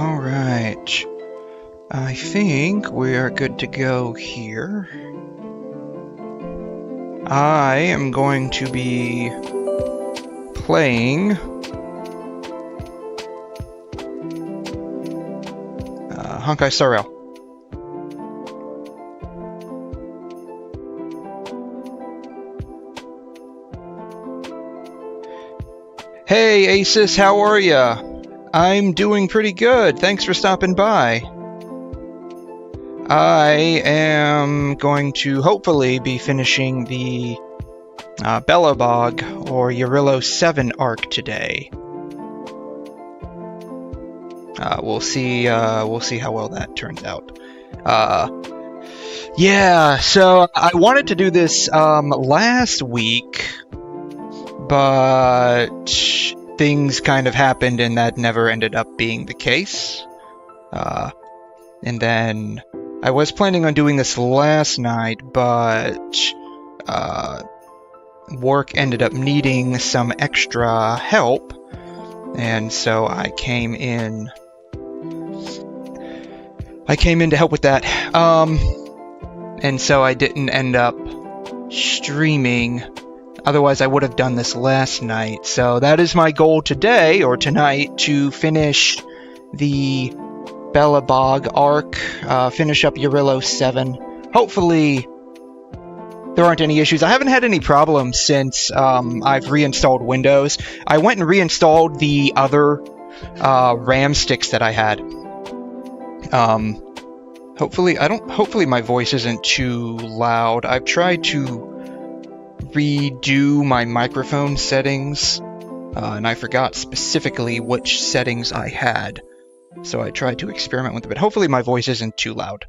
Alright. I think we are good to go here. I am going to be playing Honkai Star Rail. Hey Asus, how are ya? I'm doing pretty good, thanks for stopping by. I am going to hopefully be finishing the Belobog or Eurillo 7 arc today. We'll see how well that turns out. Yeah, so I wanted to do this last week, but things kind of happened and that never ended up being the case. And then I was planning on doing this last night, but work ended up needing some extra help, and so I came in to help with that. And so I didn't end up streaming. Otherwise, I would have done this last night. So that is my goal today, or tonight, to finish the Belobog arc, finish up Eurillo 7. Hopefully, there aren't any issues. I haven't had any problems since I've reinstalled Windows. I went and reinstalled the other RAM sticks that I had. Hopefully my voice isn't too loud. I've tried to redo my microphone settings, and I forgot specifically which settings I had. So I tried to experiment with it, but hopefully my voice isn't too loud.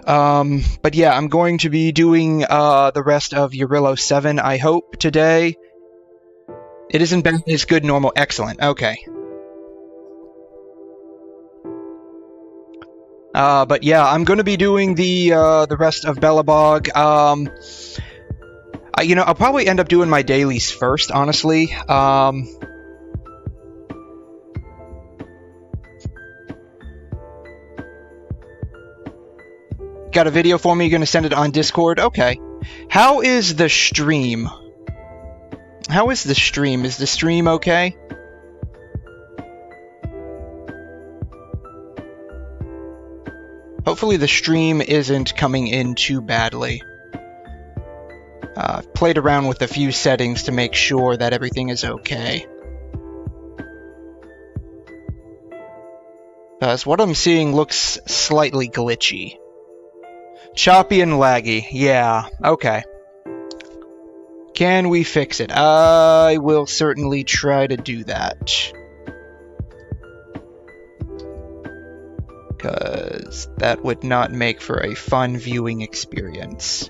But yeah, I'm going to be doing the rest of Eurillo 7, I hope, today. It isn't bad, it's good, normal, excellent. Okay. But yeah, I'm going to be doing the rest of Belobog. I'll probably end up doing my dailies first, honestly. Got a video for me? You're going to send it on Discord? Okay. How is the stream? Is the stream okay? Hopefully the stream isn't coming in too badly. I've played around with a few settings to make sure that everything is okay. Because what I'm seeing looks slightly glitchy. Choppy and laggy. Yeah, okay. Can we fix it? I will certainly try to do that. Because that would not make for a fun viewing experience.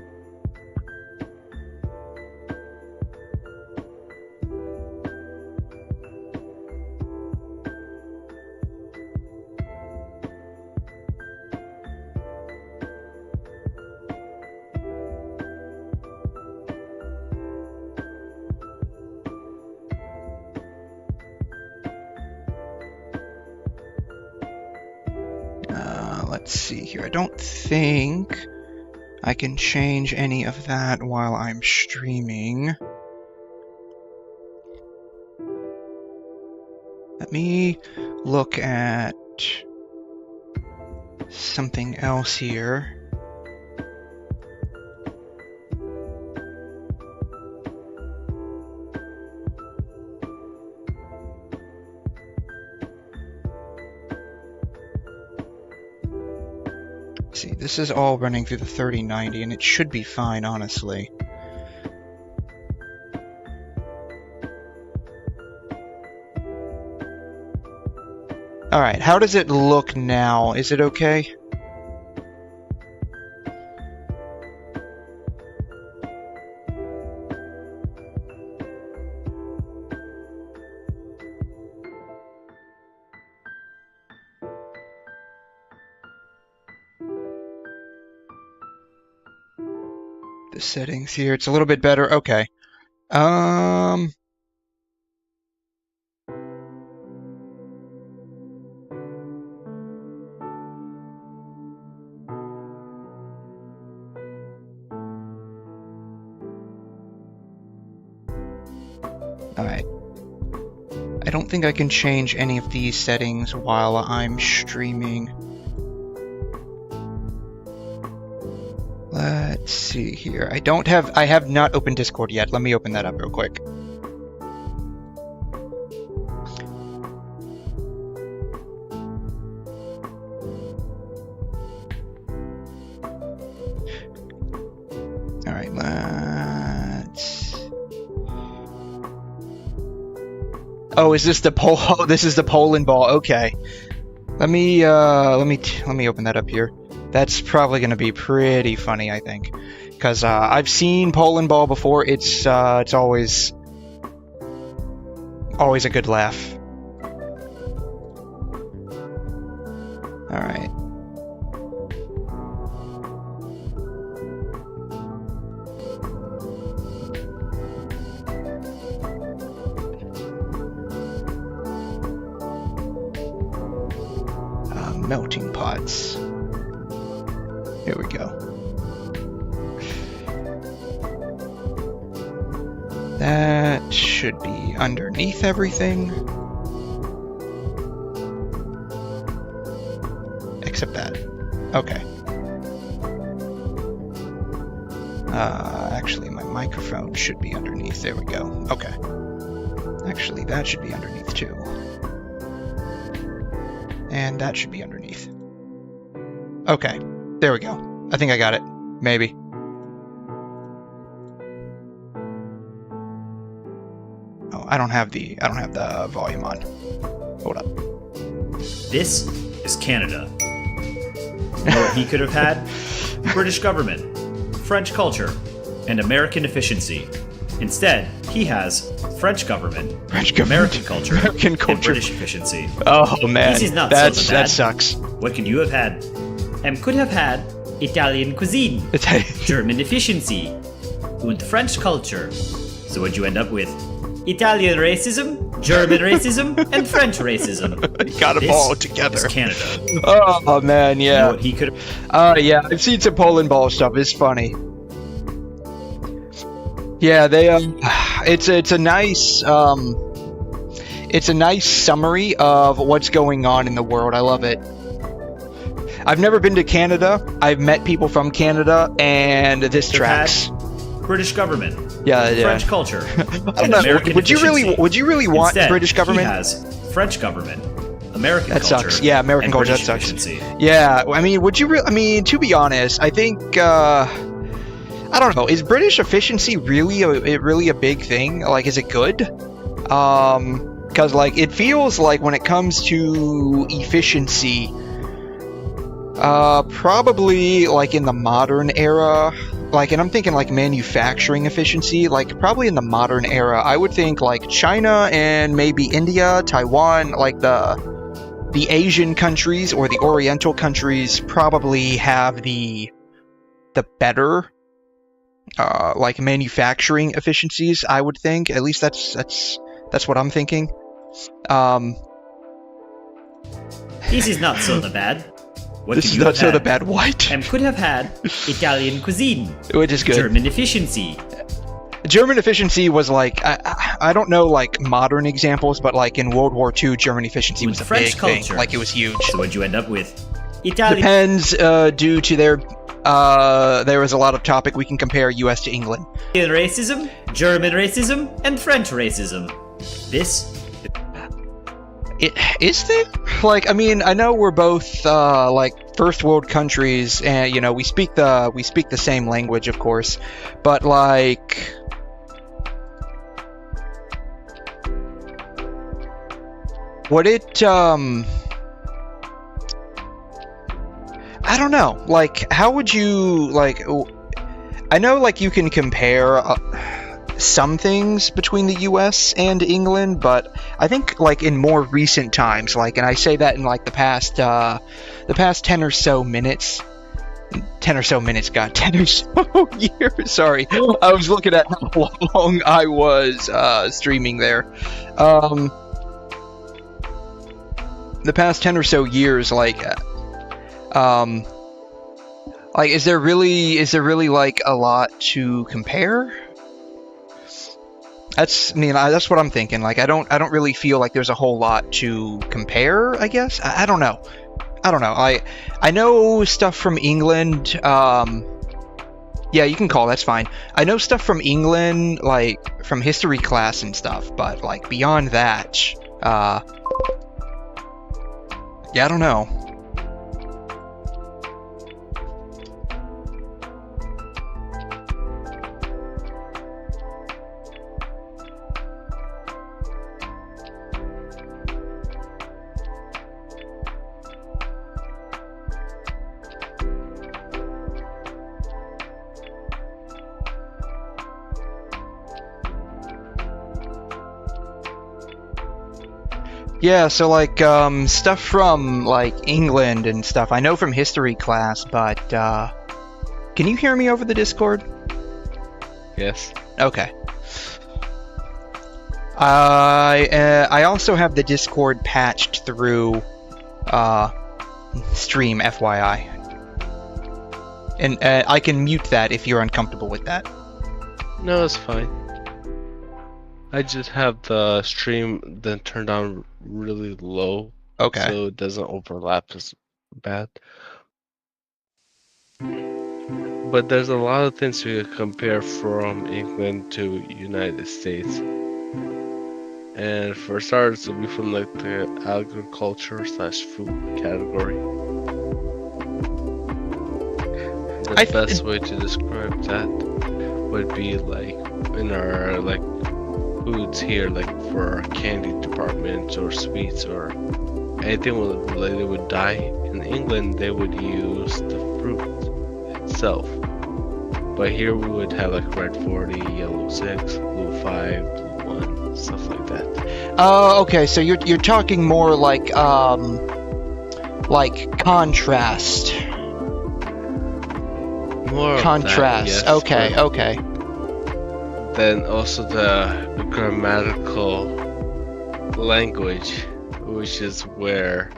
Let's see here. I don't think I can change any of that while I'm streaming. Let me look at something else here. See, this is all running through the 3090, and it should be fine, honestly. Alright, how does it look now? Is it okay? The settings here, it's a little bit better. Okay. Alright. I don't think I can change any of these settings while I'm streaming. Let's see here. I have not opened Discord yet. Let me open that up real quick. Alright, let's... Oh, is this the poll? Oh, this is the polling ball. Okay. Let me open that up here. That's probably going to be pretty funny, I think, because I've seen polling ball before. It's always a good laugh. All right. Melting pots. Here we go. That should be underneath everything. Except that. Okay. Actually, my microphone should be underneath. There we go. Okay. Actually, that should be underneath too. And that should be underneath. Okay. There we go. I think I got it. Maybe. Oh, I don't have the volume on. Hold up. This is Canada. You know what he could have had? British government, French culture, and American efficiency. Instead, he has French government, American culture, and British efficiency. Oh man, This is not that sucks. What could you have had? Could have had Italian cuisine, German efficiency, and French culture. So what'd you end up with? Italian racism, German racism, and French racism. You got them all together. Is Canada. Oh man, yeah. You know what he could have... yeah, I've seen some polling ball stuff. It's funny. Yeah, they it's a nice summary of what's going on in the world. I love it. I've never been to Canada. I've met people from Canada, and this tracks. British government. Yeah. French culture. I don't know. Would you really want Instead, British government? He has French government. American that culture. Sucks. Yeah, American culture. That sucks. Efficiency. Yeah, I mean, would you really? I mean, to be honest, I think I don't know. Is British efficiency really a big thing? Like, is it good? Because like it feels like when it comes to efficiency, probably like in the modern era, like, and I'm thinking like manufacturing efficiency, like probably in the modern era, I would think like China and maybe India, Taiwan, like the Asian countries or the Oriental countries probably have the better like manufacturing efficiencies, I would think. At least that's what I'm thinking. This is not so bad. This is not so bad. What? Could have had Italian cuisine, which is good. German efficiency. German efficiency was like, I don't know like modern examples, but like in World War II, German efficiency was a French big culture. thing. Like it was huge. So what'd you end up with? Italian. Depends due to their there was a lot of topic. We can compare U.S. to England. Racism, German racism, and French racism. This. Is there? Like, I mean, I know we're both like first world countries, and you know we speak the same language, of course, but like, would it? I don't know. Like, how would you like? I know, like, you can compare some things between the U.S. and England, but I think, like, in more recent times, like, and I say that in like the past 10 or so minutes. 10 or so minutes, God, 10 or so years. Sorry, I was looking at how long I was streaming there. The past 10 or so years, like is there really like a lot to compare? That's what I'm thinking. Like, I don't really feel like there's a whole lot to compare, I guess. I don't know. I know stuff from England. Yeah, you can call, that's fine. I know stuff from England, like, from history class and stuff, but, like, beyond that, yeah, I don't know. Yeah, so like stuff from like England and stuff. I know from history class, but can you hear me over the Discord? Yes. Okay. I also have the Discord patched through stream, FYI. And I can mute that if you're uncomfortable with that. No, it's fine. I just have the stream then turned down really low. Okay. So it doesn't overlap as bad. But there's a lot of things we could compare from England to United States. And for starters, it'll be from like the agriculture/food category. The best way to describe that would be like in our like foods here, like for our candy department or sweets or anything related with dye. In England, they would use the fruit itself. But here we would have like red 40, yellow 6, blue 5, blue 1, stuff like that. Oh, okay. So you're talking more like contrast. More contrast. Of that, yes, okay. Okay. Then also the grammatical language, which is where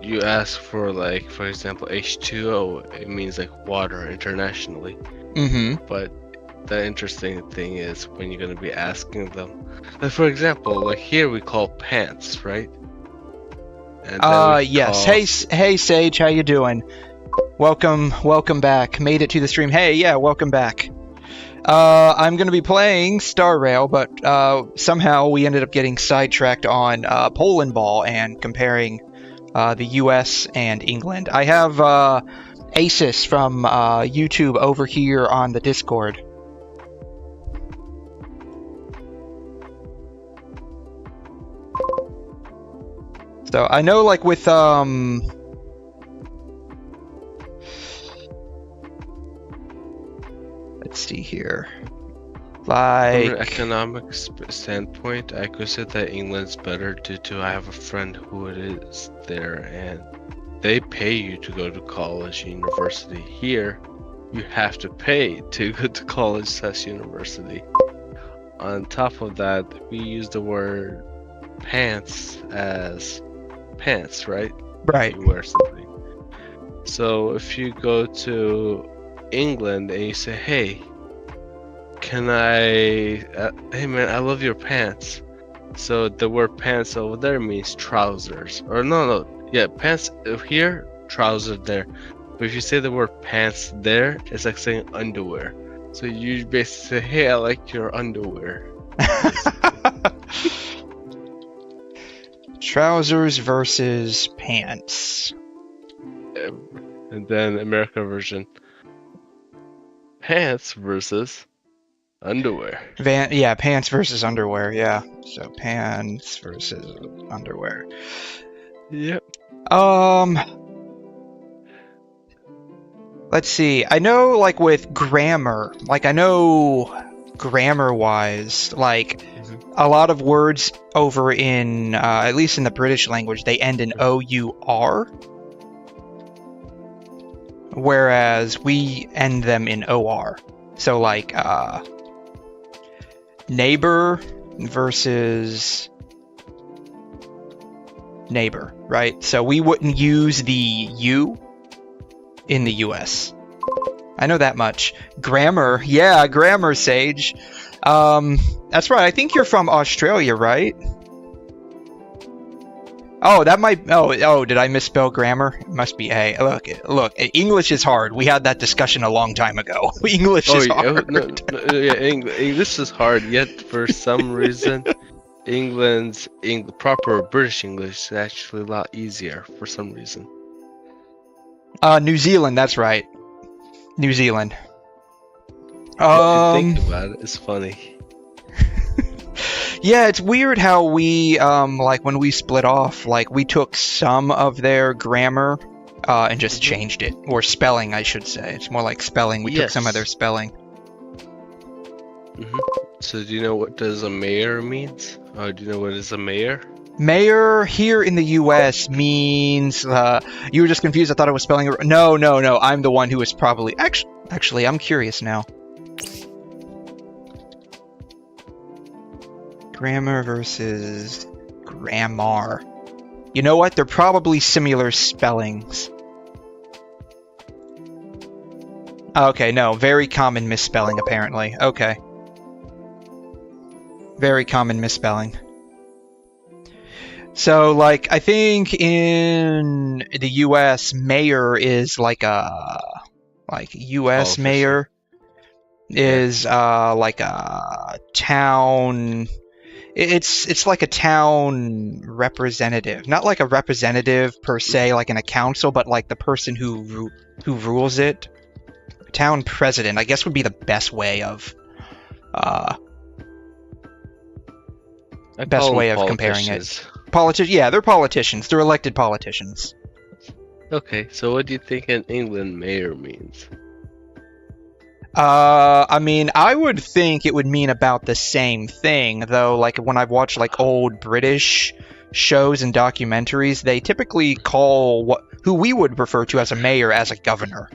you ask for, like, for example, H2O, it means like water internationally. Mm-hmm. But the interesting thing is when you're going to be asking them, like, for example, like here we call pants, right? And yes. Hey Sage, how you doing? Welcome back. Made it to the stream. Hey, yeah, welcome back. I'm going to be playing Star Rail, but somehow we ended up getting sidetracked on Poland Ball and comparing the US and England. I have Asus from YouTube over here on the Discord. So I know, like, with let's see here. Like, from an economic standpoint, I could say that England's better due to I have a friend who is there and they pay you to go to college, university. Here, you have to pay to go to college/university. On top of that, we use the word pants as pants, right? right. You wear something. So if you go to England and you say, hey man, I love your pants. So the word pants over there means trousers. Or yeah, pants here, trousers there. But if you say the word pants there, it's like saying underwear. So you basically say, hey, I like your underwear. Trousers versus pants. And then American version, pants versus underwear. Yeah, pants versus underwear, yeah. So pants versus underwear. Yep. Let's see. I know, like, with grammar, like, I know grammar-wise, like, a lot of words over in, at least in the British language, they end in O-U-R. Whereas we end them in O-R. So, like, neighbor versus neighbor, right? So we wouldn't use the U in the US. I know that much. Grammar, yeah, grammar, Sage. That's right. I think you're from Australia, right? Oh, that might. Oh, did I misspell grammar? It must be A. Look. English is hard. We had that discussion a long time ago. English is hard. English is hard. Yet for some reason, proper British English is actually a lot easier for some reason. New Zealand. That's right. New Zealand. If you think about it, it's funny. Yeah, it's weird how we, like, when we split off, like, we took some of their grammar, and just changed it. Or spelling, I should say. It's more like spelling. We took some of their spelling. Mm-hmm. So do you know what does a mayor means? Or do you know what is a mayor? Mayor here in the U.S. means, you were just confused. I thought I was spelling it. No. I'm the one who was probably, actually, I'm curious now. Grammar versus grammar. You know what? They're probably similar spellings. Okay, no. Very common misspelling, apparently. Okay. Very common misspelling. So, like, I think in the U.S., mayor is like a... Like, U.S. mayor is, like a town... It's like a town representative, not like a representative per se, like in a council, but like the person who rules it. Town president, I guess, would be the best way of comparing it. Yeah, they're politicians. They're elected politicians. Okay, so what do you think an England mayor means? I mean, I would think it would mean about the same thing, though, like, when I've watched, like, old British shows and documentaries, they typically call who we would refer to as a mayor as a governor.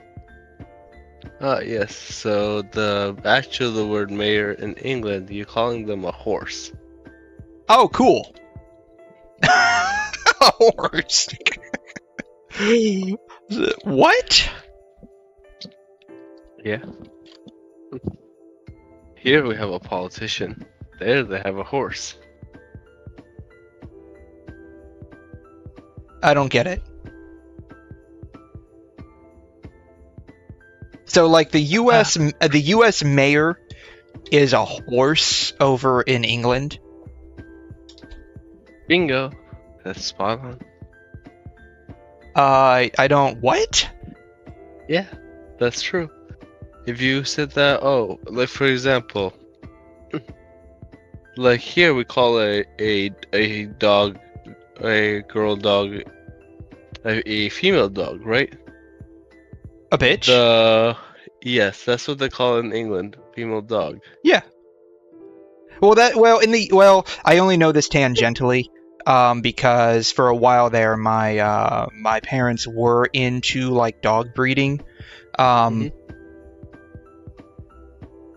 Yes, so the word mayor in England, you're calling them a horse. Oh, cool. A horse. What? Yeah. Here we have a politician. There they have a horse. I don't get it. So, like, the U.S. mayor is a horse over in England? Bingo. That's spot on. I don't... What? Yeah, that's true. If you said that, like, for example, like here we call a dog, a girl dog, a female dog, right? A bitch? Yes, that's what they call it in England, female dog. Yeah. I only know this tangentially, because for a while there, my parents were into, like, dog breeding.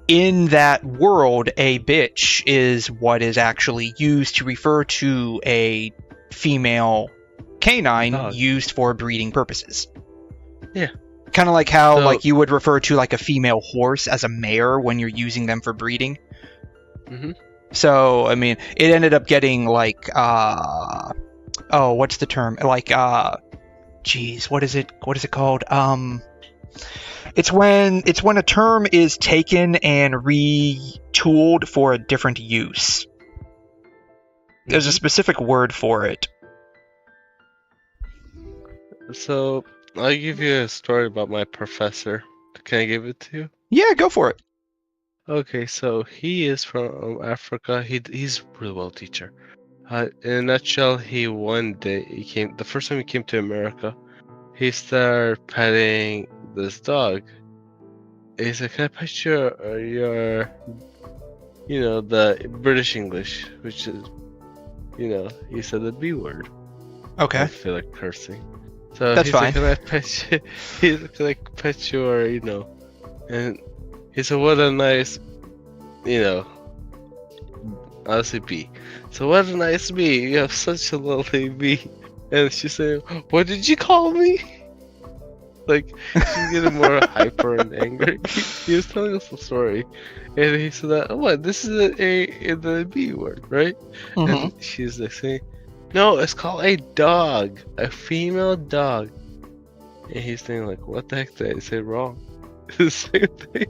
In that world, a bitch is what is actually used to refer to a female canine used for breeding purposes. Yeah. Kind of like how like you would refer to like a female horse as a mare when you're using them for breeding. Mm-hmm. So, I mean, it ended up getting like what's the term? Like what is it called? It's when a term is taken and retooled for a different use. There's a specific word for it. So, I'll give you a story about my professor. Can I give it to you? Yeah, go for it. Okay, so he is from Africa. He's a really well teacher. In a nutshell, the first time he came to America, he started petting this dog. He said, "Can I pet your the British English, which is, he said the B word." Okay. I feel like cursing. So that's fine. Said, "Can I pet you?" Can I pet your, and he said, "What a nice, I'll say bee. So what a nice bee. You have such a lovely bee." And she said, "What did you call me?" like she's getting more hyper and angry. He was telling us the story, and he said that, what, this is an A in the B word, right? And she's like saying, no, it's called a dog, a female dog. And he's saying like, what the heck did I say wrong? The same thing.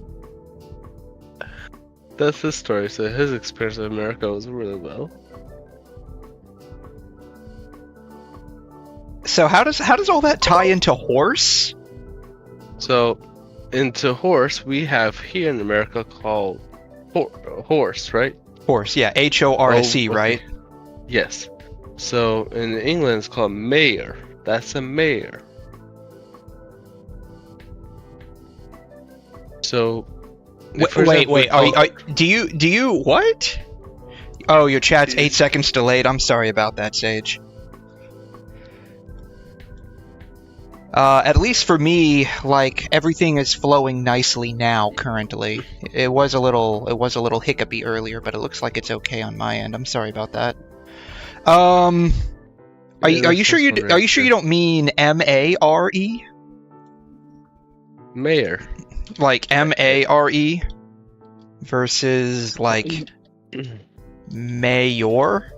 That's his story. So his experience in America was really well. So how does all that tie into horse? So into horse, we have here in America called horse, right? Horse, yeah, HORSE, okay. right? Yes. So in England, it's called mayor. That's a mayor. So wait. Do you what? Oh, your chat's 8 seconds delayed. I'm sorry about that, Sage. At least for me, like, everything is flowing nicely now. Currently, it was a little hiccupy earlier, but it looks like it's okay on my end. I'm sorry about that. Are you sure you don't mean MARE? Mayor. Like MARE versus like mayor?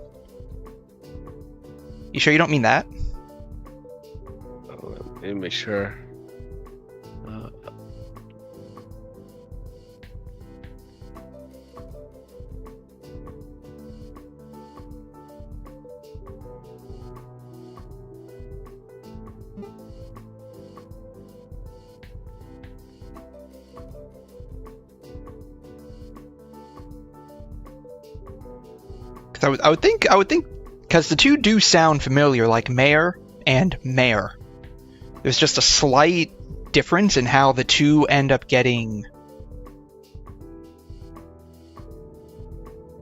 You sure you don't mean that? Let me make sure. I would think, because the two do sound familiar, like mayor and mare. There's just a slight difference in how the two end up getting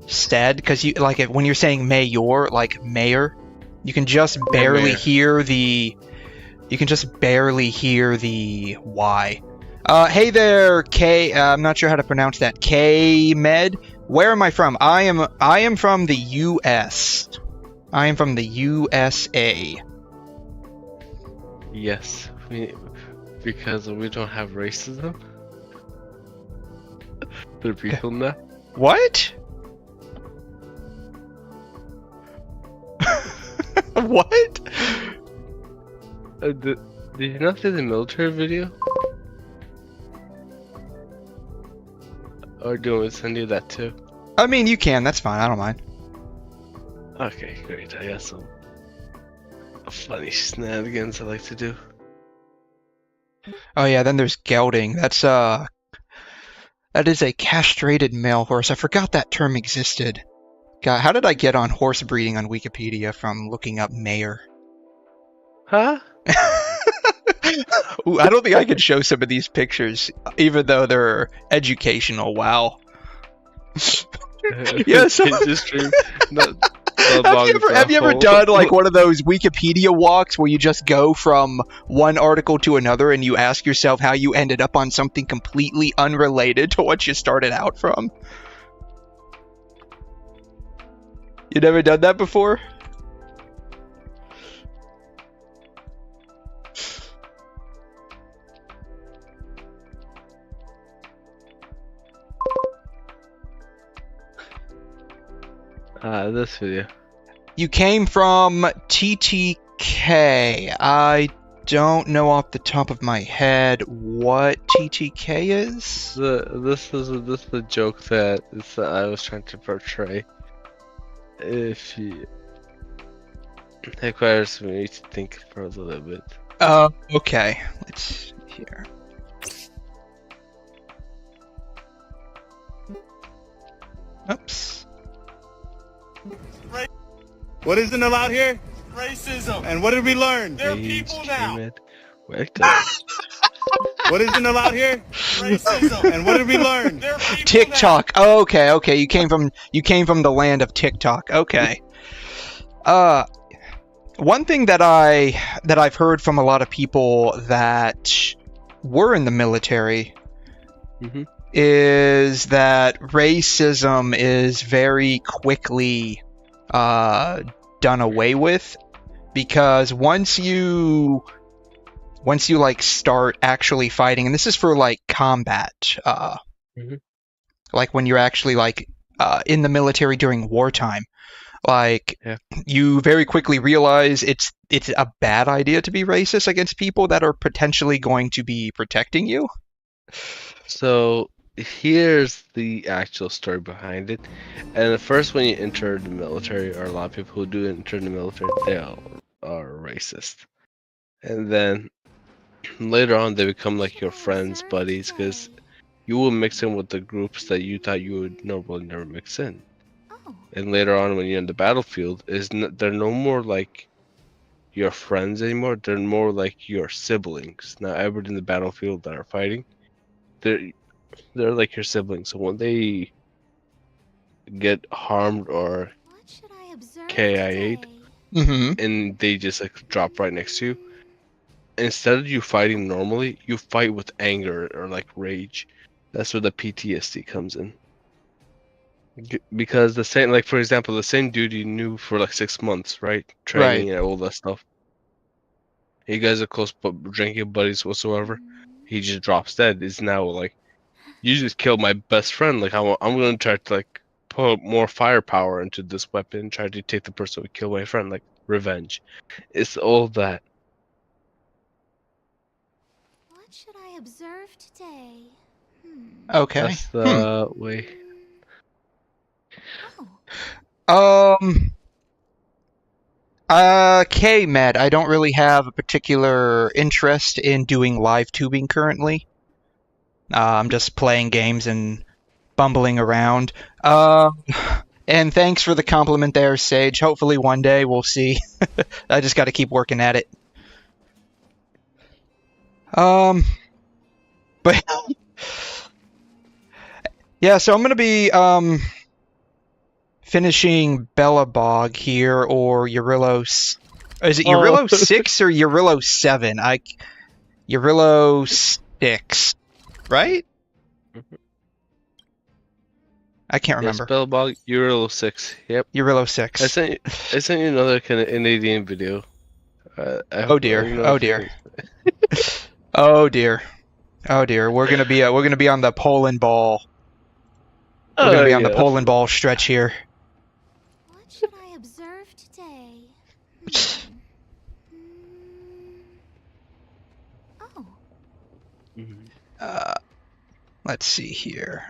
said. Because you like when you're saying mayor, like mayor, you can just barely hear the. You can just barely hear the Y. Hey there, K. I'm not sure how to pronounce that. K Med. Where am I from? I am from the U.S. I am from the USA. Yes, because we don't have racism. There are people now. What? What? Did you not see the military video? Or do you want me to send you that too? I mean, you can. That's fine. I don't mind. Okay, great. I got some funny shenanigans I like to do. Oh yeah, then there's gelding. That is a castrated male horse. I forgot that term existed. God, how did I get on horse breeding on Wikipedia from looking up mayor? Huh? Ooh, I don't think I could show some of these pictures, even though they're educational. Wow. Yes. Have you ever done like one of those Wikipedia walks where you just go from one article to another and you ask yourself how you ended up on something completely unrelated to what you started out from? You never done that before? This video. You came from TTK. I don't know off the top of my head what TTK is. This is the joke that I was trying to portray. If you, it requires me to think for a little bit. Okay. Let's hear. Oops. What isn't allowed here? Racism. And what did we learn? They're people now. What isn't allowed here? Racism. And what did we learn? They're people TikTok. Now. Okay. You came from the land of TikTok. Okay. One thing that I've heard from a lot of people that were in the military is that racism is very quickly done away with, because once you once you like start actually fighting, and this is for like combat, like when you're actually like in the military during wartime, like you very quickly realize it's a bad idea to be racist against people that are potentially going to be protecting you. So here's the actual story behind it. And at first, when you enter the military, or a lot of people who do enter the military, they are racist. And then later on, they become like your friends, buddies, because you will mix in with the groups that you thought you would normally never mix in. And later on, when you're in the battlefield, they're no more like your friends anymore. They're more like your siblings. Now, everybody in the battlefield that are fighting, they're like your siblings. So when they get harmed or KIA'd, and they just like drop right next to you, instead of you fighting normally, you fight with anger or like rage. That's where the PTSD comes in. Because the same, like for example, the same dude you knew for like 6 months, right? Training and all that stuff. You guys are close, but drinking buddies whatsoever. He just drops dead. Is now like, you just killed my best friend. Like I'm gonna try to like put more firepower into this weapon, try to take the person who killed my friend, like revenge. It's all that. What should I observe today? Okay. That's the way. Med, I don't really have a particular interest in doing live tubing currently. I'm just playing games and bumbling around. And thanks for the compliment there, Sage. Hopefully one day we'll see. I just got to keep working at it. But yeah, so I'm gonna be finishing Belobog here, or Eurillo. Is it Eurillo 6 or Eurillo 7? Eurillo 6, right? I can't remember. Yes, Belobog, Eurillo 6. Yep. Eurillo 6. I sent you another kind of Canadian video. Oh dear. Oh dear. Oh dear. Oh dear. We're gonna be on the pole and ball. We're gonna be on the pole and ball stretch here. What should I observe today? Let's see here.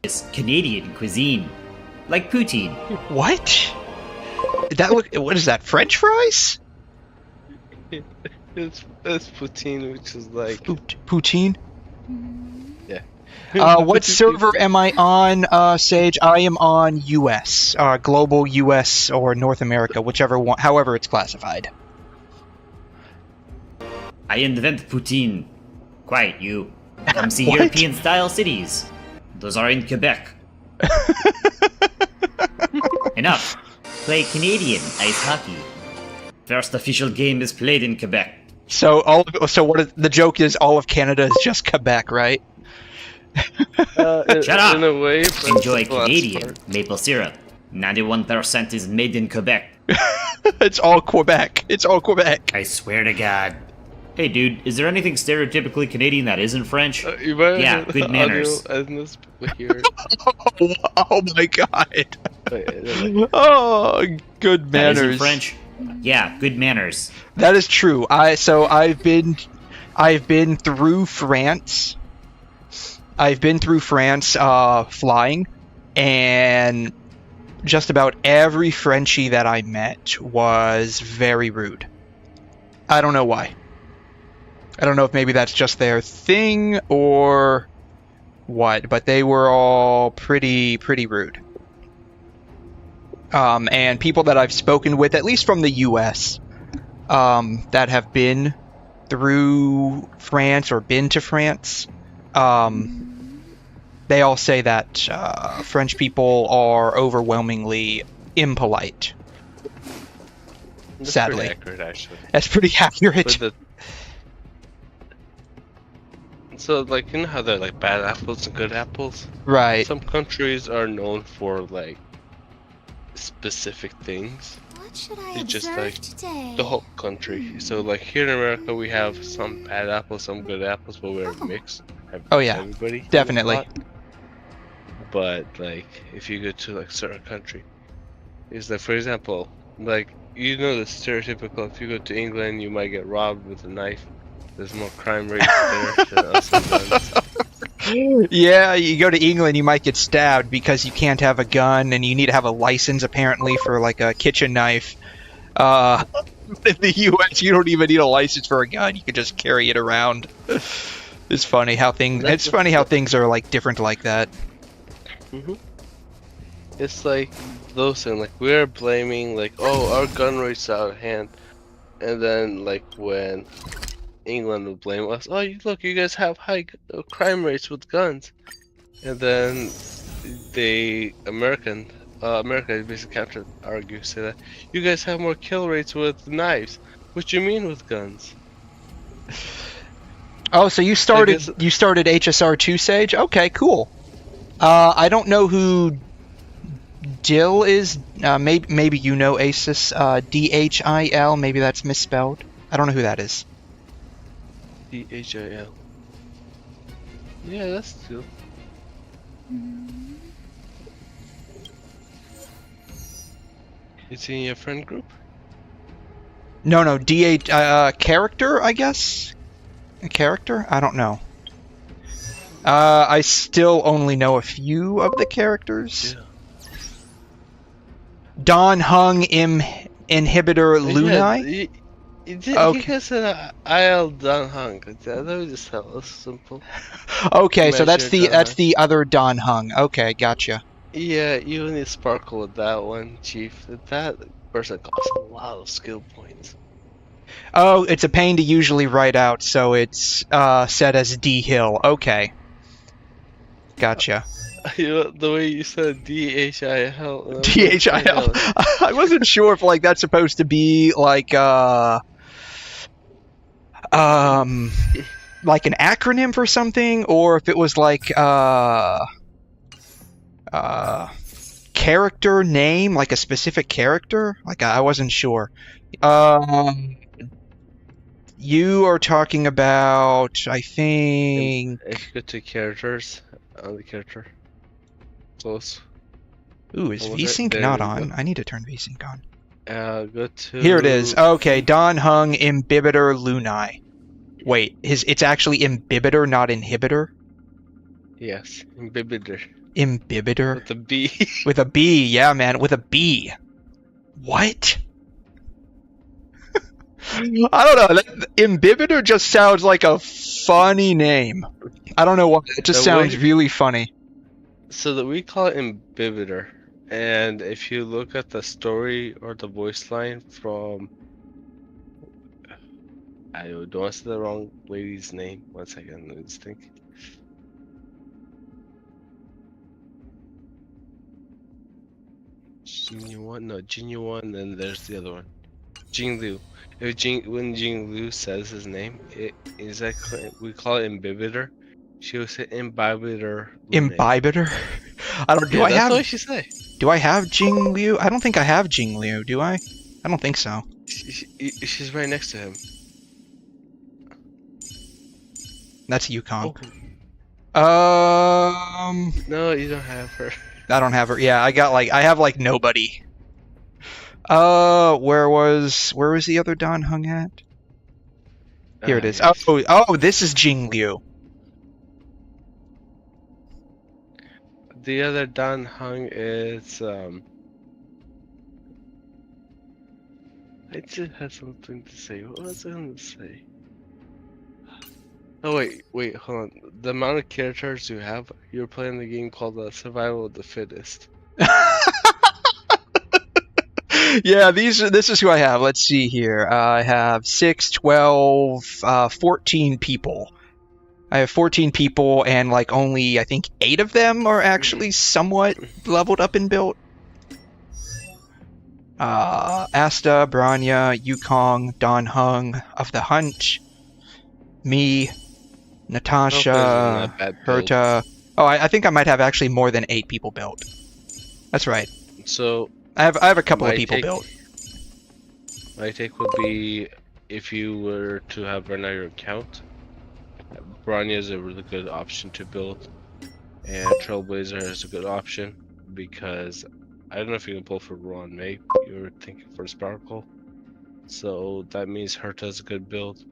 It's Canadian cuisine, like poutine. What? What is that? French fries? It's poutine, which is like Poutine? Yeah. What server am I on, Sage? I am on US, global US or North America, whichever one, however it's classified. I invent poutine. Quiet, you. Come see What? European-style cities. Those are in Quebec. Enough. Play Canadian ice hockey. First official game is played in Quebec. So the joke is all of Canada is just Quebec, right? Shut up! In a way, but Enjoy the last Canadian part. maple syrup. 91% is made in Quebec. It's all Quebec. It's all Quebec. I swear to God. Hey dude, is there anything stereotypically Canadian that isn't French? You might Yeah, have good the manners. audio in this here. Oh my god. Wait, Oh, good That isn't manners. French? Yeah, good manners. That is true. I've been through France. I've been through France flying, and just about every Frenchie that I met was very rude. I don't know why. I don't know if maybe that's just their thing or what, but they were all pretty rude. And people that I've spoken with, at least from the US, that have been through France or been to France, they all say that French people are overwhelmingly impolite. That's sadly. pretty accurate, actually. That's pretty accurate. But so, like, you know how there are like bad apples and good apples? Right. Some countries are known for like specific things. What should I It's just observe like today? the whole country. So, like here in America, we have some bad apples, some good apples, but we're mixed. Oh, yeah. Everybody. Definitely. a lot. But like, if you go to like certain country, it's like, for example, like you know the stereotypical. If you go to England, you might get robbed with a knife. There's more crime rates there than us with guns. Yeah, you go to England, you might get stabbed because you can't have a gun, and you need to have a license apparently for like a kitchen knife. In the U.S., you don't even need a license for a gun; you can just carry it around. It's funny how things are like different like that. It's like those things. Like we're blaming like, oh, our gun rates are out of hand, and then like when England would blame us. Oh, look, you guys have high crime rates with guns, and then America basically counter argue, say that you guys have more kill rates with knives. What you mean with guns? Oh, so you started HSR 2 Sage? Okay, cool. I don't know who Dill is. Maybe you know Asus. DHIL. Maybe that's misspelled. I don't know who that is. DHIL. Yeah, that's Dill. It's in your friend group? No, DH character, I guess. A character? I don't know. I still only know a few of the characters. Yeah. Don Hung Inhibitor Lunai? Yeah, he has an IL Don Hung. That was just hella simple. Okay, so that's Measure the other Don Hung. Okay, gotcha. Yeah, you need sparkle with that one, Chief. That person costs a lot of skill points. Oh, it's a pain to usually write out, so it's set as D Hill. Okay. Gotcha. You know, the way you said DHIL. DHIL. I wasn't sure if like that's supposed to be like like an acronym for something, or if it was like character name, like a specific character. Like I wasn't sure. You are talking about, I think. If you go to characters, on the character. Close. Ooh, is VSync not on? I need to turn VSync on. Go to. Here it is. Okay, Don Hung Imbibitor Lunai. Wait, it's actually Imbibitor, not Inhibitor? Yes, Imbibitor. Imbibitor? With a B. With a B, yeah, man, with a B. What? I don't know. Imbibitor just sounds like a funny name. I don't know why. It just sounds really funny. So that we call it Imbibitor, and if you look at the story or the voice line from, I don't want to say the wrong lady's name. 1 second, let me just think. Jinyuan, and there's the other one, Jinglu. When Jinglu says his name, we call it Imbibitor. She will say Imbibitor. Imbibitor? I don't. That's what she say. Do I have Jinglu? I don't think I have Jinglu. Do I? I don't think so. She's right next to him. That's Yukon. Oh. No, you don't have her. I don't have her. Yeah, I have like nobody. Where was the other Don Hung at? Here it is. Yes. Oh, this is Jinglu. The other Don Hung is I just had something to say. What was I going to say? Oh wait, hold on. The amount of characters you have, you're playing the game called Survival of the Fittest. Yeah, this is who I have. Let's see here. I have 6, 12, 14 people. I have 14 people, and like only I think 8 of them are actually somewhat leveled up and built. Asta, Branya, Yukong, Don Hung of the Hunt, me, Natasha, Hopefully it's not a bad build. Herta. Oh, I think I might have actually more than 8 people built. That's right. So I have a couple of my people take- built. my take would be, if you were to have right now your account, Bronya is a really good option to build, and Trailblazer is a good option because I don't know if you can pull for Ron May. You're thinking for Sparkle, so that means Herta is a good build.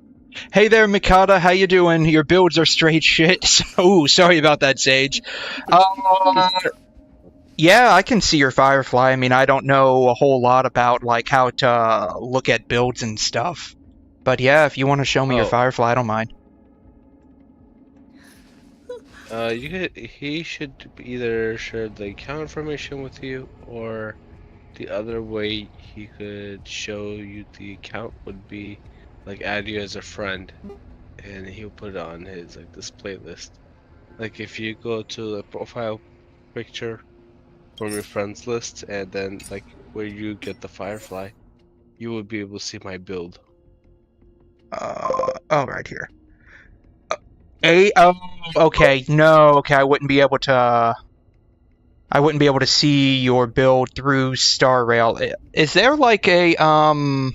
Hey there, Mikata. How you doing? Your builds are straight shit. Ooh, sorry about that, Sage. Yeah, I can see your Firefly. I mean, I don't know a whole lot about like how to look at builds and stuff. But yeah, if you want to show me your Oh. Firefly, I don't mind. He should either share the account information with you, or the other way he could show you the account would be like add you as a friend, and he'll put it on his like this playlist. Like if you go to the profile picture from your friends list, and then like where you get the Firefly, you would be able to see my build. Oh, right here. Okay, no, okay, I wouldn't be able to see your build through Star Rail. Is there like a, Oh,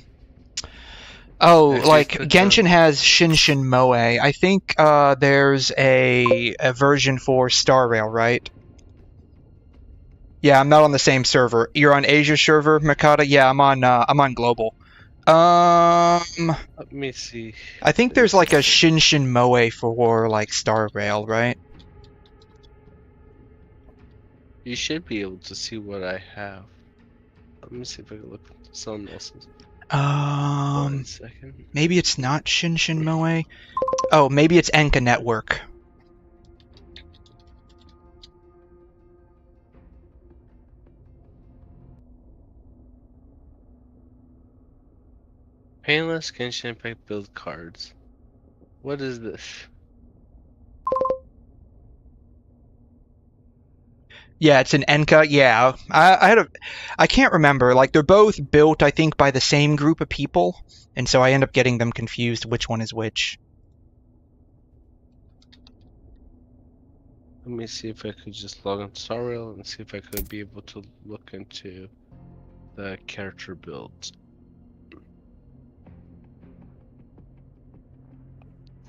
Actually, like, click Genshin has Shinshin Moe. I think, there's a version for Star Rail, right? Yeah, I'm not on the same server. You're on Asia server, Mikata? Yeah, I'm on global. Let me see. I think there's like a Shinshin Moe for like Star Rail, right? You should be able to see what I have. Let me see if I can look at someone else's. 1 second. Maybe it's not Shinshin Moe. Oh, maybe it's Enka Network. Painless Genshin Impact build cards. What is this? Yeah, it's an Enka. Yeah, I can't remember. Like they're both built, I think, by the same group of people, and so I end up getting them confused which one is which. Let me see if I could just log on Star Rail and see if I could be able to look into the character builds.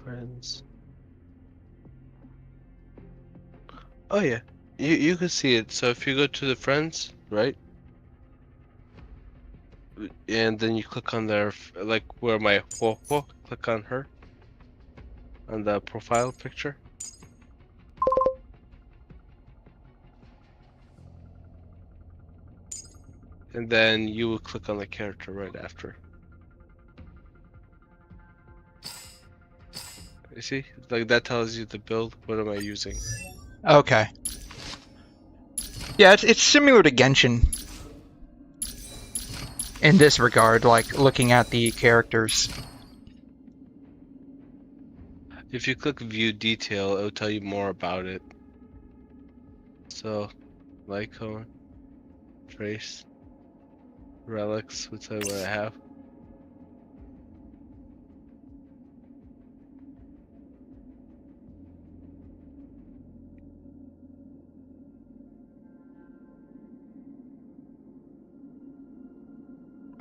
Friends. Oh yeah, you can see it. So if you go to the friends, right? And then you click on their, like where my WuWa, click on her. On the profile picture. And then you will click on the character right after. You see? Like that tells you the build. What am I using? Okay. Yeah, it's similar to Genshin in this regard, like looking at the characters. If you click view detail, it'll tell you more about it. So, Lycone, Trace, Relics, will tell you what I have.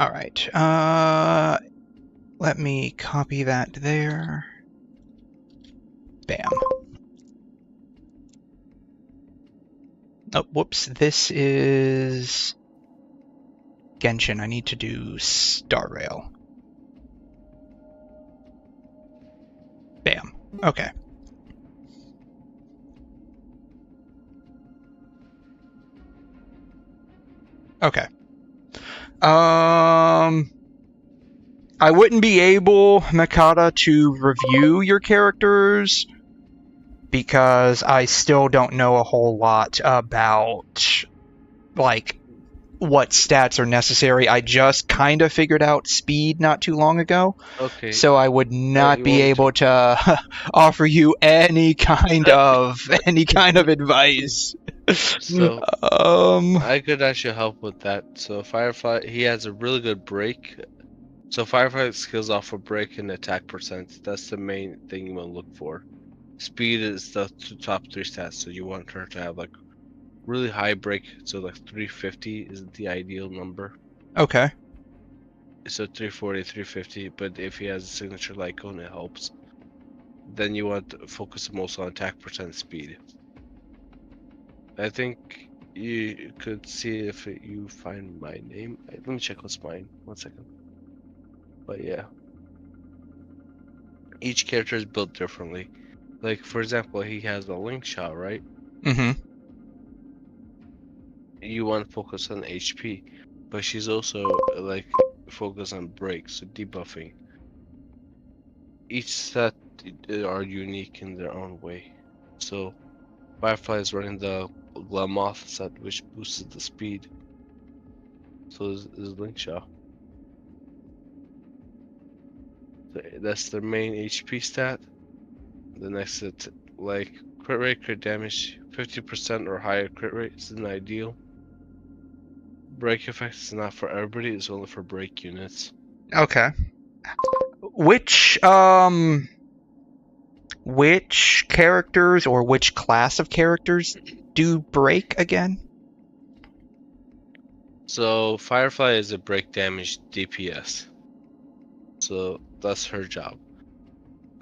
Alright, let me copy that there. Bam. Oh, whoops, this is Genshin. I need to do Star Rail. Bam. Okay. Okay. I wouldn't be able, Mikata, to review your characters because I still don't know a whole lot about, like, what stats are necessary. I just kind of figured out speed not too long ago. Okay. So I would not you be want able to offer you any kind of advice. So Um. I could actually help with that. So Firefly, he has a really good break. So Firefly skills off for break and attack percent. That's the main thing you want to look for. Speed is the top 3 stats, so you want her to have like really high break. So like 350 is the ideal number. Okay. So 340, 350. But if he has a signature Lycone, it helps. Then you want to focus most on attack percent speed. I think you could see if you find my name. Let me check what's mine. 1 second. But yeah. Each character is built differently. Like, for example, he has a link shot, right? Mm-hmm. You want to focus on HP. But she's also, like, focused on break, so debuffing. Each set are unique in their own way. So, Firefly is running the Glamoth set, which boosts the speed. So is Link Shot. So that's their main HP stat. The next is like crit rate, crit damage, 50% or higher crit rate is an ideal. Break effect is not for everybody, it's only for break units. Okay. Which characters or which class of characters do break again? So Firefly is a break damage DPS. So that's her job.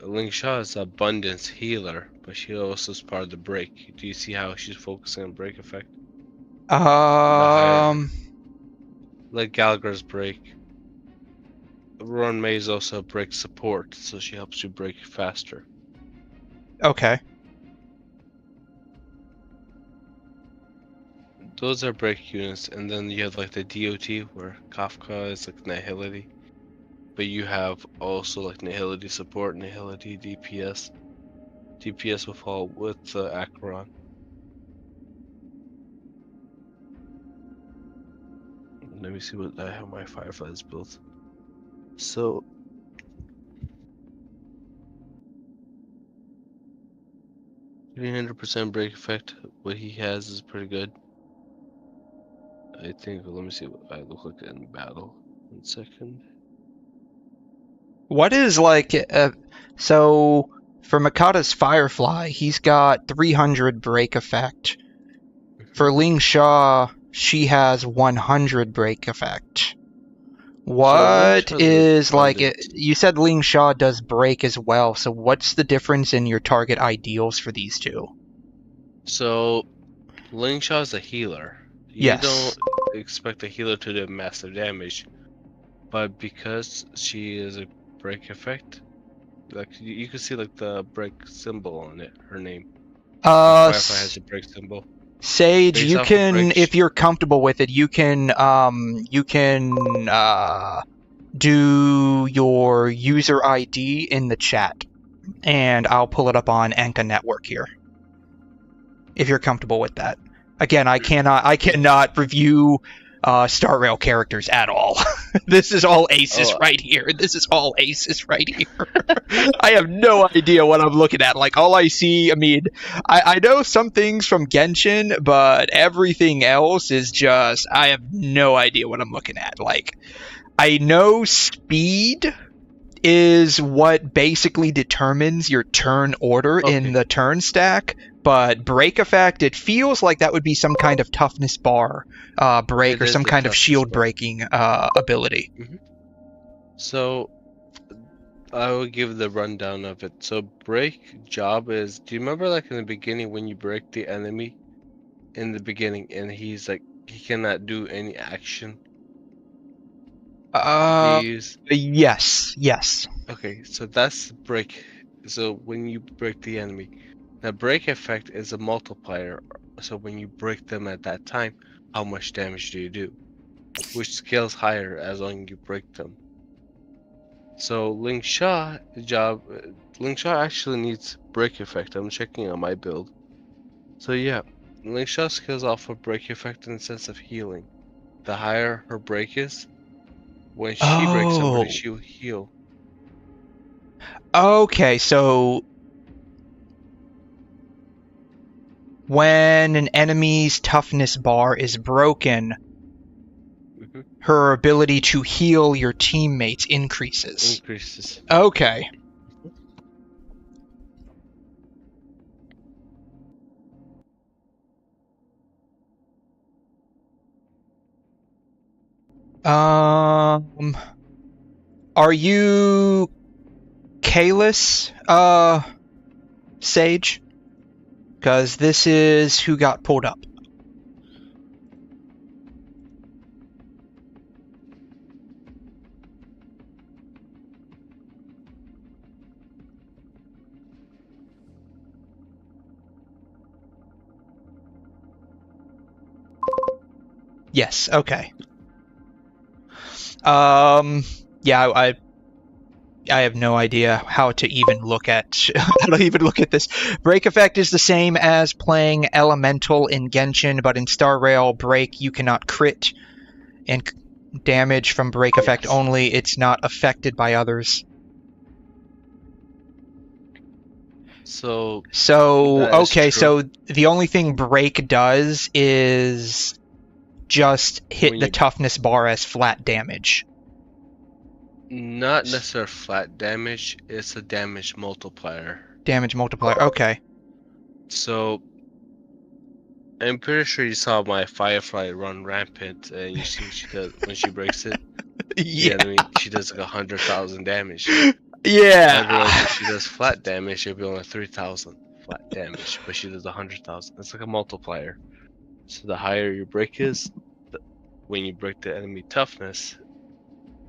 Ling Sha is abundance healer, but she also is part of the break. Do you see how she's focusing on break effect? Like Gallagher's break. Ron May is also a break support, so she helps you break faster. Okay. Those are break units, and then you have like the DOT where Kafka is like Nihility. But you have also like Nihility support, Nihility DPS. DPS will fall with Acheron. Let me see what I have my Fireflies built. So 300% break effect. What he has is pretty good. I think. Let me see what I look like in battle. 1 second. What is like so for Makata's Firefly, he's got 300 break effect. For Ling Sha, she has 100 break effect. What is like you said Ling Sha does break as well, so what's the difference in your target ideals for these two? So Ling Sha is a healer. Yes. You don't expect a healer to do massive damage, but because she is a break effect, like you can see like the break symbol on it, her name. Firefly has a break symbol. Sage, Based you off of can, break if you're comfortable with it, you can do your user ID in the chat, and I'll pull it up on Anka Network here. If you're comfortable with that. Again, I cannot review Star Rail characters at all. This is all aces right here. This is all aces right here. I have no idea what I'm looking at. Like, all I see, I mean, I know some things from Genshin, but everything else is just, I have no idea what I'm looking at. Like, I know speed is what basically determines your turn order in the turn stack, but break effect, it feels like that would be some kind of toughness bar break or some kind of shield breaking ability. Mm-hmm. So I will give the rundown of it. So break job is, do you remember like in the beginning when you break the enemy in the beginning and he's like, he cannot do any action? Yes. Okay, so that's break. So when you break the enemy, the break effect is a multiplier. So when you break them at that time, how much damage do you do? Which scales higher as long as you break them. So Ling Sha job, Ling Sha actually needs break effect. I'm checking on my build. So yeah, Ling Sha scales off of break effect in the sense of healing. The higher her break is, when she breaks somebody, she will heal. Okay, so when an enemy's toughness bar is broken, her ability to heal your teammates increases. Increases. Okay. Are you Kalis, Sage? Because this is who got pulled up. Yes, okay. Yeah, I have no idea how to even look at this. Break effect is the same as playing Elemental in Genshin, but in Star Rail Break you cannot crit and damage from break effect only. It's not affected by others. So okay, so the only thing break does is just hit the toughness bar as flat damage. Not necessarily flat damage, it's a damage multiplier. Damage multiplier, okay. So, I'm pretty sure you saw my Firefly run rampant, and you see what she does when she breaks it. Yeah. I mean, she does like 100,000 damage. Yeah. Otherwise, if she does flat damage, it'll be only 3,000 flat damage, but she does 100,000. It's like a multiplier. So the higher your break is, when you break the enemy toughness,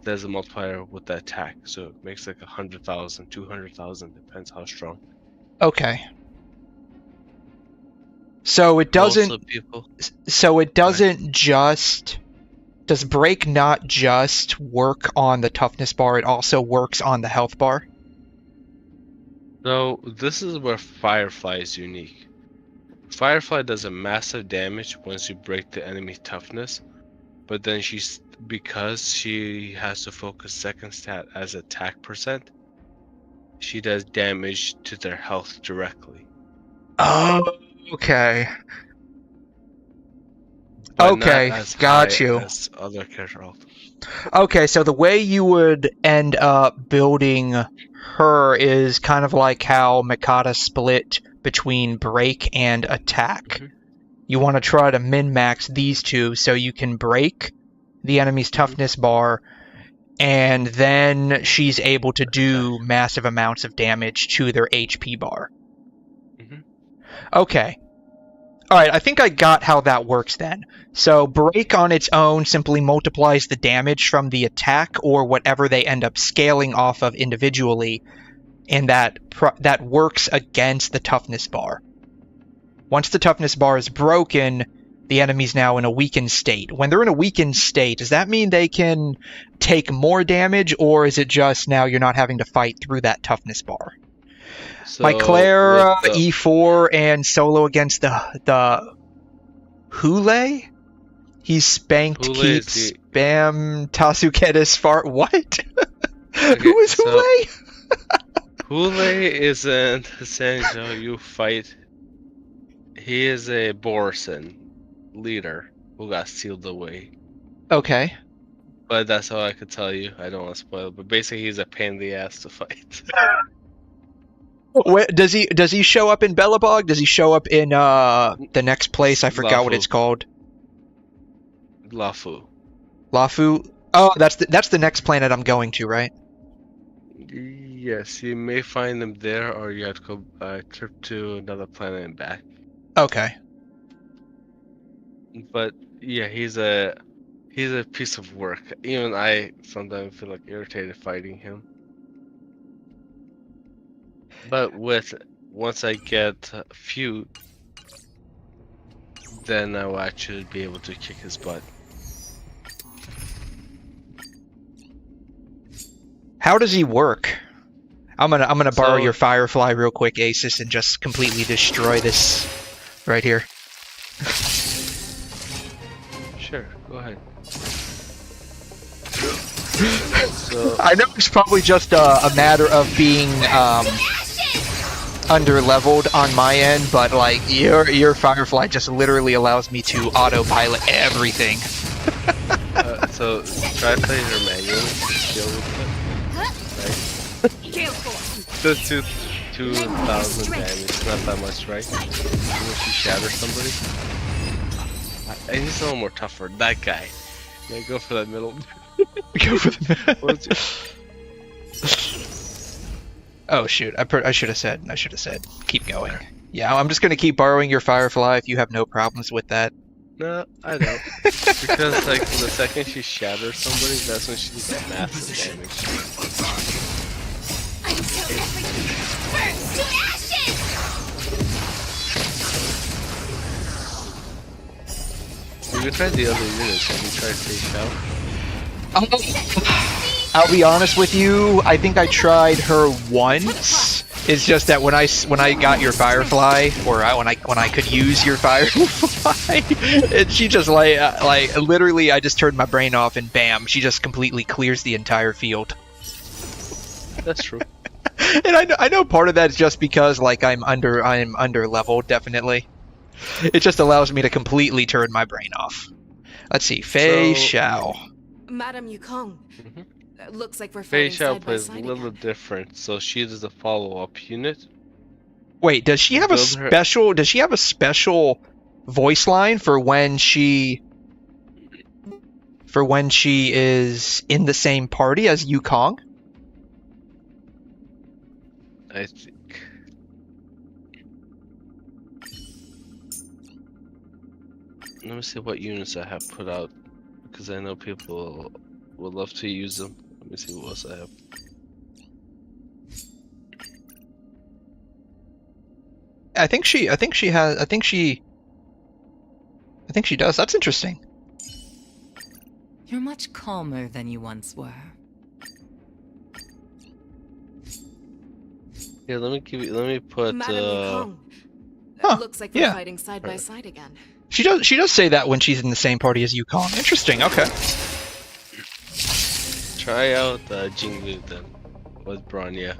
there's a multiplier with the attack, so it makes like 100,000, 200,000, depends how strong. Okay. So it doesn't. So it doesn't just. Does break not just work on the toughness bar? It also works on the health bar. So this is where Firefly is unique. Firefly does a massive damage once you break the enemy toughness, but then because she has to focus second stat as attack percent, she does damage to their health directly. Oh, okay. But okay, got you. As other characters. Okay, so the way you would end up building her is kind of like how Mikata split between break and attack. Mm-hmm. You want to try to min-max these two so you can break the enemy's toughness bar, and then she's able to do massive amounts of damage to their HP bar. Mm-hmm. Okay. Alright, I think I got how that works then. So break on its own simply multiplies the damage from the attack or whatever they end up scaling off of individually, and that works against the toughness bar. Once the toughness bar is broken, the enemy's now in a weakened state. When they're in a weakened state, does that mean they can take more damage, or is it just now you're not having to fight through that toughness bar? So my Claire E4 and solo against the Hule? He's spanked, keep, spam, Tasukeda's fart. What? Okay, who is Hule? Hule is an essential you fight. He is a Borson leader who got sealed away. Okay. But that's all I could tell you. I don't want to spoil it, but basically he's a pain in the ass to fight. Wait, does he show up in Belobog? Does he show up in the next place? I forgot what it's called. Lafu. Lafu? Oh, that's the next planet I'm going to, right? Yes, you may find them there, or you have to go trip to another planet and back. Okay. But yeah, he's a piece of work. Even I sometimes feel like irritated fighting him. But once I get feud, then I will actually be able to kick his butt. How does he work? I'm gonna borrow your Firefly real quick, Asus, and just completely destroy this right here. Sure, go ahead. I know it's probably just a matter of being under-leveled on my end, but like your Firefly just literally allows me to autopilot everything. So try playing her manually to skill with it. Right? Does 2,000 damage, not that much, right? When she shatters somebody. I need someone more tougher. That guy. Yeah, go for that middle. Go for the middle. Oh shoot! I should have said. Keep going. Yeah, I'm just gonna keep borrowing your Firefly if you have no problems with that. No, I don't. Because like the second she shatters somebody, that's when she does massive damage. Until everything burns to ashes! We tried the other units. Have you tried Face Out? I'll be honest with you. I think I tried her once. It's just that when I got your Firefly, or when I could use your Firefly, and she just like literally, I just turned my brain off and bam, she just completely clears the entire field. That's true. And I know part of that is just because like I'm under leveled, definitely. It just allows me to completely turn my brain off. Let's see, Fei Xiao. Madam Yukong. Looks like we're Fei fighting Xiao side by plays a side little again. different, so she is a follow-up unit. Wait, does she have a special? Does she have a special voice line for when she is in the same party as Yukong? I think. Let me see what units I have put out, because I know people would love to use them. Let me see what else I have. I think she does. That's interesting. You're much calmer than you once were. Here, let me put. Madam Yukong. Huh, Looks like we're yeah. fighting side by side again. She does say that when she's in the same party as Yukong. Interesting. Okay. Try out Jing Liu then, with Bronya.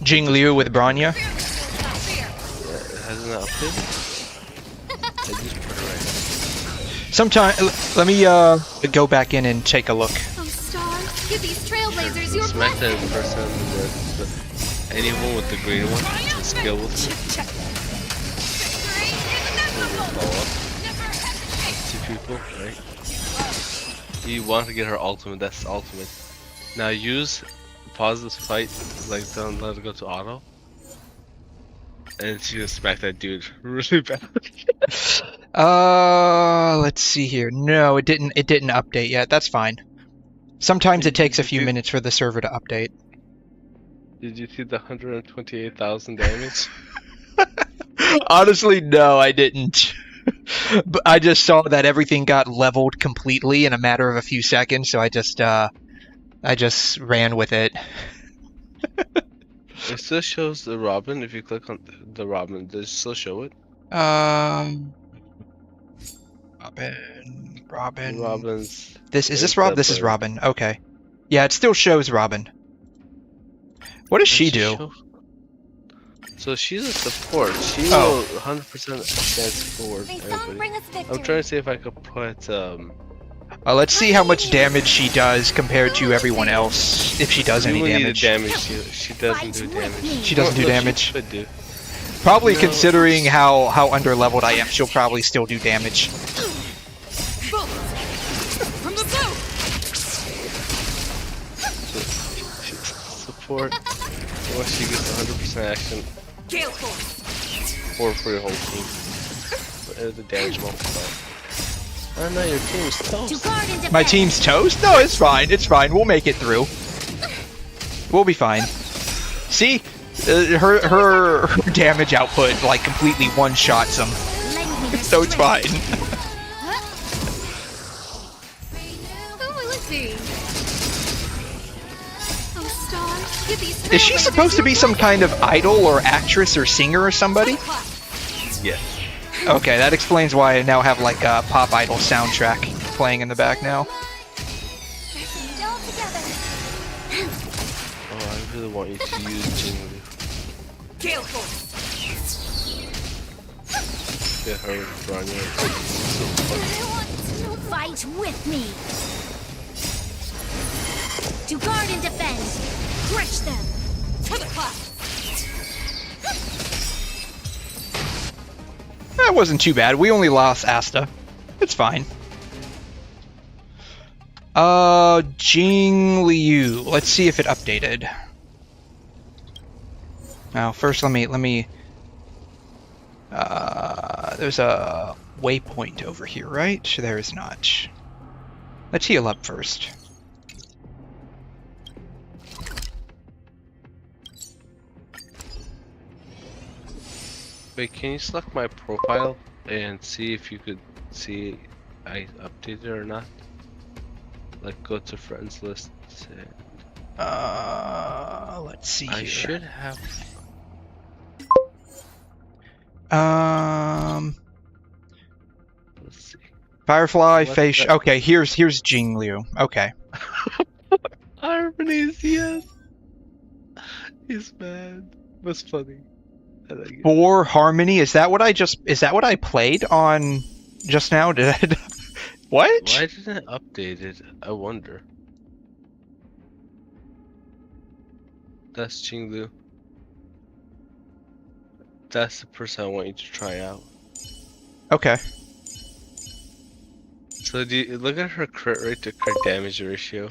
Jing Liu with Bronya. Hasn't that updated? I just put it right Sometime, let me go back in and take a look. Oh, Star, give these trailblazers now. your Smack that blessing! person anyone with the green one, the skill with it. Follow up. 2 people, right? You want to get her ultimate, that's the ultimate. Now pause this fight, like don't let it go to auto. And she just smack that dude really bad. Let's see here. No, it didn't update yet. That's fine. Sometimes it takes a few minutes for the server to update. Did you see the 128,000 damage? Honestly, no, I didn't. But I just saw that everything got leveled completely in a matter of a few seconds, so I just ran with it. It still shows the Robin. If you click on the Robin, does it still show it? Robin. Robin's. This is Rob. This is Robin. Okay. Yeah, it still shows Robin. What does she do? So she's a support. She will 100% advance forward. Everybody. I'm trying to see if I could put. Let's see how much damage she does compared to everyone else. If she does any damage. She doesn't do damage. She doesn't do damage. She could do. Probably considering how underleveled I am, she'll probably still do damage. From the blue! Support. Once she gets 100% action. Gale Force! For your whole team. The damage multiplier. Oh no, your team's toast. My team's toast? No, it's fine. It's fine. We'll make it through. We'll be fine. See? Her damage output like completely one-shots them. So it's fine. Who will it be? Oh, Star, give these Is she supposed to be some kind of idol or actress or singer or somebody? Yes. Okay, that explains why I now have like a pop idol soundtrack playing in the back now. Oh, I really want you to use Jing Liu. Gale force. Get her running. Fight with me. To guard and defend. Crush them. To the clouds. That wasn't too bad. We only lost Asta. It's fine. Jing Liu. Let's see if it updated. Now, first let me there's a waypoint over here, right? There is not. Let's heal up first. Wait, can you select my profile and see if you could see I updated or not? Like, go to friends list. Let's see I here. should have. Let's see. Firefly, What face. the- Okay, here's Jing Liu. Okay. Harmonies, yes. He's mad. Was funny. I like it. For Harmony, is that what I played on just now? Did I? What? Why didn't it update it? I wonder. That's Jinglu. That's the person I want you to try out. Okay. So do you look at her crit rate to crit damage ratio?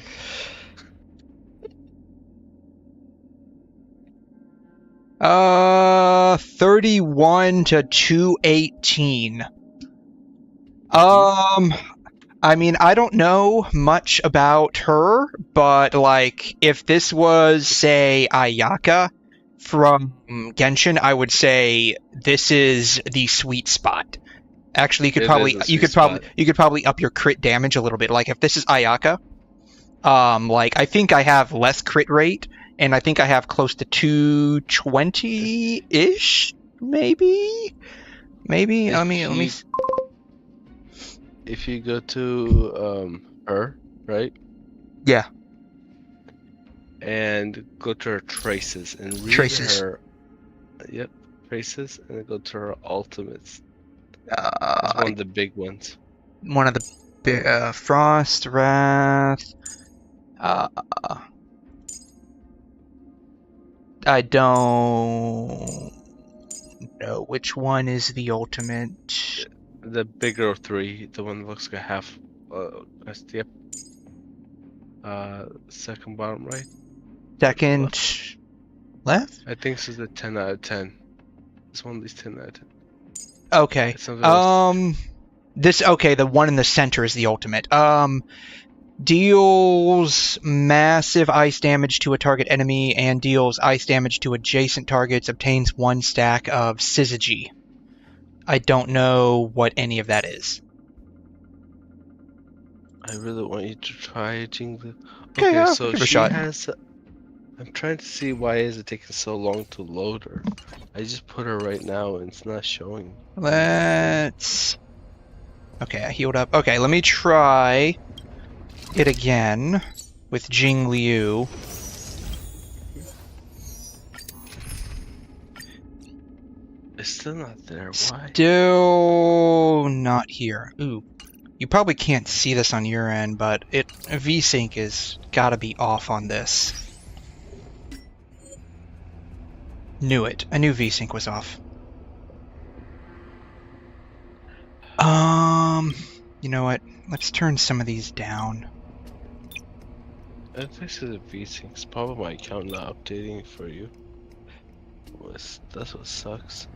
Uh, 31 to 218. I mean, I don't know much about her, but like, if this was, say, Ayaka from Genshin, I would say this is the sweet spot. Actually, you could It probably is a you sweet could probably spot. you could probably up your crit damage a little bit. Like if this is Ayaka, like I think I have less crit rate, and I think I have close to 220-ish, maybe. Let me. If you go to her, right? Yeah. And go to her traces and read Traces. her. Yep, traces, and then go to her ultimates. It's one of the big ones. One of the Frost, Wrath. I don't know which one is the ultimate. The bigger of three, the one that looks like a half. Yep. Second bottom right. Second left? I think this is a 10 out of 10. It's one of these 10 out of 10. Okay. It's something else. The one in the center is the ultimate. Deals massive ice damage to a target enemy and deals ice damage to adjacent targets, obtains 1 stack of Syzygy. I don't know what any of that is. I really want you to try Jinglu. Okay, I'll so give it a she shot. has. I'm trying to see why is it taking so long to load her. I just put her right now and it's not showing. Let's... Okay, I healed up. Okay, let me try it again with Jing Liu. It's still not there. Why? Still not here. Ooh. You probably can't see this on your end, but VSync is gotta be off on this. Knew it. I knew VSync was off. You know what? Let's turn some of these down. I think this is a VSync. It's probably my account not updating for you. That's what sucks.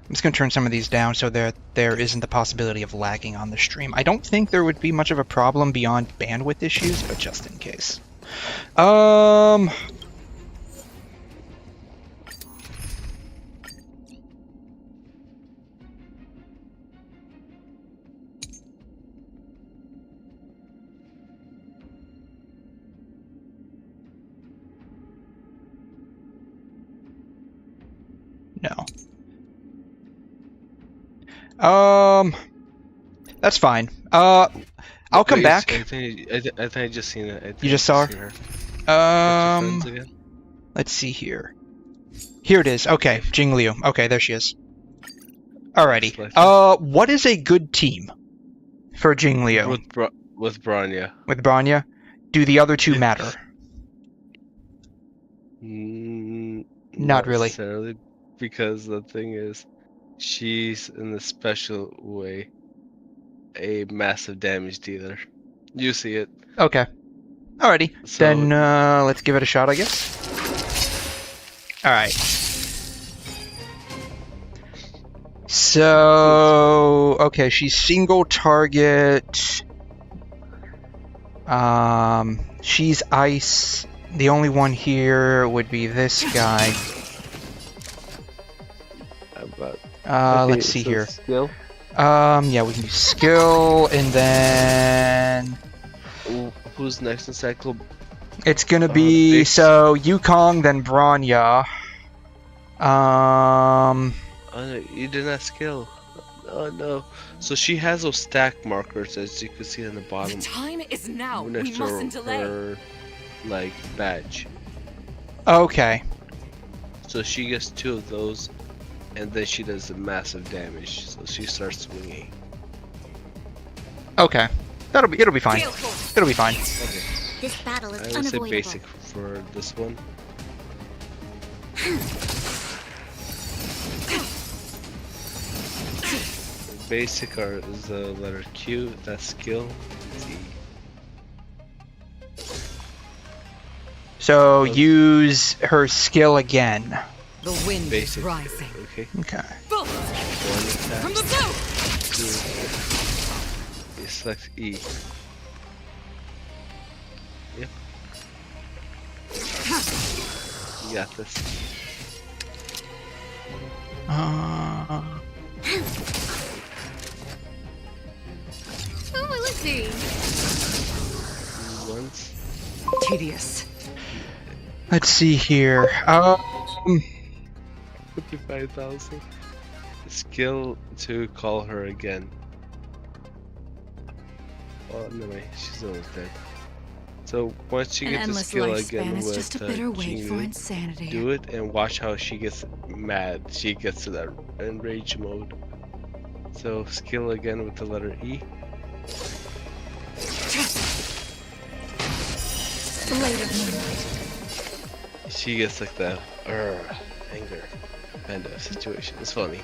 I'm just going to turn some of these down so there isn't the possibility of lagging on the stream. I don't think there would be much of a problem beyond bandwidth issues, but just in case. No. That's fine. I'll come back. I think I just seen it. You just saw her? What's your friends again? Let's see here. Here it is. Okay, Jingliu. Okay, there she is. Alrighty. What is a good team for Jingliu? With Bronya. With Bronya? Do the other two matter? Not really. Necessarily, because the thing is, she's in a special way a massive damage dealer. You see it. Okay. Alrighty. So- Then let's give it a shot, I guess. Alright. So, okay, she's single target. She's ice. The only one here would be this guy. Let's see here. Skill. Yeah, we can do skill, and then Who's next in cycle? it's gonna be base. so Yukong, then Bronya. Oh no, you did not skill. Oh no. So she has those stack markers, as you can see on the The bottom. time is now. We Next to mustn't delay. her, like, badge. Okay. So she gets 2 of those, and then she does the massive damage. So she starts swinging. Okay. It'll be fine. Gale force. It'll be fine. Okay. This battle is I would say unavoidable. basic for this one. Basic is the letter Q. That's skill. Z. So use her skill again. The wind Basic. is rising. Okay. Okay. Boom! One attack. From the south! 2. You select E. Yep. You got this. Who will it be? Once. Tedious. Let's see here. 55,000. Skill to call her again. Oh no, wait, she's almost dead. So once you An get the endless skill lifespan again is with just a bitter wait for Jingu, insanity. do it and watch how she gets mad. She gets to that enrage mode. So skill again with the letter E. Blade of moonlight. She gets like the anger kind of situation. It's funny.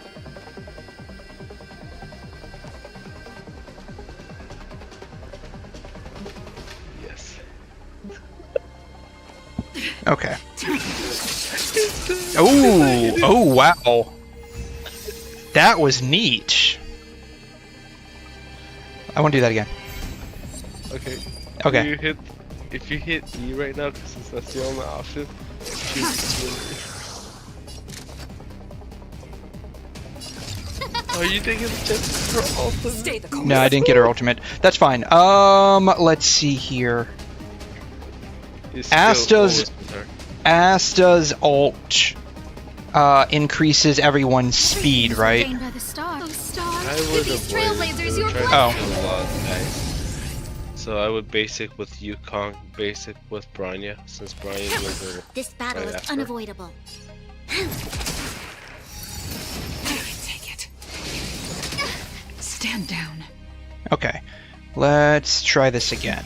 Yes. Okay. Oh wow. That was neat. I want to do that again. Okay. Okay. If you hit E right now, because that's the only option. Are you taking the chance for ultimate? Stay the course. No, I didn't get her ultimate. That's fine. Let's see here. Asta's ult increases everyone's speed, right? Ordained by the stars. Those stars. I would These avoid trailblazers, your trying to Oh. kill a lot of guys. So I would basic with Yukong, basic with Bronya, since Bronya was her. This battle Right is after. unavoidable. Take it. Stand down. Okay. Let's try this again.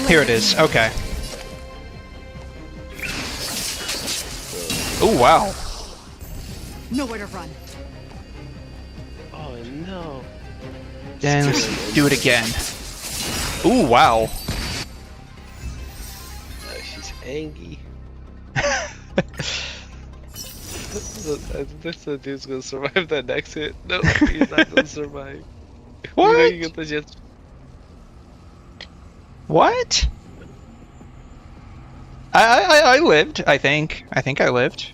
Here it is. Okay. Oh wow. Nowhere to run. Oh no! Then let's do it again. Ooh wow. She's angry. I think the dude's gonna survive that next hit. No, he's not gonna survive. What? You know you get the chance. What? I lived. I think I lived.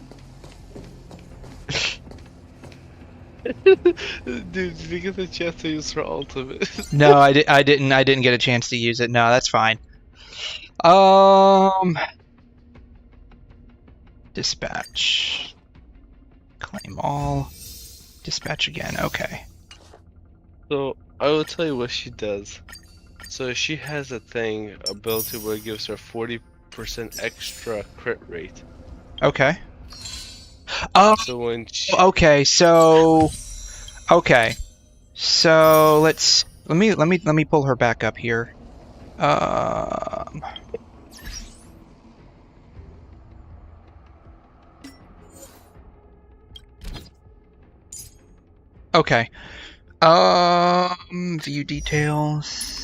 Dude, did you get the chance to use her ultimate? No, I didn't get a chance to use it. No, that's fine. Dispatch. Claim all. Dispatch again. Okay. So I will tell you what she does. So she has a ability where it gives her 40% extra crit rate. Okay. Oh, So when she... okay. So let me pull her back up here. Okay. View details.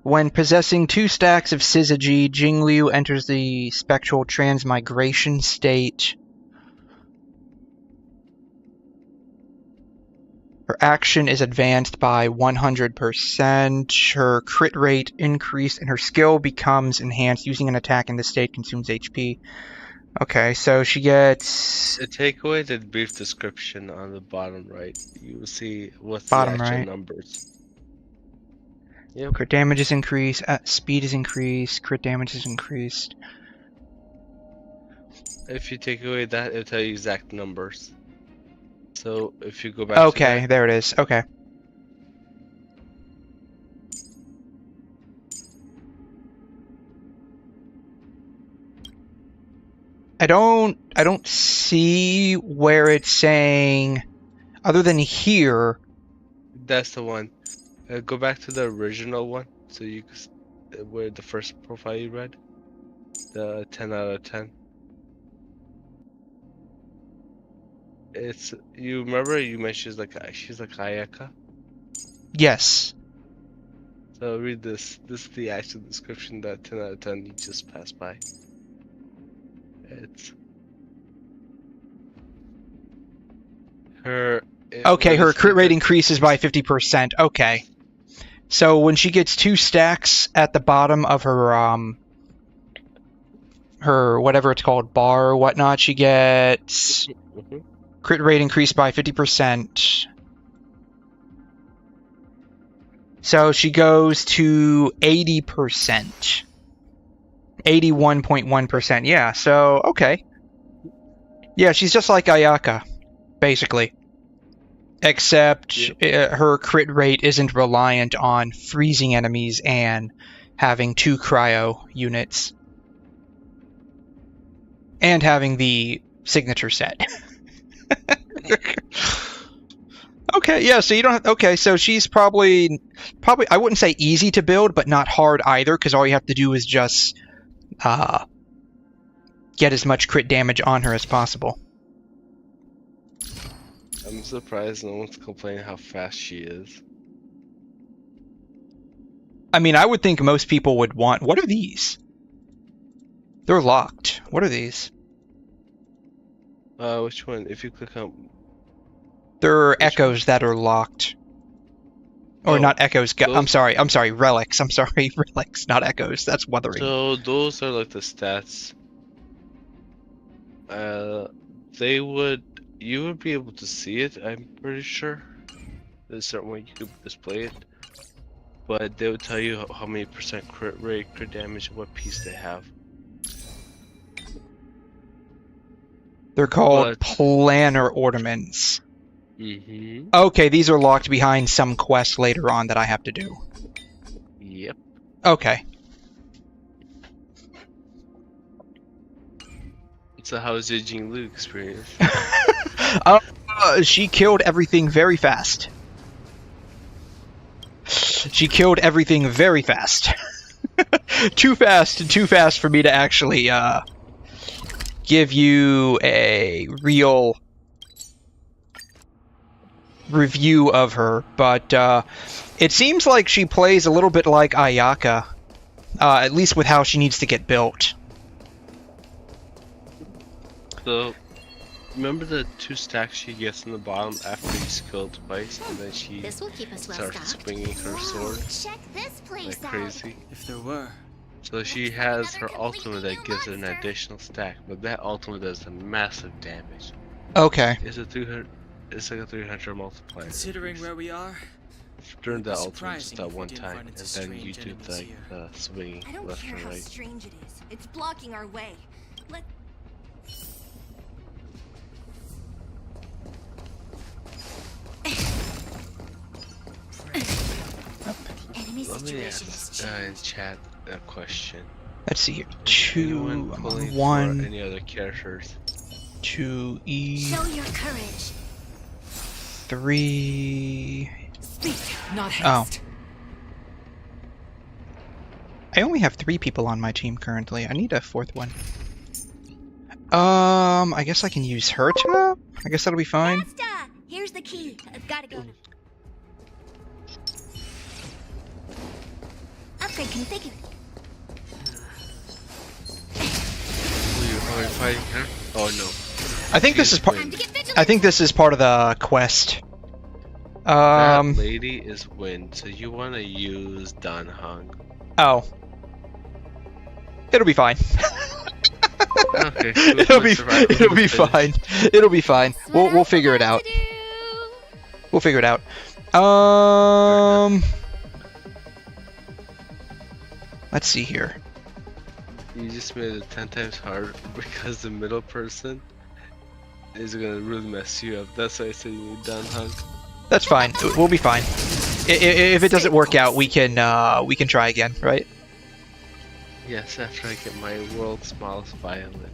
When possessing 2 stacks of Syzygy, Jingliu enters the spectral transmigration state. Her action is advanced by 100%. Her crit rate increased, and her skill becomes enhanced. Using an attack in this state consumes HP. Okay, so she gets... Take away the brief description on the bottom right. You will see what's bottom the actual right. numbers. Yep. Crit damage is increased, speed is increased, crit damage is increased. If you take away that, it'll tell you exact numbers. So if you go back Okay, to that, there it is. Okay. I don't see where it's saying, other than here. that's the one. Go back to the original one, so you where the first profile you read, the 10 out of 10. It's, you remember you mentioned she's like Ayaka. Yes. So read this. This is the actual description that 10 out of 10 you just passed by. It's her. Okay, her crit rate increases by 50%. Okay. So when she gets 2 stacks at the bottom of her her whatever it's called, bar or whatnot, she gets crit rate increased by 50%. So she goes to 80%. 81.1%. Yeah, so okay. Yeah, she's just like Ayaka, basically. Except her crit rate isn't reliant on freezing enemies and having 2 cryo units. And having the signature set. Okay, yeah, so you don't have... Okay, so she's probably... I wouldn't say easy to build, but not hard either, because all you have to do is just get as much crit damage on her as possible. I'm surprised no one's complaining how fast she is. I mean, I would think most people would want... What are these? They're locked. What are these? Which one? If you click on... There are echoes that are locked. Or not echoes. I'm sorry, relics. I'm sorry, relics, not echoes. That's weathering. So those are like the stats. You would be able to see it, I'm pretty sure. There's a certain way you could display it. But they would tell you how many percent crit rate, crit damage, and what piece they have. They're called planar ornaments. Mm-hmm. Okay, these are locked behind some quest later on that I have to do. Yep. Okay. So how's your Jingliu experience? She killed everything very fast. She killed everything very fast. Too fast for me to actually give you a real review of her, but it seems like she plays a little bit like Ayaka, at least with how she needs to get built. So, remember the 2 stacks she gets in the bottom after you skill twice, and then she This will keep us well starts stocked. swinging her sword Check this place like out. crazy? If there were. So she has her ultimate that gives her an additional stack, but that ultimate does a massive damage. Okay. It's a 300. It's like a 300 multiplier. Considering where we are, during the ultimate just that one time, and then you do like the swinging I don't left care and how right. strange it is. It's blocking our way. Let enemy Let me situation ask is in chat a question. Let's see here. Anyone I'm pulling on for 1, any other characters? 2E, show your courage. 3. Speak, not Oh. haste. I only have 3 people on my team currently. I need a 4th one. I guess I can use Herta? I guess that'll be fine. Basta! Here's the key. I've gotta go now. Upgrade configured. Are you fighting her? Oh no. I think this is part. Time to get vigilant. I think this is part of the quest. That lady is Wind, so you want to use Dan Hung. Oh. It'll be fine. Okay. It'll be fine. It'll be fine. We'll figure it out. We'll figure it out. Let's see here. You just made it 10 times harder because the middle person is gonna really mess you up. That's why I said you need Dan Hung. That's fine. We'll be fine. If it doesn't work out, we can try again, right? Yes, after I get my world's smallest violin.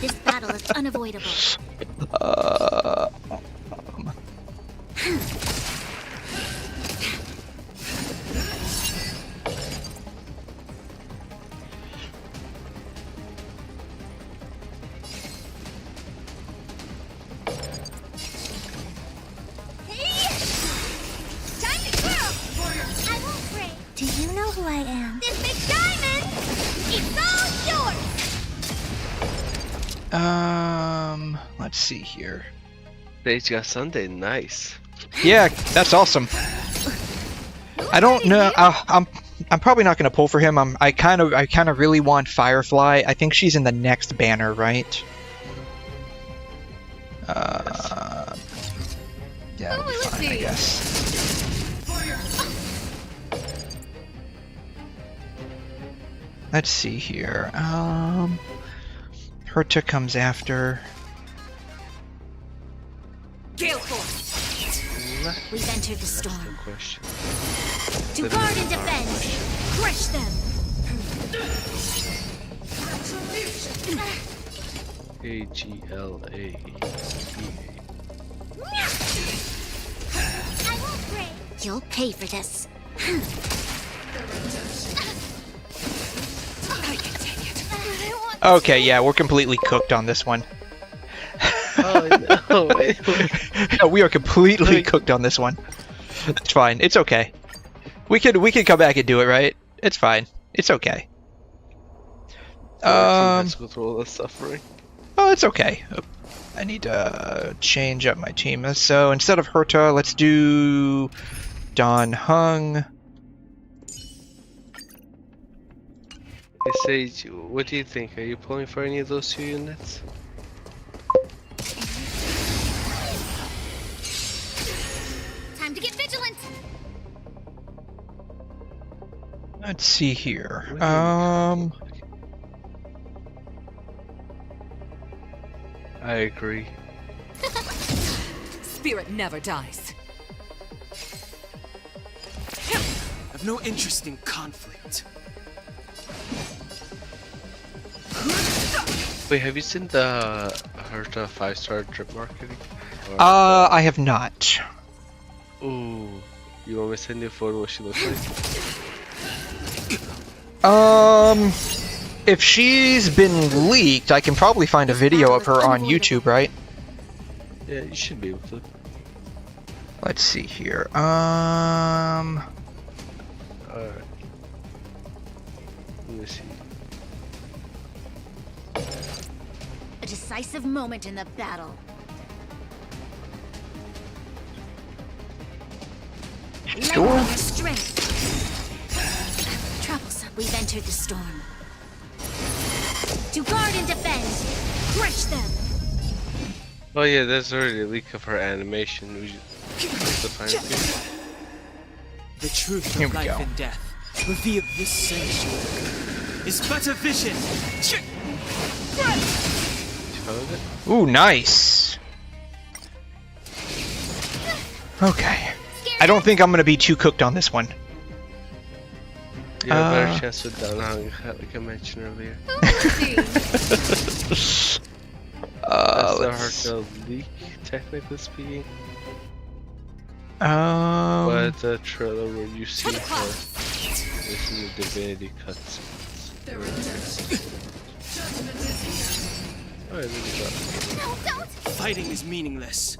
This battle is unavoidable. Time to twirl! I won't break. Do you know who I am? This big diamond! It's all yours! Let's see here. Sage got Sunday, nice. Yeah, that's awesome. I don't know. I'm probably not gonna pull for him. I kind of really want Firefly. I think she's in the next banner, right? Yeah, it'll be fine, I guess. Let's see here. Herta comes after. Gale Force. We've entered the That's the storm. question. To guard and defend! Crush them! AGLAEBA. I won't break! You'll pay for this. Okay, yeah, we're completely cooked on this one. Oh no, wait. Yeah, we are completely cooked on this one. It's fine. It's okay. We could come back and do it, right? It's fine. It's okay. With all the suffering. Oh, it's okay. I need to change up my team. So instead of Herta, let's do Dan Hung. Hey Sage, what do you think? Are you pulling for any of those 2 units? Time to get vigilant! Let's see here. I agree. Spirit never dies. I've no interest in conflict. Wait, have you seen the Herta 5-star drip marketing? Or I have not. Ooh, you want me to send you a photo of what she looks like? If she's been leaked, I can probably find a video of her on YouTube, right? Yeah, you should be able to. Let's see here. Alright. Let me see. A decisive moment in the battle. Sure. Level your strength. Troublesome. We've entered the storm. To guard and defend. Crush them. Oh yeah, there's already a leak of her animation. The fire field. The truth Here of we life go. and death revealed this sanctuary is but a vision. Found it? Ooh, nice. Okay. I don't think I'm gonna be too cooked on this one. You have a better chance with Downhung, like I mentioned earlier. That's the hard to leak, technically speaking. But the trailer where you see her is in the Divinity cutscenes. Alright, there we go. No, don't! Fighting is meaningless.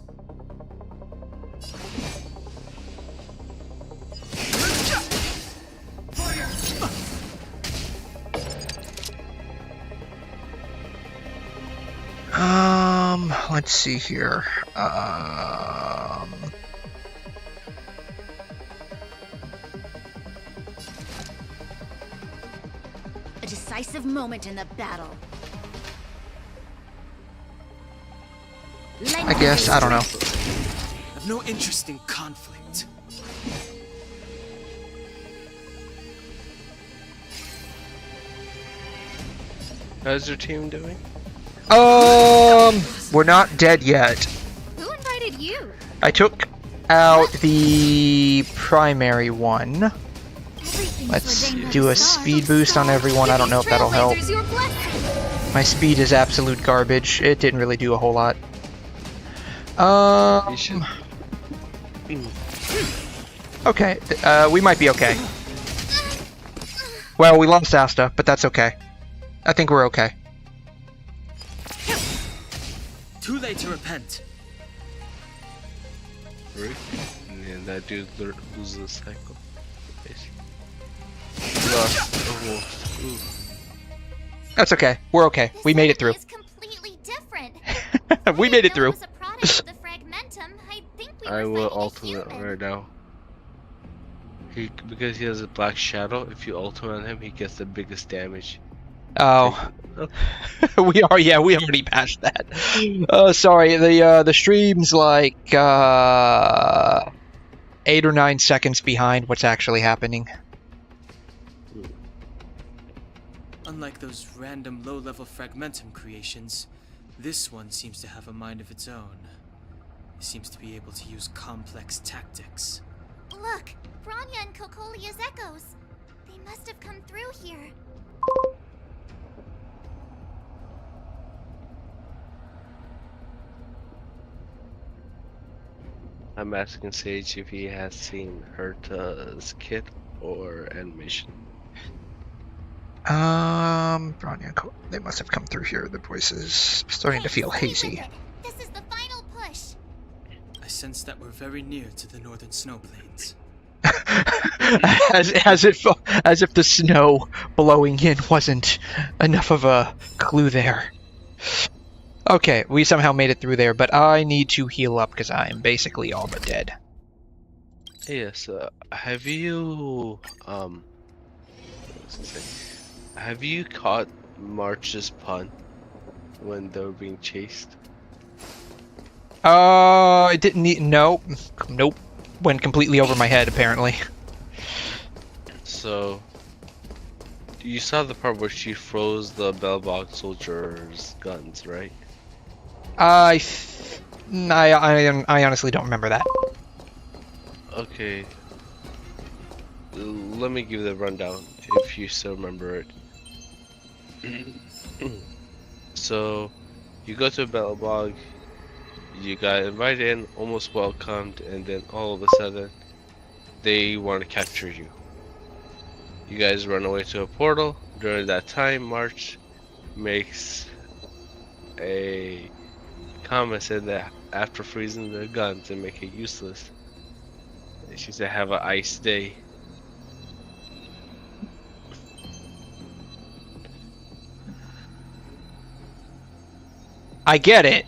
Let's see here. A decisive moment in the battle. I guess, I don't know. I've no interest in conflict. How's your team doing? We're not dead yet. Who invited you? I took out the primary one. Everything's Let's ordained do by a the stars. speed boost on everyone. I don't know if that'll help. Trailblazers, your blessing. My speed is absolute garbage. It didn't really do a whole lot. You should. Okay, we might be okay. Well, we lost Asta, but that's okay. I think we're okay. Too late to repent. Rick? And that dude loses the cycle. Lost almost. Ooh. That's okay. We're okay. We made it through. This is completely different. We made it through. Was a product of the fragmentum. I think we I were will fighting a ultimate human. right now. Because he has a black shadow, if you ultimate on him, he gets the biggest damage. Oh. we already passed that. Sorry, the stream's like 8 or 9 seconds behind what's actually happening. Unlike those random low-level fragmentum creations, this one seems to have a mind of its own. It seems to be able to use complex tactics. Look, Bronya and Kokolia's echoes. They must have come through here. I'm asking Sage if he has seen Herta's kit or animation. Bronya, they must have come through here. The voice is starting to feel Stay hazy. with it. This is the final push. I sense that we're very near to the northern snow plains. as if the snow blowing in wasn't enough of a clue there. Okay, we somehow made it through there, but I need to heal up because I am basically all but dead. Yes, have you have you caught March's pun when they were being chased? I didn't need. Nope. Went completely over my head, apparently. So, you saw the part where she froze the Belobog soldiers' guns, right? I honestly don't remember that. Okay. Let me give the rundown if you still remember it. So, you go to Belobog, you got invited in, almost welcomed, and then all of a sudden, they want to capture you. You guys run away to a portal. During that time, March makes a comment saying that after freezing the guns and make it useless, she said have an ice day. I get it.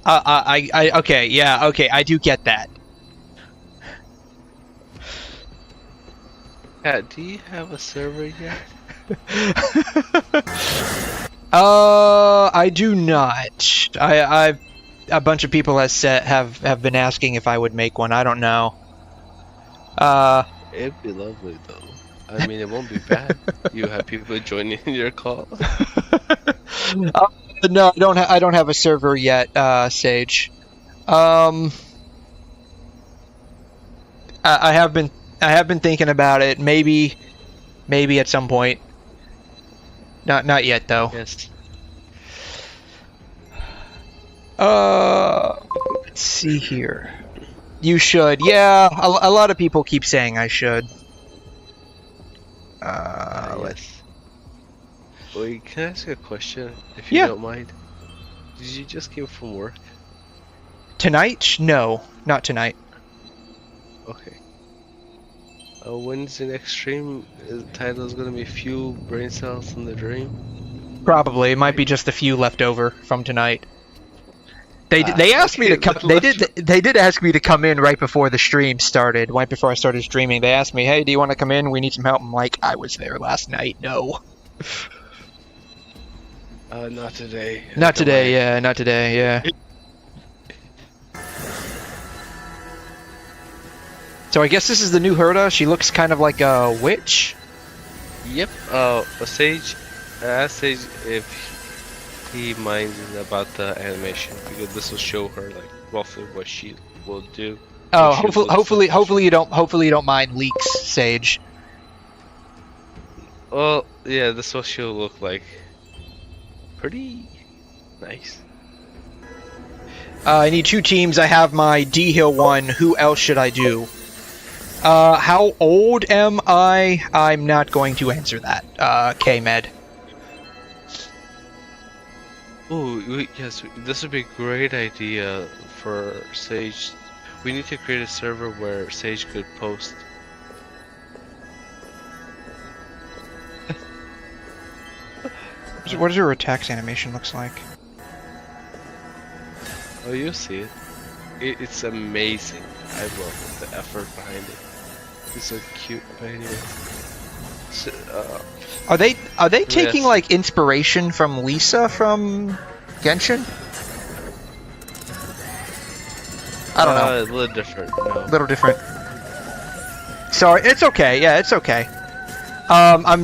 Okay, yeah, okay, I do get that. Kat, do you have a server yet? I do not. a bunch of people have been asking if I would make one. I don't know. It'd be lovely though. I mean, it won't be bad. You have people joining your call. No, I don't have a server yet, Sage. I have been thinking about it. Maybe at some point. Not yet though. Yes. Let's see here. You should. Yeah, a lot of people keep saying I should. Yes. Wait, can I ask you a question, if you don't mind? Did you just came from work? Tonight? No, not tonight. Okay. When's the next stream? The title is gonna be "Few Brain Cells in the Dream." Probably. It might be just a few left over from tonight. They asked me to come. They did ask me to come in right before the stream started. Right before I started streaming, they asked me, "Hey, do you want to come in? We need some help." I'm like, I was there last night. No. Not today. Not today. Yeah, not today. Yeah. So I guess this is the new Herda. She looks kind of like a witch. Yep. Sage. Ask Sage if he minds about the animation, because this will show her like roughly what she will do. Oh, hopefully you don't mind leaks, Sage. Well, yeah, this is what she'll look like. Pretty nice. I need 2 teams. I have my D-Hill one. Who else should I do? How old am I? I'm not going to answer that. K-Med. Oh, yes, this would be a great idea for Sage. We need to create a server where Sage could post. What does her attacks animation looks like? Oh, you'll see it. It's amazing. I love the effort behind it. It's so cute. But anyway. So, Are they taking like inspiration from Lisa from Genshin? I don't know. A little different. No. A little different. Sorry, it's okay. Yeah, it's okay.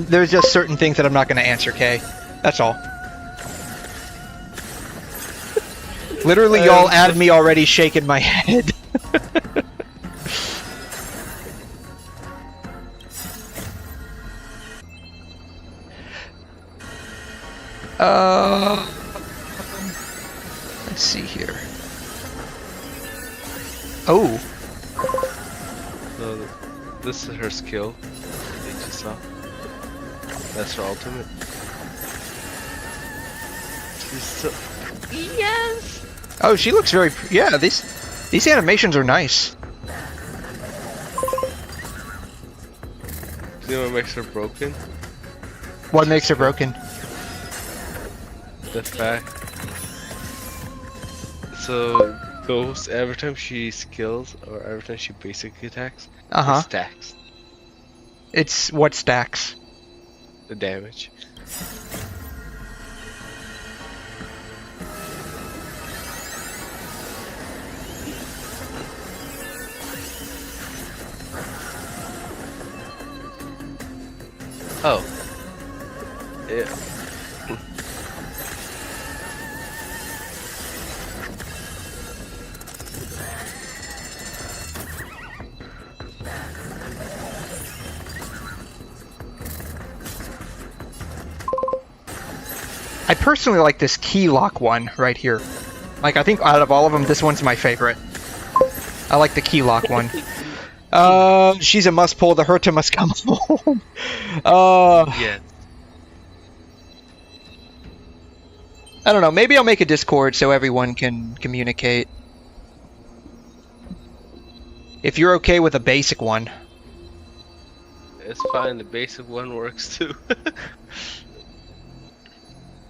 There's just certain things that I'm not going to answer, Kay. That's all. Literally, y'all added me already shaking my head. Let's see here. Oh. So, this is her skill. That you just saw. That's her ultimate. She's so... Yes! Oh, she looks very... Yeah, these animations are nice. Do you know what makes her broken? What makes her broken? The fact. So, those, every time she skills, or every time she basically attacks, it stacks. It's what stacks? The damage. Oh. Yeah. I personally like this key lock one right here. Like, I think out of all of them, this one's my favorite. I like the key lock one. She's a must pull. The Herta must come home. Yeah. I don't know. Maybe I'll make a Discord so everyone can communicate. If you're okay with a basic one. It's fine. The basic one works too.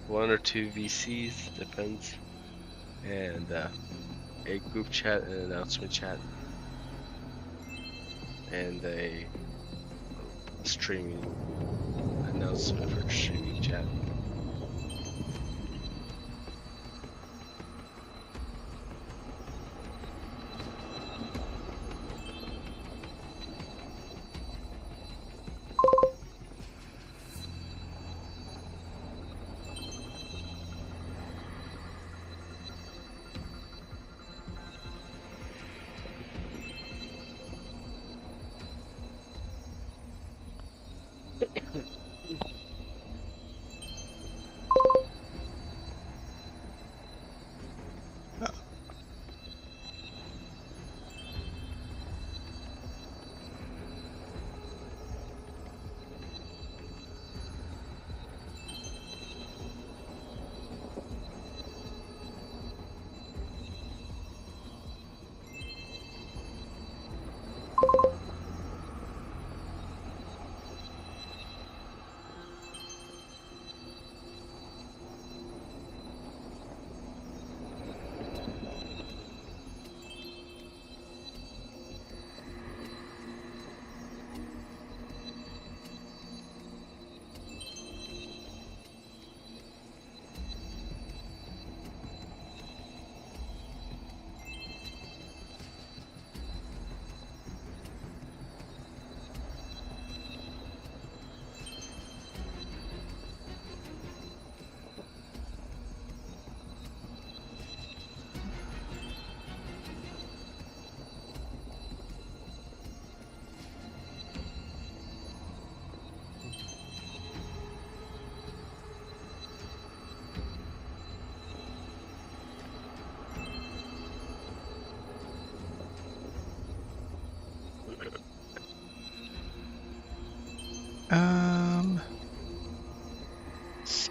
1 or 2 VCs, depends. And a group chat and an announcement chat. And a streaming announcement for streaming chat.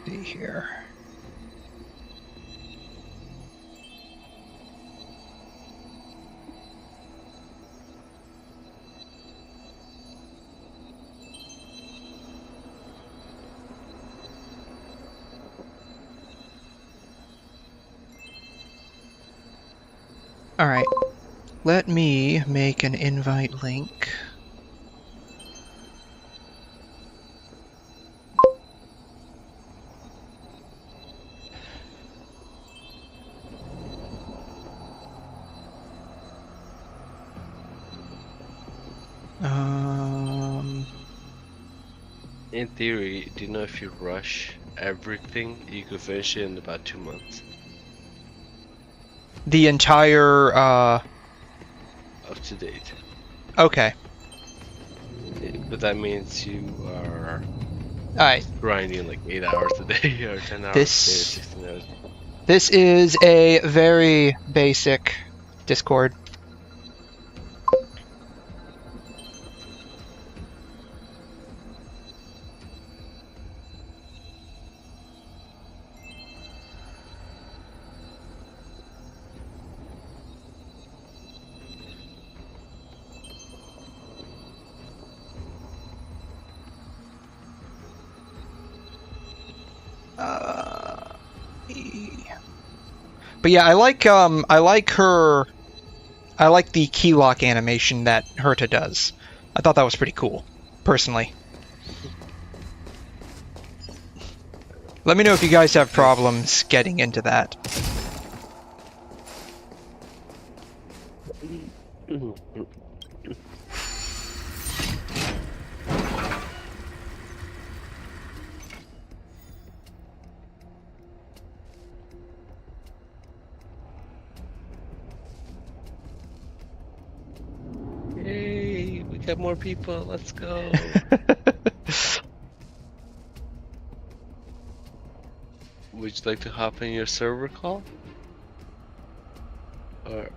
see here. Alright, let me make an invite link. In theory, do you know if you rush everything, you could finish it in about 2 months? The entire, Up to date. Okay. But that means you are Alright. grinding like 8 hours a day, or 10 hours a day, or 16 hours. This is a very basic Discord. But yeah, I like the key lock animation that Herta does. I thought that was pretty cool, personally. Let me know if you guys have problems getting into that. Yay, we got more people, let's go. Would you like to hop in your server call? Or...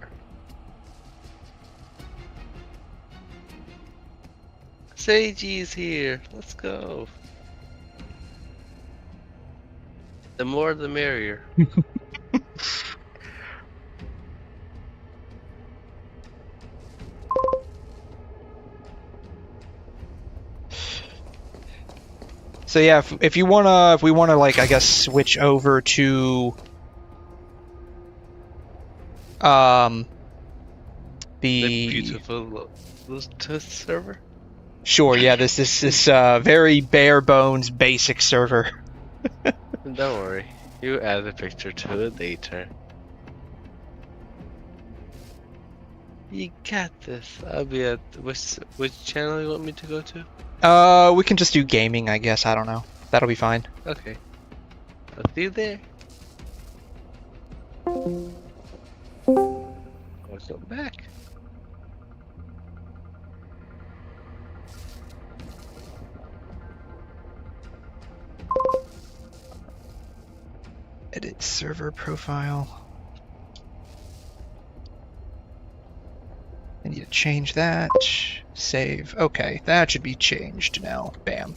Seiji's here, let's go. The more the merrier. So yeah, if we wanna like, I guess, switch over to the beautiful test server. Sure, yeah, this very bare bones basic server. Don't worry, you add the picture to it later. You got this. I'll be at which channel you want me to go to? We can just do gaming, I guess. I don't know. That'll be fine. Okay. I'll see you there. Welcome back. Edit server profile. I need to change that. Save. Okay, that should be changed now. Bam.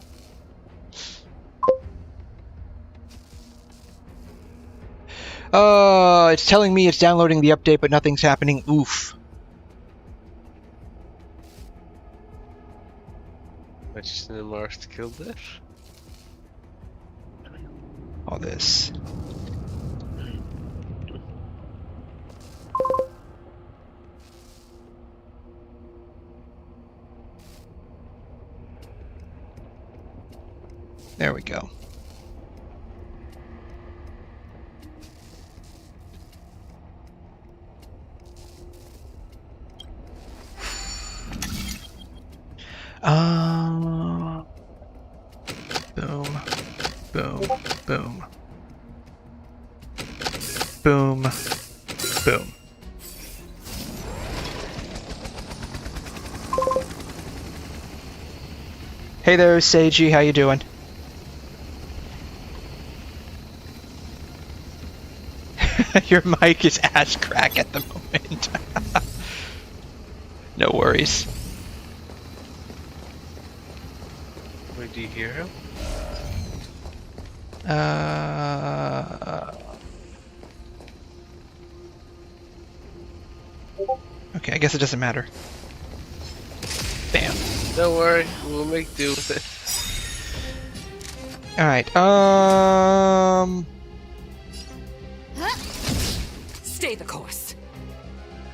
It's telling me it's downloading the update, but nothing's happening. Oof. Which marks to kill this? All this. There we go. Boom, boom, boom, boom, boom. Hey there, Seiji. How you doing? Your mic is ass crack at the moment. No worries. Wait, do you hear him? Okay, I guess it doesn't matter. Bam. Don't worry, we'll make do with it. Alright, Stay the course.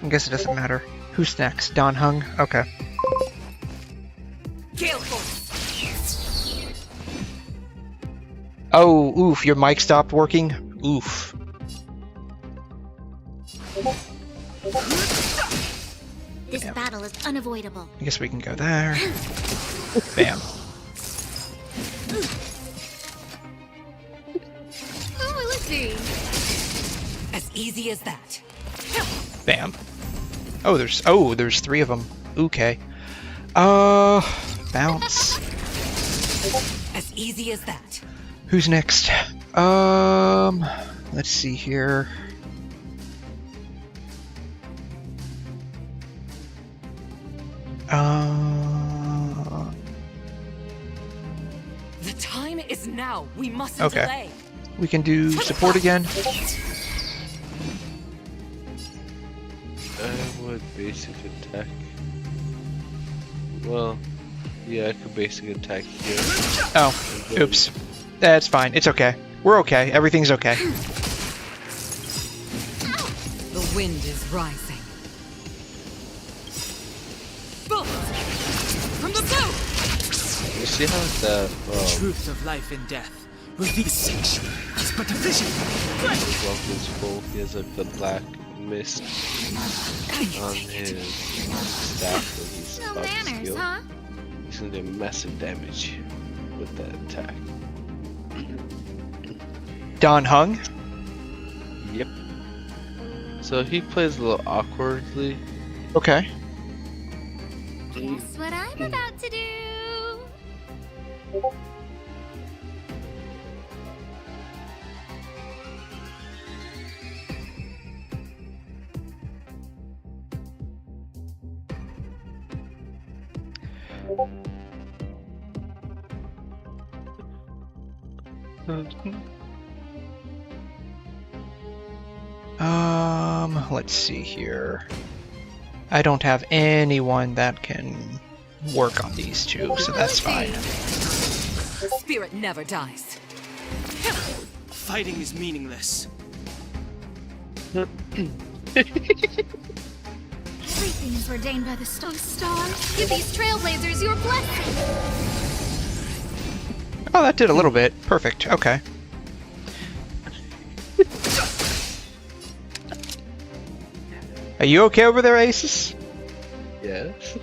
I guess it doesn't matter. Who's next? Don Hung? Okay. Gale force. Oh, oof, your mic stopped working? Oof. This battle is unavoidable. I guess we can go there. Bam. Oh, let's see. As easy as that. Bam. Oh, there's 3 of them. Okay. Bounce. As easy as that. Who's next? Let's see here. The time is now. We mustn't Okay. delay. We can do support again. I would basic attack. Well, yeah, I could basic attack here. Oh, oops. That's fine. It's okay. We're okay. Everything's okay. The wind is rising. Boom! From the boat! You see how the Truth of life and death. Reveal the sanctuary. It's but a vision. block is full. He has like the black mist on his staff when he's No about to manners, skill. huh? He's gonna do massive damage with that attack. Don Hung? Yep. So he plays a little awkwardly. Okay. Guess what I'm about to do? Let's see here. I don't have anyone that can work on these two, so that's fine. Spirit never dies. Fighting is meaningless. Everything is ordained by the stars. Give these trailblazers your blessing. Oh, that did a little bit. Perfect. Okay. Are you okay over there, Aces? Yes.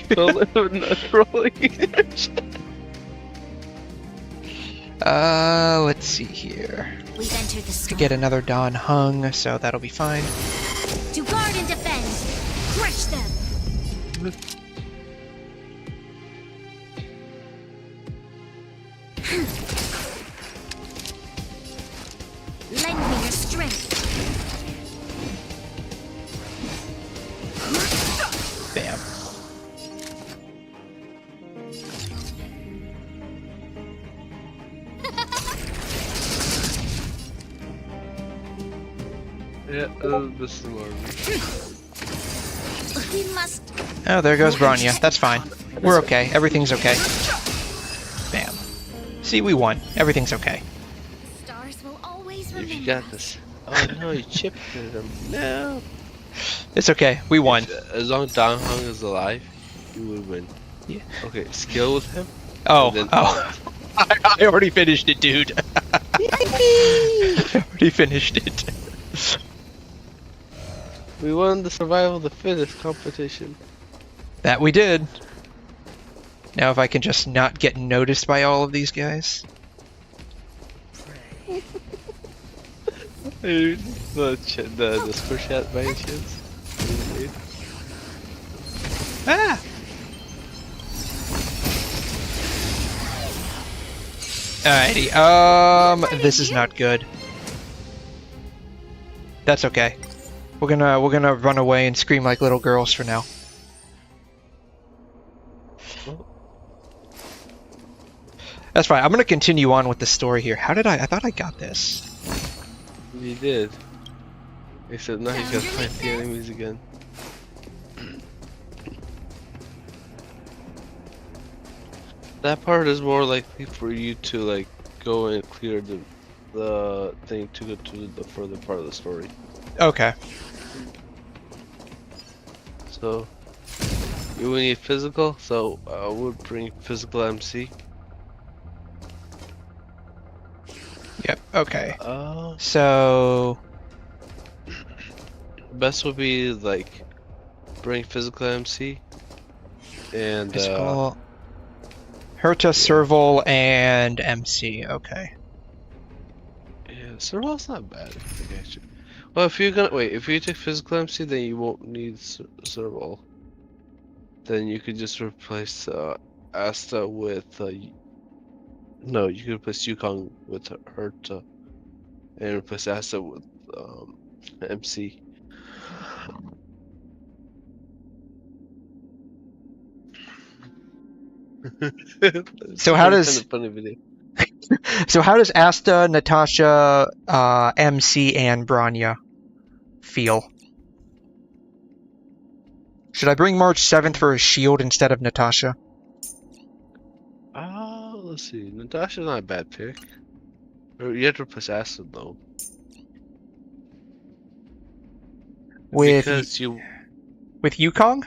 Totally not rolling. Let's see here. We've entered the To storm. get another Don Hung, so that'll be fine. To guard and defend. Crush them. Lend me your strength. Bam. Yeah, this is more. We must. Oh, there goes Bronya. That's fine. We're okay. Everything's okay. Bam. See, we won. Everything's okay. Stars will always If remember. you got this. Oh no, you chipped him. No. It's okay. We won. As long as Don Hung is alive, you would win. Yeah. Okay, skill with him. Oh, and then- oh. I already finished it, dude. I already finished it. We won the survival of the fittest competition. That we did. Now if I can just not get noticed by all of these guys. Dude, the super chat by any chance? Ah! Alrighty, this is not good. That's okay. We're gonna run away and scream like little girls for now. That's fine. I'm gonna continue on with the story here. How did I thought I got this. You did. They said now you gotta fight the enemies again. That part is more likely for you to like go and clear the thing to go to the further part of the story. Okay. So you will need physical, so I would bring physical MC. Yep. Okay. Uh, So best would be like bring physical MC and physical, Herta, Serval, and MC. Okay. yeah, Serval's not bad. I think I should. Well, if you're gonna wait, if you take physical MC, then you won't need Serval. Then you could just replace Asta with no, you could replace Yukong with Herta and replace Asta with MC. So how does kind of funny video. so how does Asta, Natasha, MC, and Branya feel? Should I bring March 7th for a shield instead of Natasha? Let's see. Natasha's not a bad pick. Or you have to replace Asta though. With Yukong?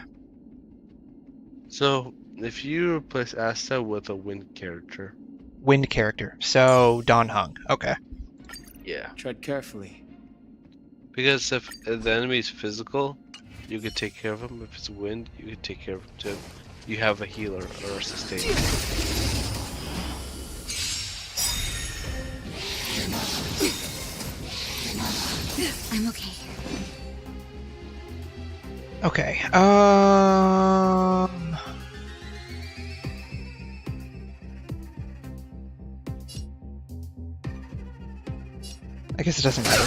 So if you replace Asta with a wind character. Wind character. So Don Hung. Okay. Yeah. Tread carefully. Because if the enemy is physical, you can take care of him. If it's wind, you can take care of him too. You have a healer or a sustainer. I'm okay. Okay. I guess it doesn't matter.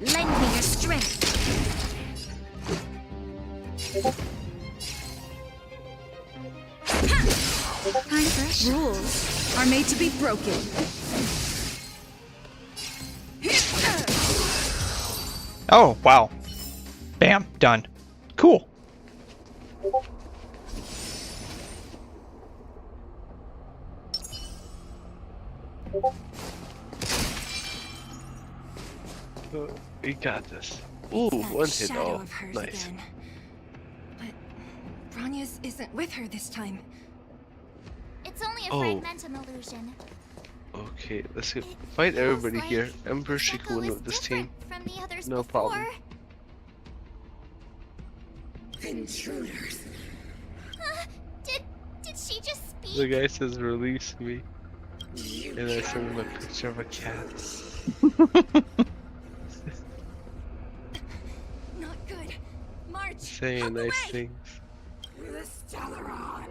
Lend me your strength. Time for a shot. Rules are made to be broken. Oh, wow. Bam. Done. Cool. We got this. Ooh, That one hit shadow all. of hers Nice. again. But Bronya's isn't with her this time. It's only a Oh. fragmentum illusion. Okay, let's go. It Fight feels everybody like here. I'm the pretty sure you can echo win is with this team. different from the others No before. problem. Intruders. Did she just speak? The guy says release me. And I send him a picture of a cat. Not good. March. Saying help nice away. things. The Stellaron.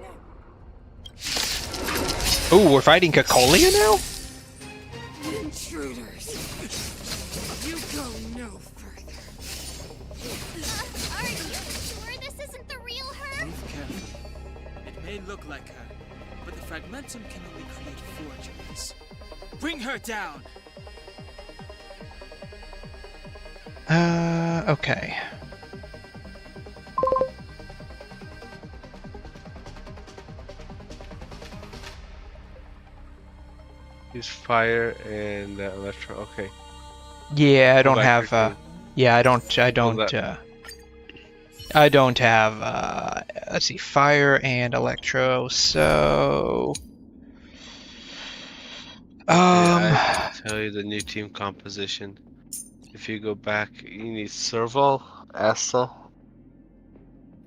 Ooh, we're fighting Cacolia now? Intruders. You go no further. Are you sure this isn't the real her? Move carefully. It may look like her, but the fragmentum can only create forgeries. Bring her down! Okay. Use fire and electro. Okay. Yeah, I Go don't back have, quickly. yeah, I don't have, let's see, fire and electro, so... Yeah, I tell you the new team composition. If you go back, you need Serval, Asta.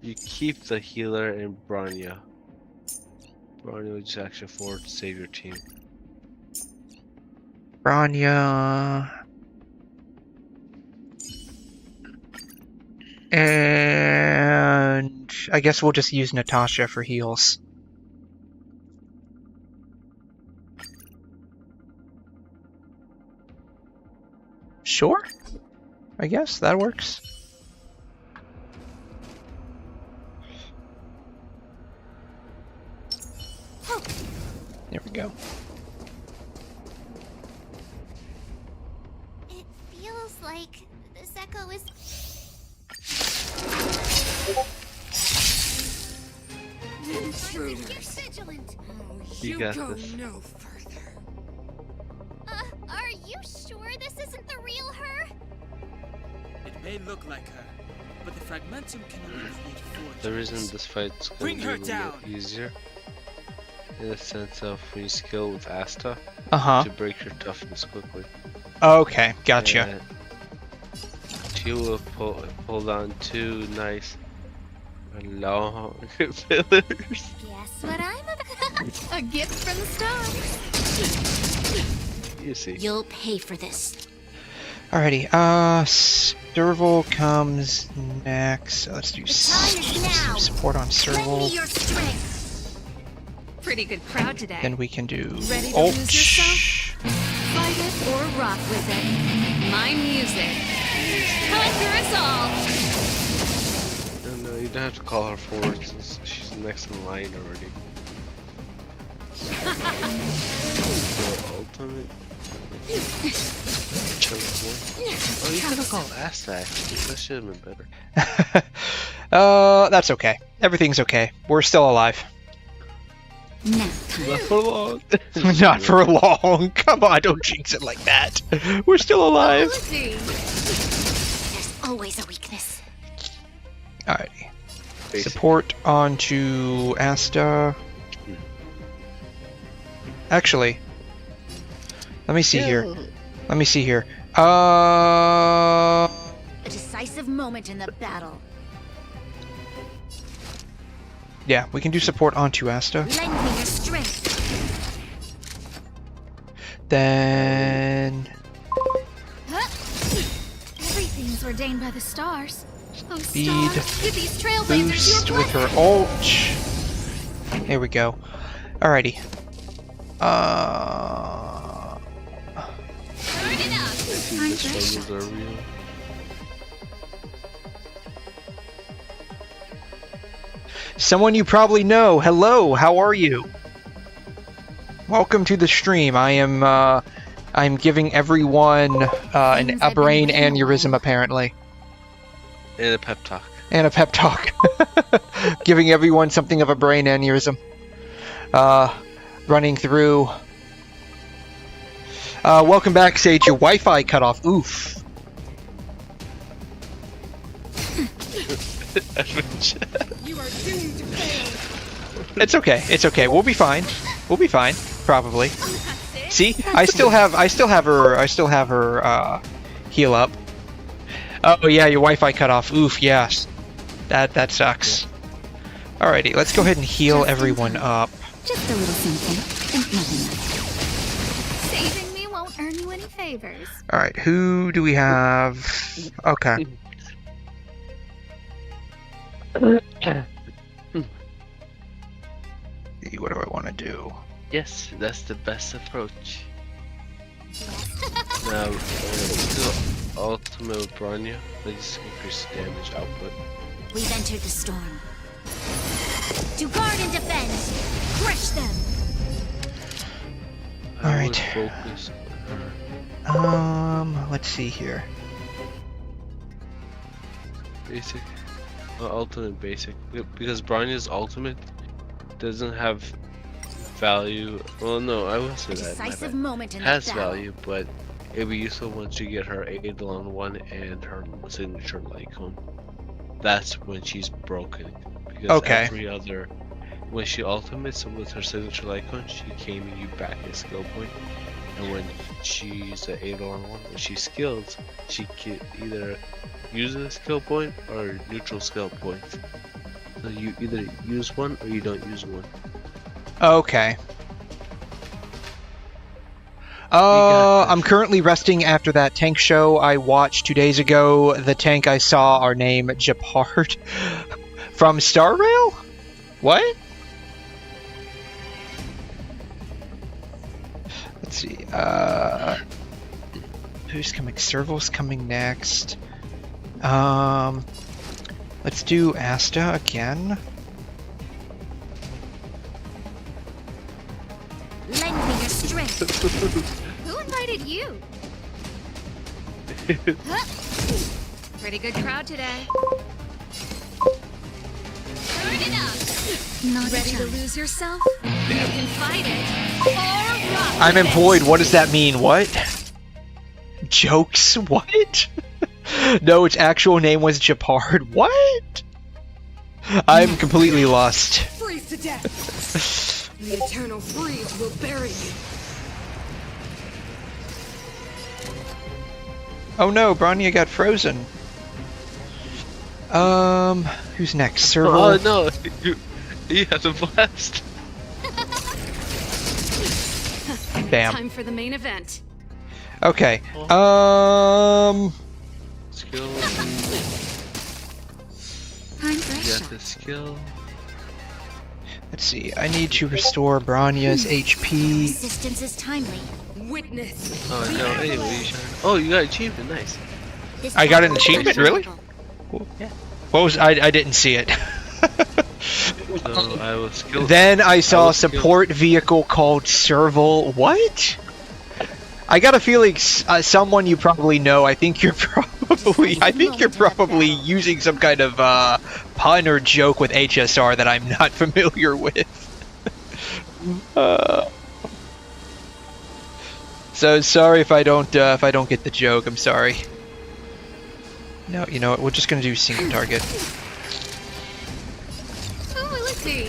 You keep the healer and Branya. Branya will just action forward to save your team. Branya... And I guess we'll just use Natasha for heals. Sure. I guess that works. There we go. It feels like this echo is... Intruders. You're vigilant. Oh, You got go this. no further. Are you sure this isn't the real her? It may look like her, but the fragmentum can only create forges. The reason this fight's gonna Bring be her a little down. easier, in the sense of when you skill with Asta, Uh-huh. to break your toughness quickly. Okay, gotcha. And she will pull down 2 nice long pillars. Guess what I'm about? A gift from the stars. You see. You'll pay for this. Alrighty, Serval comes next. So let's do time is now. support on Lend me Serval. your strength. Pretty good crowd today. Then we can do Ready to ult. lose yourself? Fight it or rock with it. My music. Conquer us all. No, you don't have to call her forward since she's next in line already. So, ultimate. Oh, you could have called Asta actually. That should have been better. That's okay. Everything's okay. We're still alive. Now, Not for long. Not for long. Come on, don't jinx it like that. We're still alive. Lucy. there's always a weakness. Alrighty. Basic. Support onto Asta. Actually, let me see here. Let me see here. A decisive moment in the battle. Yeah, we can do support onto Asta. Lend me your strength. Then Everything's ordained by the stars. Oh, Speed stars, give these trailblazers boost your with her blessing. ult. There we go. Alrighty. Turn it up. The struggles are real. Someone you probably know. Hello, how are you? Welcome to the stream. I'm giving everyone a brain aneurysm apparently. And a pep talk. And a pep talk. Giving everyone something of a brain aneurysm. Running through. Welcome back, Sage. Your Wi-Fi cut off. Oof. You are doomed to fail. It's okay. It's okay. We'll be fine. We'll be fine. Probably. See, I still have her heal up. Oh yeah, your Wi-Fi cut off. Oof. Yes. That sucks. Alrighty, let's go ahead and heal everyone up. Just a little something. Think nothing of it. Saving me won't earn you any favors. Alright, who do we have? Okay. What do I want to do? Yes, that's the best approach. Now, let's do ultimate with Bronya. Let's increase damage output. We've entered the storm. To guard and defend. Crush them. I would Alright. focus on her. Let's see here. Basic. Ultimate basic. Because Bronya's ultimate doesn't have value. Well, no, I won't say A that. my decisive bad. moment in Has the battle. value, but it'll be useful once you get her Eidolon 1 and her signature Lycon. That's when she's broken. Because Okay. every other... When she ultimates with her signature Lycon, she can you back a skill point. And when she's an Eidolon 1, when she's skilled, she can either use a skill point or neutral skill point. So you either use one or you don't use one. Okay. got this. I'm currently resting after that tank show I watched 2 days ago. The tank I saw are named Japard from Star Rail? What? Let's see. Who's coming? Serval's coming next. Let's do Asta again. Lend me your strength. Who invited you? Huh? Pretty good crowd today. Turn it up. Not ready to lose yourself? You can fight it. Or rock I'm with employed. it. What does that mean? What? Jokes? What? No, its actual name was Japard. What? I'm completely lost. Freeze to death. The eternal freeze will bury you. Oh no, Bronya got frozen. Who's next? Serval? Oh no, you had a blast. Bam. Time for the main event. Okay. Skill. Time for a You got shot. the skill. Let's see. I need to restore Bronya's HP. Resistance is timely. Witness. Oh no, anyway, you should... Oh, you got achievement, nice. This I got an battle is achievement? Really? unshakable. What was I didn't see it. So I will skill. Then I saw a will skill- support vehicle called Serval. What? I got a feeling someone you probably know. I think you're probably using some kind of pun or joke with HSR that I'm not familiar with. So sorry if I don't get the joke. I'm sorry. No, you know what? We're just gonna do single target. Oh, let's see.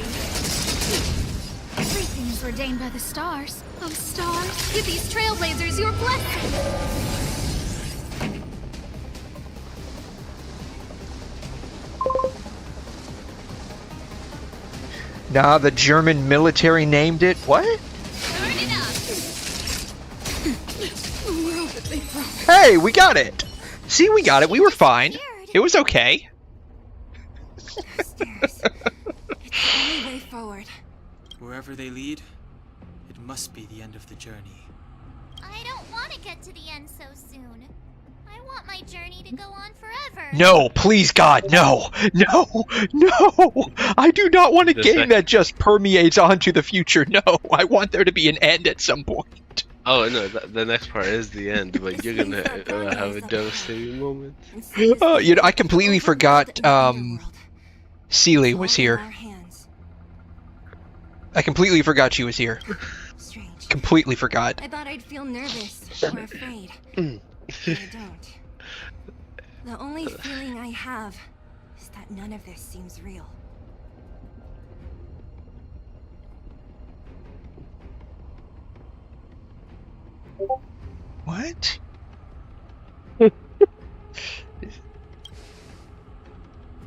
Everything is ordained by the stars. Oh, stars, give these trailblazers your blessing. Nah, the German military named it. What? Turn it up. The world that they brought. Hey, we got it. See, we got it. We were fine. It was okay. Stairs. It's the only way forward. Wherever they lead, it must be the end of the journey. I don't want to get to the end so soon. I want my journey to go on forever. No, please, God, no, no, no! I do not want a game that just permeates onto the future. No, I want there to be an end at some point. Oh no, the next part is the end, but you're gonna have a devastating moment. You know, I completely forgot. Celie was here. I completely forgot she was here. Strange. Completely forgot. I thought I'd feel nervous or afraid. But I don't. The only feeling I have is that none of this seems real. What?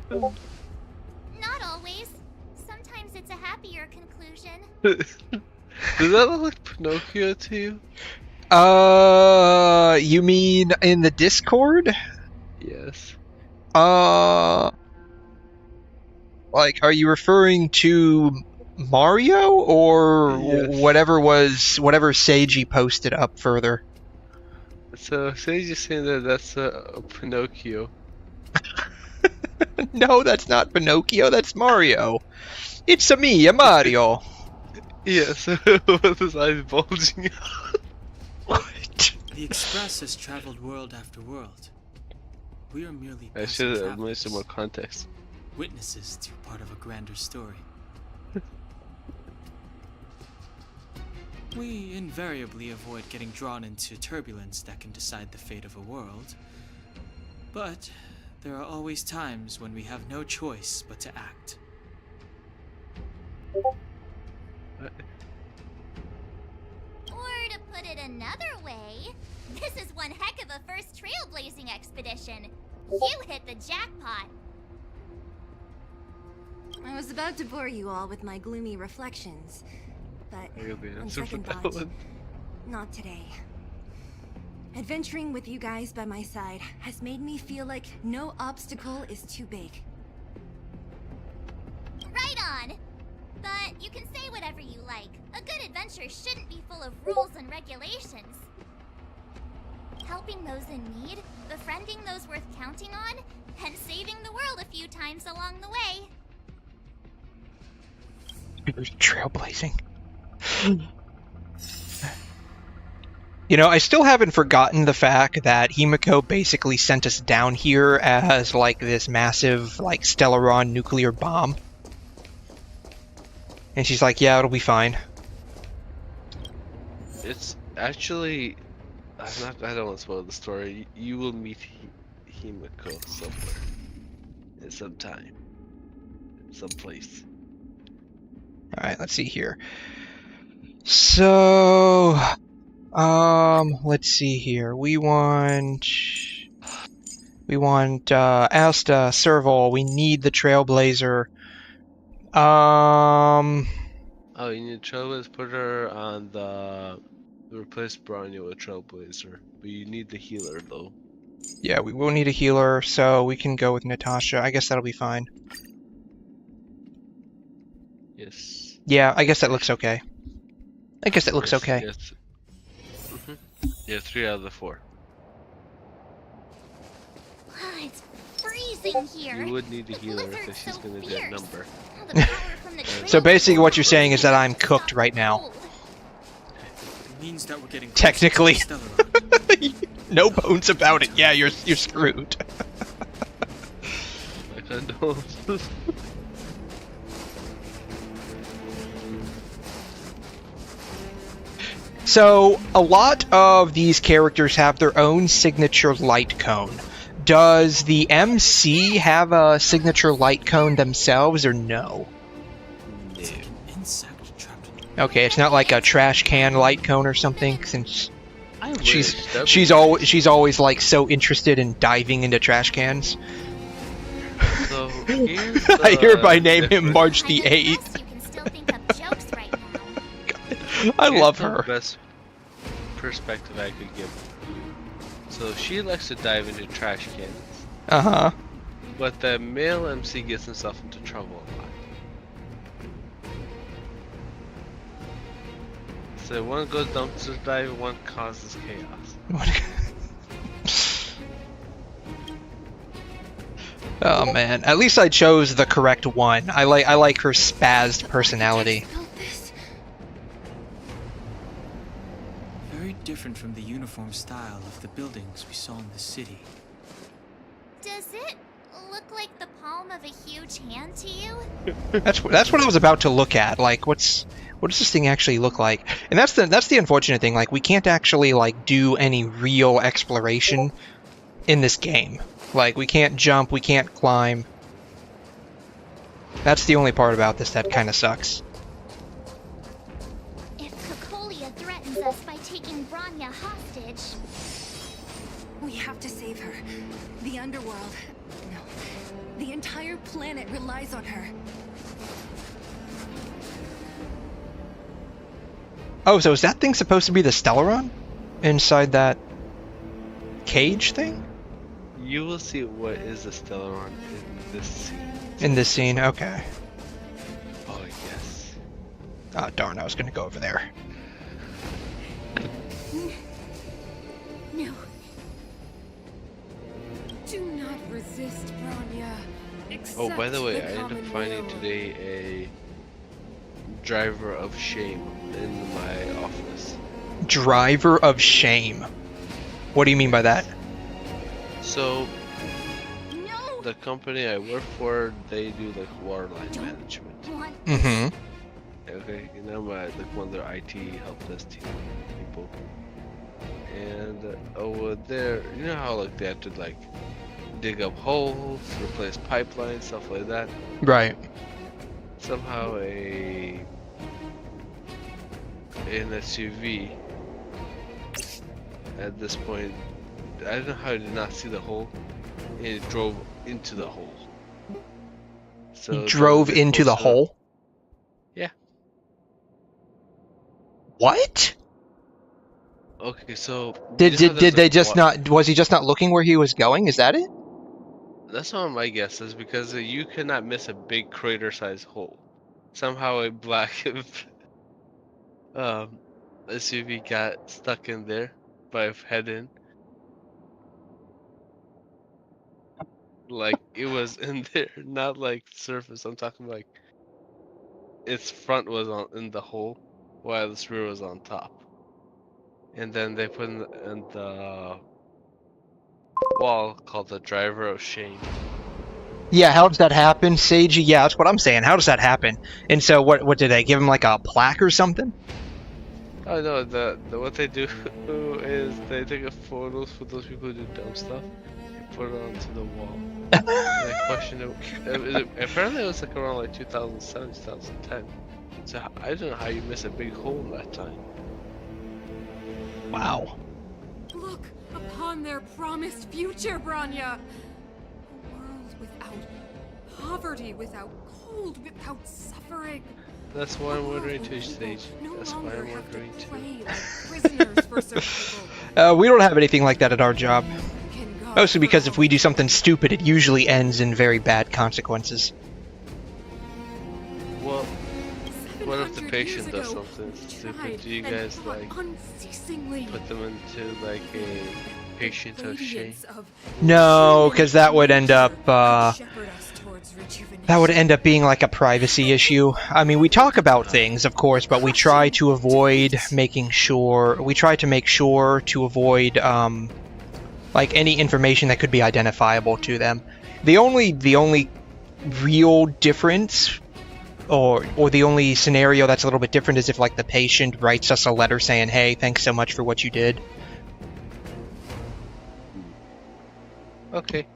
Not always. Sometimes it's a happier conclusion. Does that look like Pinocchio to you? You mean in the Discord? Yes. Like, are you referring to Mario or Yes. whatever Seiji posted up further? So Sage is saying that that's a Pinocchio. No, that's not Pinocchio, that's Mario. It's a me, a Mario. Yes, with his eyes bulging out. What? The Express has traveled world after world. We are merely I passing should have travelers, made some more context. witnesses to part of a grander story. We invariably avoid getting drawn into turbulence that can decide the fate of a world. But there are always times when we have no choice but to act. Or to put it another way, this is one heck of a first trailblazing expedition. You hit the jackpot. I was about to bore you all with my gloomy reflections, but You'll be on answer for second that thought, one. not today. Adventuring with you guys by my side has made me feel like no obstacle is too big. Right on. But you can say whatever you like. A good adventure shouldn't be full of rules and regulations. Helping those in need, befriending those worth counting on, and saving the world a few times along the way. Trailblazing. You know, I still haven't forgotten the fact that Himiko basically sent us down here as, like, this massive, like, Stellaron nuclear bomb. And she's like, yeah, it'll be fine. It's actually... I don't want to spoil the story. You will meet Himiko somewhere. At some time. Someplace. Alright, let's see here. So... let's see here. We want Asta, Serval. We need the Trailblazer. Oh, you need Trailblazer. Put her on the replace Bronya with Trailblazer, but you need the healer though. Yeah, we will need a healer, so we can go with Natasha. I guess that'll be fine. Yes. Yeah, I guess that looks okay. I guess that looks Yes, okay. Yes. Yeah, 3 out of the 4. It's freezing here. You would need a The healer blizzard's because she's so gonna fierce. get number. All the power from the So basically what trail you're saying is that I'm can't cooked stop right the now. cold. It means that we're getting Technically. closer to Stellaron. No bones about it. Yeah, you're screwed. My condolences. So, a lot of these characters have their own signature light cone. Does the MC have a signature light cone themselves, or no? It's like an insect trapped in Okay, it's not like a trash can light cone or something, since I wish. she's That'd she's be always nice. she's always like so interested in diving into trash cans. So here's I hereby name him difference. March I'm the impressed 8th. you can still think up jokes right now. I Here's love the her. best perspective I could give. So she likes to dive into trash cans, Uh-huh. but the male MC gets himself into trouble a lot. So one goes dumpster dive, one causes chaos. Oh man, at least I chose the correct one. I like her spazzed personality. Felt this. very different from the uniform style of the buildings we saw in the city. Does it look like the palm of a huge hand to you? That's what I was about to look at. Like, what does this thing actually look like? And that's the unfortunate thing. Like, we can't actually like do any real exploration in this game. Like, we can't jump, we can't climb. That's the only part about this that kind of sucks. If Cocolia threatens us by taking Bronya hostage, We have to save her. The underworld. No. The entire planet relies on her. Oh, so is that thing supposed to be the Stellaron? Inside that cage thing? You will see what is the Stellaron in this scene. In this scene? Okay. Oh yes. Oh, darn, I was gonna go over there. No. Do not resist, Bronya. Oh, by the Accept way, I ended common up finding will. today a driver of shame in my office. Driver of shame. What do you mean by that? So No! the company I work for, they do like water line management. want Mm-hmm. Okay, you know, like one of their IT help desk team people. And over there, you know how like they have to like dig up holes, replace pipelines, stuff like that. Right. Somehow an SUV at this point, I don't know how I did not see the hole, and it drove into the hole. So He drove they're into the close enough- hole? Yeah. What? Okay, so Did you know how did there's, they like, just not? Was he just not looking where he was going? Is that it? That's one of my guesses because you cannot miss a big crater-sized hole. Somehow a black SUV got stuck in there by a head in. Like it was in there, not like surface. I'm talking like its front was in the hole, while its rear was on top. and then they put in the wall called the driver of shame. Yeah, how does that happen, Seiji? Yeah, that's what I'm saying. How does that happen? And so, what did they give him, like a plaque or something? Oh no, what they do is they take photos for those people who do dumb stuff and put it onto the wall. And I question it. Apparently it was like around like 2007, 2010. So I don't know how you miss a big hole in that time. Wow. Look upon their promised future, Branya. A world without poverty, without cold, without suffering. That's why I'm wondering too, Sage. That's why I'm wondering too. We don't have anything like that at our job. Mostly because if we do something stupid, it usually ends in very bad consequences. Well, what if the patient does something stupid? Do you guys like put them into like a patient of shame? No, because that would end up being like a privacy issue. I mean, we talk about things, of course, but we try to avoid making sure. We try to make sure to avoid like any information that could be identifiable to them. The only real difference, or the only scenario that's a little bit different, is if like the patient writes us a letter saying, "Hey, thanks so much for what you did." Okay.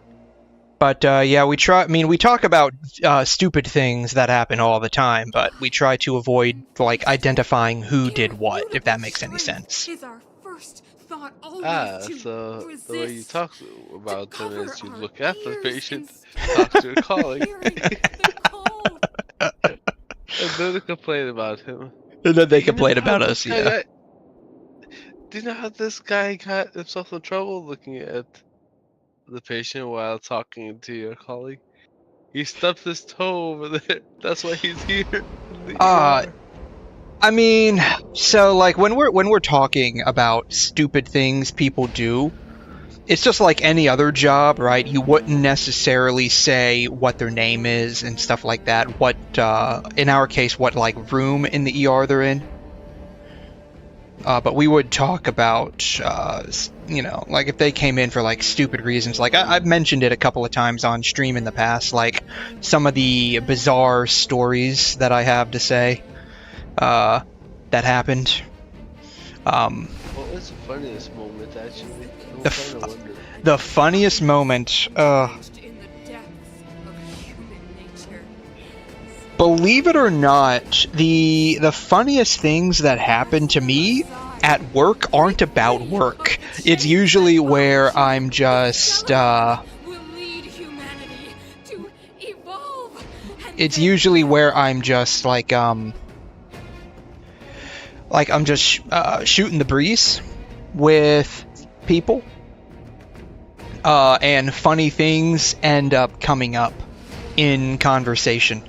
But yeah, we try. I mean, we talk about stupid things that happen all the time, but we try to avoid like identifying who did what, if that makes any sense. So the way you talk about them is you look at the patient, talk to a colleague, and then they complain about him. And then they complain about us, yeah. Do you know how this guy got himself in trouble looking at the patient while talking to your colleague? He stubbed his toe over there. That's why he's here. I mean, so like when we're talking about stupid things people do, it's just like any other job, right? You wouldn't necessarily say what their name is and stuff like that. What in our case, what like room in the ER they're in. But we would talk about, you know, like if they came in for like stupid reasons. Like I've mentioned it a couple of times on stream in the past, like some of the bizarre stories that I have to say that happened. What was the funniest moment, actually? The funniest moment, believe it or not, the funniest things that happen to me at work aren't about work. It's usually where I'm just, it's usually where I'm just like I'm just shooting the breeze with people, and funny things end up coming up in conversation.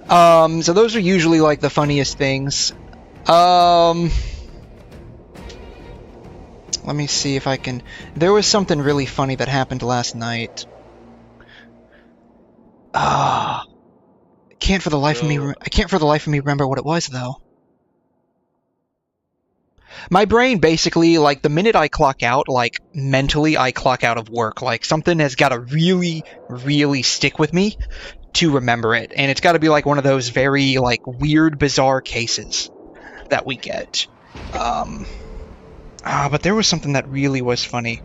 So those are usually like the funniest things. Let me see if I can. There was something really funny that happened last night. I can't for the life of me remember what it was though. My brain basically, like, the minute I clock out, like, mentally I clock out of work. Like, something has got to really, really stick with me to remember it. And it's got to be, like, one of those very, like, weird, bizarre cases that we get. But there was something that really was funny.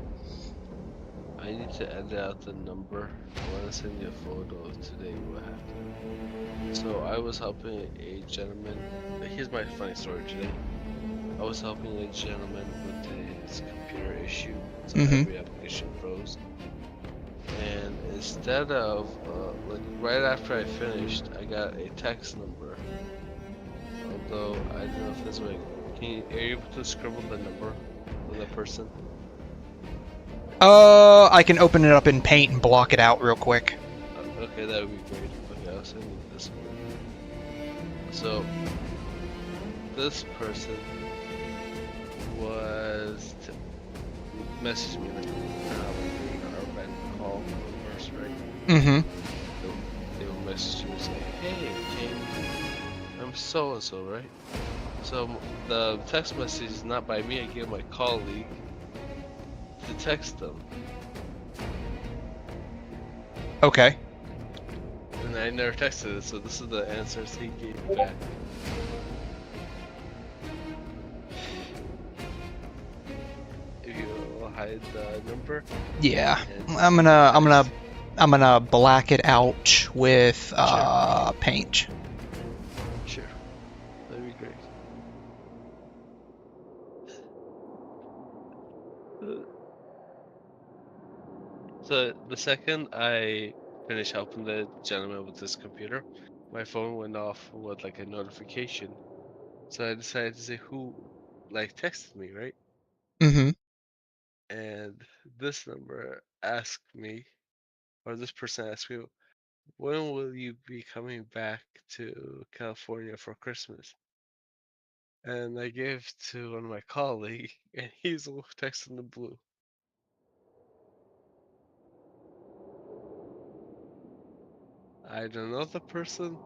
I need to edit out the number. I want to send you a photo of today what happened. So, I was helping a gentleman. Here's my funny story today. I was helping a gentleman with his computer issue, so every application froze. And instead of, like, right after I finished, I got a text number. Although, I don't know if this way. Are you able to scribble the number of the person? I can open it up in Paint and block it out real quick. Okay, that would be great. Okay, I'll send you this one. So, this person was messaged me like our event call first, right? They will message me and say, "Hey, James, I'm so and so, right? So the text message is not by me. I gave my colleague to text them, Okay. and I never texted it. So this is the answers he gave back. If you will hide the number. Yeah. and- I'm gonna black it out with paint. Sure. That'd be great. So the second I finished helping the gentleman with his computer, my phone went off with like a notification. So I decided to say who like texted me, right? Mm-hmm. And this number asked me, or this person asked me, when will you be coming back to California for Christmas? And I gave to one of my colleagues, and he's the one who texted the blue. I don't know the person.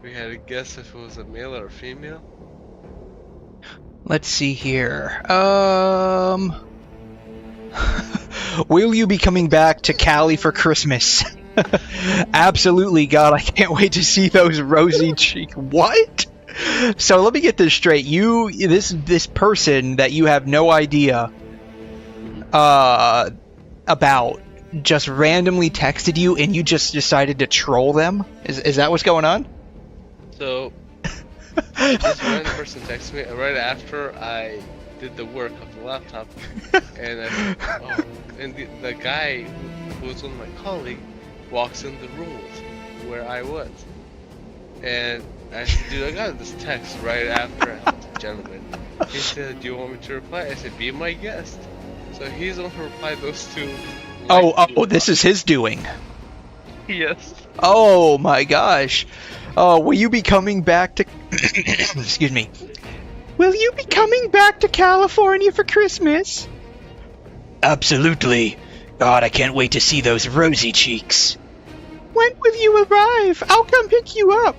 We had to guess if it was a male or a female. Let's see here. Will you be coming back to Cali for Christmas? Absolutely, God, I can't wait to see those rosy cheeks. What? So let me get this straight. This person that you have no idea about just randomly texted you and you just decided to troll them? Is that what's going on? So this random person texted me right after I did the work of the laptop, and the guy who was one of my colleagues walks in the room where I was, and I said, dude, I got this text right after I helped the gentleman. He said, do you want me to reply? I said, be my guest. So he's the one who replied those two. Oh, this is his doing. Yes. Oh my gosh. Will you be coming back to... Excuse me. Will you be coming back to California for Christmas? Absolutely. God, I can't wait to see those rosy cheeks. When will you arrive? I'll come pick you up.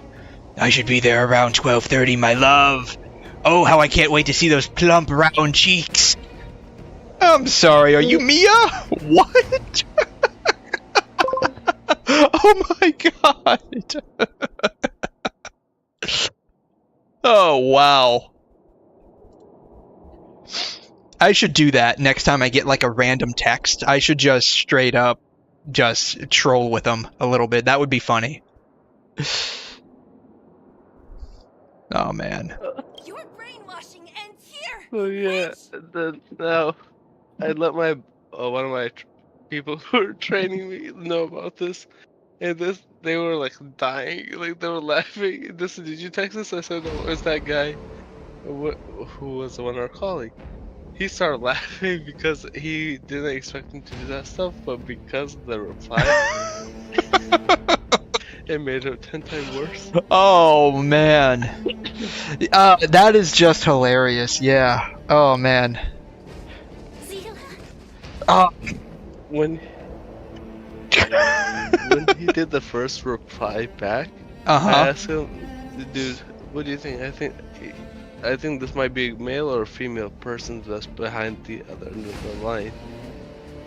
I should be there around 12:30, my love. Oh, how I can't wait to see those plump, round cheeks. I'm sorry, are you Mia? What? Oh my god. Oh, wow. I should do that next time I get like a random text. I should just straight up just troll with them a little bit. That would be funny. Oh man. Your brainwashing ends here. Oh yeah. Then now I let my one of my people who were training me know about this, and they were like dying, like they were laughing. Did you text us? I said, no, it's that guy who was one of our colleague. He started laughing because he didn't expect him to do that stuff, but because of the reply, it made it 10 times worse. Oh man. That is just hilarious. Yeah. Oh man. When he did the first reply back, Uh-huh. I asked him, dude, what do you think? I think this might be a male or a female person that's behind the other end of the line.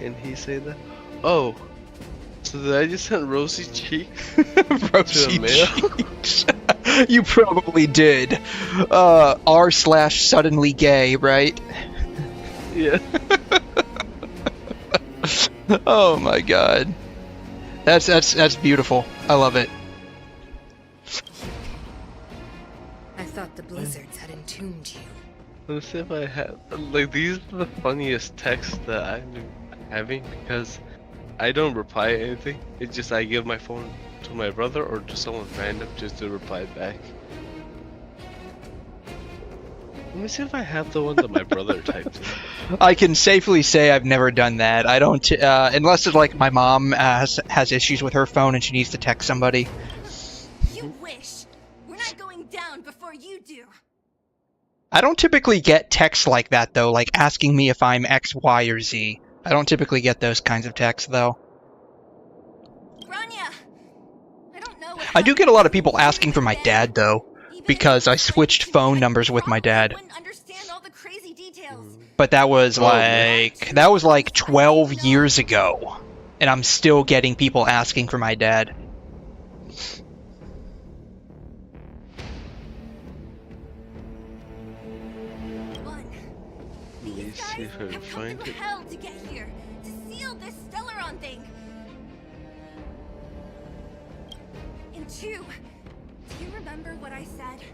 And he said that, oh, so did I just send rosy cheeks Rosy to a male? cheeks. You probably did. R/suddenly gay, right? Yeah. Oh my god. That's beautiful. I love it. I thought the blizzards had entombed you. Let's see if I have, like, these are the funniest texts that I've been having because I don't reply anything. It's just I give my phone to my brother or to someone random just to reply back. Let me see if I have the one that my brother typed in. I can safely say I've never done that. I don't, unless it's like my mom has issues with her phone and she needs to text somebody. You wish. We're not going down before you do. I don't typically get texts like that though, like asking me if I'm X, Y, or Z. I don't typically get those kinds of texts though. Grania! I don't know what I do get a lot of people asking for my dad, though, because I switched phone numbers with my dad. But that was like 12 years ago, and I'm still getting people asking for my dad. Let me see if I can find it. Hell to get here, to seal this Stellaron thing. And 2, do you remember what I said?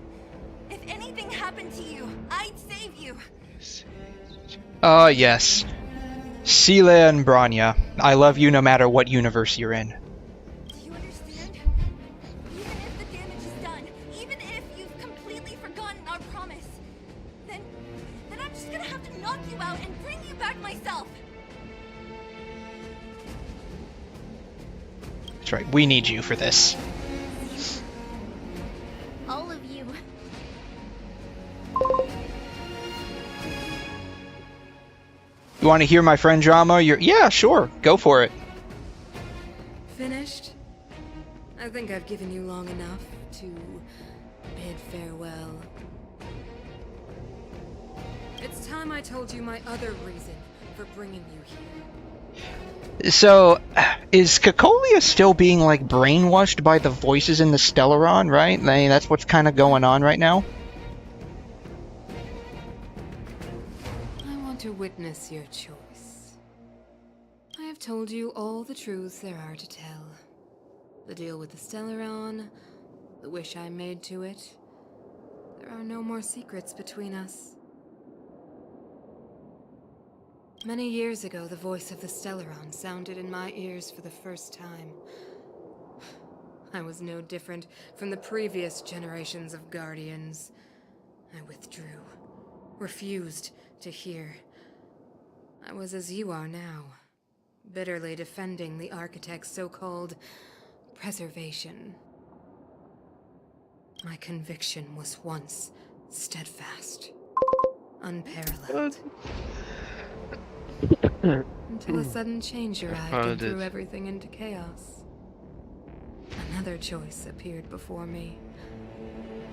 If anything happened to you, I'd save you. Yes. Sela and Branya, I love you no matter what universe you're in. Do you understand? Even if the damage is done, even if you've completely forgotten our promise, then I'm just gonna have to knock you out and bring you back myself. That's right, we need you for this. All of you. You want to hear my friend drama? Yeah, sure, go for it. Finished? I think I've given you long enough to bid farewell. It's time I told you my other reason for bringing you here. So, is Cacolia still being, like, brainwashed by the voices in the Stellaron, right? Like, that's what's kind of going on right now? I want to witness your choice. I have told you all the truths there are to tell. The deal with the Stellaron, the wish I made to it. There are no more secrets between us. Many years ago, the voice of the Stellaron sounded in my ears for the first time. I was no different from the previous generations of Guardians. I withdrew, refused to hear. I was as you are now, bitterly defending the Architect's so-called preservation. My conviction was once steadfast, unparalleled. Until a sudden change arrived and threw everything into chaos. Another choice appeared before me.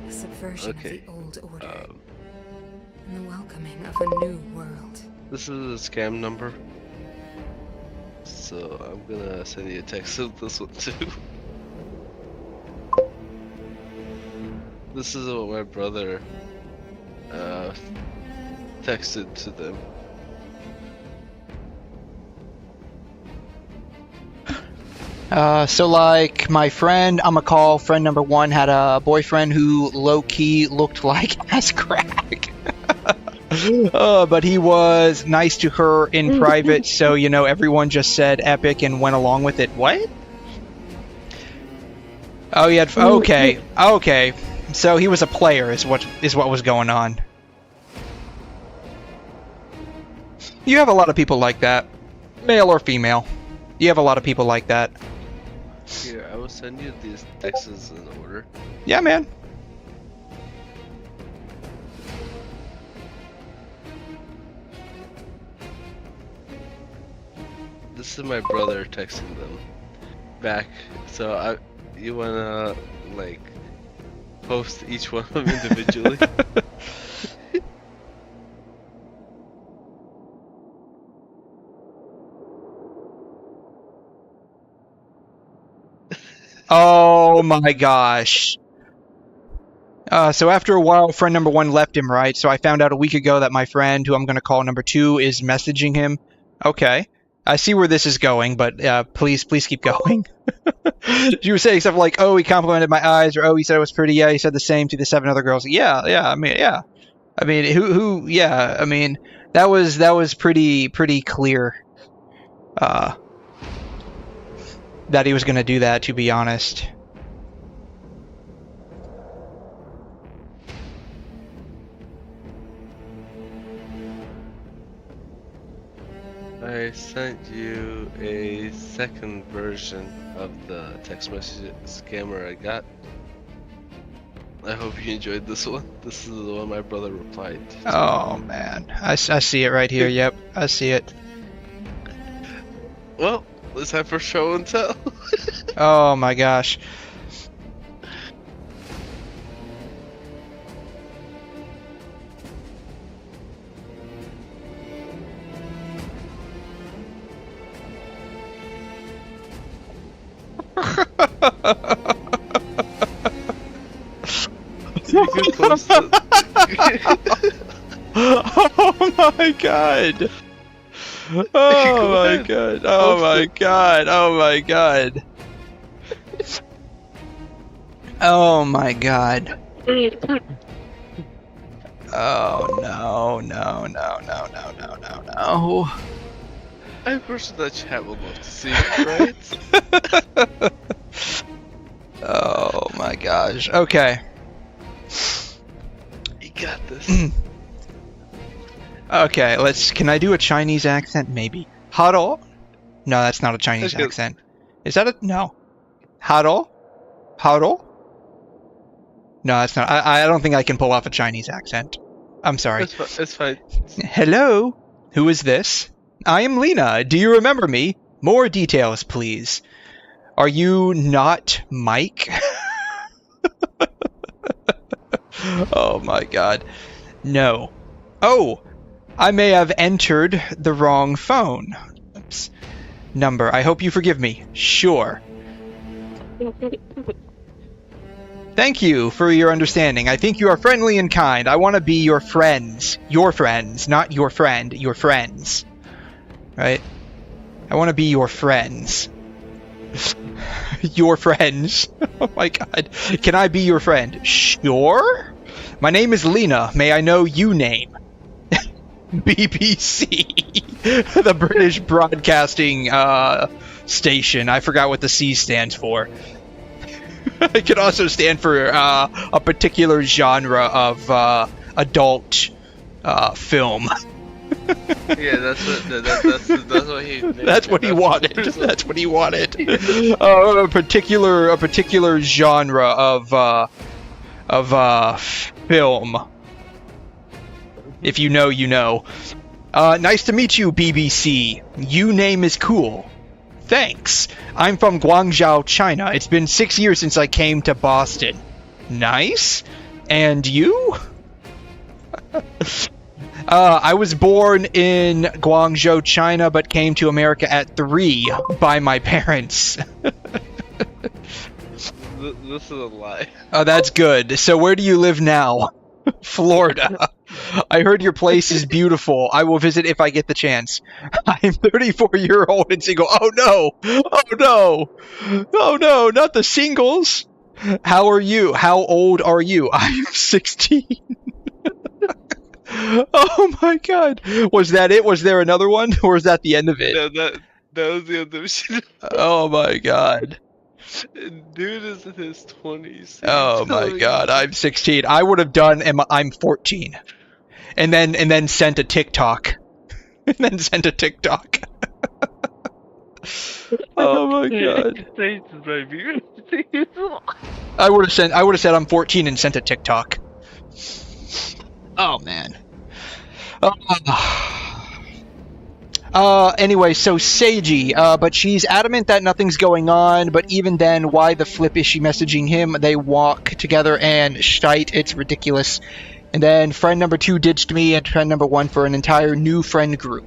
The subversion of the old order. And the welcoming of a new world. This is a scam number. So I'm gonna send you a text of this one too. This is what my brother texted to them. So like my friend, I'ma call friend number 1, had a boyfriend who low-key looked like ass crack. But he was nice to her in private, so you know everyone just said epic and went along with it. What? Oh yeah, okay. So he was a player is what was going on. You have a lot of people like that. Male or female. You have a lot of people like that. Here, I will send you these texts in order. Yeah, man. This is my brother texting them back. So you wanna like post each one of them individually? Oh my gosh. So after a while, friend number 1 left him, right? So I found out a week ago that my friend, who I'm going to call number 2, is messaging him. Okay. I see where this is going, but please keep going. You were saying stuff like, oh, he complimented my eyes, or oh, he said it was pretty. Yeah, he said the same to the 7 other girls. Yeah. I mean, yeah. I mean, that was pretty clear. That he was going to do that, to be honest. I sent you a second version of the text message scammer I got. I hope you enjoyed this one. This is the one my brother replied to. Oh man, I see it right here. Yep, I see it. Well, it's time for show and tell. Oh my gosh. You can post it. Oh my god! Oh my god! Oh my god! Oh my god! Oh my god! Oh no! No! No! No! No! No! No! No! I personally chat would love to see it, right? Oh my gosh! Okay. You got this. Okay, can I do a Chinese accent? Maybe. Haro? No, that's not a Chinese Okay. accent. Is that a... No. Haro? Haro? No, that's not... I don't think I can pull off a Chinese accent. I'm sorry. It's fine. Hello? Who is this? I am Lena. Do you remember me? More details, please. Are you not Mike? Oh my god. No. Oh! I may have entered the wrong phone. Oops. Number. I hope you forgive me. Sure. Thank you for your understanding. I think you are friendly and kind. I want to be your friends. Your friends, not your friend. Your friends. Right? I want to be your friends. Your friends. Oh my god. Can I be your friend? Sure? My name is Lena. May I know you name? BBC. The British Broadcasting Station. I forgot what the C stands for. It could also stand for a particular genre of adult film. Yeah, that's what he. That's what he wanted. That's what he wanted. A particular genre of film. If you know, you know. Nice to meet you, BBC. You name is cool. Thanks. I'm from Guangzhou, China. It's been 6 years since I came to Boston. Nice. And you? I was born in Guangzhou, China, but came to America at 3 by my parents. This is a lie. Oh, that's good. So where do you live now? Florida. I heard your place is beautiful. I will visit if I get the chance. I'm 34-year-old and single. Oh no! Oh no! Oh no! Not the singles! How are you? How old are you? I'm 16. Oh my god! Was that it? Was there another one? Or is that the end of it? No, that was the other shit. Oh my god. Dude is in his 20s. Oh my god, I'm 16. I would have done I'm 14. And then sent a TikTok. And then sent a TikTok. Oh my god. I would have said I'm 14 and sent a TikTok. Oh man. Anyway, so Seiji, but she's adamant that nothing's going on, but even then, why the flip is she messaging him? They walk together and shite, it's ridiculous. And then friend number 2 ditched me and friend number 1 for an entire new friend group.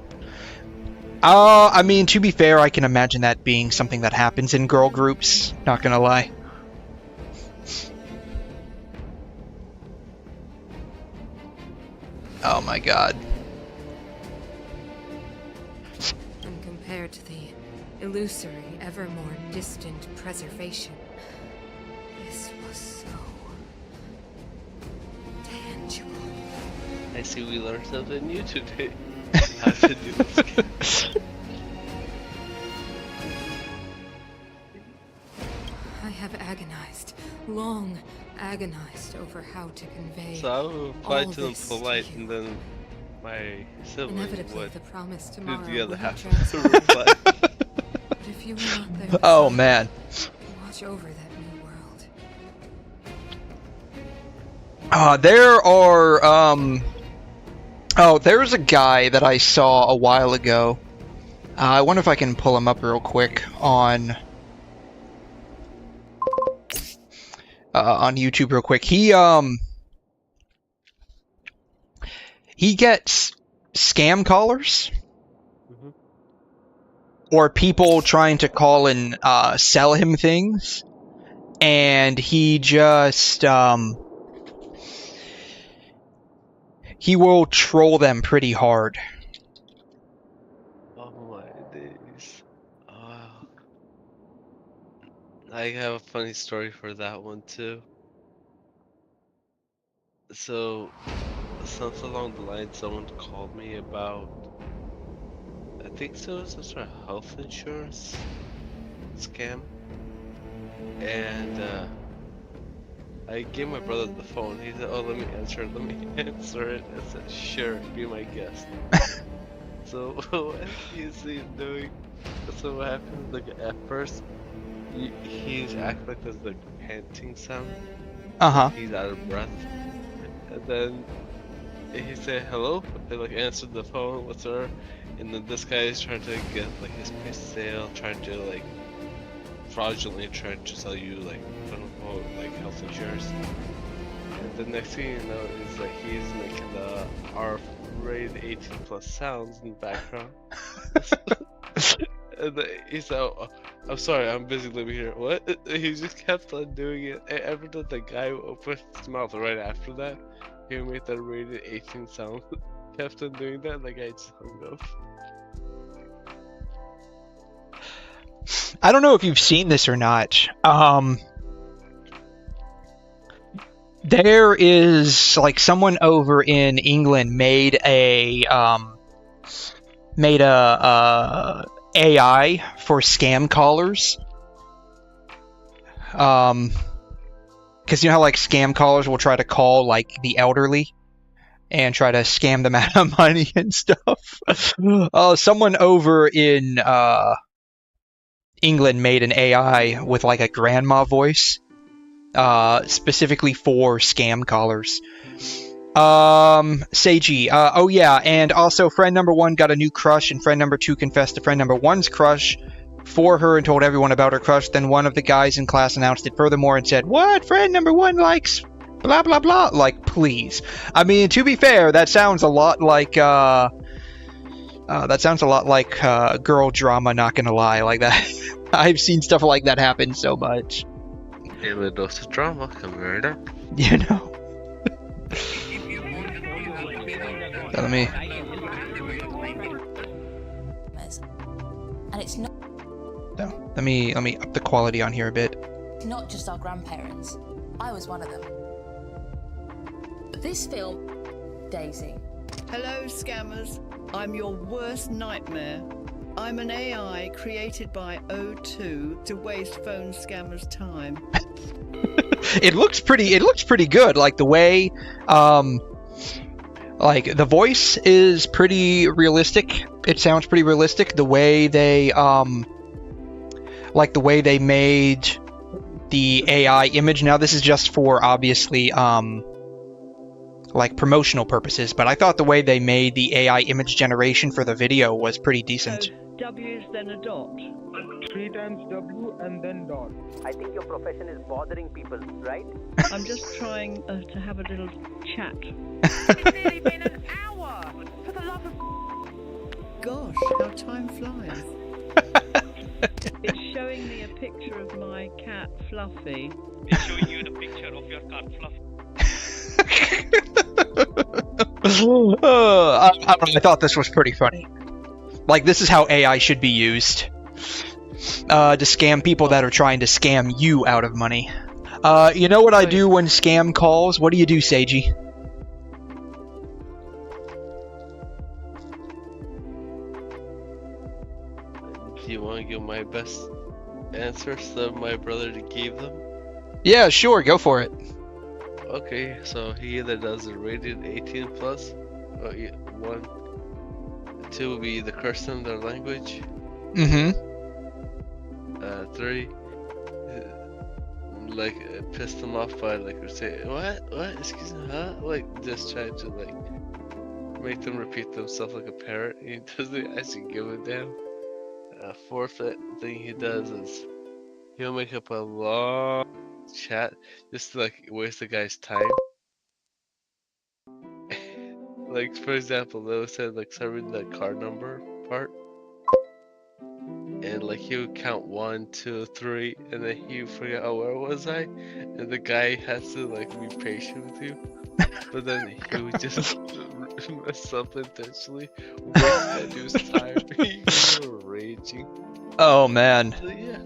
I mean, to be fair, I can imagine that being something that happens in girl groups, not gonna lie. Oh my god. And compared to the illusory, ever more distant preservation, this was so tangible. I see we learned something new today. How to do this. I have agonized, long agonized over how to convey. So I would reply all to them this polite, to you. and then my sibling Inevitably, would the promise do tomorrow the other will half have of the reply. But if you were not there, Oh man. to watch over that new world. There are, Oh, there's a guy that I saw a while ago. I wonder if I can pull him up real quick on YouTube real quick. He gets scam callers. Or people trying to call and sell him things. and he just he will troll them pretty hard. Oh my days. I have a funny story for that one too. So, something along the line, someone called me about, I think so, some sort of health insurance scam. And I gave my brother the phone. He said, "Oh, let me answer it. Let me answer it." I said, "Sure, be my guest." So what he's doing? So what happened? Like at first, he's acting like there's like panting sound. He's out of breath, and then he said hello. And like answered the phone. What's her? And then this guy is trying to get like his pitch sale, trying to like fraudulently trying to sell you like quote unquote like health insurance. And the next thing you know is like he's making the R-rated 18+ sounds in the background. And he said, "Oh, I'm sorry, I'm busy living here." What? He just kept on doing it. And every time the guy opened his mouth right after that, he made the rated 18 sound. Kept on doing that, and the guy just hung up. I don't know if you've seen this or not. There is like someone over in England made a AI for scam callers. Because you know how like scam callers will try to call like the elderly and try to scam them out of money and stuff. Someone over in England made an AI with like a grandma voice, specifically for scam callers. Seiji, oh yeah, and also friend number 1 got a new crush, and friend number 2 confessed to friend number 1's crush for her and told everyone about her crush. Then one of the guys in class announced it furthermore and said, "What? Friend number 1 likes blah blah blah." Like, please. I mean, to be fair, that sounds a lot like girl drama, not gonna lie, like that. I've seen stuff like that happen so much. A little dose of drama coming right up. You know. Let me. And it's not. No, let me up the quality on here a bit. Not just our grandparents. I was one of them. But this film, Daisy. Hello, scammers. I'm your worst nightmare. I'm an AI created by O2 to waste phone scammers' time. It looks pretty good. Like the way, like the voice is pretty realistic. It sounds pretty realistic. The way they, like the way they made the AI image. Now this is just for obviously, like promotional purposes, but I thought the way they made the AI image generation for the video was pretty decent. So W's then a dot. 3 times W and then dot. I think your profession is bothering people, right? I'm just trying to have a little chat. It's nearly been an hour! For the love of... Gosh, how time flies. It's showing me a picture of my cat, Fluffy. It's showing you the picture of your cat, Fluffy. I thought this was pretty funny. Like, this is how AI should be used. To scam people that are trying to scam you out of money. You know what I do when scam calls? What do you do, Seiji? Do you want to give my best answers that my brother gave them? Yeah, sure, go for it. Okay, so he either does a rated 18+, or 1, 2 will be the curse in their language. 3, like piss them off by like say what, excuse me, huh? Like just trying to like make them repeat themselves like a parrot. He doesn't actually give a damn. 4th thing he does is he'll make up a long chat just to like waste the guy's time. Like for example, they'll say like serving the card number part, and like he would count 1, 2, 3, and then he would forget, oh, where was I? And the guy has to like be patient with you, but then he would just mess up intentionally, waste that dude's time. You were raging. Oh man. So, yeah.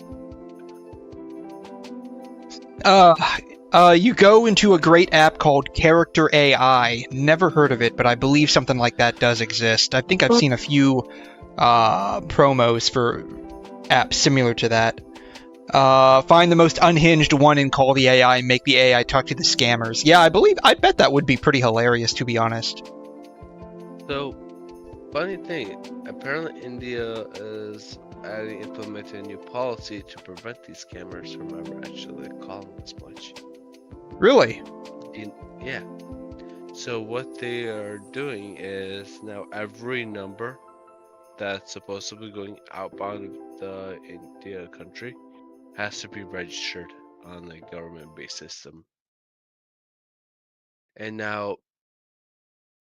You go into a great app called Character AI. Never heard of it, but I believe something like that does exist. I think I've seen a few promos for apps similar to that. Find the most unhinged one and call the AI and make the AI talk to the scammers. Yeah, I bet that would be pretty hilarious, to be honest. So, funny thing, apparently India is implementing a new policy to prevent these scammers from ever actually calling as much. Really? Yeah. So what they are doing is now every number that's supposed to be going outbound of the India country has to be registered on the government-based system. And now,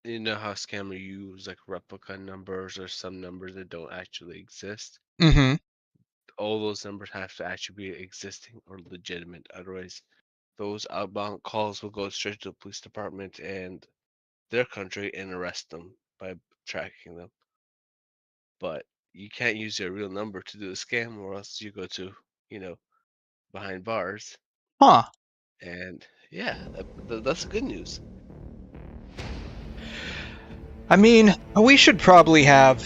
you know how scammers use like replica numbers or some numbers that don't actually exist? Mm-hmm. All those numbers have to actually be existing or legitimate. Otherwise, those outbound calls will go straight to the police department and their country and arrest them by tracking them. But you can't use your real number to do a scam, or else you go to, behind bars. Huh. And yeah, that's good news. I mean, we should probably have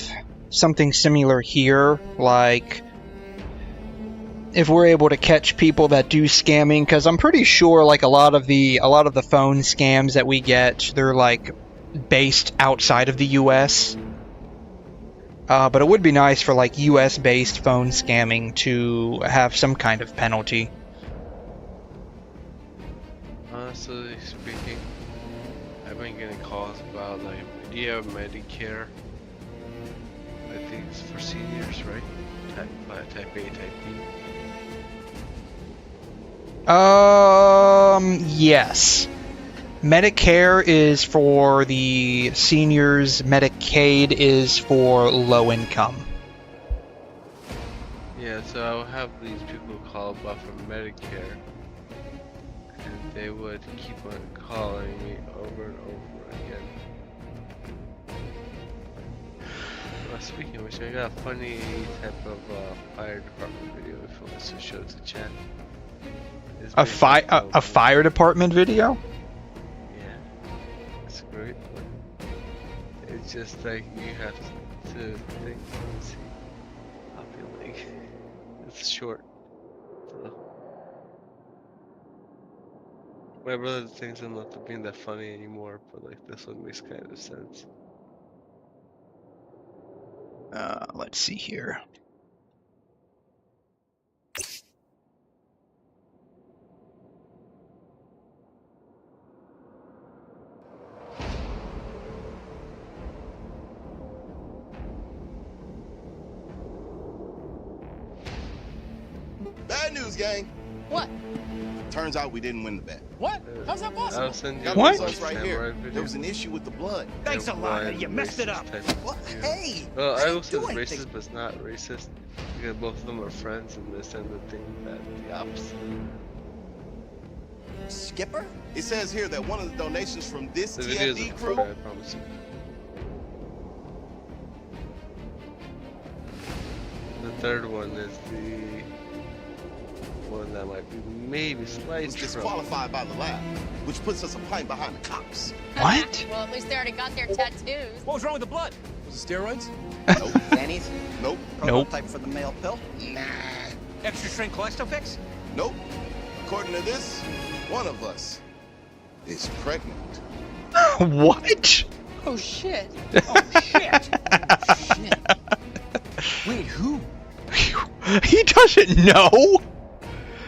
something similar here, like if we're able to catch people that do scamming, because I'm pretty sure like a lot of the phone scams that we get, they're like based outside of the US. But it would be nice for like US based phone scamming to have some kind of penalty. Honestly speaking, I've been getting calls about like, do you have Medicare? I think it's for seniors, right? Type A, type B. Yes. Medicare is for the seniors, Medicaid is for low income. Yeah, so I'll have these people call about for Medicare, and they would keep on calling me over and over again. Speaking of which, I got a funny type of fire department video if you want to show it to chat. A fire department video? Yeah, it's great, but it's just like you have to think and see. I'll be like, it's short. So. My brother thinks I'm not being that funny anymore, but like this one makes kind of sense. Let's see here. Bad news, gang. What? Turns out we didn't win the bet. What? How's that possible? I'll send you What? Results right here. There was an issue with the blood. Thanks a lot. You messed it up. What? Hey! Well, I also said racist, but it's not racist because both of them are friends, and they send the thing that the opposite. Skipper? It says here that one of the donations from this The video is TFD crew. I promise you. The third one is the one that might be maybe slightly was disqualified by the lab, which puts us a plank behind the cops. What? Well, at least they already got their tattoos. What was wrong with the blood? Was it steroids? Nope. Fannies? Nope. Prototype for the male pill? Nah. Extra strength cholesterol? Nope. According to this, one of us is pregnant. What? Oh shit. Oh shit. Shit. Wait, who? He doesn't know.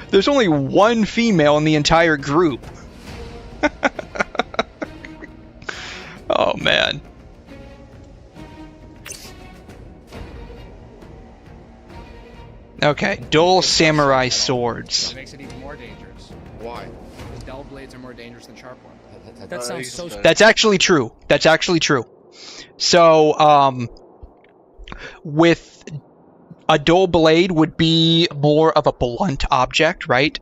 There's only one female in the entire group. Oh man. Okay, dull samurai swords. That makes it even more dangerous. Why? Because dull blades are more dangerous than sharp ones. That sounds so. That's actually true. That's actually true. So, with A dull blade would be more of a blunt object, right?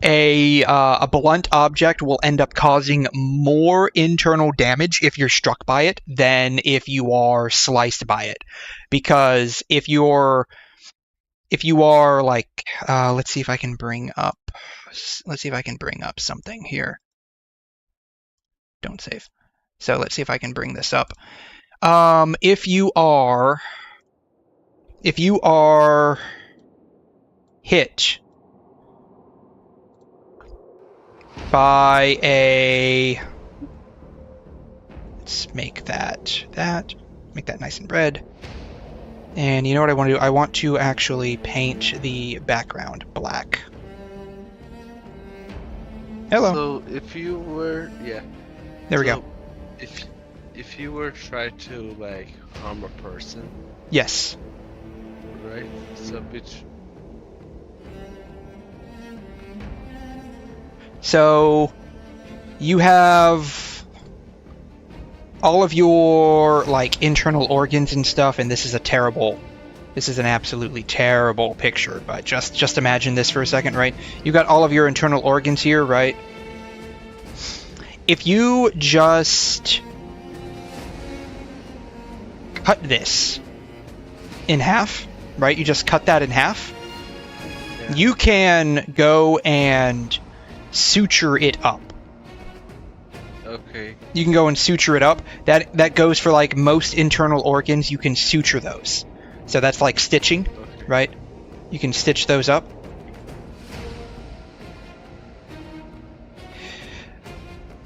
A blunt object will end up causing more internal damage if you're struck by it than if you are sliced by it. Because if you are like, let's see if I can bring up something here. Don't save. So let's see if I can bring this up. If you are hit by a, let's make that nice and red. And you know what I want to do? I want to actually paint the background black. Hello. So if you were, yeah. There we go. If you were try to like harm a person. Yes. Right. So which. So you have all of your like internal organs and stuff, and this is an absolutely terrible picture, but just imagine this for a second, right? You got all of your internal organs here, right? If you just cut this in half, right? You just cut that in half. Yeah. You can go and suture it up. Okay. You can go and suture it up. That goes for like most internal organs. You can suture those. So that's like stitching, okay. Right? You can stitch those up.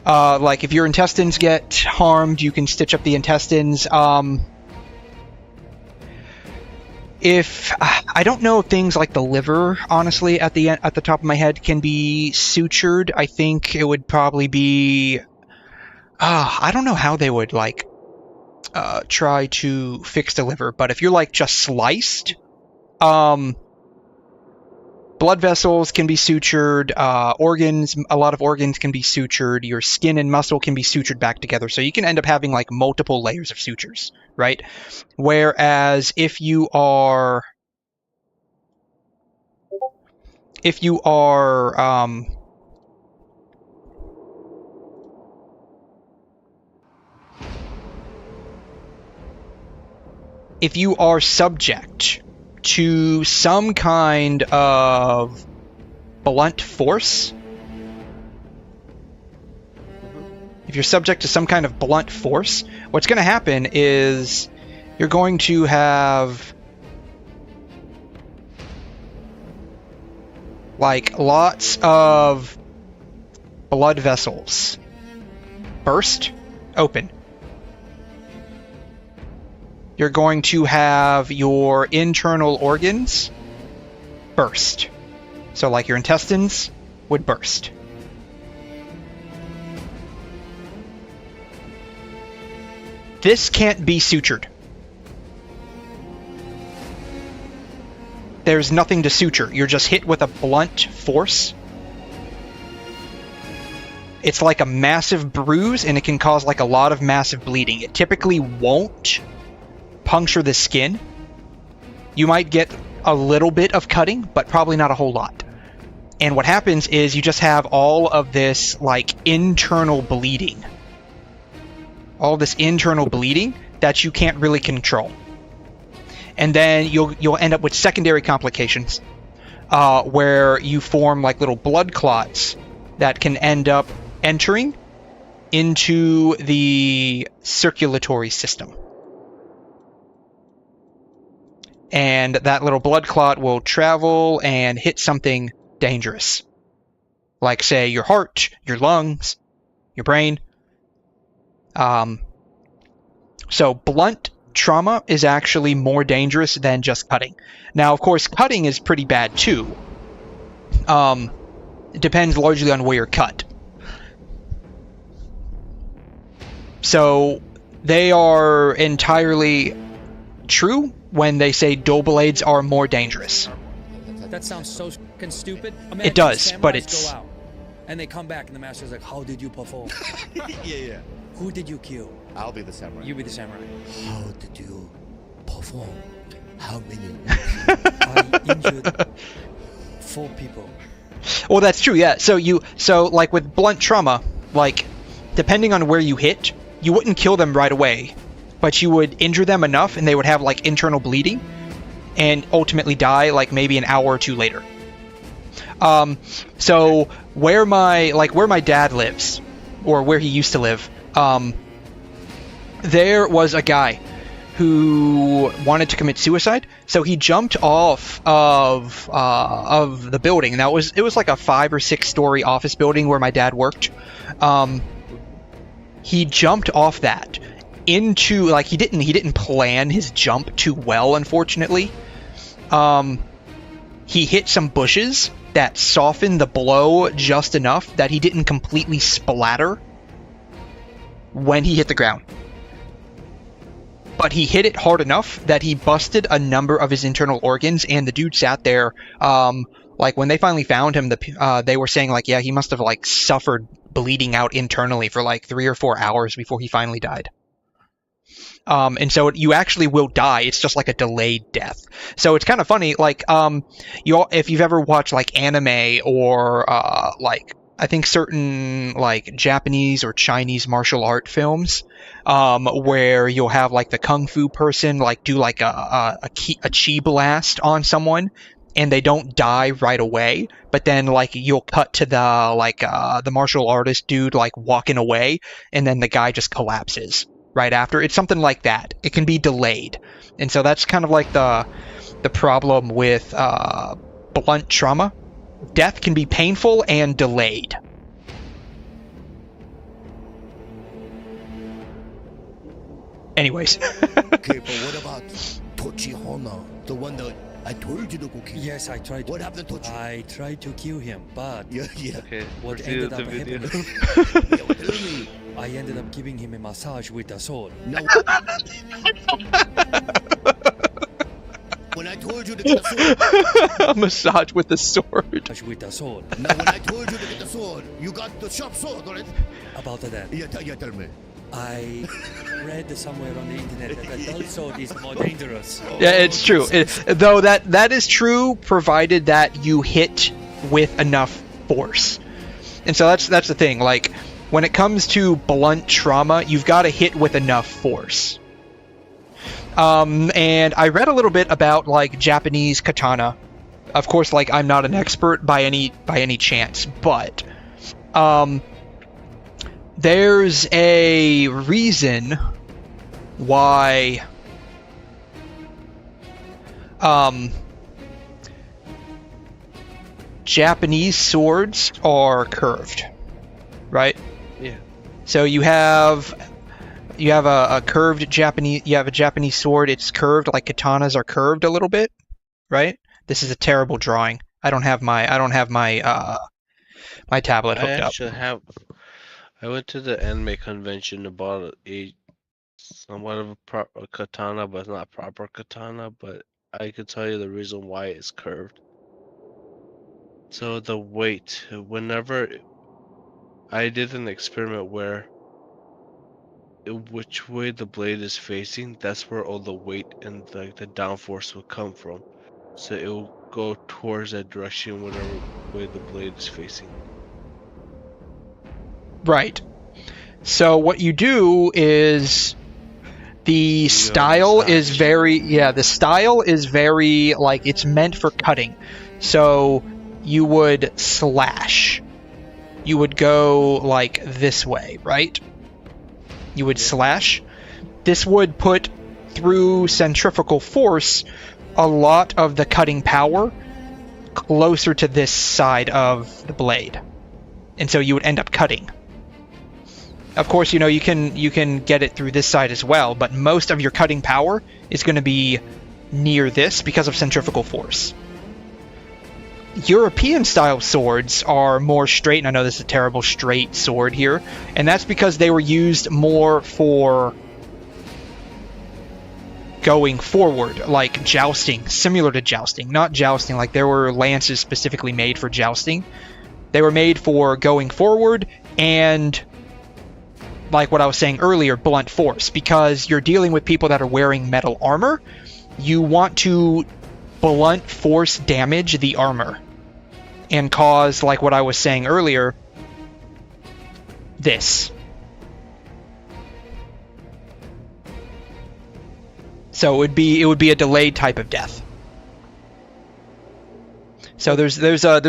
Like if your intestines get harmed, you can stitch up the intestines. If I don't know if things like the liver, honestly, at the top of my head, can be sutured. I think it would probably be. I don't know how they would like try to fix the liver, but if you're like just sliced, blood vessels can be sutured. Organs, a lot of organs can be sutured. Your skin and muscle can be sutured back together, so you can end up having like multiple layers of sutures, right? Whereas if you are subject to some kind of blunt force, what's going to happen is you're going to have like lots of blood vessels burst open. You're going to have your internal organs burst. So like your intestines would burst. This can't be sutured. There's nothing to suture. You're just hit with a blunt force. It's like a massive bruise, and it can cause like a lot of massive bleeding. It typically won't puncture the skin. You might get a little bit of cutting, but probably not a whole lot. And what happens is you just have all of this like internal bleeding. All this internal bleeding that you can't really control. And then you'll end up with secondary complications where you form like little blood clots that can end up entering into the circulatory system. And that little blood clot will travel and hit something dangerous. Like, say, your heart, your lungs, your brain. So blunt trauma is actually more dangerous than just cutting. Now, of course, cutting is pretty bad too. It depends largely on where you're cut. So they are entirely true when they say dual blades are more dangerous. That sounds so fucking stupid. Imagine it does, but it's... Go out, and they come back and the master's like, how did you perform? Yeah. Who did you kill? I'll be the samurai. You be the samurai. How did you perform? How many? I injured 4 people. Well, that's true, yeah. So like with blunt trauma, like depending on where you hit, you wouldn't kill them right away, but you would injure them enough and they would have like internal bleeding and ultimately die like maybe an hour or 2 later. So where my dad lives, or where he used to live, there was a guy who wanted to commit suicide, so he jumped off of the building. Now it was like a 5 or 6 story office building where my dad worked. He jumped off that into, like, he didn't plan his jump too well, unfortunately. He hit some bushes that softened the blow just enough that he didn't completely splatter when he hit the ground. But he hit it hard enough that he busted a number of his internal organs, and the dude sat there, like, when they finally found him, they were saying, like, yeah, he must have, like, suffered bleeding out internally for, like, 3 or 4 hours before he finally died. And so you actually will die. It's just like a delayed death. So it's kind of funny, like, if you've ever watched, like, anime or, like, I think certain, like, Japanese or Chinese martial art films, where you'll have, like, the kung fu person, like, do, like, a chi blast on someone, and they don't die right away, but then, like, you'll cut to the, like, the martial artist dude, like, walking away, and then the guy just collapses right after. It's something like that. It can be delayed. And so that's kind of like the problem with blunt trauma. Death can be painful and delayed. Anyways. Okay, but what about Tochi Hona? The one that I told you to go kill? Yes, I tried to. What happened to Tochi? I tried to kill him, but yeah. Okay, what proceed ended with up the video. happening? I ended up giving him a massage with a sword. Now, when I told you to get the sword, a massage with the sword. With the sword. Now, when I told you to get the sword, you got the sharp sword, alright? About that. Yeah, tell me. I read somewhere on the internet that the dull sword is more dangerous. Yeah, it's true. Though that is true, provided that you hit with enough force. And so that's the thing. Like, when it comes to blunt trauma, you've got to hit with enough force. And I read a little bit about, like, Japanese katana. Of course, like, I'm not an expert by any chance, but there's a reason why Japanese swords are curved, right? Yeah. So you have a curved Japanese. You have a Japanese sword. It's curved like katanas are curved a little bit, right? This is a terrible drawing. I don't have my my tablet hooked up. I went to the anime convention and bought somewhat of a katana, but not proper katana. But I could tell you the reason why it's curved. So the weight. Whenever I did an experiment where which way the blade is facing, that's where all the weight and the downforce will come from. So it will go towards that direction whatever way the blade is facing. Right. So what you do is the style is very like, it's meant for cutting. So you would slash. You would go like this way, right? You would slash. This would put through centrifugal force a lot of the cutting power closer to this side of the blade. And so you would end up cutting. Of course, you know, you can get it through this side as well, but most of your cutting power is going to be near this because of centrifugal force. European style swords are more straight, and I know this is a terrible straight sword here, and that's because they were used more for going forward, like jousting, similar to jousting. Not jousting, like there were lances specifically made for jousting. They were made for going forward and, like what I was saying earlier, blunt force, because you're dealing with people that are wearing metal armor, you want to blunt force damage the armor and cause, like what I was saying earlier, this. So it would be a delayed type of death. So there's a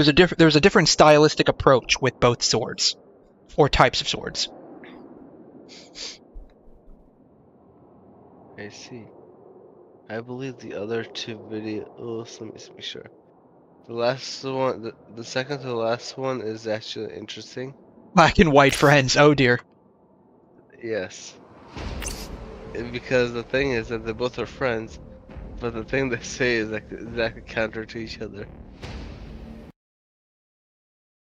different stylistic approach with both swords, or types of swords. I see. I believe the other two videos. Let me be sure. The last one, the second to the last one, is actually interesting. Black and white friends. Oh dear. Yes. Because the thing is that they both are friends, but the thing they say is like exactly counter to each other.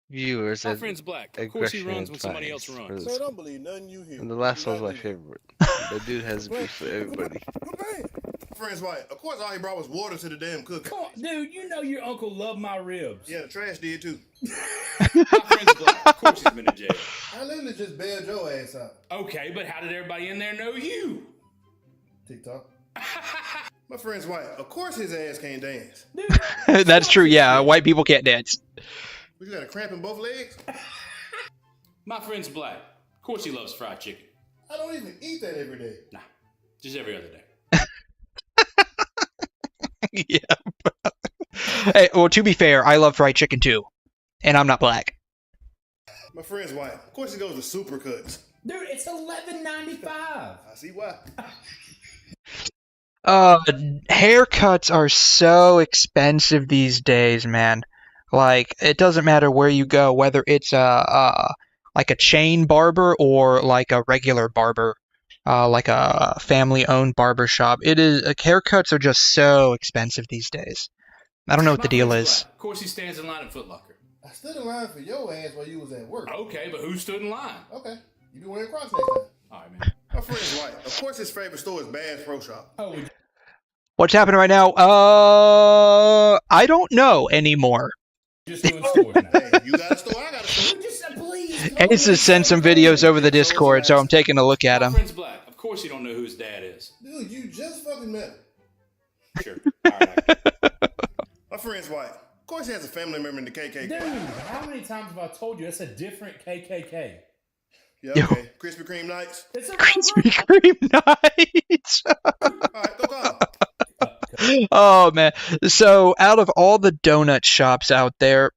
Viewers, My friend's black. Of course he runs when somebody else runs. Sir, don't believe nothing you hear. And the last one's my favorite. The dude has beef with everybody. Friend's white. Of course, all he brought was water to the damn cooker. Come on, dude, you know your uncle loved my ribs. Yeah, the trash did too. My friend's black. Of course he's been in jail. I literally just bailed your ass out. Okay, but how did everybody in there know you? TikTok. My friend's white. Of course his ass can't dance. That's true, yeah. White people can't dance. You got a cramp in both legs? My friend's black. Of course he loves fried chicken. I don't even eat that every day. Nah, just every other day. Yeah. Hey, well, to be fair, I love fried chicken too, and I'm not black. My friend's white. Of course he goes to Supercuts. Dude, it's $11.95. I see why. Haircuts are so expensive these days, man. Like, it doesn't matter where you go, whether it's like a chain barber or like a regular barber, like a family-owned barber shop. Haircuts are just so expensive these days. I don't know what the deal is. Of course he stands in line at Foot Locker. I stood in line for your ass while you was at work. Okay, but who stood in line? Okay, you be wearing Crocs next time. All right, man. My friend's white. Of course his favorite store is Bass Pro Shop. Oh, What's happening right now? I don't know anymore. Just doing stores now. Hey, you got a store, I got a store. Please. Ace has sent some videos over the Discord, so I'm taking a look at My them. friend's black. Of course you don't know who his dad is. Dude, you just fucking met him. Sure. All right. My friend's white. Of course he has a family member in the KKK. Dude, how many times have I told you it's a different KKK? Yeah, okay. Krispy Kreme Nights. It's a Krispy Kreme Nights. Alright, go on. Oh man. So out of all the donut shops out there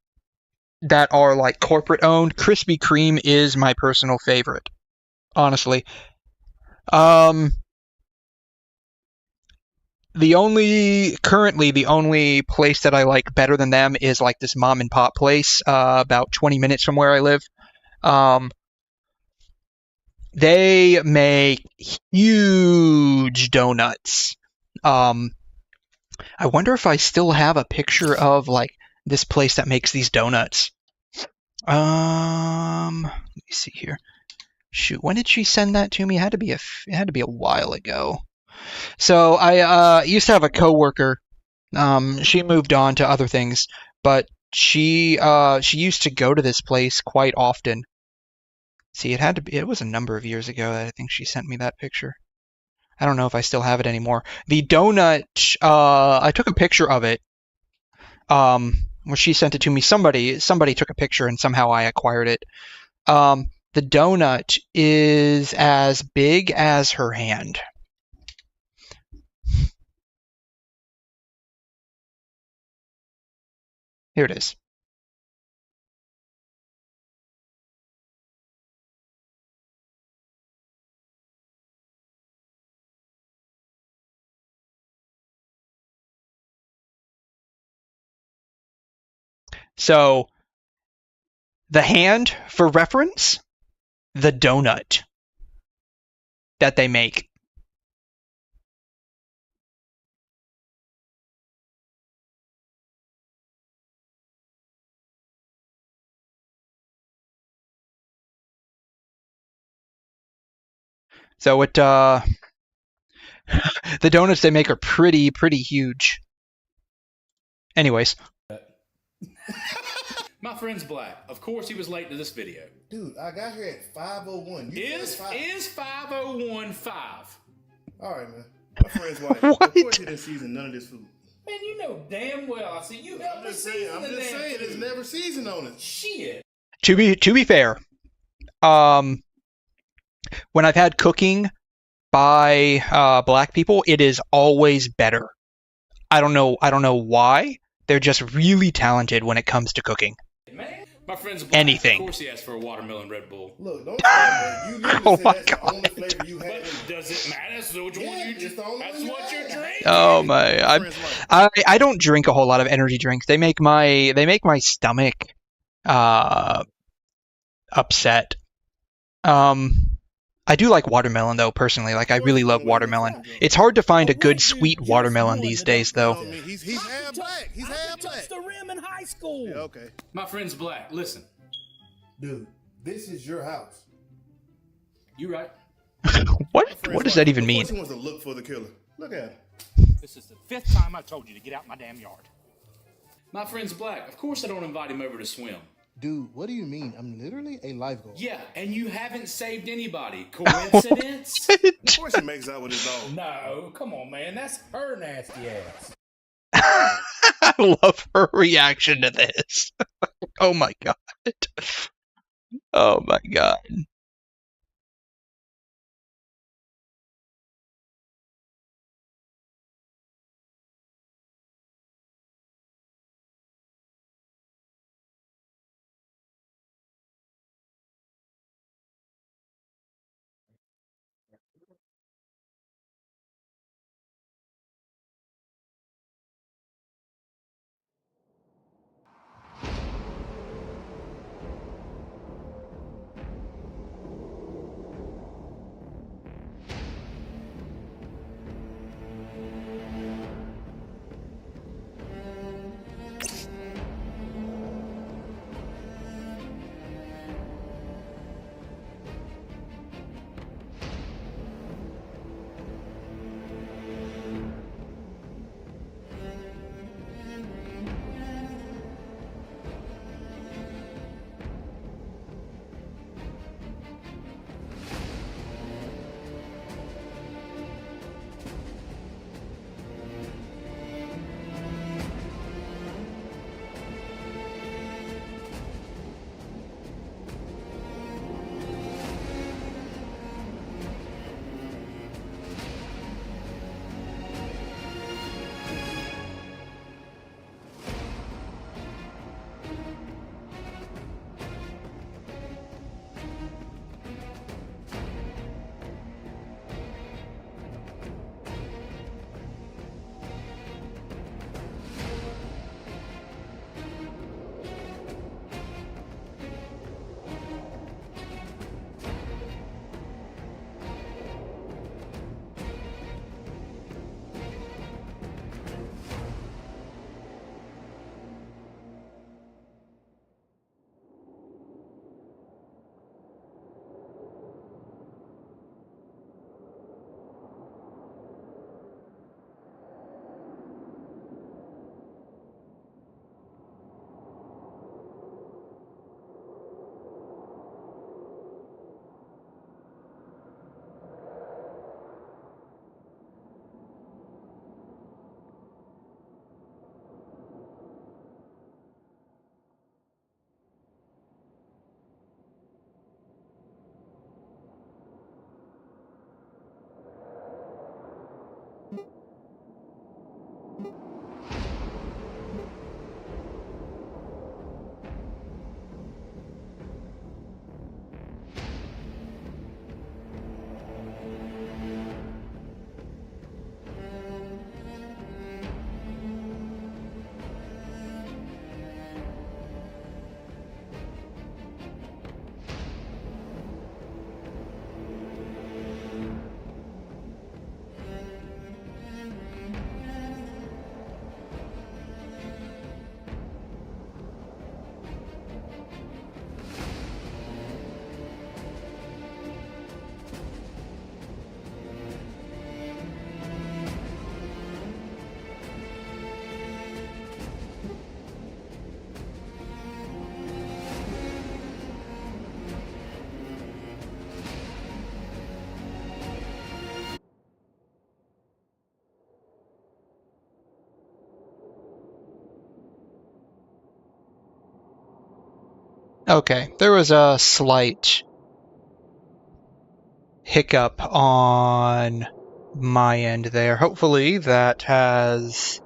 that are like corporate owned, Krispy Kreme is my personal favorite. Honestly. Currently the only place that I like better than them is like this mom and pop place, about 20 minutes from where I live. They make huge donuts. I wonder if I still have a picture of like this place that makes these donuts. Let me see here. Shoot, when did she send that to me? It had to be a while ago. So I used to have a coworker. She moved on to other things, but she used to go to this place quite often. See, it was a number of years ago that I think she sent me that picture. I don't know if I still have it anymore. The donut, I took a picture of it. When she sent it to me, somebody took a picture and somehow I acquired it. The donut is as big as her hand. Here it is. So, the hand, for reference, the donut that they make. So the donuts they make are pretty huge. Anyways. My friend's black. Of course he was late to this video. Dude, I got here at 5:01. Is 5:01 5? Alright, man. My friend's wife. What? Of course you didn't season none of this food. Man, you know damn well. I see you helped me season I'm the just damn saying, food. it's never seasoned on it. Shit. To be fair, when I've had cooking by black people, it is always better. I don't know why. They're just really talented when it comes to cooking. Man, my friend's black. Anything. Of course he asked for a watermelon Red Bull. Look, don't stop, man. You literally Oh said my that's the only flavor you had. But does it matter? So which one you just? That's what you're drinking. Oh my! I don't drink a whole lot of energy drinks. They make my stomach upset. I do like watermelon though, personally. Like I really love watermelon. It's hard to find a good sweet watermelon these days, though. He's half black. He's half black. the rim in high school. Yeah, okay. My friend's black. Listen, Dude, this is your house. you right. What does that even mean? Of course he wants to look for the killer. Look at him. This is the 5th time I told you to get out my damn yard. My friend's black. Of course I don't invite him over to swim. Dude, what do you mean? I'm literally a lifeguard. Yeah, and you haven't saved anybody. Coincidence? Of course he makes out with his dog. No, come on, man. That's her nasty ass. I love her reaction to this. Oh my god. Oh my god. Okay, there was a slight hiccup on my end there. Hopefully that has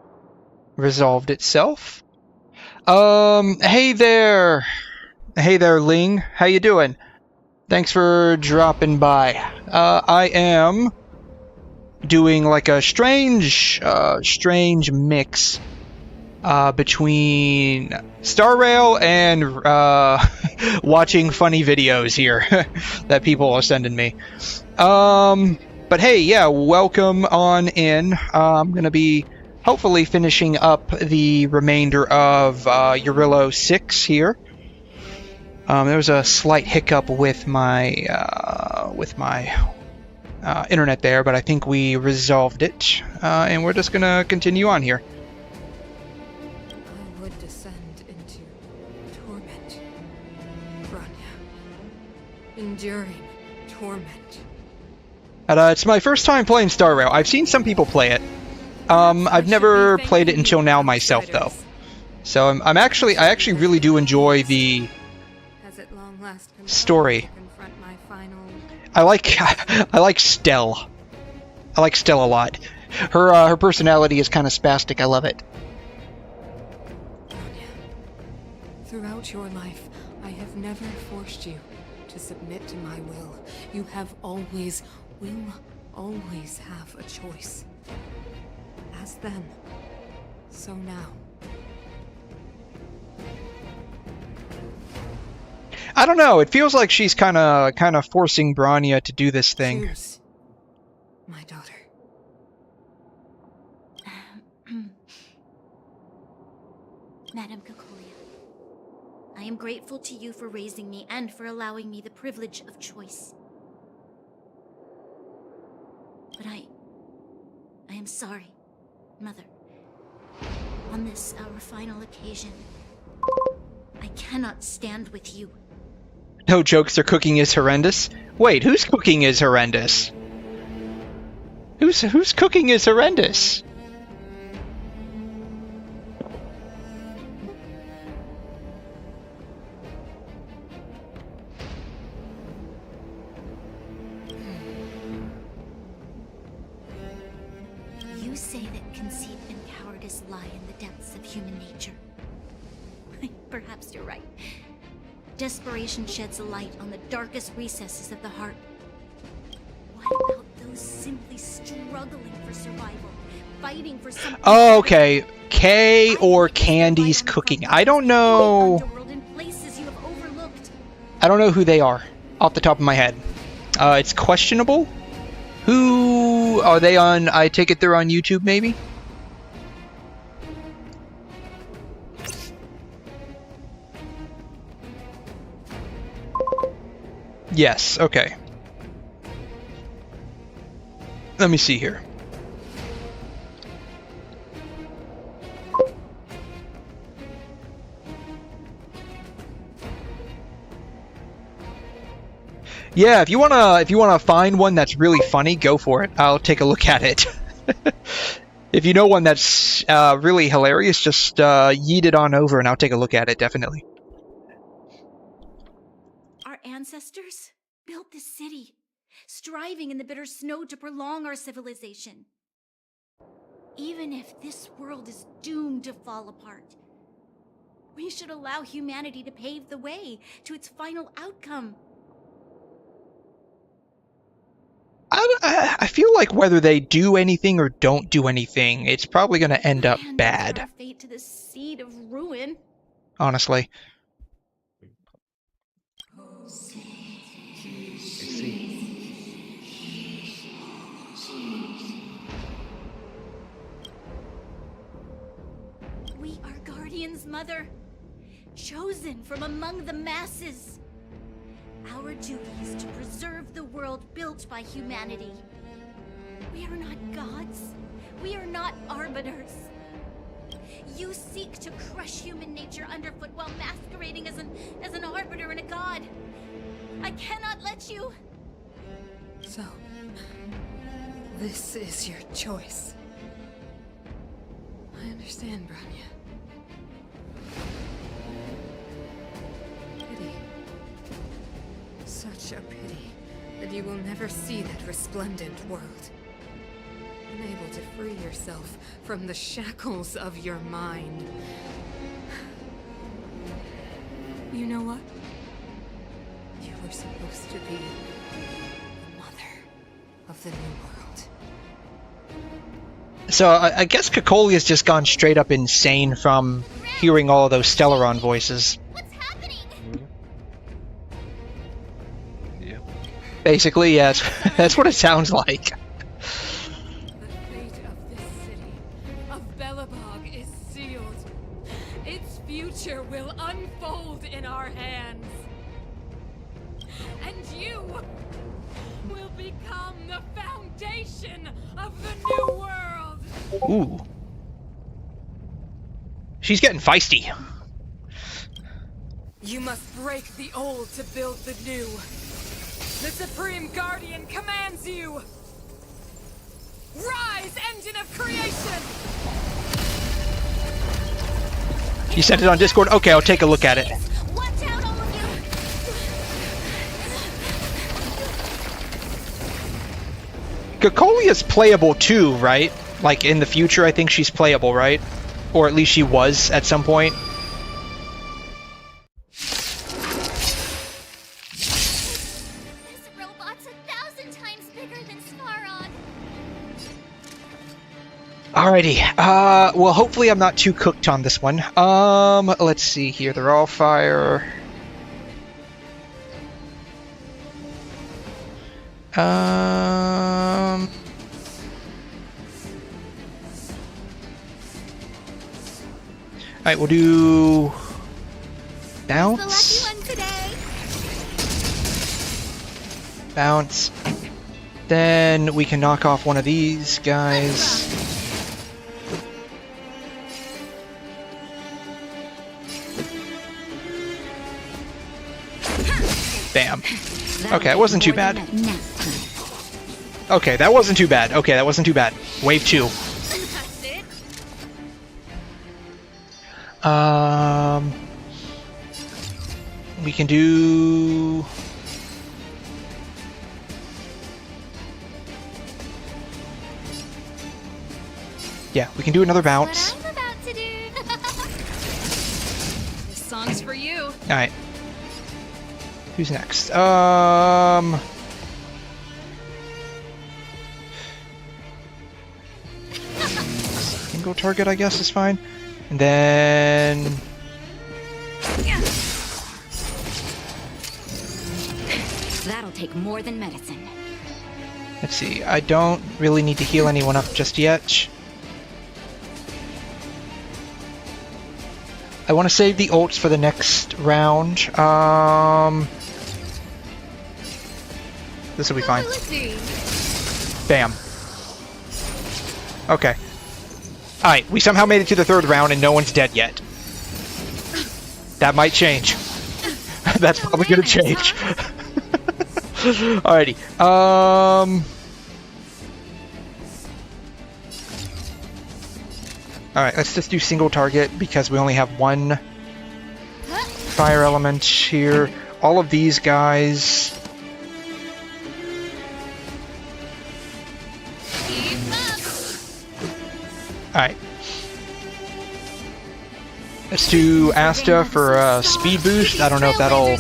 resolved itself. Hey there! Hey there, Ling. How you doing? Thanks for dropping by. I am doing like a strange mix between Star Rail and watching funny videos here that people are sending me. But hey, yeah, welcome on in. I'm gonna be hopefully finishing up the remainder of Eurillo 6 here. There was a slight hiccup with my internet there, but I think we resolved it, and we're just gonna continue on here. I would descend into torment, Branya. Enduring torment. It's my first time playing Star Rail. I've seen some people play it. I've never played it until now myself, though. So I actually really do enjoy the story. I like Stell. I like Stell a lot. Her personality is kind of spastic. I love it. Throughout your life, I have never forced you to submit to my will. You have will always have a choice. As then, so now. I don't know. It feels like she's kind of forcing Branya to do this thing. Choose, my daughter. Madam Kokolia, I am grateful to you for raising me and for allowing me the privilege of choice. But I am sorry, Mother. On this, our final occasion, I cannot stand with you. No jokes, their cooking is horrendous. Wait, whose cooking is horrendous? Whose cooking is horrendous? You say that conceit and cowardice lie in the depths of human nature. Perhaps you're right. Desperation sheds a light on the darkest recesses of the heart. What about those simply struggling for survival, fighting for something? Oh, okay. Kay or Candy's cooking. I don't know. I don't know who they are off the top of my head. It's questionable. Who are they on? I take it they're on YouTube, maybe? Yes, okay. Let me see here. Yeah, if you wanna find one that's really funny, go for it. I'll take a look at it. If you know one that's really hilarious, just yeet it on over and I'll take a look at it, definitely. Our ancestors built this city, striving in the bitter snow to prolong our civilization. Even if this world is doomed to fall apart, we should allow humanity to pave the way to its final outcome. I feel like whether they do anything or don't do anything, it's probably going to end up bad. Our fate to the seed of ruin. Honestly. We are guardians, Mother, chosen from among the masses. Our duty is to preserve the world built by humanity. We are not gods. We are not arbiters. You seek to crush human nature underfoot while masquerading as an arbiter and a god. I cannot let you. So, this is your choice. I understand, Branya. Pity. such a pity that you will never see that resplendent world. Unable to free yourself from the shackles of your mind. You know what? You were supposed to be the mother of the new world. So I guess Cocolia's just gone straight up insane from hearing all of those Stellaron voices. Yeah. Basically, yes. That's what it sounds like. The fate of this city, of Belobog, is sealed. Its future will unfold in our hands. And you will become the foundation of the new world. Ooh. She's getting feisty. You must break the old to build the new. The Supreme Guardian commands you! Rise, engine of creation! You sent it on Discord? Okay, I'll take a look at it. Watch out, all of you! Cocolia's playable too, right? Like, in the future, I think she's playable, right? Or at least she was at some point. This robot's 1,000 times bigger than Scarron. Alrighty, well, hopefully I'm not too cooked on this one. Let's see here, they're all fire. Alright, we'll do... Bounce. The lucky one today. Bounce. Then we can knock off one of these guys. Bam. Okay, it wasn't too bad. Okay, that wasn't too bad. Okay, that wasn't too bad. Wave 2. We can do... Yeah, we can do another bounce. What I'm about to do. This song's for you. Alright. Who's next? Single target, I guess, is fine. And then... That'll take more than medicine. Let's see, I don't really need to heal anyone up just yet. I want to save the ults for the next round. This will be fine. Bam. Okay. Alright, we somehow made it to the 3rd round and no one's dead yet. That might change. That's probably gonna change. Alrighty. Alright, let's just do single target because we only have one fire element here. All of these guys... Alright. Let's do Asta for a speed boost. I don't know if that'll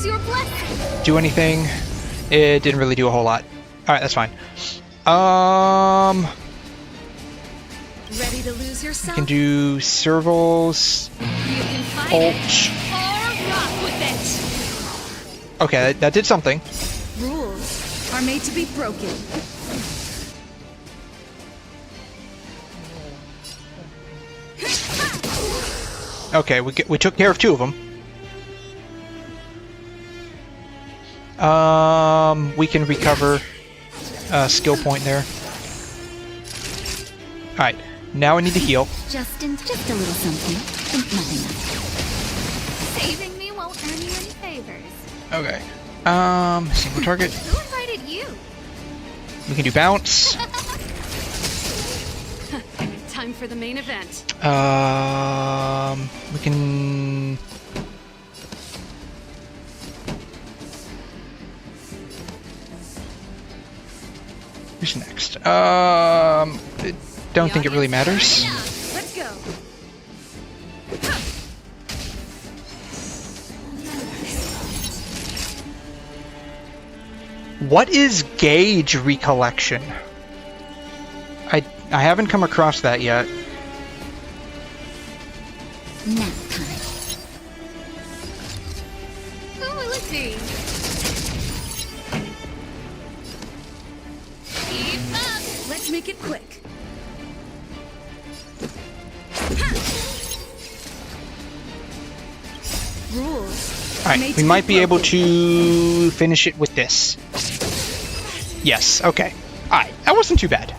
do anything. It didn't really do a whole lot. Alright, that's fine. Ready to lose We yourself? can do servals, You can fight ult. it or rock with it. Okay, that did something. Rules are made to be broken. Okay, we took care of 2 of them. We can recover a skill point there. Alright, now I need to heal. Just a little something. Think nothing of it. Saving me won't earn you any favors. Okay. Single target. Who invited you? We can do bounce. Time for the main event. We can... Who's next? Don't think it really matters. Let's go. What is gauge recollection? I haven't come across that yet. Nap time. Oh, let's see. Keep up. Let's make it quick. Rules. Alright, we might be able to finish it with this. Yes, okay. Alright, that wasn't too bad.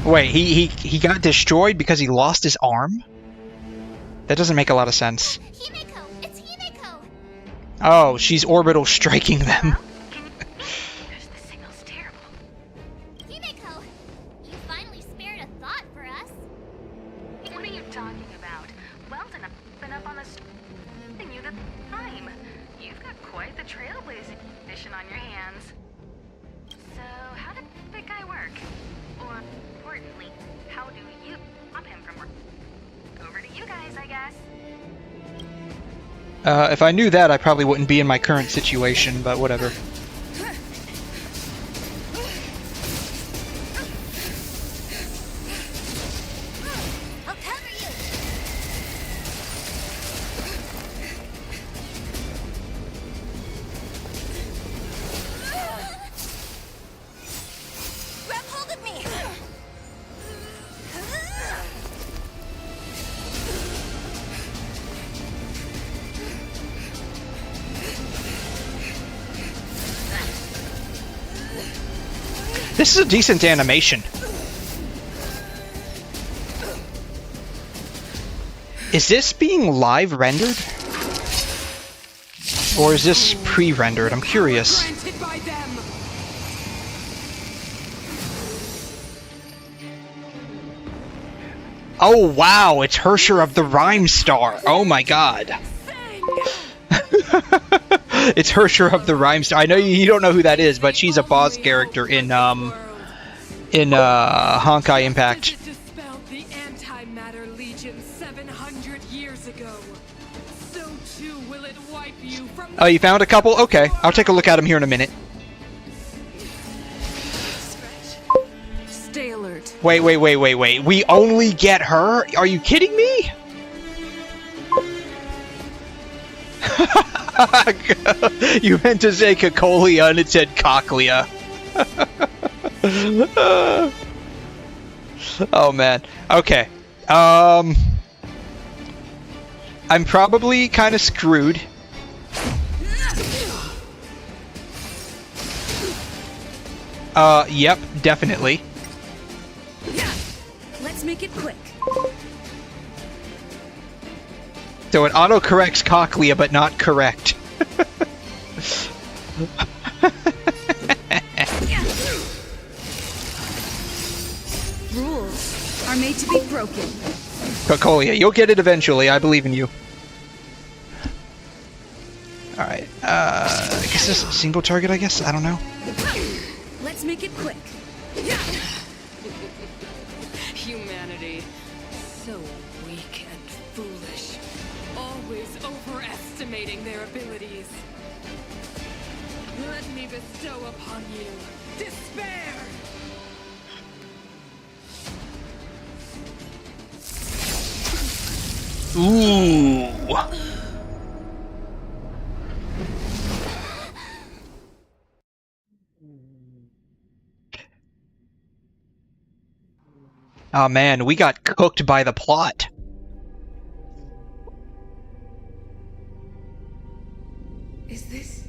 Wait, he got destroyed because he lost his arm? That doesn't make a lot of sense. Himeko! It's Himeko! Oh, she's orbital striking them. Himeko! You finally spared a thought for us. What are you talking about? Weldon, I've been up on the thing you the time. You've got quite the trailblazing mission on your hands. So, how did that guy work? Or, importantly, how do you stop him from work? Over to you guys, I guess. If I knew that, I probably wouldn't be in my current situation, but whatever. I'll cover you! Grab hold of me! This is a decent animation. Is this being live rendered? Or is this pre-rendered? I'm curious. Oh wow, it's Hersher of the Rhyme Star. Oh my god. It's Hersher of the Rhyme Star. I know you don't know who that is, but she's a boss character in Honkai Impact. Dispelled the antimatter legion 700 years ago. So too will it wipe you from Oh, you found a couple? Okay, I'll take a look at them here in a minute. Stay alert. Wait. We only get her? Are you kidding me? You meant to say Cacolia and it said Cochlea. Oh man. Okay. I'm probably kind of screwed. Yep, definitely. Let's make it quick. So it auto-corrects Cochlea, but not correct. Rules are made to be broken. Cacolia, you'll get it eventually. I believe in you. Alright, I guess this is a single target, I guess? I don't know. Let's make it quick. Humanity. So weak and foolish. Always overestimating their abilities. Let me bestow upon you despair! Ooh. Oh man, we got cooked by the plot. Is this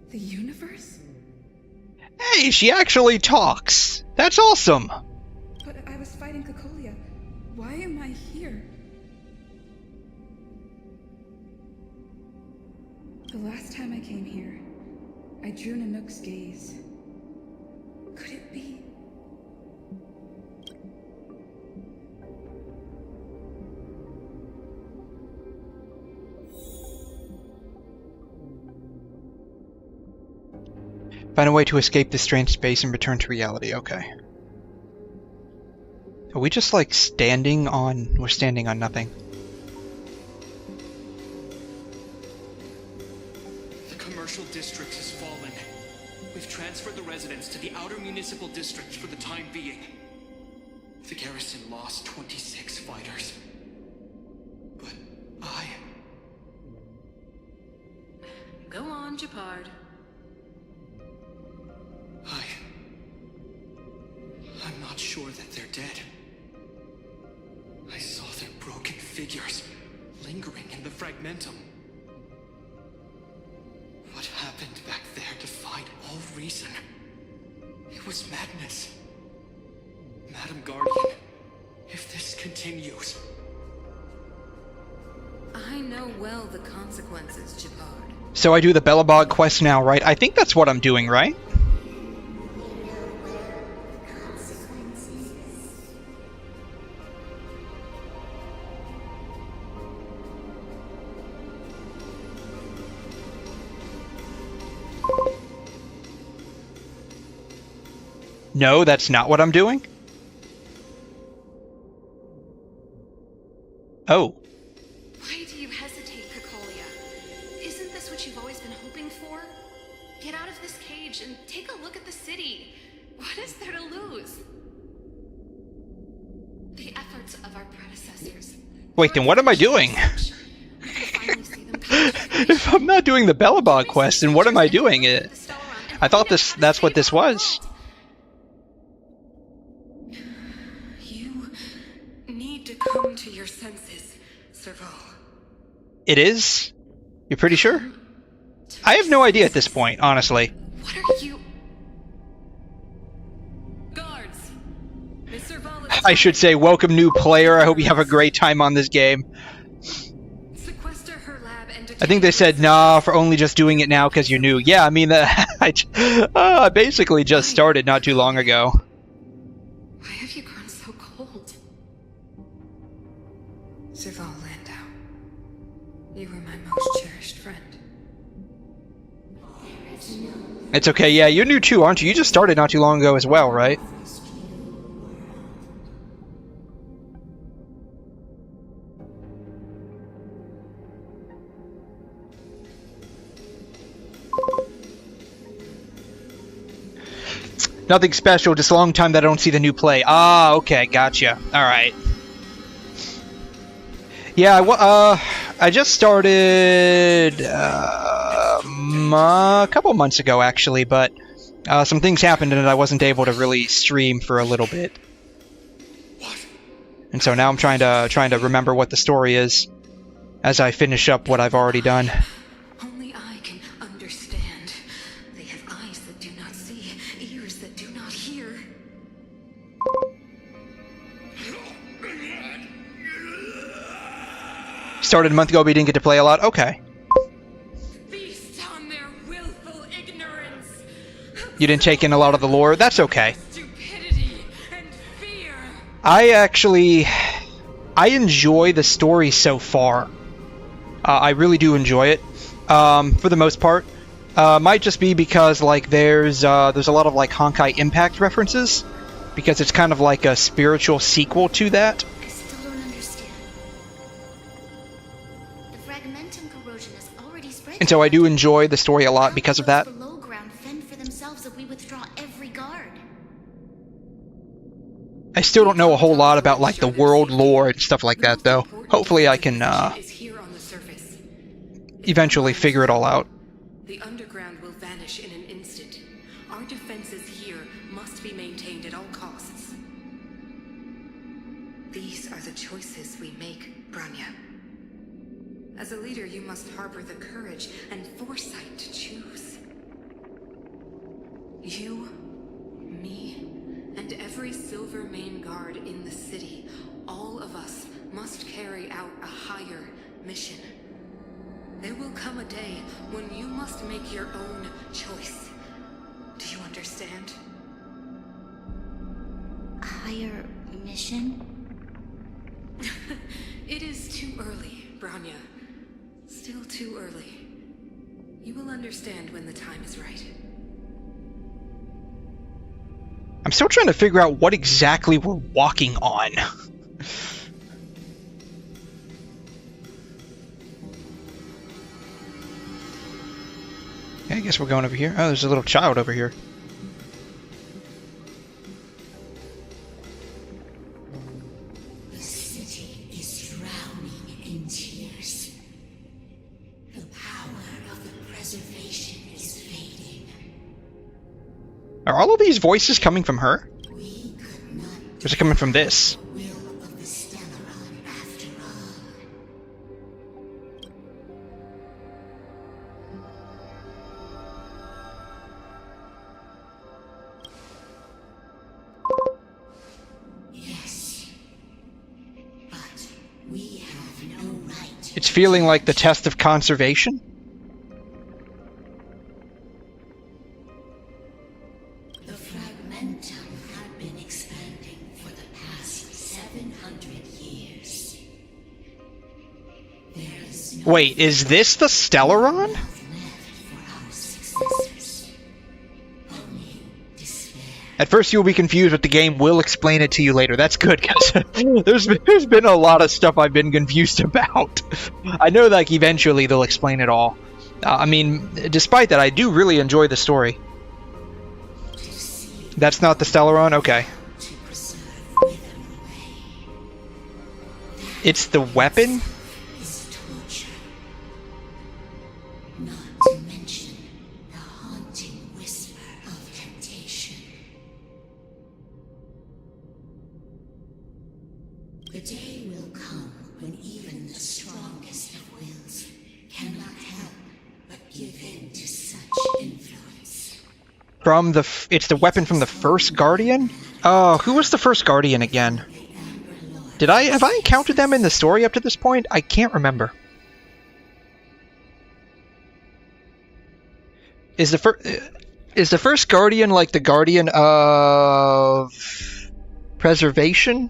the universe? Hey, she actually talks. That's awesome. But I was fighting Cacolia. Why am I here? The last time I came here, I drew Nanook's gaze. Could it be? Find a way to escape this strange space and return to reality. Okay. Are we just like standing on... We're standing on nothing. The commercial district has fallen. We've transferred the residents to the outer municipal district for the time being. The garrison lost 26 fighters. But Go on, Japard. I'm not sure that they're dead. I saw their broken figures lingering in the fragmentum. What happened back there defied all reason. It was madness. Madam Guardian, if this continues... I know well the consequences, Japard. So I do the Belobog quest now, right? I think that's what I'm doing, right? No, that's not what I'm doing? Oh. Why do you hesitate, Cocolia? Isn't this what you've always been hoping for? Get out of this cage and take a look at the city. What is there to lose? The efforts of our predecessors. Wait, then what am I doing? If I'm not doing the Belobog quest, then what am I doing? I thought that's what this was. Come to your senses, Serval. It is? You're pretty sure? I have no idea at this point, honestly. What are you... Guards! I should say, welcome new player. I hope you have a great time on this game. Sequester her lab and I think they said, nah, for only just doing it now because you're new. Yeah, I mean, I basically just started not too long ago. Why have you grown so cold? Serval Landau, you were my most cherished friend. It's okay, yeah, you're new too, aren't you? You just started not too long ago as well, right? Nothing special, just a long time that I don't see the new play. Ah, okay, gotcha. Alright. Yeah, I just started a couple months ago, actually, but some things happened and I wasn't able to really stream for a little bit. And so now I'm trying to remember what the story is as I finish up what I've already done. Only I can understand. They have eyes that do not see, ears that do not hear. Started a month ago, but you didn't get to play a lot? Okay. Feast on their willful ignorance. You didn't take in a lot of the lore? That's okay. Stupidity and fear. I enjoy the story so far. I really do enjoy it, for the most part. Might just be because like there's a lot of like Honkai Impact references, because it's kind of like a spiritual sequel to that. I still don't understand. The fragmentum corrosion is already spread. And so I do enjoy the story a lot because of that. Below ground fend for themselves if we withdraw every guard. I still don't know a whole lot about like the world lore and stuff like that, though. Hopefully I can eventually figure it all out. The underground will vanish in an instant. Our defenses here must be maintained at all costs. These are the choices we make, Branya. As a leader, you must harbor the courage and foresight to choose. You, me, and every Silver Main Guard in the city, all of us must carry out a higher mission. There will come a day when you must make your own choice. Do you understand? A higher mission? It is too early, Branya. Still too early. You will understand when the time is right. I'm still trying to figure out what exactly we're walking on. I guess we're going over here. Oh, there's a little child over here. The city is drowning in tears. The power of the preservation is fading. Are all of these voices coming from her? Or is it coming from this? It's feeling like the test of conservation? The fragmentum had been expanding for the past 700 years. There is no Wait, is this the Stellaron? left for our successors. Only despair. At first you'll be confused, but the game will explain it to you later. That's good, because there's been a lot of stuff I've been confused about. I know, like, eventually they'll explain it all. I mean, despite that, I do really enjoy the story. That's not the Stellaron? Okay. It's the weapon? Is torture. Not to mention the haunting whisper of temptation. The day will come when even the strongest of wills cannot help but give in to such influence. From the... It's the weapon from the first Guardian? Oh, who was the first Guardian again? Have I encountered them in the story up to this point? I can't remember. Is the first Guardian like the Guardian of preservation?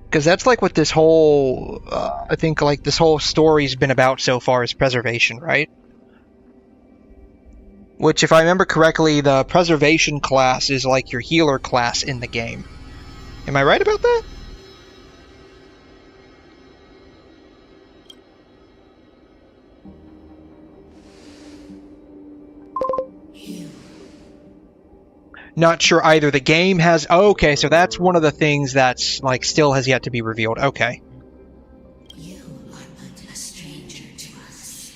Because that's like what this whole, I think like this whole story's been about so far is preservation, right? Which, if I remember correctly, the preservation class is like your healer class in the game. Am I right about that? Not sure either. The game has... Oh, okay, so that's one of the things that's, like, still has yet to be revealed. Okay. You are but a stranger to us.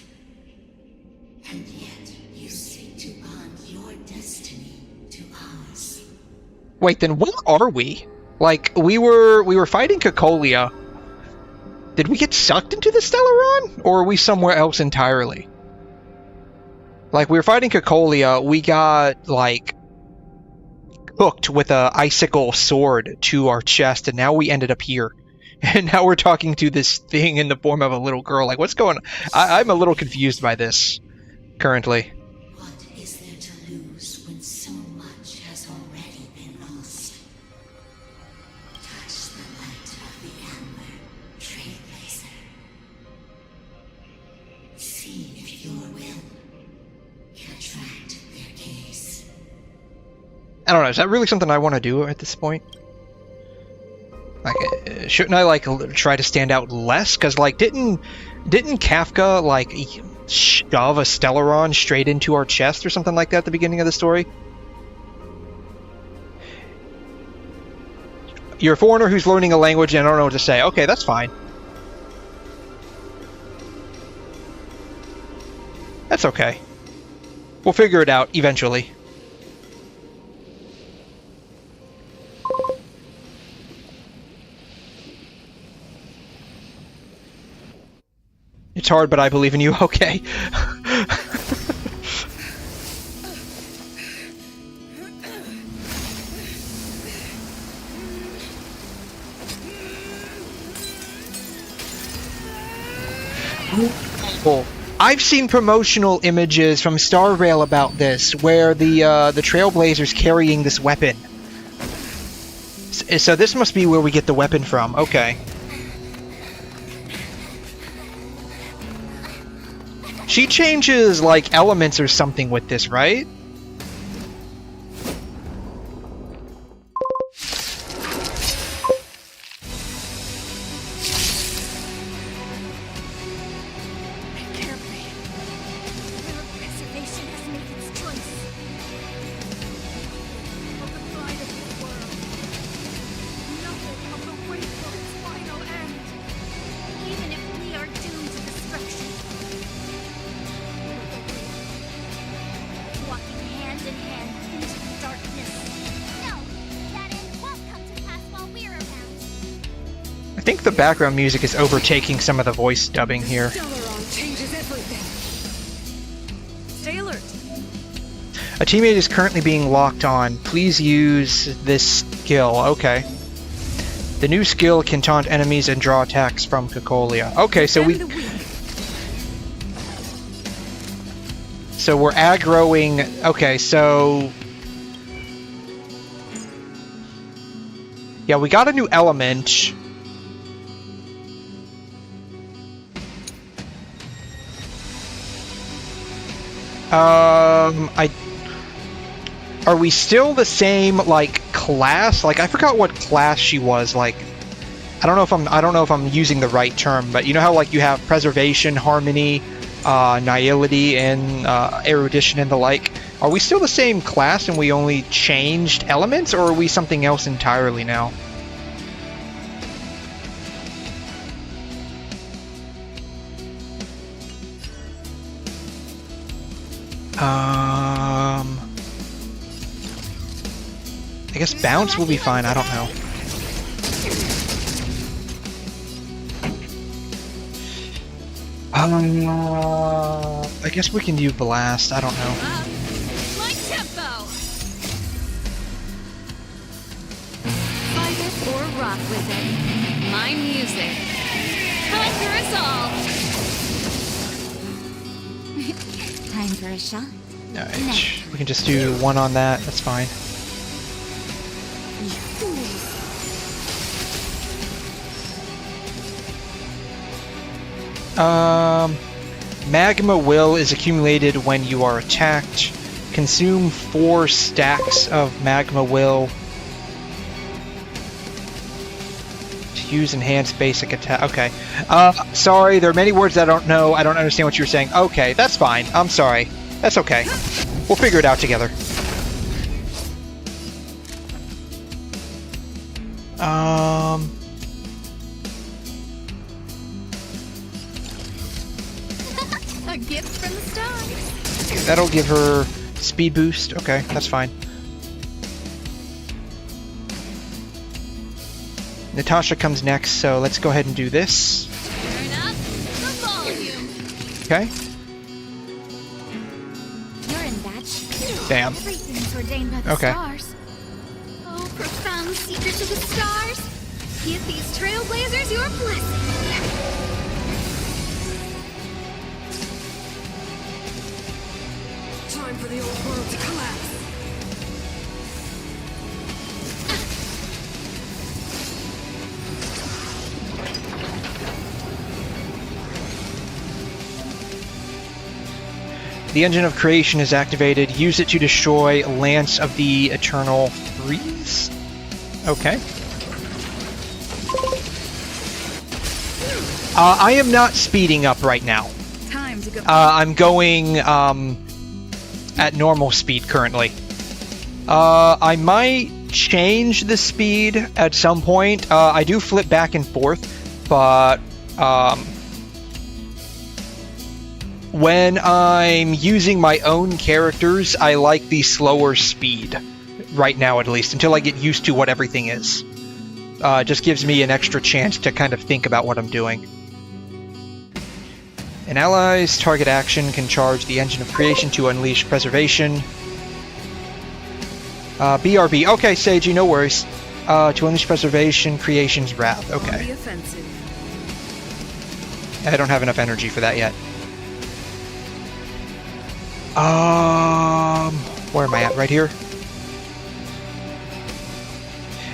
And yet you seek to bond your destiny to ours. Wait, then what are we? Like, we were fighting Cocolia. Did we get sucked into the Stellaron? Or are we somewhere else entirely? Like, we were fighting Cocolia, we got, like... hooked with a icicle sword to our chest, and now we ended up here. And now we're talking to this thing in the form of a little girl. Like, what's going on? I'm a little confused by this, currently. What is there to lose when so much has already been lost? Touch the light of the amber, trailblazer. See if your will can attract their gaze. I don't know, is that really something I want to do at this point? Like, shouldn't I, like, try to stand out less? Because, like, didn't Kafka, like, shove a Stellaron straight into our chest or something like that at the beginning of the story? You're a foreigner who's learning a language and I don't know what to say. Okay, that's fine. That's okay. We'll figure it out eventually. It's hard, but I believe in you. Okay. Cool. I've seen promotional images from Star Rail about this, where the Trailblazer's carrying this weapon. So this must be where we get the weapon from. Okay. She changes, like, elements or something with this, right? I think the background music is overtaking some of the voice dubbing here. Stellaron changes everything. Stay alert. A teammate is currently being locked on. Please use this skill. Okay. The new skill can taunt enemies and draw attacks from Cocolia. Okay, so we're aggroing. Okay, so yeah, we got a new element. Are we still the same, like, class? Like, I forgot what class she was. Like, I don't know if I'm using the right term, but you know how, like, you have preservation, harmony, nihility, and erudition and the like. Are we still the same class and we only changed elements, or are we something else entirely now? I guess bounce will be fine, I don't know. I guess we can do blast, I don't know. My tempo! Fight it or rock with it. My music. Conquer us all! Time for a shot. Alright, we can just do one on that, that's fine. Magma Will is accumulated when you are attacked. Consume 4 stacks of Magma Will to use enhanced basic attack. Okay. Sorry, there are many words I don't know. I don't understand what you're saying. Okay, that's fine. I'm sorry. That's okay. We'll figure it out together. A gift from the stars. That'll give her speed boost. Okay, that's fine. Natasha comes next, so let's go ahead and do this. Turn up the volume. Okay. You're in batch. Damn. Everything's ordained by the Okay. stars. Oh, profound secrets of the stars. Give these trailblazers your blessing. Time for the old world to collapse. The engine of creation is activated. Use it to destroy Lance of the Eternal Freeze. Okay. I am not speeding up right now. Time to go. I'm going at normal speed currently. I might change the speed at some point. I do flip back and forth, but when I'm using my own characters, I like the slower speed. Right now, at least, until I get used to what everything is. It just gives me an extra chance to kind of think about what I'm doing. An ally's target action can charge the engine of creation to unleash preservation. BRB. Okay, Seiji, no worries. To unleash preservation, creation's wrath. Okay. I don't have enough energy for that yet. Where am I at? Right here?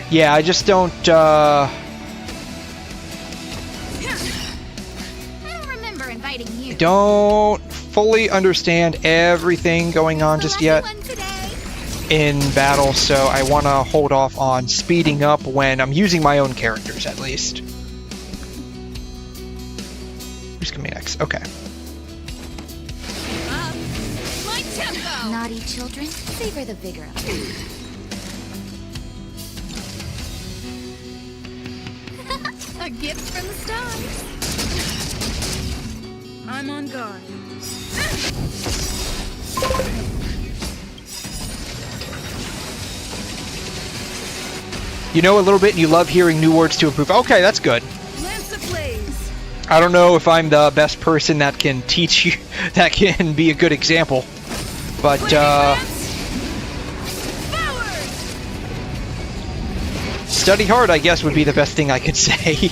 Yeah, I just don't, I don't remember inviting you. don't fully understand everything going on just yet in battle, so I want to hold off on speeding up when I'm using my own characters, at least. Who's coming next? Okay. My tempo. Naughty children, savor the vigor of it. A gift from the stars. I'm on guard. You know a little bit and you love hearing new words to improve. Okay, that's good. I don't know if I'm the best person that can teach you, that can be a good example, but study hard, I guess, would be the best thing I could say.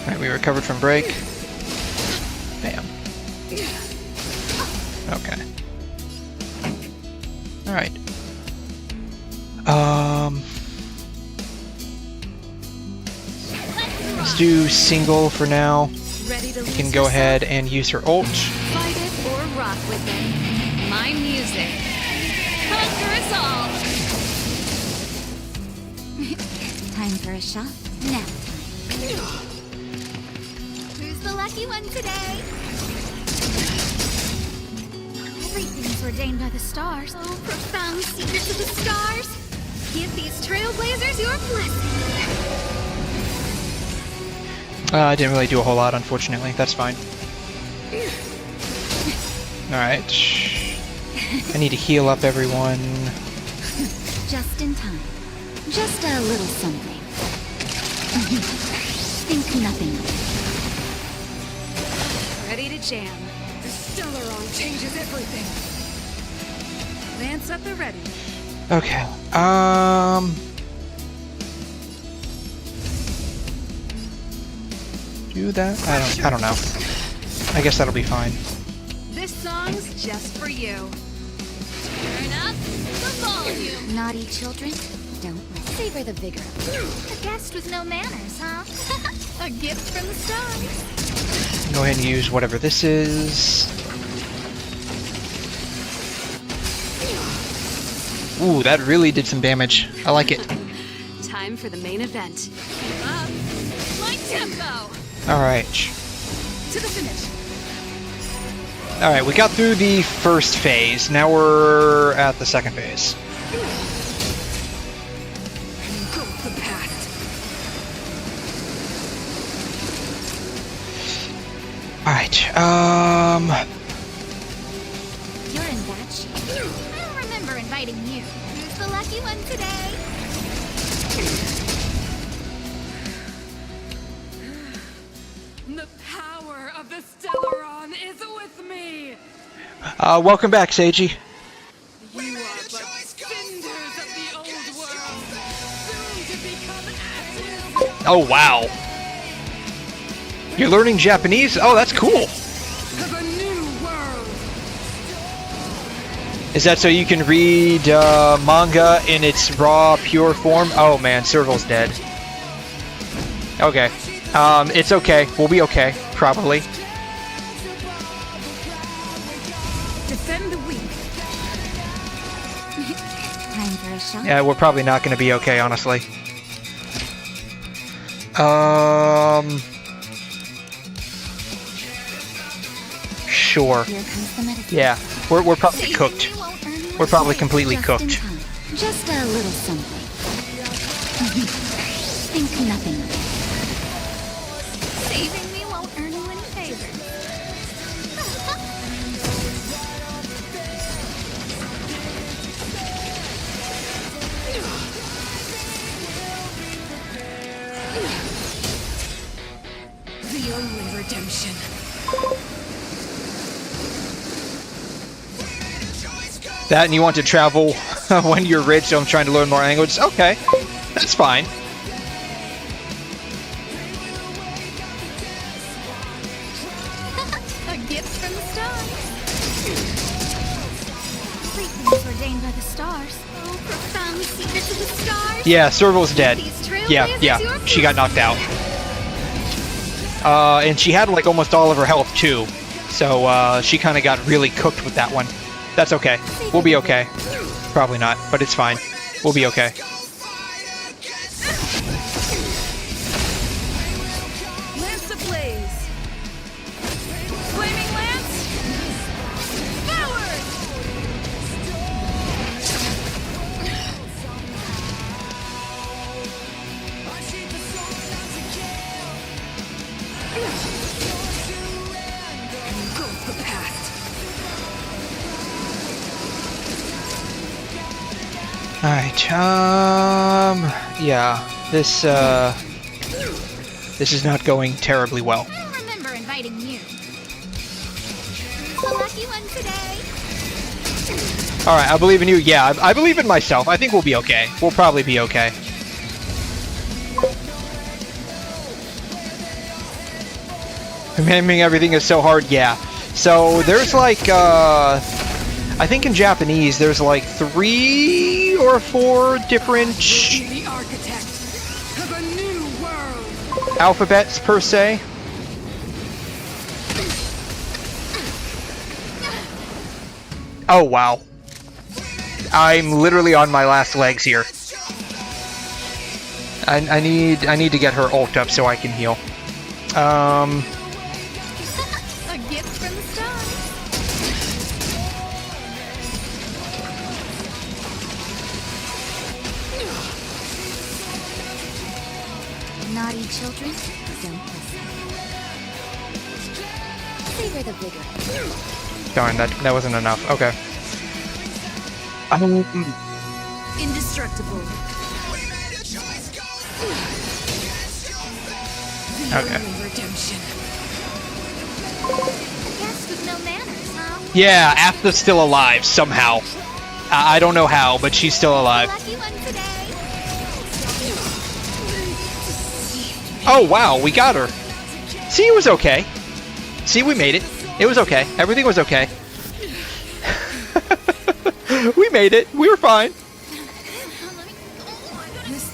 Alright, we recovered from break. Bam. Okay. Alright. Let's do single for now. You can go ahead and use her ult. Fight it or rock with it. My music. Conquer us all. Time for a shot. Nap time. Who's the lucky one today? Everything's ordained by the stars. Oh, profound secrets of the stars. Give these trailblazers your blessing. I didn't really do a whole lot, unfortunately. That's fine. Alright. I need to heal up everyone. Just in time. Just a little something. Think nothing of it. Ready to jam. The Stellaron changes everything. Lance at the ready. Okay. Do that? I don't know. I guess that'll be fine. This song's just for you. Turn up the volume. Naughty children, don't savor the vigor. A guest with no manners, huh? A gift from the stars. Go ahead and use whatever this is. Ooh, that really did some damage. I like it. Time for the main event. Keep up. My tempo. Alright. To the finish. Alright, we got through the first phase. Now we're at the second phase. Engulf the past. Alright, You're in bad shape. I don't remember inviting you. Who's the lucky one today? The power of the Stellaron is with me. welcome back, Seiji. You are but cinders of the old world, soon to become ashes. Oh, wow. You're learning Japanese? Oh, that's cool. Of a new world. Is that so you can read manga in its raw, pure form? Oh man, Serval's dead. Okay. It's okay. We'll be okay, probably. Defend the weak. Time for a shot. Yeah, we're probably not going to be okay, honestly. Sure. Here comes the medicine. Yeah, we're probably cooked. We're probably completely Just in cooked. time. Just a little something. Think nothing of it. Saving me won't earn you any favor. The only redemption. That and you want to travel when you're rich, so I'm trying to learn more languages? Okay, that's fine. A gift from the stars. Everything's ordained by the stars. Oh, profound secrets of the stars. Yeah, Serval's dead. Yeah, she got knocked out. And she had like almost all of her health too, so she kind of got really cooked with that one. That's okay. We'll be okay. Probably not, but it's fine. We'll be okay. Lance ablaze. Flaming lance. Forward. Engulf the past. Alright, yeah, this, This is not going terribly well. I don't remember inviting you. The lucky one today. Alright, I believe in you. Yeah, I believe in myself. I think we'll be okay. We'll probably be okay. Remembering everything is so hard, yeah. So, there's like, I think in Japanese, there's like 3 or 4 different The architect of a new world. alphabets, per se. Oh, wow. I'm literally on my last legs here. I need to get her ult up so I can heal. A gift from the stars. Naughty children, don't listen. Savor the vigor. Darn, that wasn't enough. Okay. Indestructible. Okay. Redemption. A guest with no manners, huh? Yeah, Asta's still alive somehow. I don't know how, but she's still alive. Lucky one today. Oh wow, we got her. See, it was okay. See, we made it. It was okay. Everything was okay. We made it. We were fine. This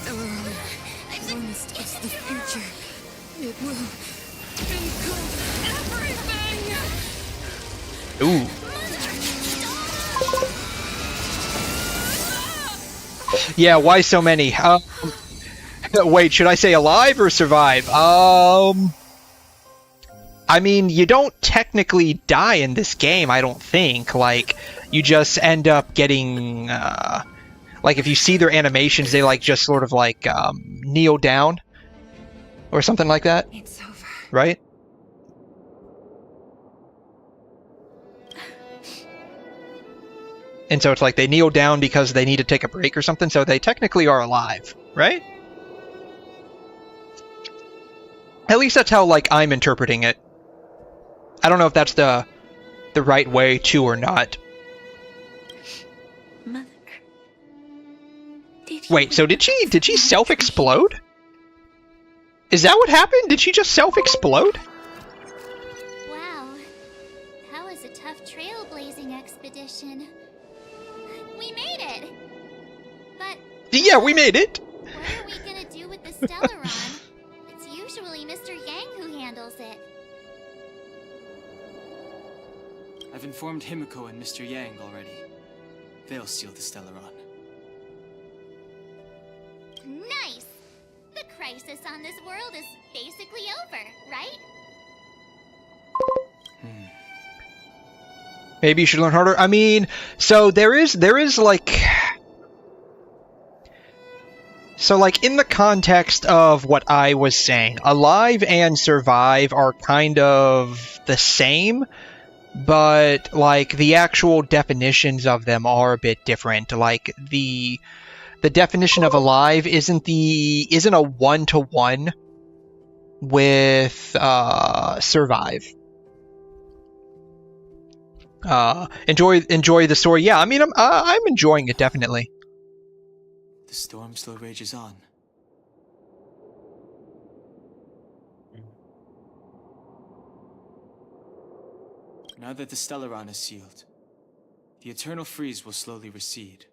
Stellaron promised us the future. It will become everything. Ooh. Yeah, why so many? Wait, should I say alive or survive? I mean, you don't technically die in this game, I don't think. Like, you just end up getting, like, if you see their animations, they, like, just sort of, like, kneel down. Or something like that. It's over. Right? And so it's like they kneel down because they need to take a break or something, so they technically are alive, right? At least that's how, like, I'm interpreting it. I don't know if that's the right way to or not. Mother. Wait, so did she self-explode? Is that what happened? Did she just self-explode? Wow. That was a tough trailblazing expedition. We made it! But Yeah, we made it! what are we gonna do with the Stellaron? It's usually Mr. Yang who handles it. I've informed Himiko and Mr. Yang already. They'll steal the Stellaron. Nice! The crisis on this world is basically over, right? Maybe you should learn harder. I mean, so there is like... So, like, in the context of what I was saying, alive and survive are kind of the same, but, like, the actual definitions of them are a bit different. Like, the definition of alive isn't a one-to-one with survive. Enjoy the story. Yeah, I mean, I'm enjoying it, definitely. The storm still rages on. Now that the Stellaron is sealed, the eternal freeze will slowly recede.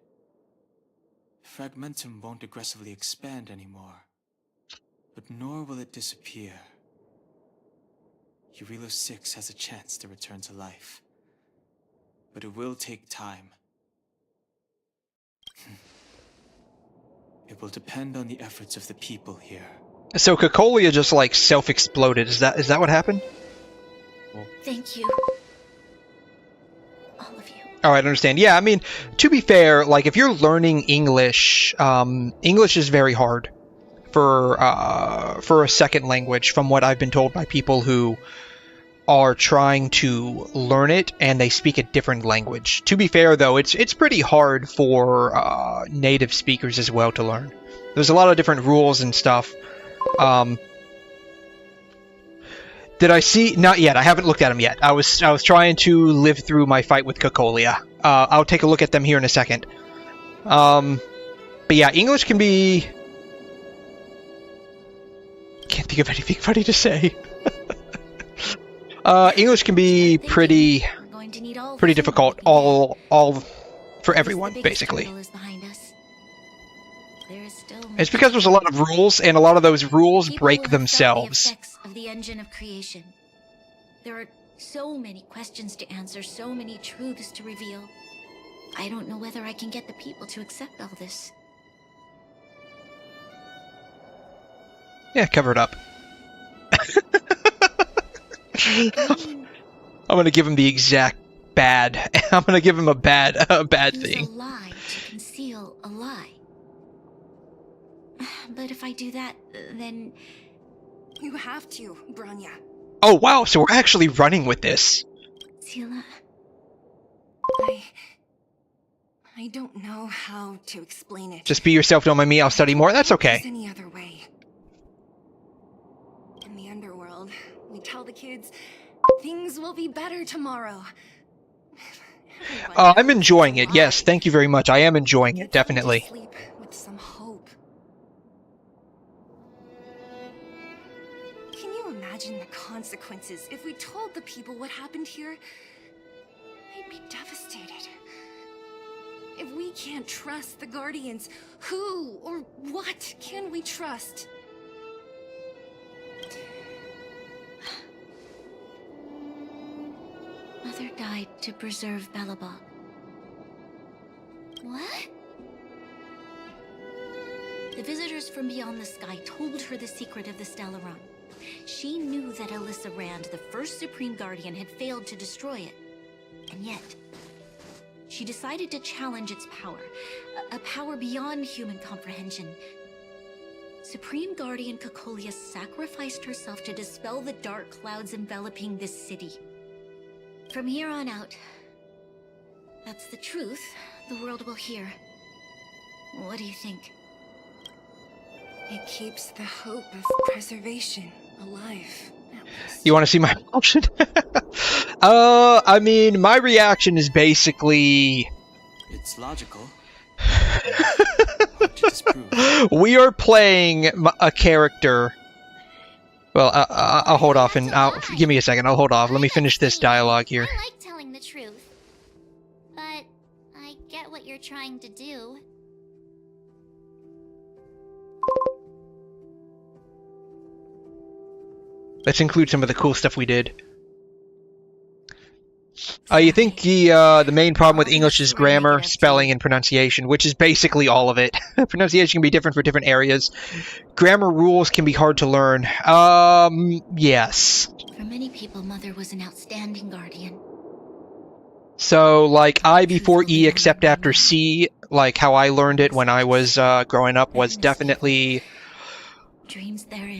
Fragmentum won't aggressively expand anymore, but nor will it disappear. Urilo 6 has a chance to return to life, but it will take time. It will depend on the efforts of the people here. So Cocolia just like self-exploded. Is that what happened? Thank you. Oh, I understand. Yeah, I mean, to be fair, like if you're learning English, English is very hard for a second language, from what I've been told by people who are trying to learn it and they speak a different language. To be fair, though, it's pretty hard for native speakers as well to learn. There's a lot of different rules and stuff. Did I see? Not yet. I haven't looked at them yet. I was trying to live through my fight with Cocolia. I'll take a look at them here in a second. But yeah, English can be... Can't think of anything funny to say. English can be pretty difficult. All for everyone, basically. It's because there's a lot of rules, and a lot of those rules break themselves. Of the engine of creation. There are so many questions to answer, so many truths to reveal. I don't know whether I can get the people to accept all this. Yeah, cover it up. I'm gonna give him the exact bad. I'm gonna give him a bad thing. Use a lie to conceal a lie. But if I do that, then you have to, Branya. Oh wow, so we're actually running with this. Seela, I don't know how to explain it. Just be yourself, don't mind me, I'll study more. That's okay. There's any other way. In the underworld, we tell the kids things will be better tomorrow. I'm enjoying it. Yes, thank you very much. I am enjoying it, definitely. Sleep with some hope. Can you imagine the consequences if we told the people what happened here? They'd be devastated. If we can't trust the Guardians, who or what can we trust? Mother died to preserve Belobog. What? The visitors from beyond the sky told her the secret of the Stellaron. She knew that Alyssa Rand, the first Supreme Guardian, had failed to destroy it. And yet, she decided to challenge its power. A power beyond human comprehension. Supreme Guardian Cocolia sacrificed herself to dispel the dark clouds enveloping this city. From here on out, that's the truth the world will hear. What do you think? It keeps the hope of preservation alive. You want to see my option? I mean, my reaction is basically... It's logical. We are playing a character... Well, I'll hold off and give me a second. I'll hold off. Let me finish this dialogue here. I like telling the truth, but I get what you're trying to do. Let's include some of the cool stuff we did. You think the main problem with English is grammar, spelling, and pronunciation, which is basically all of it. Pronunciation can be different for different areas. Grammar rules can be hard to learn. Yes. For many people, Mother was an outstanding guardian. So, like, I before E except after C, like how I learned it when I was growing up, was definitely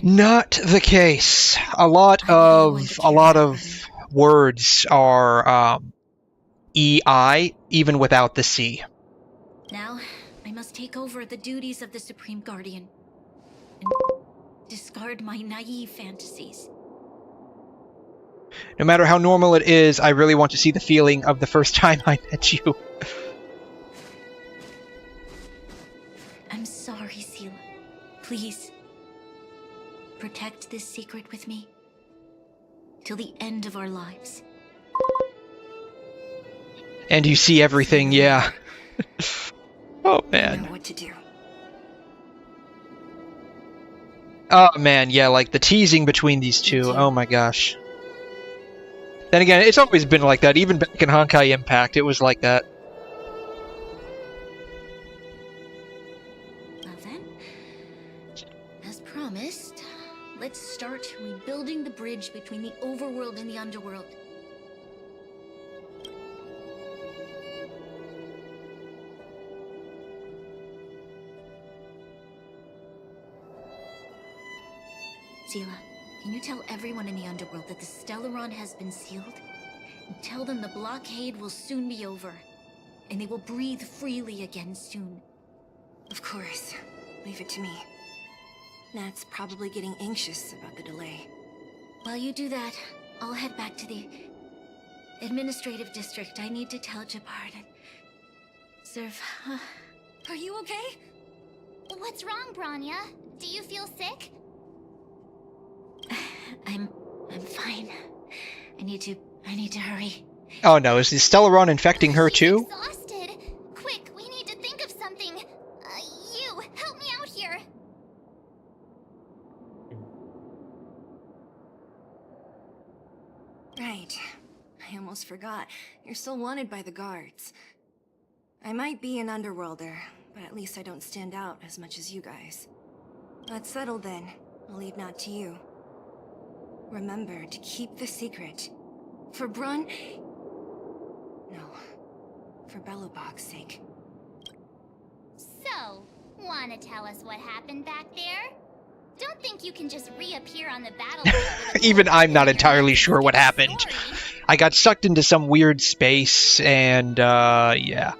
not the case. A lot of words are EI, even without the C. Now, I must take over the duties of the Supreme Guardian and discard my naive fantasies. No matter how normal it is, I really want to see the feeling of the first time I met you. I'm sorry, Seela. Please, protect this secret with me till the end of our lives. And you see everything, yeah. Oh, man. I know what to do. Oh, man, yeah, like the teasing between these two. Oh, my gosh. Then again, it's always been like that. Even back in Honkai Impact, it was like that. Well then, as promised, let's start rebuilding the bridge between the overworld and the underworld. Seela, can you tell everyone in the underworld that the Stellaron has been sealed? And tell them the blockade will soon be over, and they will breathe freely again soon. Of course. Leave it to me. Nat's probably getting anxious about the delay. While you do that, I'll head back to the administrative district. I need to tell Jabard and Serve. Are you okay? What's wrong, Branya? Do you feel sick? I'm fine. I need to hurry. Oh no, is the Stellaron infecting her too? Exhausted. Quick, we need to think of something. You, help me out here. Right. I almost forgot. You're still wanted by the guards. I might be an underworlder, but at least I don't stand out as much as you guys. That's settled then. I'll leave Nat to you. Remember to keep the secret. For Brun... No. For Belobog's sake. So, wanna tell us what happened back there? Don't think you can just reappear on the battlefield. Even I'm not entirely sure what happened. I got sucked into some weird space, and, yeah.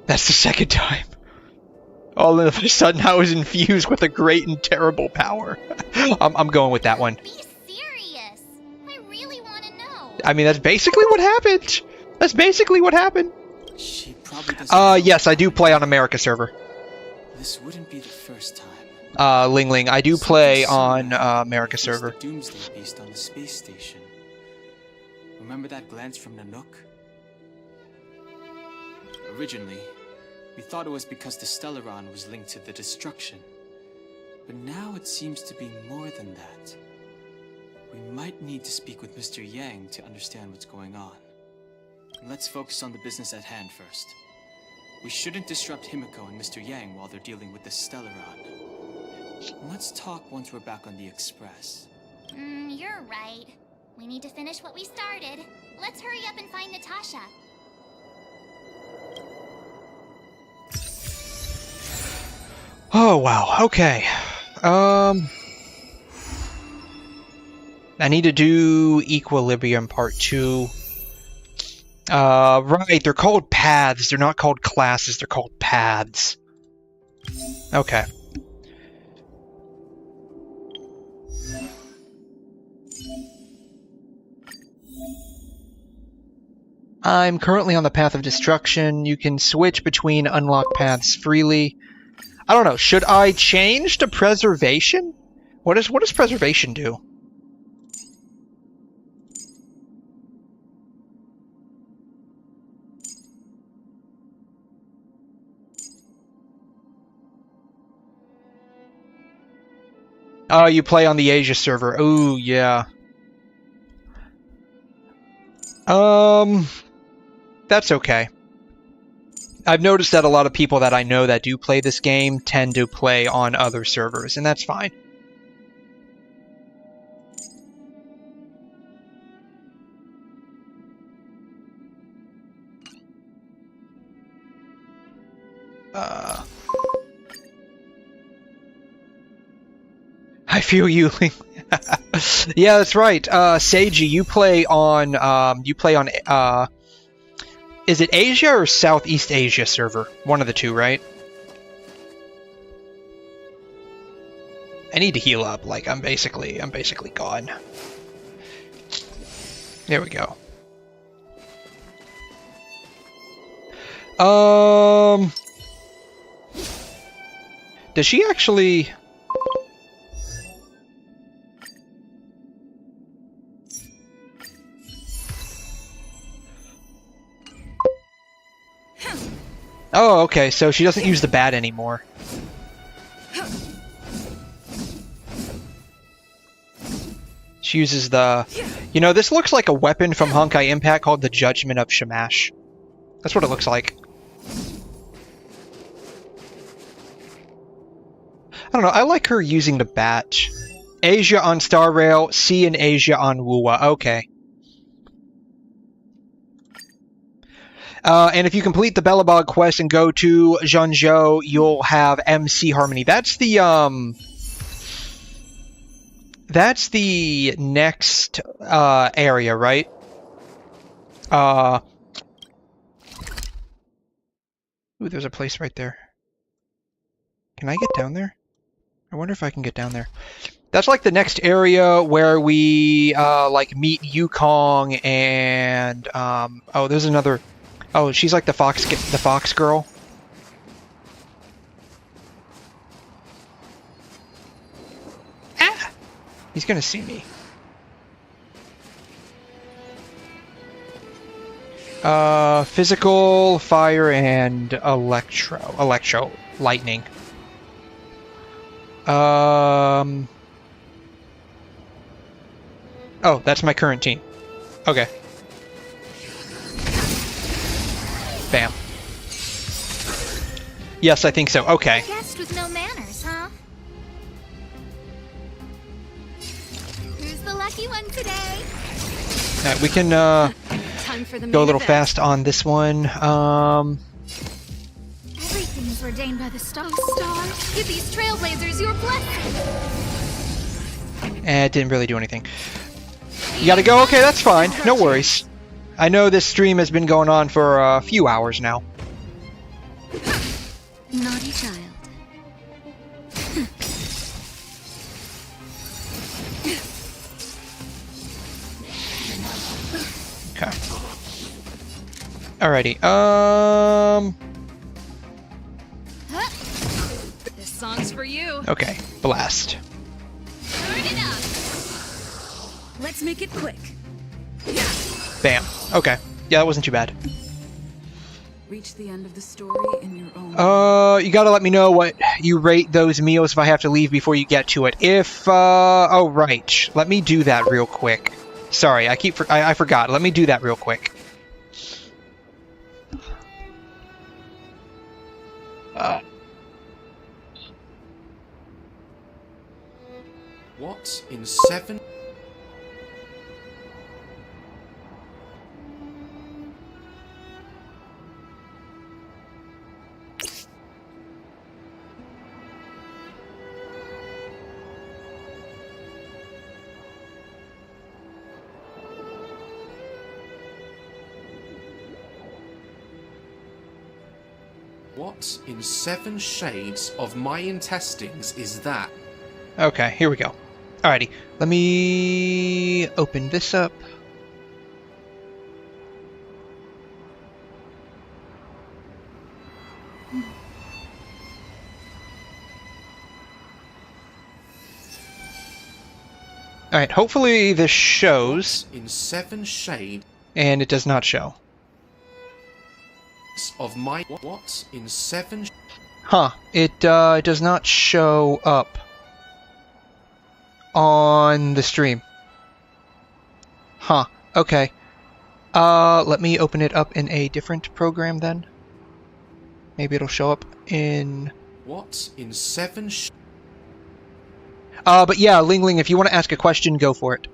That's the second time. All of a sudden, I was infused with a great and terrible power. I'm going with that one. Be serious. I really want to know. I mean, that's basically what happened. That's basically what happened. She probably doesn't. Yes, I do play on America server. This wouldn't be the first time. Ling Ling, I do play on America server. The Doomsday Beast on the space station. Remember that glance from Nanook? Originally, we thought it was because the Stellaron was linked to the destruction. But now it seems to be more than that. We might need to speak with Mr. Yang to understand what's going on. Let's focus on the business at hand first. We shouldn't disrupt Himiko and Mr. Yang while they're dealing with the Stellaron. Let's talk once we're back on the Express. You're right. We need to finish what we started. Let's hurry up and find Natasha. Oh, wow. Okay. I need to do Equilibrium Part 2. Right, they're called paths. They're not called classes, they're called paths. Okay. I'm currently on the path of destruction. You can switch between unlocked paths freely. I don't know, should I change to preservation? What does preservation do? Oh, you play on the Asia server. Ooh, yeah. That's okay. I've noticed that a lot of people that I know that do play this game tend to play on other servers, and that's fine. I feel you. Yeah, that's right. Seiji, you play on is it Asia or Southeast Asia server? One of the two, right? I need to heal up. Like I'm basically gone. There we go. Does she actually? Oh, okay, so she doesn't use the bat anymore. She uses the... You know, this looks like a weapon from Honkai Impact called the Judgment of Shamash. That's what it looks like. I don't know, I like her using the bat. Asia on Star Rail, C and Asia on WuWa. Okay. And if you complete the Belobog quest and go to Zhengzhou, you'll have MC Harmony. That's the next area, right? Ooh, there's a place right there. Can I get down there? I wonder if I can get down there. That's like the next area where we like meet Yukong and oh, there's another. Oh, she's like the fox girl. Ah! He's gonna see me. Physical, fire, and electro, lightning. Oh, that's my current team. Okay. Bam. Yes, I think so. Okay. Guest with no manners, huh? Who's the lucky one today? Alright, we can Time for the go a main little event. fast on this one. Everything is ordained by the stars. Give these trailblazers your blessing. It didn't really do anything. You gotta go? Okay, that's fine. No worries. I know this stream has been going on for a few hours now. Naughty child. Okay. Alrighty. This song's for you. Okay. Blast. Turn it up. Let's make it quick. Bam. Okay. Yeah, that wasn't too bad. Reach the end of the story in your own. You gotta let me know what you rate those meals if I have to leave before you get to it. If, oh, right. Let me do that real quick. Sorry, I forgot. Let me do that real quick. What in 7? What in 7 shades of my intestines is that? Okay, here we go. Alrighty, let me open this up. Alright, hopefully this shows. In 7 shades. And it does not show. Of my what in 7? Huh, it does not show up on the stream. Huh, okay. Let me open it up in a different program then. Maybe it'll show up in... What in 7? But yeah, Ling Ling, if you want to ask a question, go for it.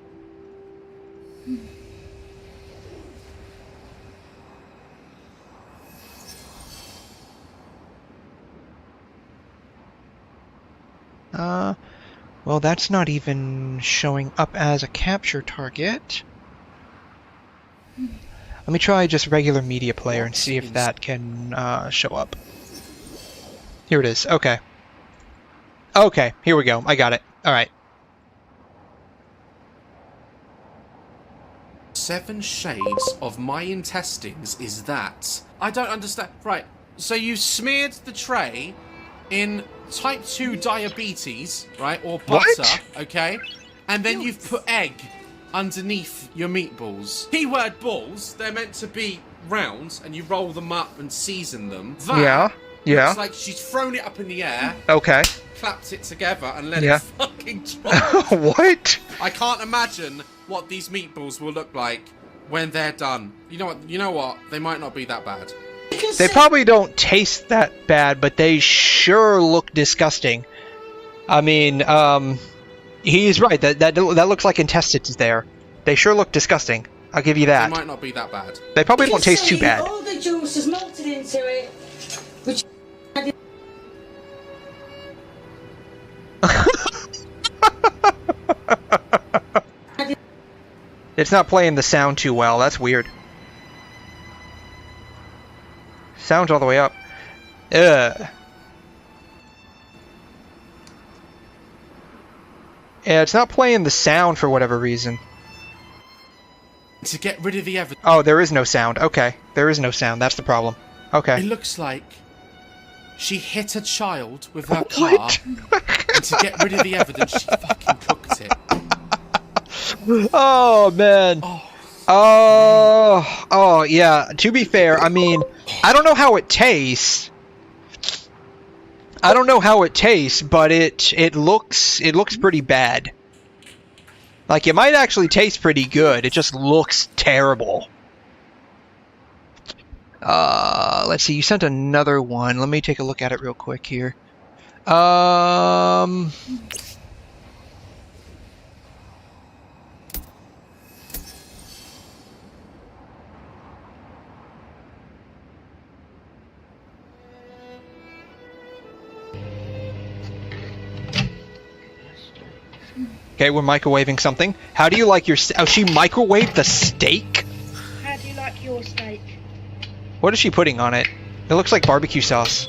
Well, that's not even showing up as a capture target. Let me try just regular media player and see if that can show up. Here it is. Okay. Okay, here we go. I got it. Alright. 7 shades of my intestines is that? I don't understand. Right, so you smeared the tray in type 2 diabetes, right, or butter, What? okay? And then you've put egg underneath your meatballs. Keyword balls, they're meant to be round, and you roll them up and season them. That Yeah. looks like she's thrown it up in the air, Okay. clapped it together, and let Yeah. it fucking drop. What? I can't imagine what these meatballs will look like when they're done. You know what? They might not be that bad. They probably don't taste that bad, but they sure look disgusting. I mean, he's right. That looks like intestines there. They sure look disgusting. I'll give you They that. might not be that bad. They probably don't taste too bad. All the juice is melted into it, which It's not playing the sound too well. That's weird. Sound's all the way up. Ugh. 7 shades of my Yeah, it's not playing the sound for whatever reason. To get rid of the evidence. Oh, there is no sound. Okay, there is no sound. That's the problem. Okay. It looks like she hit a child with her car, and to get rid of the evidence, she fucking cooked it. Oh, man. Oh, yeah. To be fair, I mean, I don't know how it tastes. But it looks pretty bad. Like, it might actually taste pretty good. It just looks terrible. Let's see. You sent another one. Let me take a look at it real quick here. Okay, we're microwaving something. How do you like your... Oh, she microwaved the steak? How do you like your steak? What is she putting on it? It looks like barbecue sauce.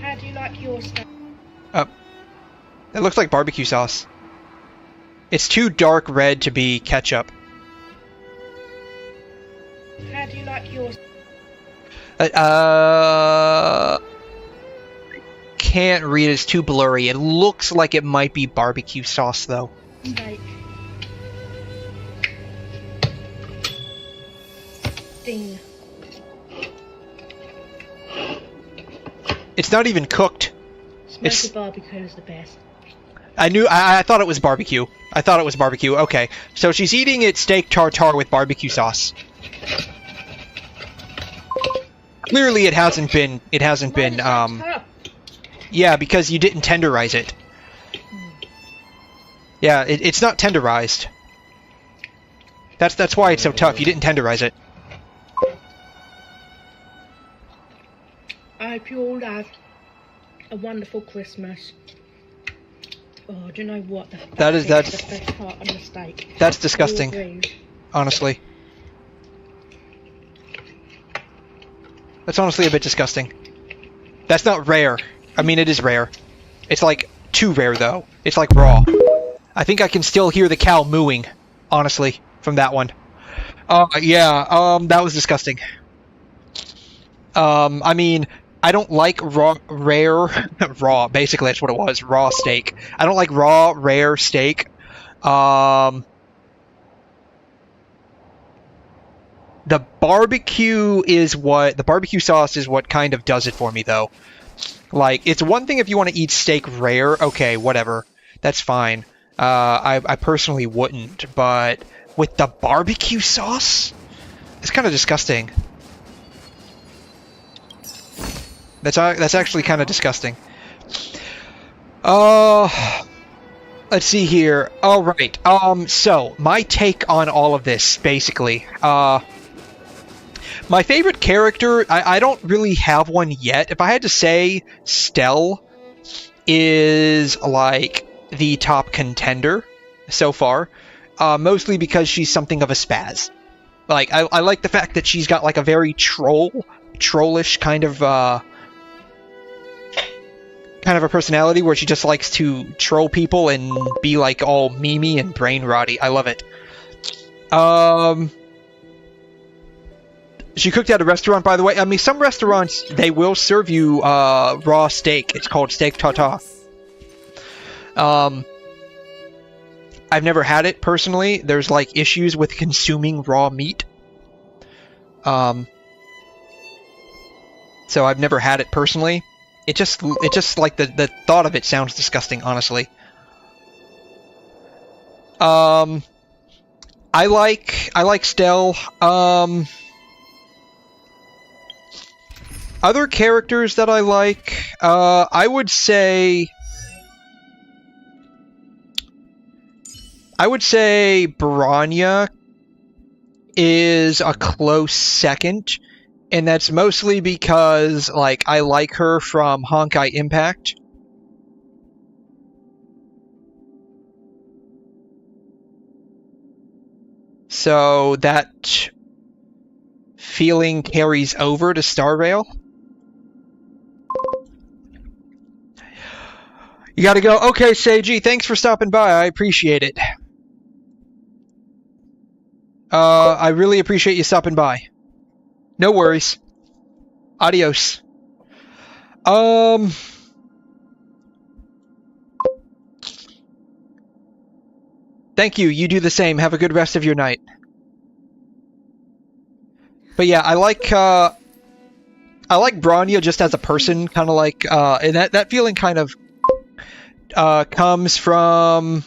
How do you like your steak? It looks like barbecue sauce. It's too dark red to be ketchup. How do you like your... Can't read. It's too blurry. It looks like it might be barbecue sauce, though. Steak. Ding. It's not even cooked. Smoky barbecue is the best. I thought it was barbecue. Okay. So she's eating it steak tartare with barbecue sauce. Clearly it hasn't been, yeah, because you didn't tenderize it. Yeah, it's not tenderized. That's why it's so tough. You didn't tenderize it. I hope you all have a wonderful Christmas. Oh, do you know what? That's the best part on the steak. That's disgusting. Honestly. That's honestly a bit disgusting. That's not rare. I mean, it is rare. It's like too rare, though. It's like raw. I think I can still hear the cow mooing, honestly, from that one. Yeah, that was disgusting. I mean, I don't like rare, basically that's what it was, raw steak. I don't like raw, rare steak. The barbecue sauce is what kind of does it for me, though. Like, it's one thing if you want to eat steak rare, okay, whatever. That's fine. I personally wouldn't, but with the barbecue sauce? It's kind of disgusting. That's actually kind of disgusting. Let's see here. All right. So my take on all of this, basically. My favorite character, I don't really have one yet. If I had to say, Stell is like the top contender so far. Mostly because she's something of a spaz. Like, I like the fact that she's got like a very trollish kind of a personality where she just likes to troll people and be like all memey and brain rotty. I love it. She cooked at a restaurant, by the way. I mean, some restaurants, they will serve you raw steak. It's called steak tartare. I've never had it personally. There's like issues with consuming raw meat. So I've never had it personally. It just like the thought of it sounds disgusting, honestly. I like Stell. Other characters that I like, I would say Branya is a close second, and that's mostly because, like, I like her from Honkai Impact. So that feeling carries over to Star Rail. You gotta go. Okay, Seiji, thanks for stopping by. I appreciate it. I really appreciate you stopping by. No worries. Adios. Thank you. You do the same. Have a good rest of your night. But yeah, I like Bronya just as a person, kind of like, and that feeling kind of comes from...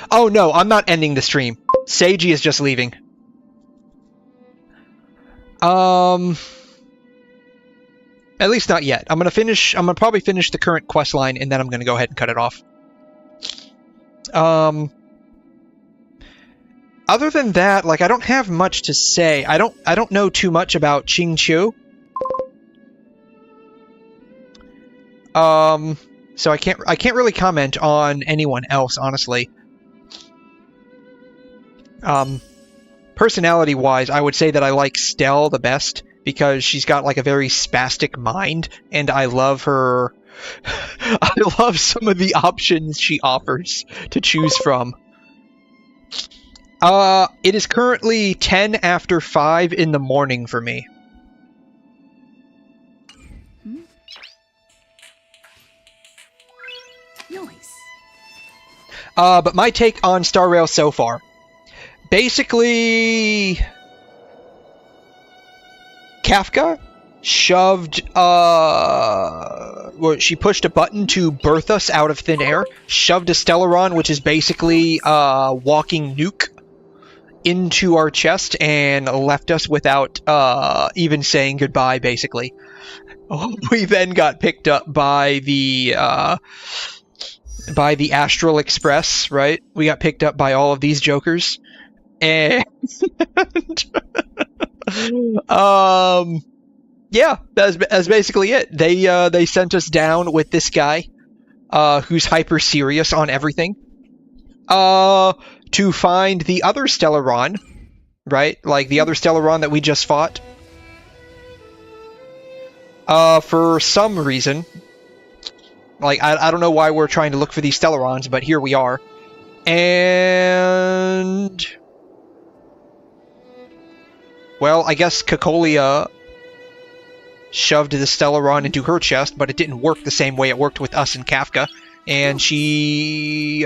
Oh no, I'm not ending the stream. Seiji is just leaving. At least not yet. I'm gonna probably finish the current quest line, and then I'm gonna go ahead and cut it off. Other than that, like, I don't have much to say. I don't know too much about Qingqiu. So I can't really comment on anyone else, honestly. Personality-wise, I would say that I like Stell the best, because she's got, like, a very spastic mind, and I love her... I love some of the options she offers to choose from. It is currently 10 after 5 in the morning for me. Nice. But my take on Star Rail so far. Basically... Kafka shoved, well, she pushed a button to birth us out of thin air, shoved a Stellaron, which is basically a walking nuke, into our chest, and left us without even saying goodbye, basically. We then got picked up by the Astral Express, right? We got picked up by all of these jokers, and... yeah, that's basically it. They sent us down with this guy, who's hyper serious on everything, to find the other Stellaron, right? Like the other Stellaron that we just fought. For some reason, like I don't know why we're trying to look for these Stellarons, but here we are, and well, I guess Cocolia shoved the Stellaron into her chest, but it didn't work the same way it worked with us and Kafka, and she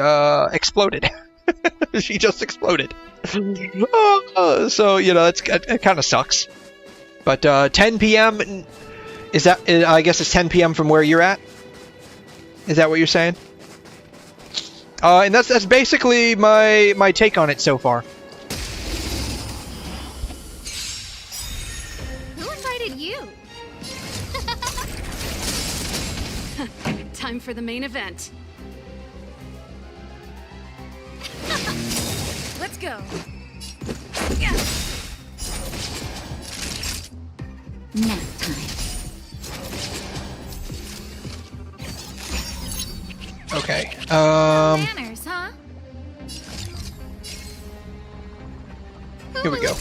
exploded. She just exploded. So, you know, it kind of sucks. But 10 p.m. is that? I guess it's 10 p.m. from where you're at. Is that what you're saying? And that's basically my take on it so far. Who invited you? Time for the main event. Let's go. Yeah. Nap time. Okay. Manners, huh? Here we go.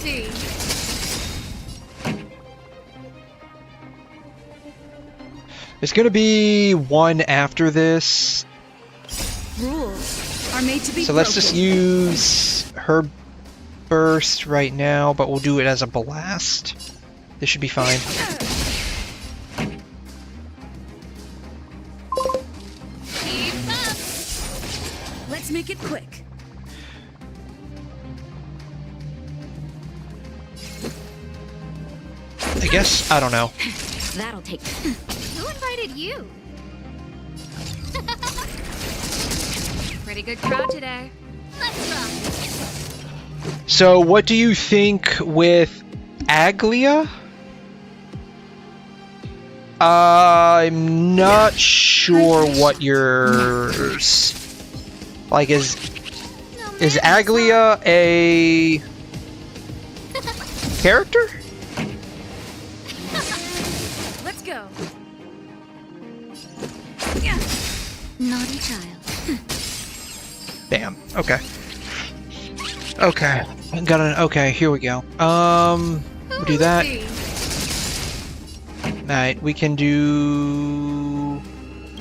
There's gonna be one after this. Rules are made to be So let's just use her burst right now, but we'll do it as a blast. This should be fine. Let's make it quick. I guess, I don't know. That'll take. Who invited you? Pretty good crowd today. Let's rock. So what do you think with Aglia? I'm not sure what yours... Like, is Aglia a character? Let's go. Naughty child. Bam. Okay. Okay. Got an. Okay. Here we go. We'll do that. Alright. We can do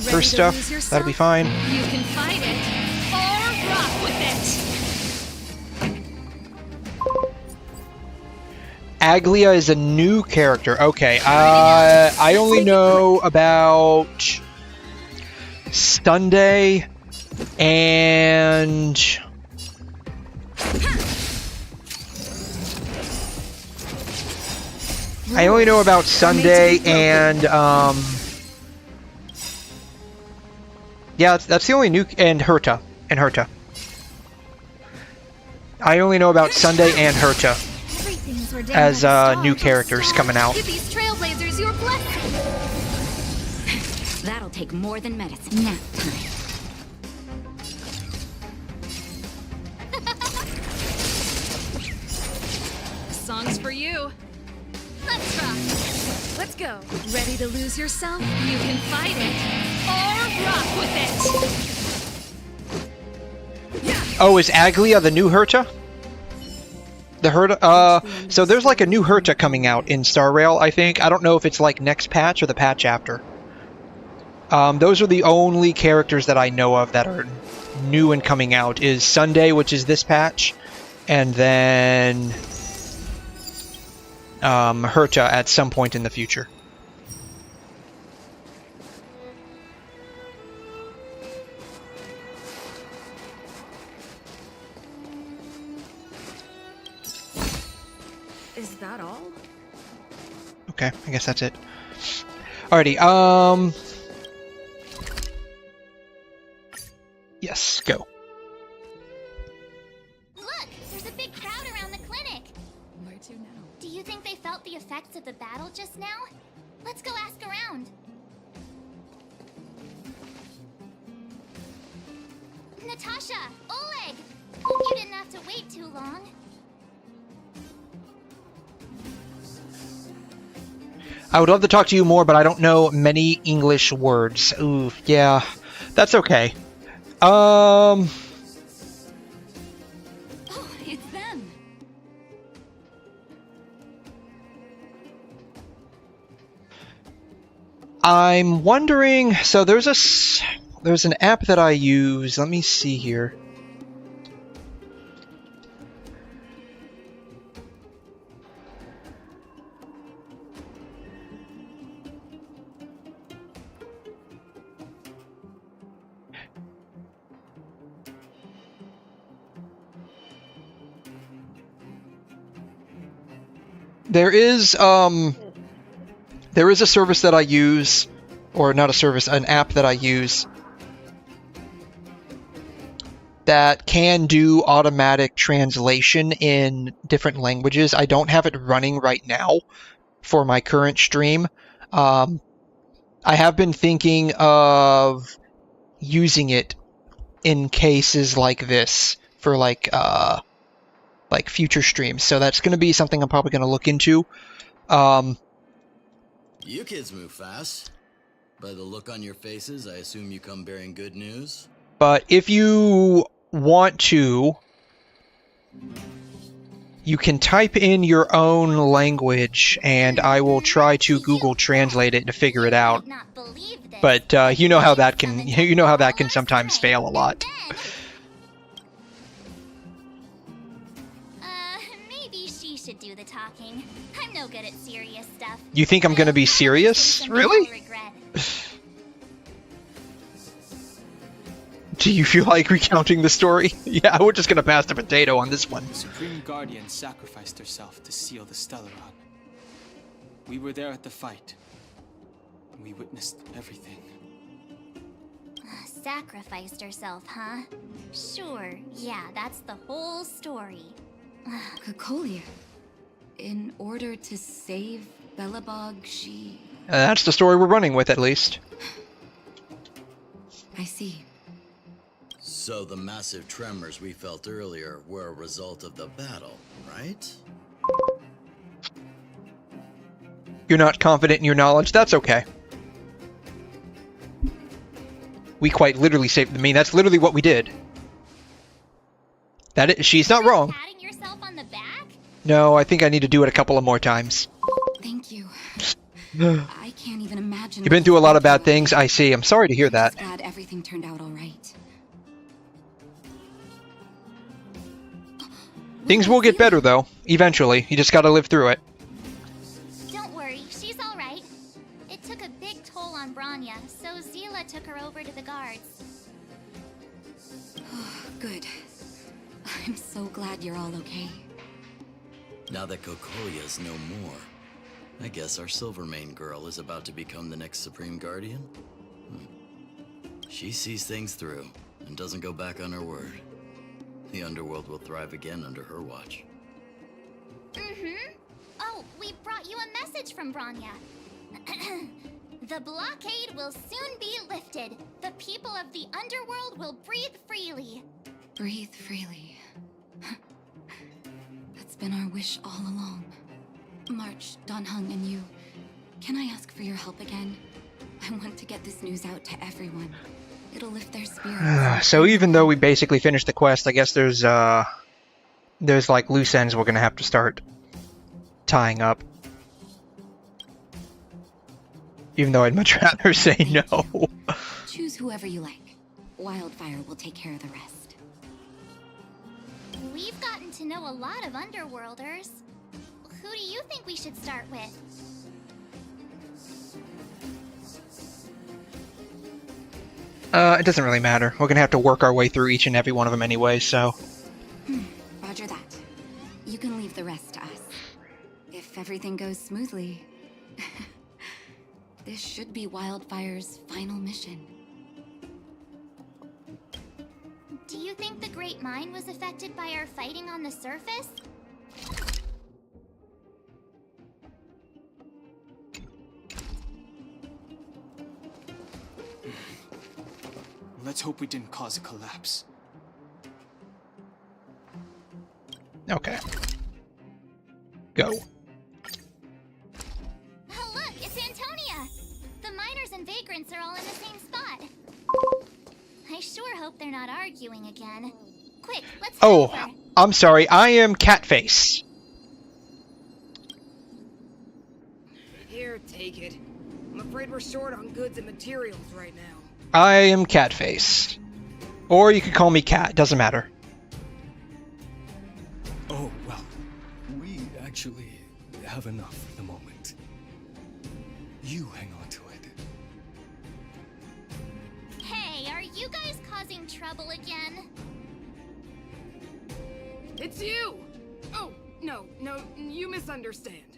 her stuff. That'll be fine. You can fight it or rock with it. Aglia is a new character. Okay, I only know about Sunday and I only know about Sunday and yeah, that's the only new and Herta. I only know about Sunday and Herta as new characters coming out. Give these trailblazers your blessing. That'll take more than medicine. Nap time. Song's for you. Let's rock. Let's go. Ready to lose yourself? You can fight it or rock with it. Oh, is Aglia the new Herta? The Herta, so there's like a new Herta coming out in Star Rail, I think. I don't know if it's like next patch or the patch after. Those are the only characters that I know of that are new and coming out. Is Sunday, which is this patch, and then Herta at some point in the future. Is that all? Okay, I guess that's it. Alrighty, yes, go. Look, there's a big crowd around the clinic. Where to now? Do you think they felt the effects of the battle just now? Let's go ask around. Natasha, Oleg! Hope you didn't have to wait too long. I would love to talk to you more, but I don't know many English words. Ooh, yeah, that's okay. Oh, it's them. I'm wondering, so there's an app that I use. Let me see here. There is a service that I use, or not a service, an app that I use that can do automatic translation in different languages. I don't have it running right now for my current stream. I have been thinking of using it in cases like this for like future streams. So that's going to be something I'm probably going to look into. You kids move fast. By the look on your faces, I assume you come bearing good news. But if you want to, you can type in your own language, and I will try to Google Translate it to figure it out. But you know how that can sometimes fail a lot. Maybe she should do the talking. I'm no good at serious stuff. You think I'm gonna be serious? Really? Do you feel like recounting the story? Yeah, we're just gonna pass the potato on this one. The Supreme Guardian sacrificed herself to seal the Stellaron. We were there at the fight. We witnessed everything. Sacrificed herself, huh? Sure, yeah, that's the whole story. Cocolia. In order to save Belobog, she... That's the story we're running with, at least. I see. So the massive tremors we felt earlier were a result of the battle, right? You're not confident in your knowledge? That's okay. We quite literally saved... I mean, that's literally what we did. She's not wrong. Patting yourself on the back? No, I think I need to do it a couple of more times. Thank you. I can't even imagine. You've been through a lot of bad things, I see. I'm sorry to hear that. I'm glad everything turned out all right. Things will get better, though. Eventually. You just gotta live through it. Don't worry, she's all right. It took a big toll on Branya, so Zila took her over to the guards. Good. I'm so glad you're all okay. Now that Kokolia's no more, I guess our Silvermane girl is about to become the next Supreme Guardian? She sees things through and doesn't go back on her word. The underworld will thrive again under her watch. Mm-hmm. Oh, we brought you a message from Branya. The blockade will soon be lifted. The people of the underworld will breathe freely. Breathe freely. That's been our wish all along. March, Donhung, and you, can I ask for your help again? I want to get this news out to everyone. It'll lift their spirits. So even though we basically finished the quest, I guess there's like loose ends we're gonna have to start tying up. Even though I'd much rather say no. Choose whoever you like. Wildfire will take care of the rest. We've gotten to know a lot of underworlders. Who do you think we should start with? It doesn't really matter. We're gonna have to work our way through each and every one of them anyway, so... Roger that. You can leave the rest to us. If everything goes smoothly... this should be Wildfire's final mission. Do you think the Great Mine was affected by our fighting on the surface? Let's hope we didn't cause a collapse. Okay. Go. Oh, look, it's Antonia! The miners and vagrants are all in the same spot. I sure hope they're not arguing again. Quick, let's head over. I'm sorry. I am Catface. Here, take it. I'm afraid we're short on goods and materials right now. I am Catface. Or you could call me Cat, doesn't matter. Oh, well, we actually have enough for the moment. You hang on to it. Hey, are you guys causing trouble again? It's you! Oh, no, you misunderstand.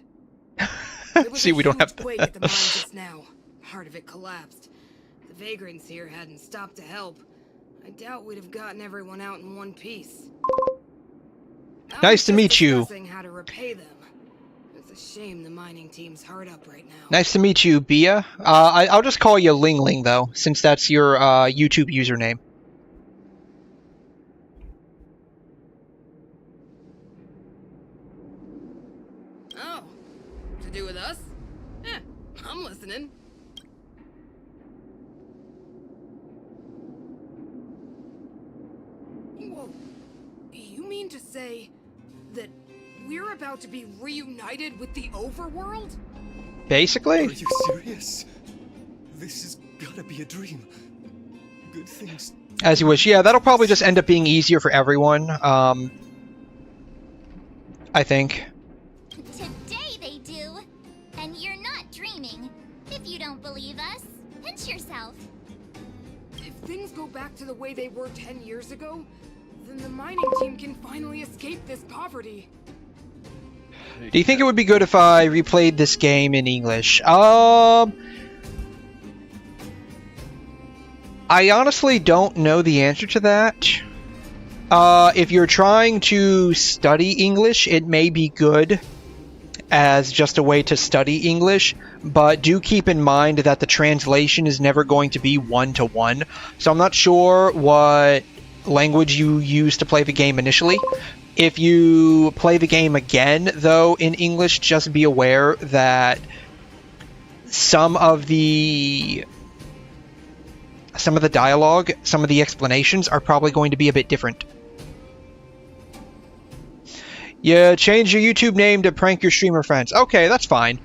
See, we don't have to. Quake at the mine just now. Part of it collapsed. The vagrants here hadn't stopped to help. I doubt we'd have gotten everyone out in one piece. Nice to meet you. How to repay them. It's a shame the mining team's hard up right now. Nice to meet you, Bia. I'll just call you Ling Ling, though, since that's your YouTube username. Oh, to do with us? I'm listening. Whoa, you mean to say that we're about to be reunited with the overworld? Basically? Are you serious? This has gotta be a dream. Good things. As you wish. Yeah, that'll probably just end up being easier for everyone. I think. Today they do. And you're not dreaming. If you don't believe us, pinch yourself. If things go back to the way they were 10 years ago, then the mining team can finally escape this poverty. Do you think it would be good if I replayed this game in English? I honestly don't know the answer to that. If you're trying to study English, it may be good as just a way to study English, but do keep in mind that the translation is never going to be one-to-one. So I'm not sure what language you use to play the game initially. If you play the game again, though, in English, just be aware that some of the dialogue, some of the explanations are probably going to be a bit different. Yeah, change your YouTube name to prank your streamer friends. Okay, that's fine.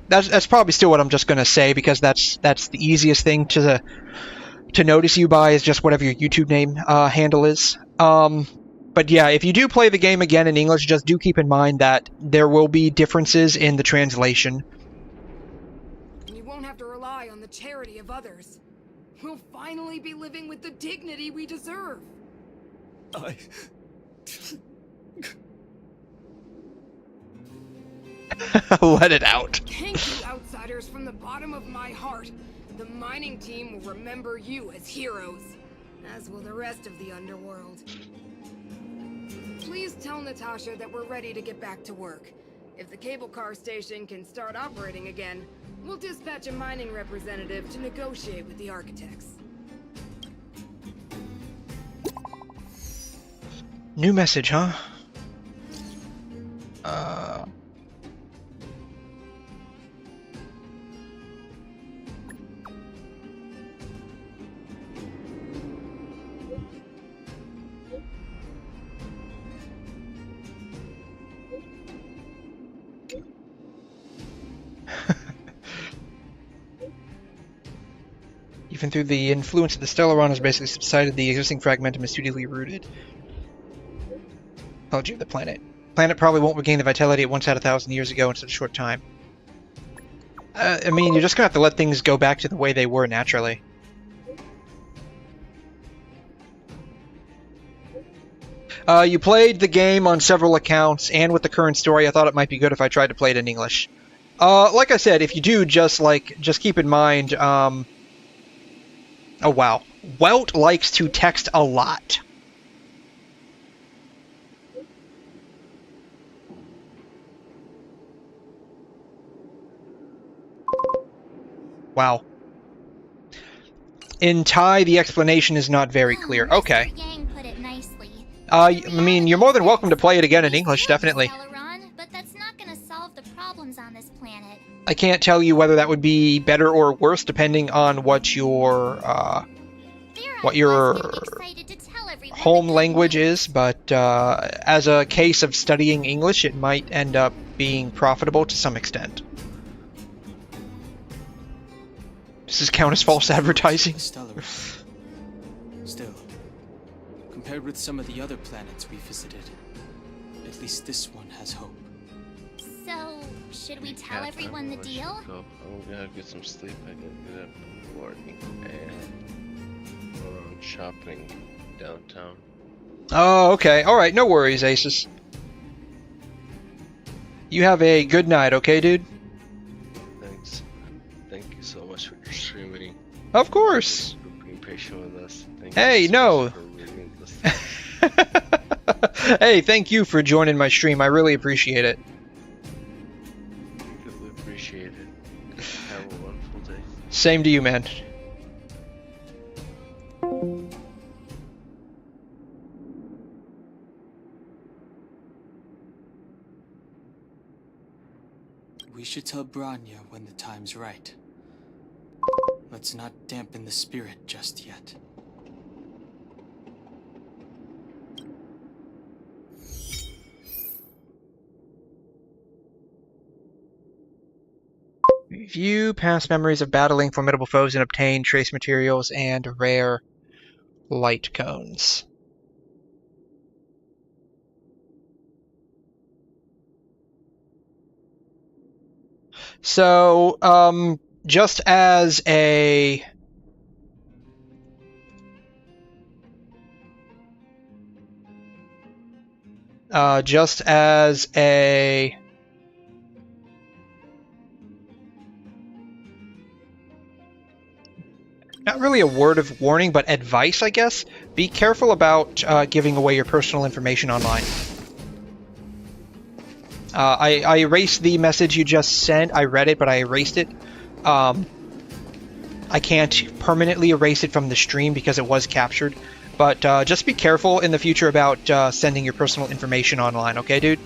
That's probably still what I'm just gonna say, because that's the easiest thing to notice you by, is just whatever your YouTube name handle is. But yeah, if you do play the game again in English, just do keep in mind that there will be differences in the translation. You won't have to rely on the charity of others. We'll finally be living with the dignity we deserve. Let it out. Thank you, outsiders, from the bottom of my heart. The mining team will remember you as heroes, as will the rest of the underworld. Please tell Natasha that we're ready to get back to work. If the cable car station can start operating again, we'll dispatch a mining representative to negotiate with the architects. New message, huh? Even through the influence of the Stellaron has basically subsided, the existing fragmentum is too deeply rooted. Apology of the planet. Planet probably won't regain the vitality it once had 1,000 years ago in such a short time. I mean, you're just gonna have to let things go back to the way they were naturally. You played the game on several accounts, and with the current story, I thought it might be good if I tried to play it in English. Like I said, if you do, just keep in mind, oh wow. Welt likes to text a lot. Wow. In Thai, the explanation is not very clear. Okay. I mean, you're more than welcome to play it again in English, definitely. But that's not gonna solve the problems on this planet. I can't tell you whether that would be better or worse, depending on what your home language is, but as a case of studying English, it might end up being profitable to some extent. Does this count as false advertising? Still, compared with some of the other planets we visited, at least this one has hope. So, should we tell everyone the deal? I'm gonna get some sleep. I gotta get up in the morning and go around shopping downtown. Oh, okay. Alright, no worries, Aces. You have a good night, okay, dude? Thanks. Thank you so much for streaming. Of course. For being patient with us. Hey, no. Hey, thank you for joining my stream. I really appreciate it. Really appreciate it. Have a wonderful day. Same to you, man. We should tell Branya when the time's right. Let's not dampen the spirit just yet. View past memories of battling formidable foes and obtain trace materials and rare light cones. So, just as a not really a word of warning, but advice, I guess. Be careful about giving away your personal information online. I erased the message you just sent. I read it, but I erased it. I can't permanently erase it from the stream because it was captured. But just be careful in the future about sending your personal information online, okay, dude?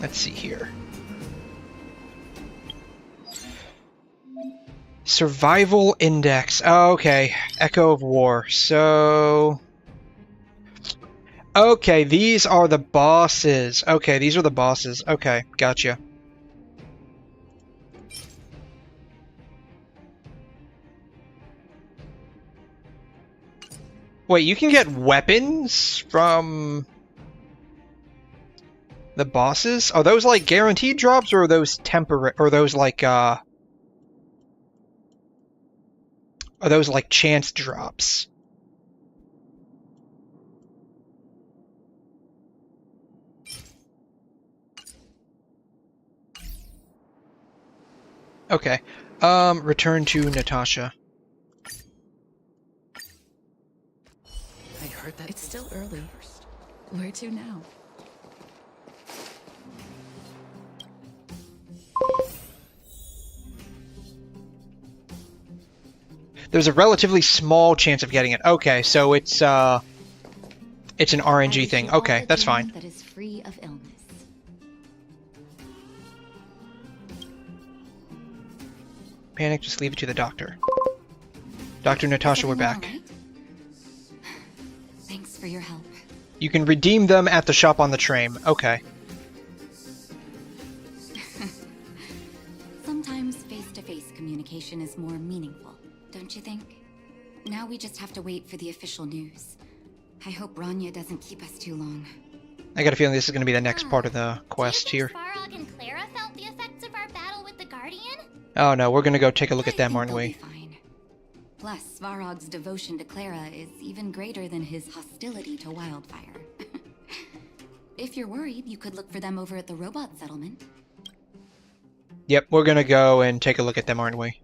Let's see here. Survival Index. Oh, okay. Echo of War. So... Okay, these are the bosses. Okay, these are the bosses. Okay, gotcha. Wait, you can get weapons from the bosses? Are those like guaranteed drops, or are those temporary? Or are those like chance drops? Okay. Return to Natasha. I heard that. It's still early. Where to now? There's a relatively small chance of getting it. Okay, so it's an RNG thing. Okay, that's fine. That is free of illness. Panic, just leave it to the doctor. Dr. Natasha, we're back. Right? Thanks for your help. You can redeem them at the shop on the train. Okay. Sometimes face-to-face communication is more meaningful, don't you think? Now we just have to wait for the official news. I hope Rania doesn't keep us too long. I got a feeling this is going to be the next part of the quest here. Svarog and Clara felt the effects of our battle with the Guardian? Oh no, we're going to go take a look at them, aren't we? Plus, Svarog's devotion to Clara is even greater than his hostility to Wildfire. If you're worried, you could look for them over at the robot settlement. Yep, we're going to go and take a look at them, aren't we?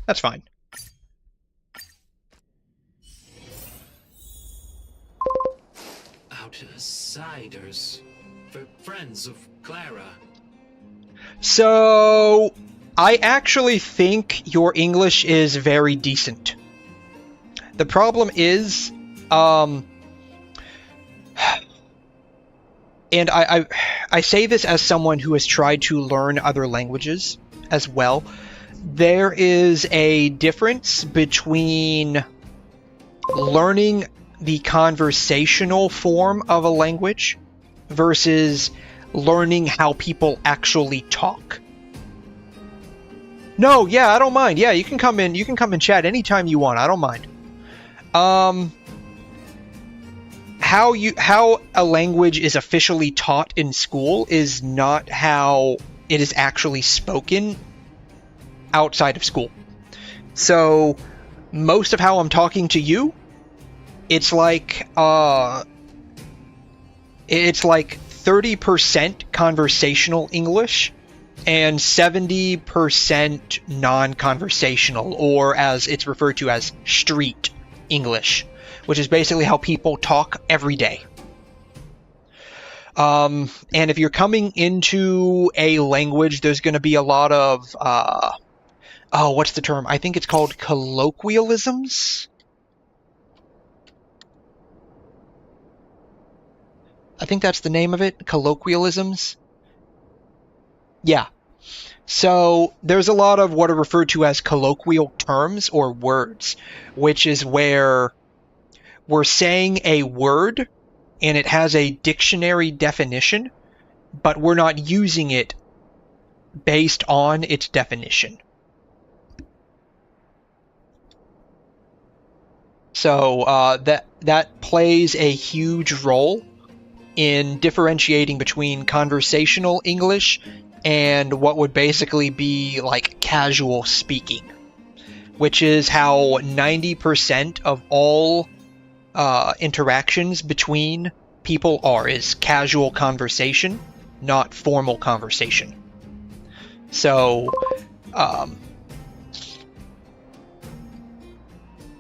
That's fine. Outsiders. For friends of Clara. So, I actually think your English is very decent. The problem is, and I say this as someone who has tried to learn other languages as well. There is a difference between learning the conversational form of a language versus learning how people actually talk. No, yeah, I don't mind. Yeah, you can come in. You can come and chat anytime you want. I don't mind. How a language is officially taught in school is not how it is actually spoken outside of school. So most of how I'm talking to you, it's like 30% conversational English and 70% non-conversational, or as it's referred to as street English, which is basically how people talk every day. And if you're coming into a language, there's going to be a lot of, what's the term? I think it's called colloquialisms. I think that's the name of it, colloquialisms. Yeah. So there's a lot of what are referred to as colloquial terms or words, which is where we're saying a word and it has a dictionary definition, but we're not using it based on its definition. So that plays a huge role in differentiating between conversational English and what would basically be like casual speaking, which is how 90% of all interactions between people is casual conversation, not formal conversation. So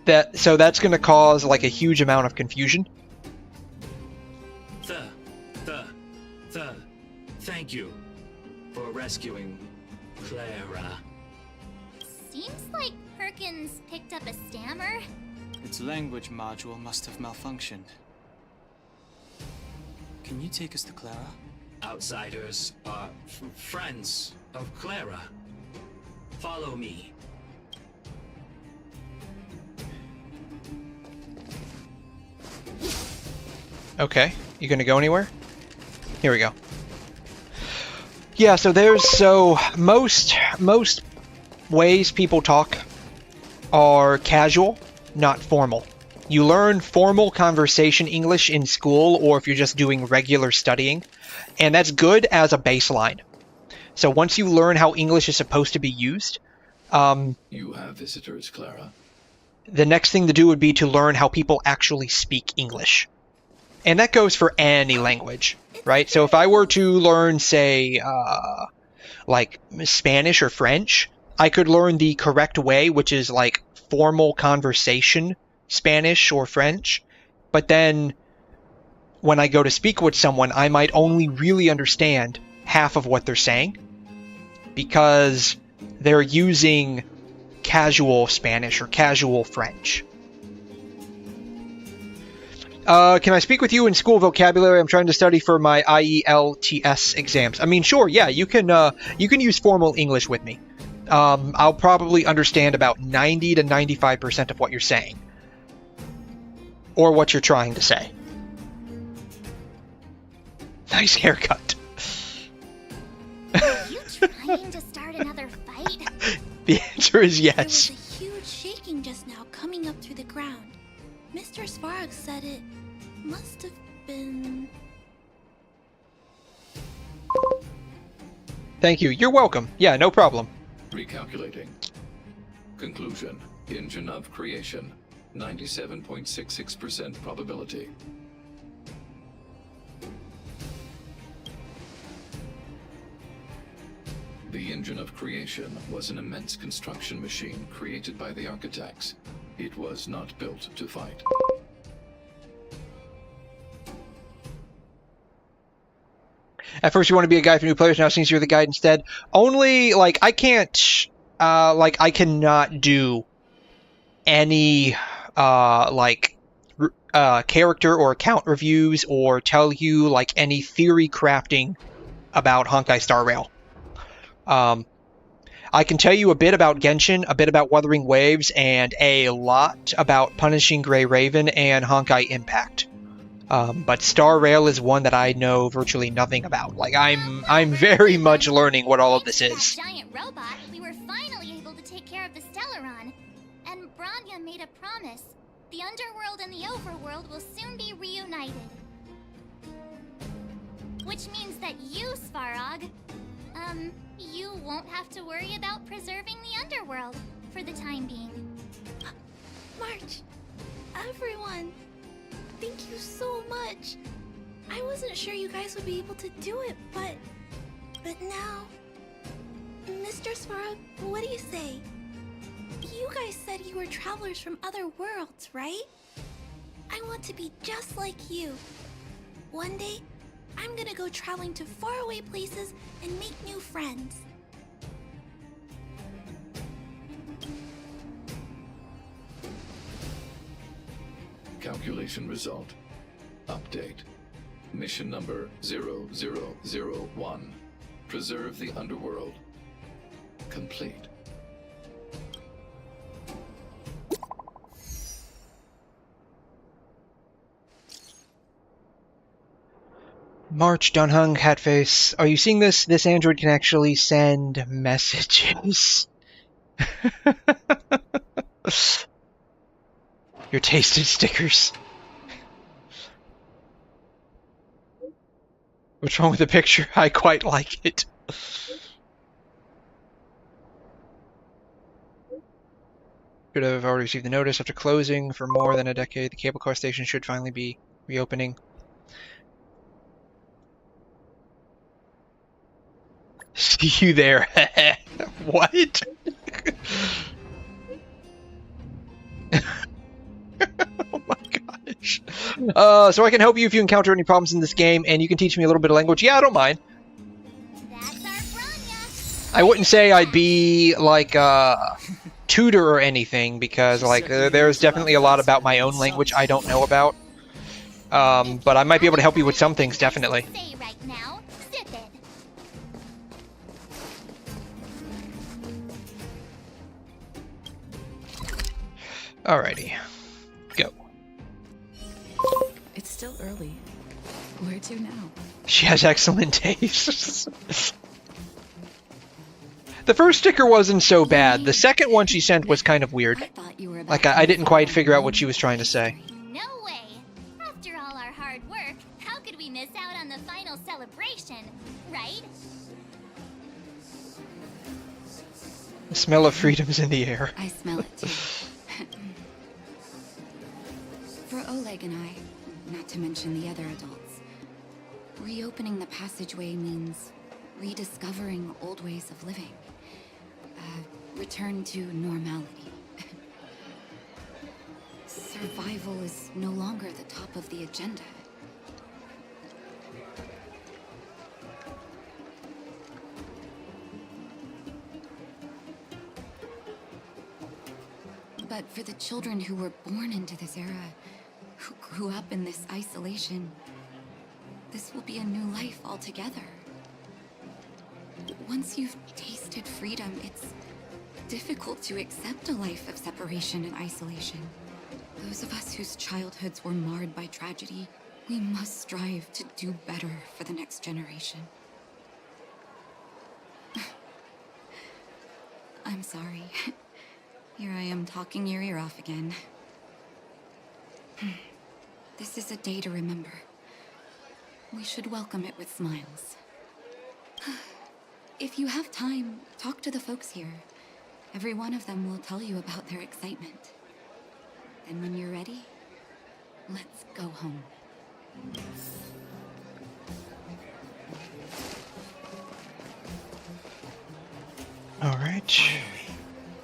that's going to cause like a huge amount of confusion. Thank you for rescuing Clara. Seems like Perkins picked up a stammer. Its language module must have malfunctioned. Can you take us to Clara? Outsiders are friends of Clara. Follow me. Okay, you gonna go anywhere? Here we go. Yeah, so most ways people talk are casual, not formal. You learn formal conversation English in school or if you're just doing regular studying, and that's good as a baseline. So once you learn how English is supposed to be used, you have visitors, Clara. The next thing to do would be to learn how people actually speak English. And that goes for any language, right? So if I were to learn, say, like Spanish or French, I could learn the correct way, which is like formal conversation Spanish or French. But then when I go to speak with someone, I might only really understand half of what they're saying because they're using casual Spanish or casual French. Can I speak with you in school vocabulary? I'm trying to study for my IELTS exams. I mean, sure, yeah, you can use formal English with me. I'll probably understand about 90 to 95% of what you're saying. Or what you're trying to say. Nice haircut. Are you trying to start another fight? The answer is yes. There was a huge shaking just now coming up through the ground. Mr. Svarog said it must have been... Thank you. You're welcome. Yeah, no problem. Recalculating. Conclusion. Engine of creation. 97.66% probability. The engine of creation was an immense construction machine created by the architects. It was not built to fight. At first you want to be a guide for new players, now it seems you're the guide instead. Only, like, I can't, I cannot do any, character or account reviews or tell you, like, any theory crafting about Honkai Star Rail. I can tell you a bit about Genshin, a bit about Wuthering Waves, and a lot about Punishing Grey Raven and Honkai Impact. But Star Rail is one that I know virtually nothing about. Like, I'm very much learning what all of this is. Giant robot, we were finally able to take care of the Stellaron. And Branya made a promise. The underworld and the overworld will soon be reunited. Which means that you, Svarog, you won't have to worry about preserving the underworld for the time being. March, everyone, thank you so much. I wasn't sure you guys would be able to do it, but now... Mr. Svarog, what do you say? You guys said you were travelers from other worlds, right? I want to be just like you. One day, I'm gonna go traveling to faraway places and make new friends. Calculation result. Update. Mission number 0001. Preserve the underworld. Complete. March, Dunhung, Hatface. Are you seeing this? This android can actually send messages. Your tasted stickers. What's wrong with the picture? I quite like it. Should have already received the notice after closing for more than a decade. The cable car station should finally be reopening. See you there. What? Oh my gosh. So I can help you if you encounter any problems in this game, and you can teach me a little bit of language. Yeah, I don't mind. I wouldn't say I'd be like a tutor or anything, because like there's definitely a lot about my own language I don't know about. But I might be able to help you with some things, definitely. Alrighty. Go. It's still early. Where to now? She has excellent taste. The first sticker wasn't so bad. The second one she sent was kind of weird. Like, I didn't quite figure out what she was trying to say. No way! After all our hard work, how could we miss out on the final celebration, right? The smell of freedom's in the air. I smell it too. For Oleg and I, not to mention the other adults, reopening the passageway means rediscovering old ways of living. Return to normality. Survival is no longer the top of the agenda. But for the children who were born into this era, who grew up in this isolation, this will be a new life altogether. Once you've tasted freedom, it's difficult to accept a life of separation and isolation. Those of us whose childhoods were marred by tragedy, we must strive to do better for the next generation. I'm sorry. Here I am talking your ear off again. This is a day to remember. We should welcome it with smiles. If you have time, talk to the folks here. Every one of them will tell you about their excitement. Then when you're ready, let's go home. All right.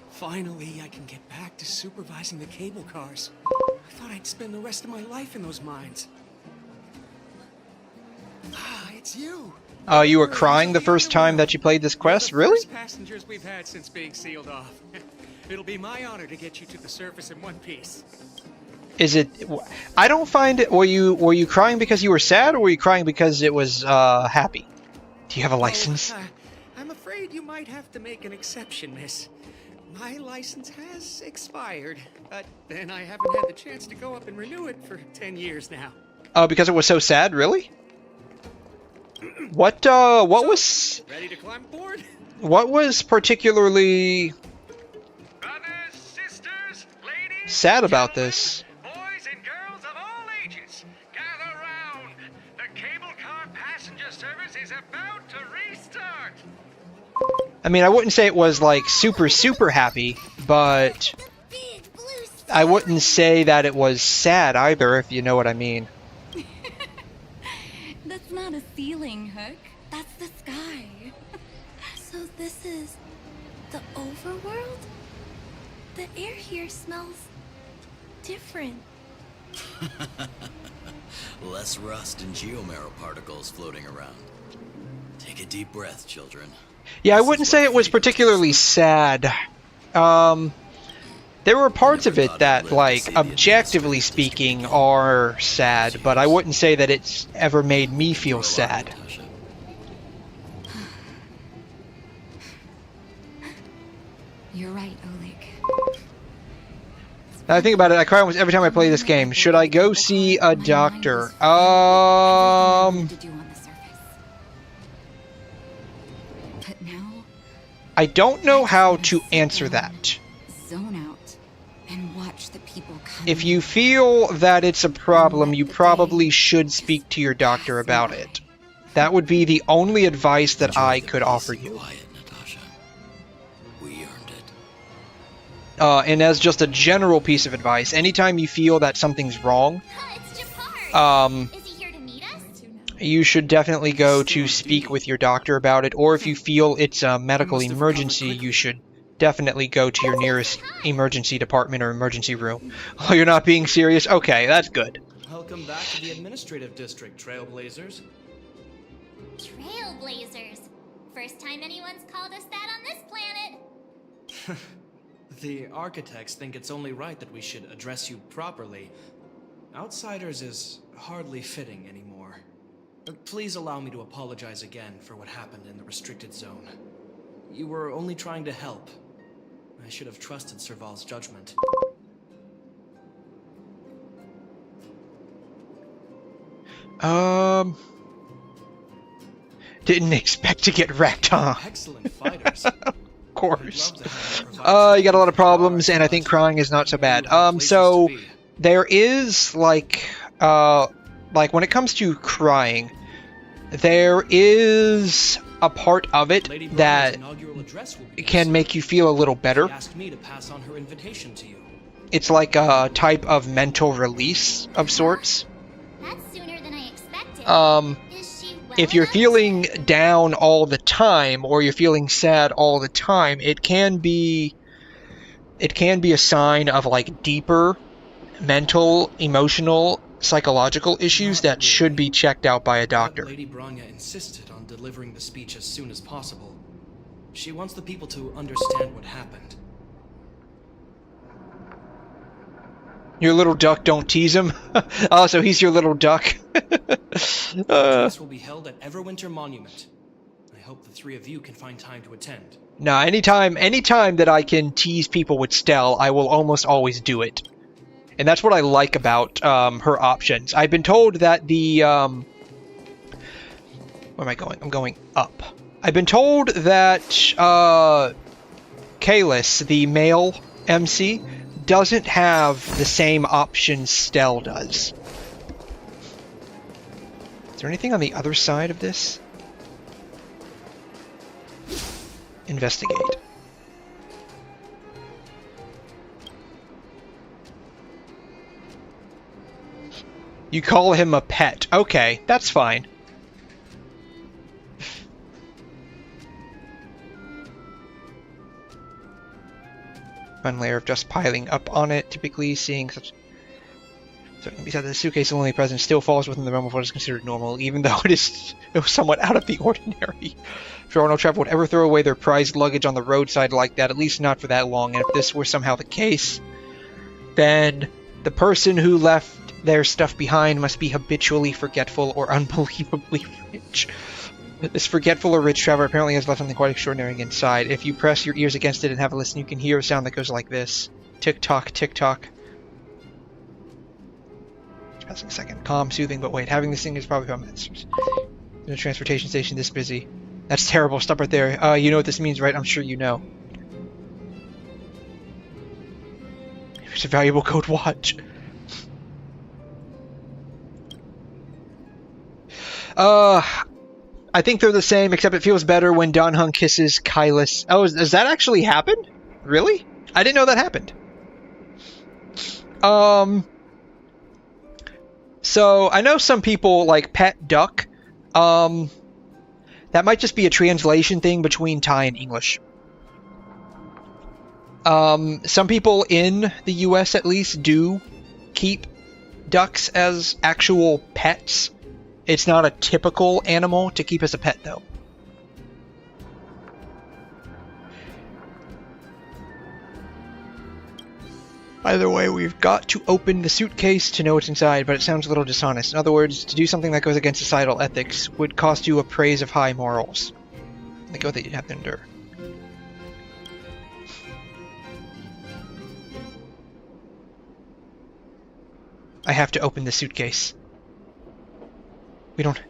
Finally, I can get back to supervising the cable cars. I thought I'd spend the rest of my life in those mines. Ah, it's you. Oh, you were crying the first time that you played this quest? Really? First passengers we've had since being sealed off. It'll be my honor to get you to the surface in one piece. Is it? I don't find it. Were you crying because you were sad, or were you crying because it was happy? Do you have a license? I'm afraid you might have to make an exception, miss. My license has expired, but then I haven't had the chance to go up and renew it for 10 years now. Oh, because it was so sad, really? What was... Ready to climb aboard? What was particularly... Brothers, sisters, ladies, sad about this? boys and girls of all ages, gather round. The cable car passenger service is about to restart. I mean, I wouldn't say it was, like, super happy, but... I wouldn't say that it was sad either, if you know what I mean. That's not a ceiling, Hook. That's the sky. So this is the overworld? The air here smells different. Less rust and geomarrow particles floating around. Take a deep breath, children. Yeah, I wouldn't say it was particularly sad. There were parts of it that, like, objectively speaking, are sad, but I wouldn't say that it's ever made me feel sad. You're right, Oleg. Now I think about it, I cry almost every time I play this game. Should I go see a doctor? I don't know how to answer that. Zone out and watch the people come. If you feel that it's a problem, you probably should speak to your doctor about it. That would be the only advice that I could offer you. And as just a general piece of advice, anytime you feel that something's wrong, you should definitely go to speak with your doctor about it, or if you feel it's a medical emergency, you should definitely go to your nearest emergency department or emergency room. Oh, you're not being serious? Okay, that's good. Welcome back to the administrative district, Trailblazers. Trailblazers? First time anyone's called us that on this planet. The architects think it's only right that we should address you properly. Outsiders is hardly fitting anymore. Please allow me to apologize again for what happened in the restricted zone. You were only trying to help. I should have trusted Serval's judgment. Didn't expect to get wrecked, huh? Excellent fighters. Of course. You got a lot of problems, and I think crying is not so bad. So there is like when it comes to crying, there is a part of it that can make you feel a little better. Asked me to pass on her invitation to you. It's like a type of mental release of sorts. That's sooner than I expected. If you're feeling down all the time, or you're feeling sad all the time, it can be a sign of like deeper mental, emotional, psychological issues that should be checked out by a doctor. Lady Bronya insisted on delivering the speech as soon as possible. She wants the people to understand what happened. Your little duck, don't tease him. Oh, so he's your little duck. This will be held at Everwinter Monument. I hope the three of you can find time to attend. No, anytime that I can tease people with Stell, I will almost always do it. And that's what I like about her options. I've been told that the... where am I going? I'm going up. I've been told that Kalis, the male MC, doesn't have the same options Stell does. Is there anything on the other side of this? Investigate. You call him a pet. Okay, that's fine. One layer of dust piling up on it, typically seeing such... Besides, the suitcase only present still falls within the realm of what is considered normal, even though it was somewhat out of the ordinary. Sure, no traveler would ever throw away their prized luggage on the roadside like that, at least not for that long, and if this were somehow the case, then the person who left their stuff behind must be habitually forgetful or unbelievably rich. This forgetful or rich traveler apparently has left something quite extraordinary inside. If you press your ears against it and have a listen, you can hear a sound that goes like this. Tick-tock, tick-tock. Passing a second. Calm, soothing, but wait, having this thing is probably about minutes. In a transportation station this busy. That's terrible. Stop right there. You know what this means, right? I'm sure you know. It's a valuable gold watch. I think they're the same, except it feels better when Danhung kisses Kylus. Oh, does that actually happen? Really? I didn't know that happened. So, I know some people, like, pet duck. That might just be a translation thing between Thai and English. Some people in the US, at least, do keep ducks as actual pets. It's not a typical animal to keep as a pet, though. Either way, we've got to open the suitcase to know what's inside, but it sounds a little dishonest. In other words, to do something that goes against societal ethics would cost you a praise of high morals. The go that you'd have to endure. I have to open the suitcase. We don't...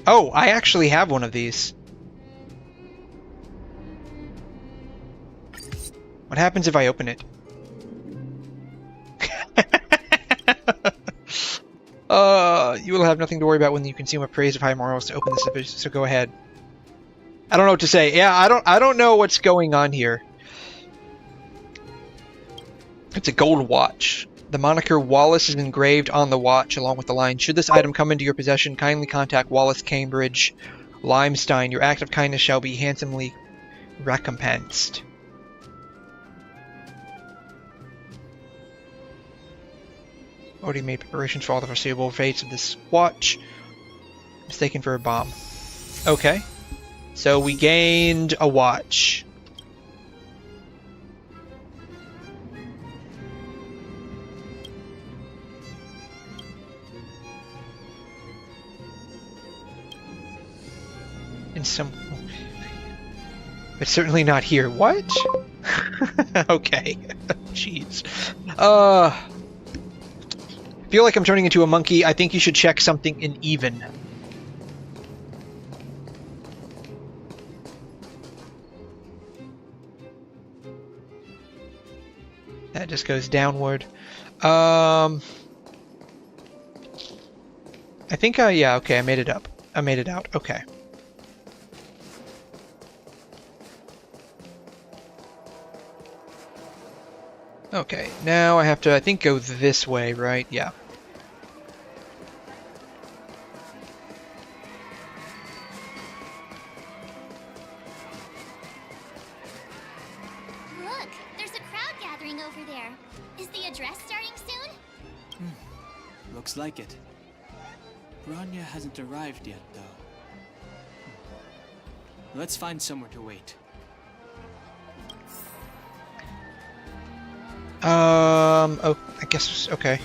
Oh, I actually have one of these. What happens if I open it? You will have nothing to worry about when you consume a praise of high morals to open this, so go ahead. I don't know what to say. Yeah, I don't know what's going on here. It's a gold watch. The moniker Wallace is engraved on the watch along with the line, "Should this item come into your possession, kindly contact Wallace Cambridge, Limestein. Your act of kindness shall be handsomely recompensed." Already made preparations for all the foreseeable fates of this watch. Mistaken for a bomb. Okay. So we gained a watch. In some... But certainly not here. What? Okay. Jeez. Feel like I'm turning into a monkey. I think you should check something in even. That just goes downward. I think yeah, okay, I made it up. I made it out. Okay. Okay, now I have to, I think, go this way, right? Yeah. Look, there's a crowd gathering over there. Is the address starting soon? Looks like it. Bronya hasn't arrived yet, though. Let's find somewhere to wait. Oh, I guess, okay.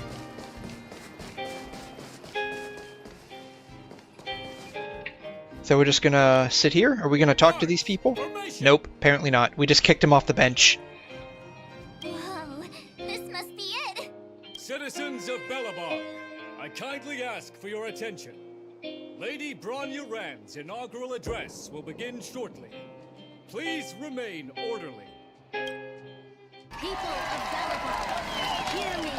So we're just gonna sit here? Are we gonna talk to these people? Nope, apparently not. We just kicked him off the bench. Whoa, this must be it. Citizens of Belobog, I kindly ask for your attention. Lady Bronya Rand's inaugural address will begin shortly. Please remain orderly. People of Belobog, hear me!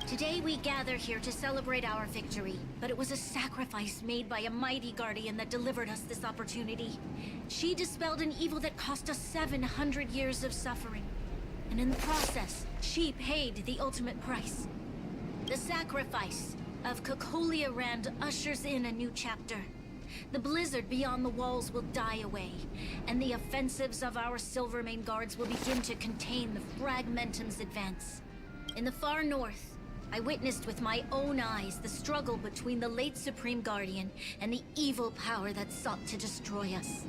Today we gather here to celebrate our victory, but it was a sacrifice made by a mighty guardian that delivered us this opportunity. She dispelled an evil that cost us 700 years of suffering, and in the process, she paid the ultimate price. The sacrifice of Cocolia Rand ushers in a new chapter. The blizzard beyond the walls will die away, and the offensives of our Silvermane guards will begin to contain the Fragmentum's advance. In the far north, I witnessed with my own eyes the struggle between the late Supreme Guardian and the evil power that sought to destroy us.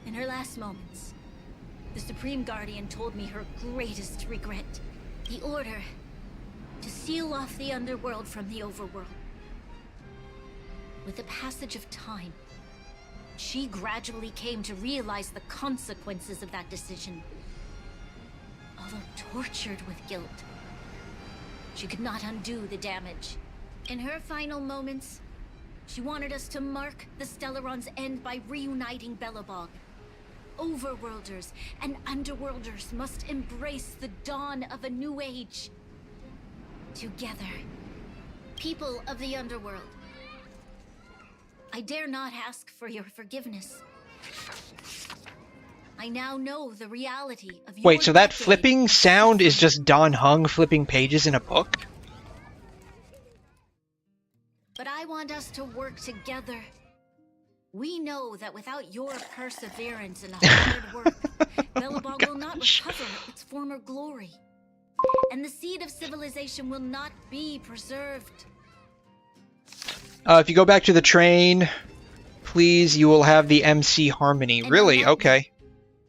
In her last moments, the Supreme Guardian told me her greatest regret. The order to seal off the underworld from the overworld. With the passage of time, she gradually came to realize the consequences of that decision. Although tortured with guilt, she could not undo the damage. In her final moments, she wanted us to mark the Stellaron's end by reuniting Belobog. Overworlders and Underworlders must embrace the dawn of a new age. Together, people of the Underworld, I dare not ask for your forgiveness. I now know the reality of your Wait, so that flipping sound is just Don Hung flipping pages in a book? But I want us to work together. We know that without your perseverance and hard work, Belobog will not recover its former glory. And the seed of civilization will not be preserved. If you go back to the train, please, you will have the MC Harmony. And really? Okay.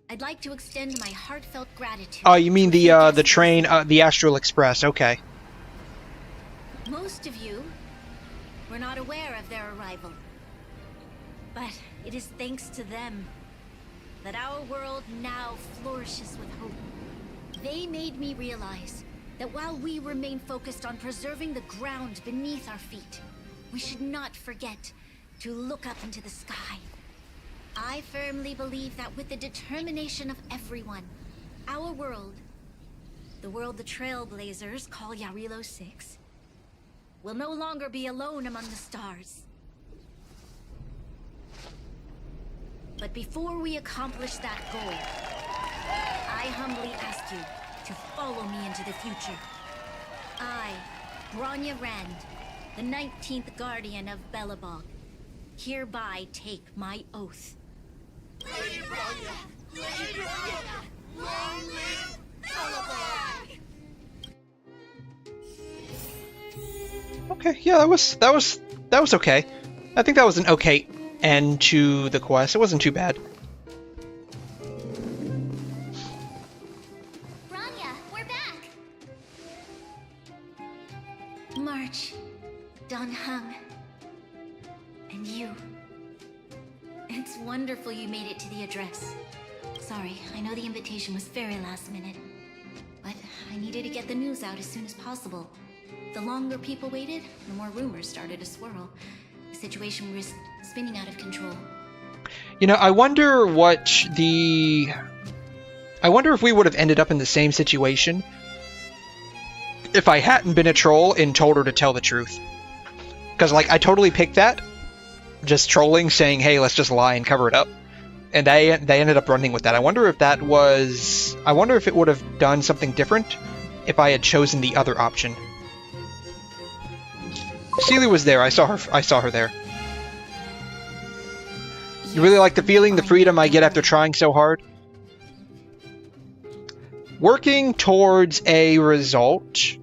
I'd like to extend my heartfelt gratitude. Oh, you mean the train, the Astral Express? Okay. Most of you were not aware of their arrival, but it is thanks to them that our world now flourishes with hope. They made me realize that while we remain focused on preserving the ground beneath our feet, we should not forget to look up into the sky. I firmly believe that with the determination of everyone, our world, the world the Trailblazers call Yarilo 6, will no longer be alone among the stars. But before we accomplish that goal, I humbly ask you to follow me into the future. I, Bronya Rand, the 19th Guardian of Belobog, hereby take my oath. Lady Bronya! Lady Bronya! Long live Belobog! Okay, yeah, that was okay. I think that was an okay end to the quest. It wasn't too bad. Bronya, we're back! March, Don Hung, and you. It's wonderful you made it to the address. Sorry, I know the invitation was very last minute. But I needed to get the news out as soon as possible. The longer people waited, the more rumors started to swirl. The situation risked spinning out of control. You know, I wonder if we would have ended up in the same situation if I hadn't been a troll and told her to tell the truth. Because, like, I totally picked that. Just trolling, saying, hey, let's just lie and cover it up. And they ended up running with that. I wonder if it would have done something different if I had chosen the other option. Celia was there. I saw her there. You really like the feeling, the freedom I get after trying so hard? Working towards a result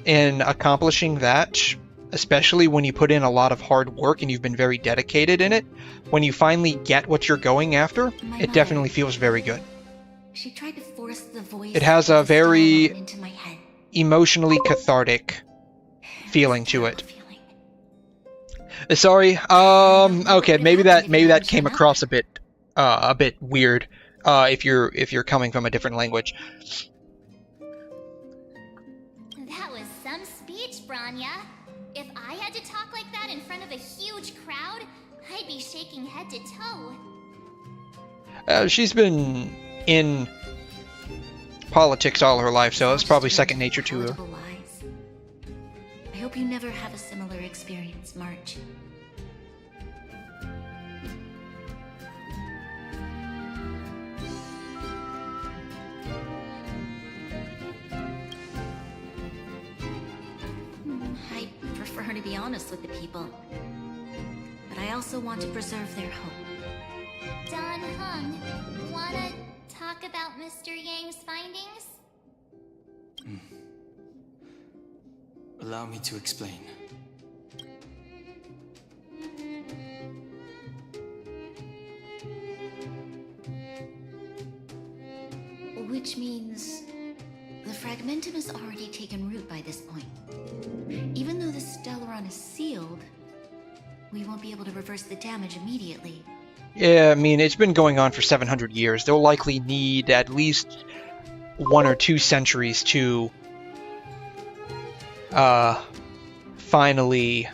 and accomplishing that, especially when you put in a lot of hard work and you've been very dedicated in it, when you finally get what you're going after, it definitely feels very good. She tried to force the voice. It has a very emotionally cathartic feeling to it. Sorry. Okay, maybe that came across a bit weird. If you're coming from a different language. That was some speech, Branya. If I had to talk like that in front of a huge crowd, I'd be shaking head to toe. She's been in politics all her life, so it's probably second nature to her. I hope you never have a similar experience, March. I prefer to be honest with the people, but I also want to preserve their hope. Don Hung, wanna talk about Mr. Yang's findings? Allow me to explain. Which means the Fragmentum has already taken root by this point. Even though the Stellaron is sealed, we won't be able to reverse the damage immediately. Yeah, I mean, it's been going on for 700 years. They'll likely need at least 1 or 2 centuries to finally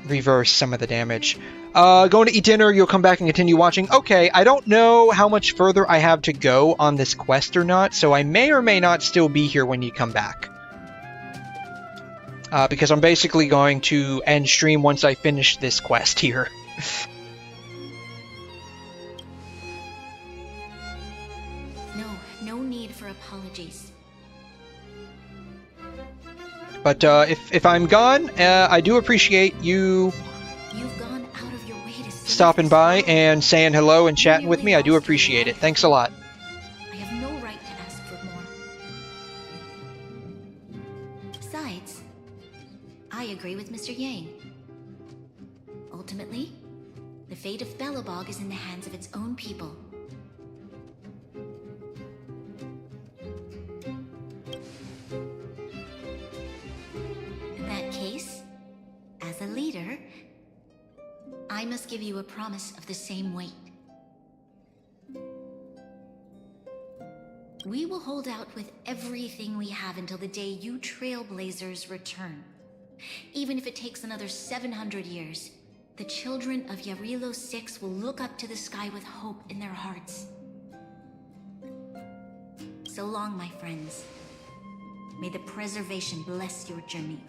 reverse some of the damage. Going to eat dinner, you'll come back and continue watching. Okay, I don't know how much further I have to go on this quest or not, so I may or may not still be here when you come back. Because I'm basically going to end stream once I finish this quest here. No need for apologies. But if I'm gone, I do appreciate you stopping by and saying hello and chatting with me. I do appreciate it. Thanks a lot. I have no right to ask for more. Besides, I agree with Mr. Yang. Ultimately, the fate of Belobog is in the hands of its own people. In that case, as a leader, I must give you a promise of the same weight. We will hold out with everything we have until the day you Trailblazers return. Even if it takes another 700 years, the children of Yarilo 6 will look up to the sky with hope in their hearts. So long, my friends. May the preservation bless your journey.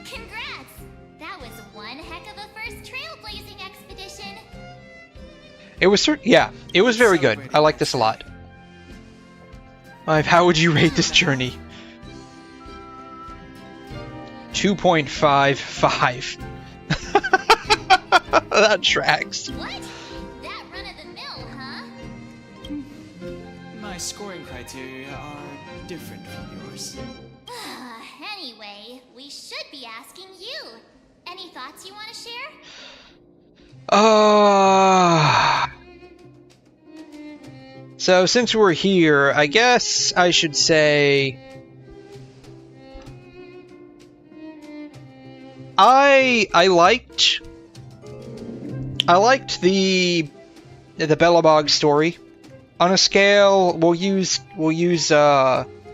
Congrats! That was one heck of a first trailblazing expedition. It was it was very good. I like this a lot. How would you rate this journey? 2.55. That tracks. What? That run of the mill, huh? My scoring criteria are different from yours. Anyway, we should be asking you. Any thoughts you want to share? So since we're here, I guess I should say I liked I liked the Belobog story. On a scale, we'll use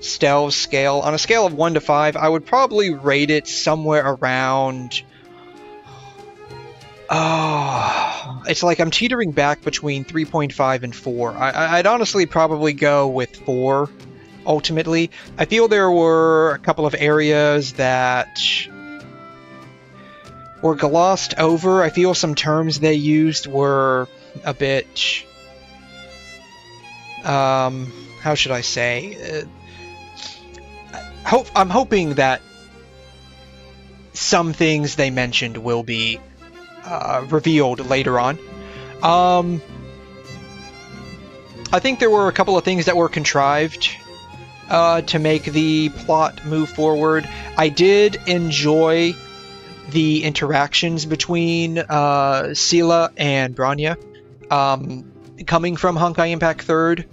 Stell's scale. On a scale of 1 to 5, I would probably rate it somewhere around. It's like I'm teetering back between 3.5 and 4. I'd honestly probably go with 4. Ultimately, I feel there were a couple of areas that were glossed over. I feel some terms they used were a bit, how should I say? I'm hoping that some things they mentioned will be revealed later on. I think there were a couple of things that were contrived to make the plot move forward. I did enjoy the interactions between Sela and Bronya. Coming from Honkai Impact 3rd,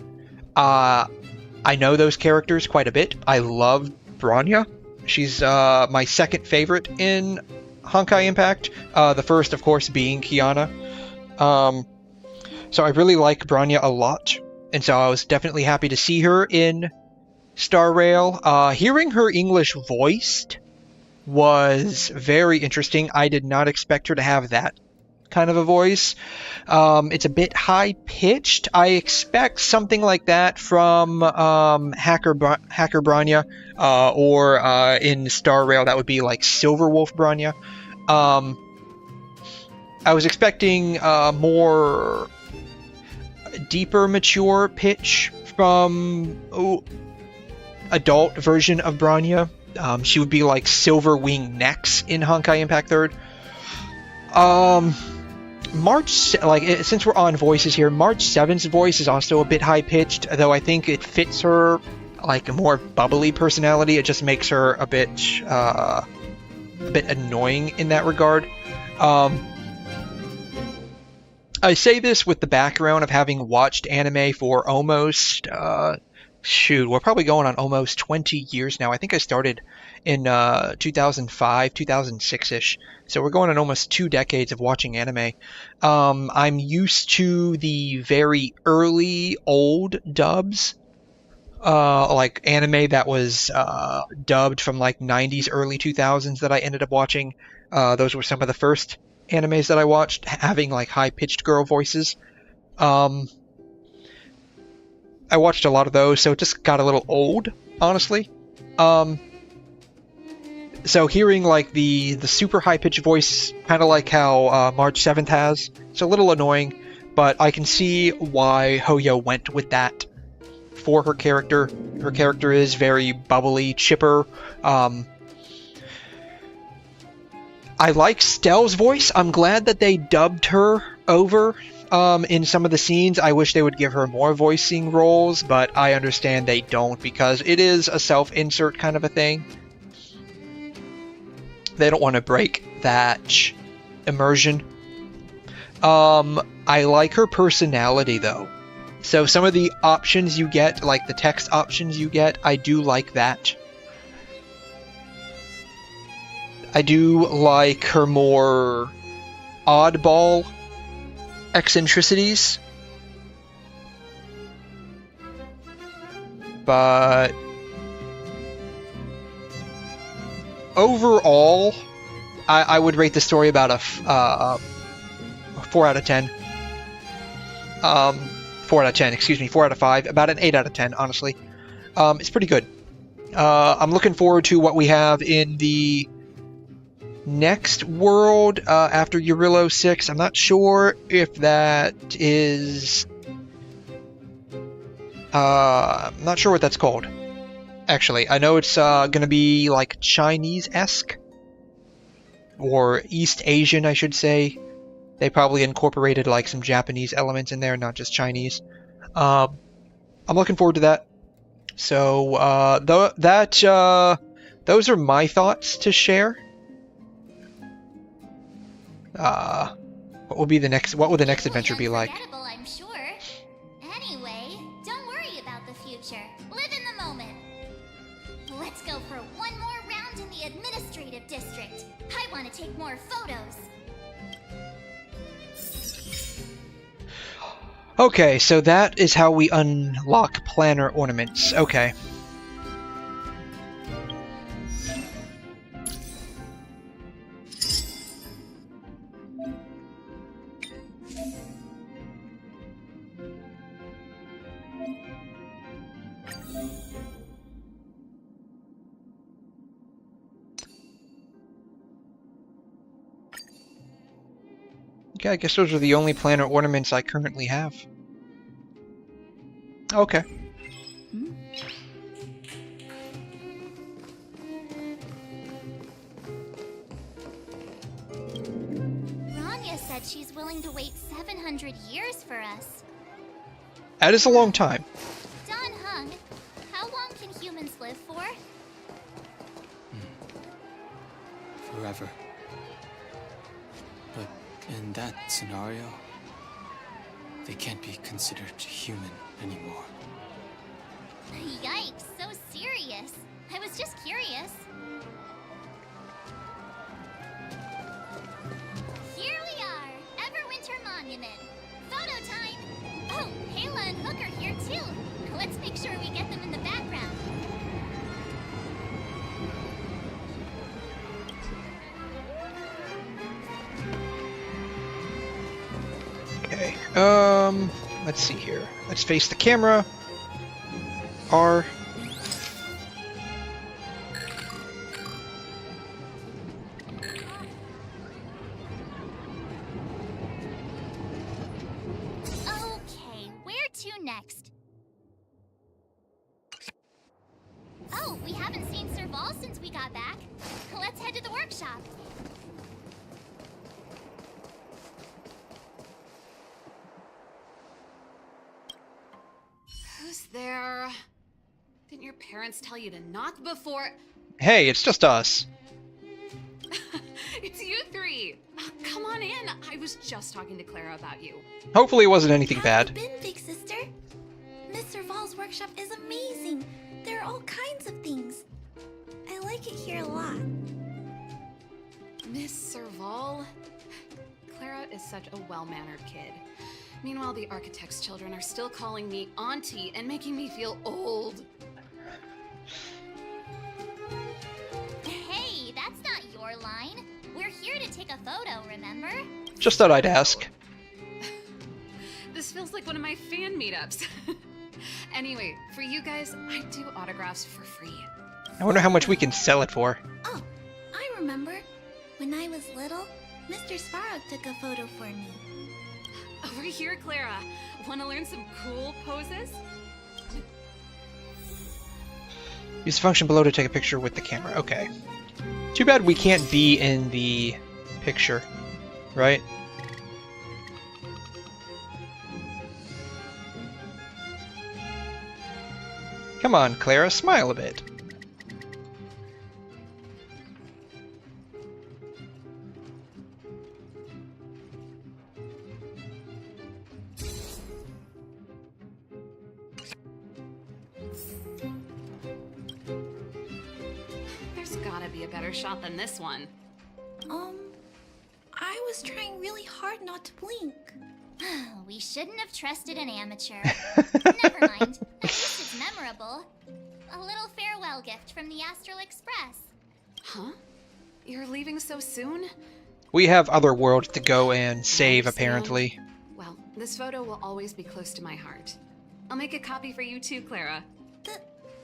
I know those characters quite a bit. I love Bronya. She's my second favorite in Honkai Impact. The first, of course, being Kiana. So I really like Bronya a lot, and so I was definitely happy to see her in Star Rail. Hearing her English voiced was very interesting. I did not expect her to have that kind of a voice. It's a bit high-pitched. I expect something like that from Hacker Bronya, or in Star Rail that would be like Silverwolf Bronya. I was expecting more deeper, mature pitch from adult version of Bronya. She would be like Silverwing Nex in Honkai Impact 3rd. Since we're on voices here, March 7's voice is also a bit high-pitched, though I think it fits her, like, a more bubbly personality. It just makes her a bit annoying in that regard. I say this with the background of having watched anime for almost, we're probably going on almost 20 years now. I think I started in 2005, 2006-ish. So we're going on almost 2 decades of watching anime. I'm used to the very early old dubs, like anime that was dubbed from like 90s, early 2000s that I ended up watching. Those were some of the first animes that I watched, having like high-pitched girl voices. I watched a lot of those, so it just got a little old, honestly. So hearing like the super high-pitched voice, kind of like how March 7th has, it's a little annoying, but I can see why Hoyo went with that for her character. Her character is very bubbly, chipper. I like Stell's voice. I'm glad that they dubbed her over in some of the scenes. I wish they would give her more voicing roles, but I understand they don't because it is a self-insert kind of a thing. They don't want to break that immersion. I like her personality, though. So some of the options you get, like the text options you get, I do like that. I do like her more oddball eccentricities. But overall, I would rate the story about a 4 out of 10. 4 out of 10, excuse me, 4 out of 5. About an 8 out of 10, honestly. It's pretty good. I'm looking forward to what we have in the next world after Eurillo 6. I'm not sure if that is... I'm not sure what that's called. Actually, I know it's going to be like Chinese-esque. Or East Asian, I should say. They probably incorporated like some Japanese elements in there, not just Chinese. I'm looking forward to that. So, those are my thoughts to share. What will the next adventure be like? I'm sure. Anyway, don't worry about the future. Live in the moment. Let's go for one more round in the administrative district. I want to take more photos. Okay, so that is how we unlock planner ornaments. Okay. Okay, I guess those are the only planner ornaments I currently have. Okay. Rania said she's willing to wait 700 years for us. That is a long time. Don Hung, how long can humans live for? Forever. But in that scenario, they can't be considered human anymore. Yikes, so serious. I was just curious. Here we are, Everwinter Monument. Photo time! Oh, Kayla and Hook are here too. Let's make sure we get them in the background. Okay, let's see here. Let's face the camera. R. Okay, where to next? Oh, we haven't seen Serval since we got back. Let's head to the workshop. Who's there? Didn't your parents tell you to knock before? Hey, it's just us. It's you three. Come on in. I was just talking to Clara about you. Hopefully it wasn't anything bad. Been, big sister? Miss Serval's workshop is amazing. There are all kinds of things. I like it here a lot. Miss Serval? Clara is such a well-mannered kid. Meanwhile, the architect's children are still calling me auntie and making me feel old. Hey, that's not your line. We're here to take a photo, remember? Just thought I'd ask. This feels like one of my fan meetups. Anyway, for you guys, I do autographs for free. I wonder how much we can sell it for. Oh, I remember. When I was little, Mr. Svarog took a photo for me. Over here, Clara. Want to learn some cool poses? Use the function below to take a picture with the camera. Okay. Too bad we can't be in the picture, right? Come on, Clara, smile a bit. There's gotta be a better shot than this one. I was trying really hard not to blink. We shouldn't have trusted an amateur. Never mind. At least it's memorable. A little farewell gift from the Astral Express. Huh? You're leaving so soon? We have other worlds to go and save, apparently. Well, this photo will always be close to my heart. I'll make a copy for you too, Clara.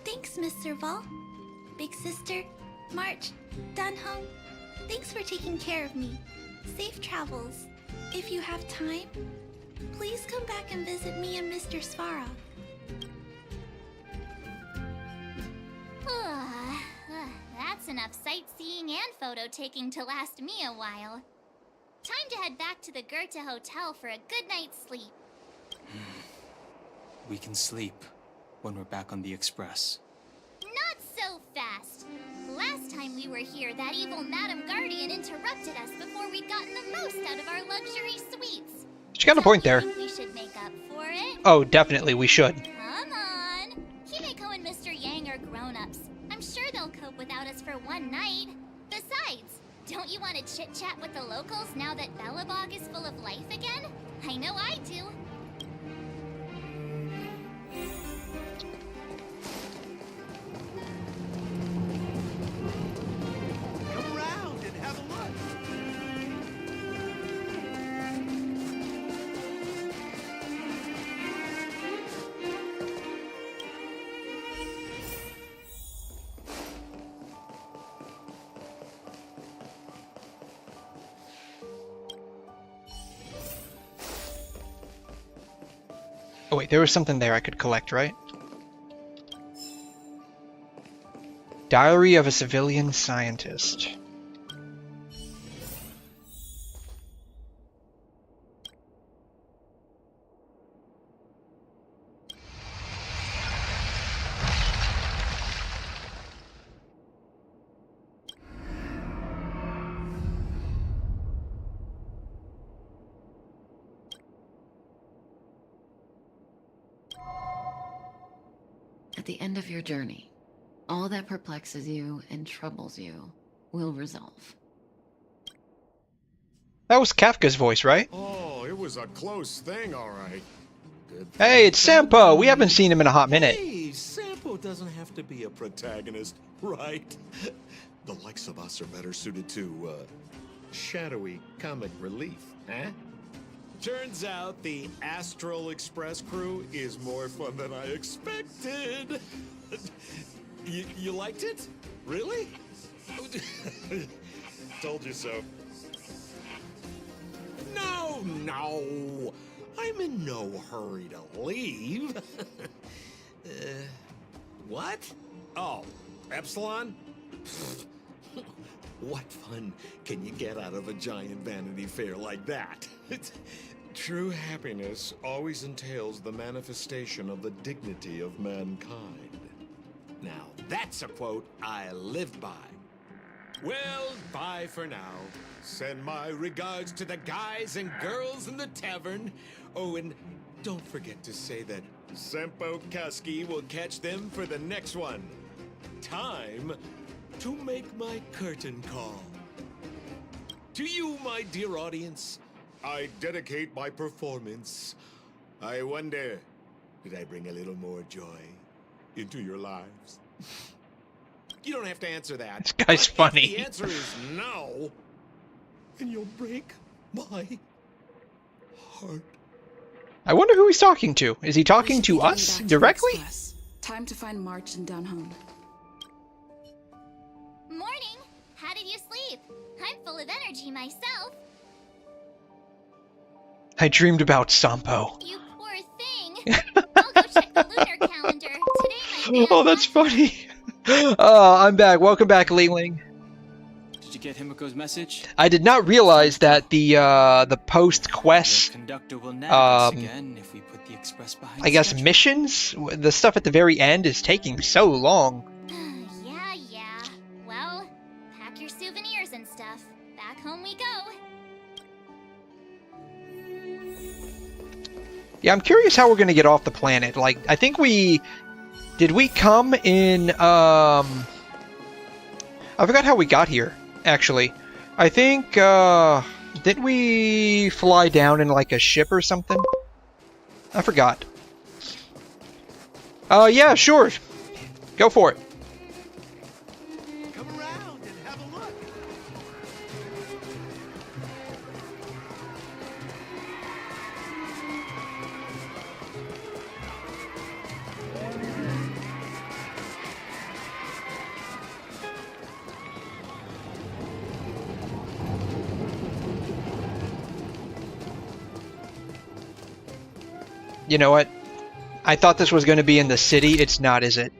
Thanks, Miss Serval. Big sister, March, Dunhung, thanks for taking care of me. Safe travels. If you have time, please come back and visit me and Mr. Svarog. That's enough sightseeing and photo taking to last me a while. Time to head back to the Goethe Hotel for a good night's sleep. We can sleep when we're back on the Express. Not so fast. Last time we were here, that evil Madam Guardian interrupted us before we'd gotten the most out of our luxury suites. She got a point there. Think we should make up for it? Oh, definitely, we should. Come on. Himeko and Mr. Yang are grown-ups. I'm sure they'll cope without us for one night. Besides, don't you want to chit-chat with the locals now that Belobog is full of life again? I know I do. Oh wait, there was something there I could collect, right? Diary of a Civilian Scientist. At the end of your journey, all that perplexes you and troubles you will resolve. That was Kafka's voice, right? Oh, it was a close thing, all right. Good. Hey, it's Sampo! We haven't seen him in a hot minute. Hey, Sampo doesn't have to be a protagonist, right? The likes of us are better suited to, shadowy comic relief, huh? Turns out the Astral Express crew is more fun than I expected. You liked it? Really? Told you so. No. I'm in no hurry to leave. What? Oh, Epsilon? What fun can you get out of a giant Vanity Fair like that? True happiness always entails the manifestation of the dignity of mankind. Now, that's a quote I live by. Well, bye for now. Send my regards to the guys and girls in the tavern. Oh, and don't forget to say that Sempo Kuski will catch them for the next one. Time to make my curtain call. To you, my dear audience, I dedicate my performance. I wonder, did I bring a little more joy into your lives? You don't have to answer that. This guy's funny. If the answer is no, then you'll break my heart. I wonder who he's talking to. Is he talking to us directly? Time to find March and Dunham. Morning! How did you sleep? I'm full of energy myself. I dreamed about Sampo. You poor thing. I'll go check the lunar calendar. Today might be Oh, that's funny. I'm back. Welcome back, Leeling. Did you get Himiko's message? I did not realize that the post quest, Conductor will nag us again if we put the express behind I guess schedule. missions, the stuff at the very end is taking so long. Yeah. Well, pack your souvenirs and stuff. Back home we go. Yeah, I'm curious how we're gonna get off the planet. Like, I think did we come in, I forgot how we got here, actually. I think, didn't we fly down in, like, a ship or something? I forgot. Yeah, sure. Go for it. Come around and have a look. You know what? I thought this was going to be in the city. It's not, is it?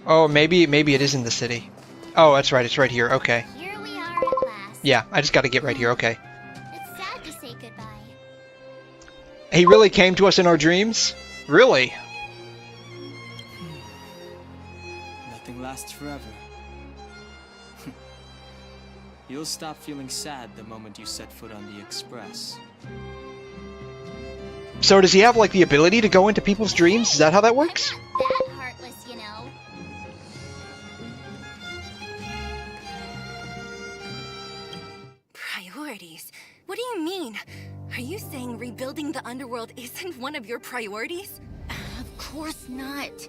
Oh, maybe it is in the city. Oh, that's right. It's right here. Okay. Here we are at last. Yeah, I just got to get right here. Okay. It's sad to say goodbye. He really came to us in our dreams? Really? Nothing lasts forever. You'll stop feeling sad the moment you set foot on the express. So does he have, like, the ability to go into people's dreams? Is that how that works? That heartless, you know. Priorities? What do you mean? Are you saying rebuilding the underworld isn't one of your priorities? Of course not.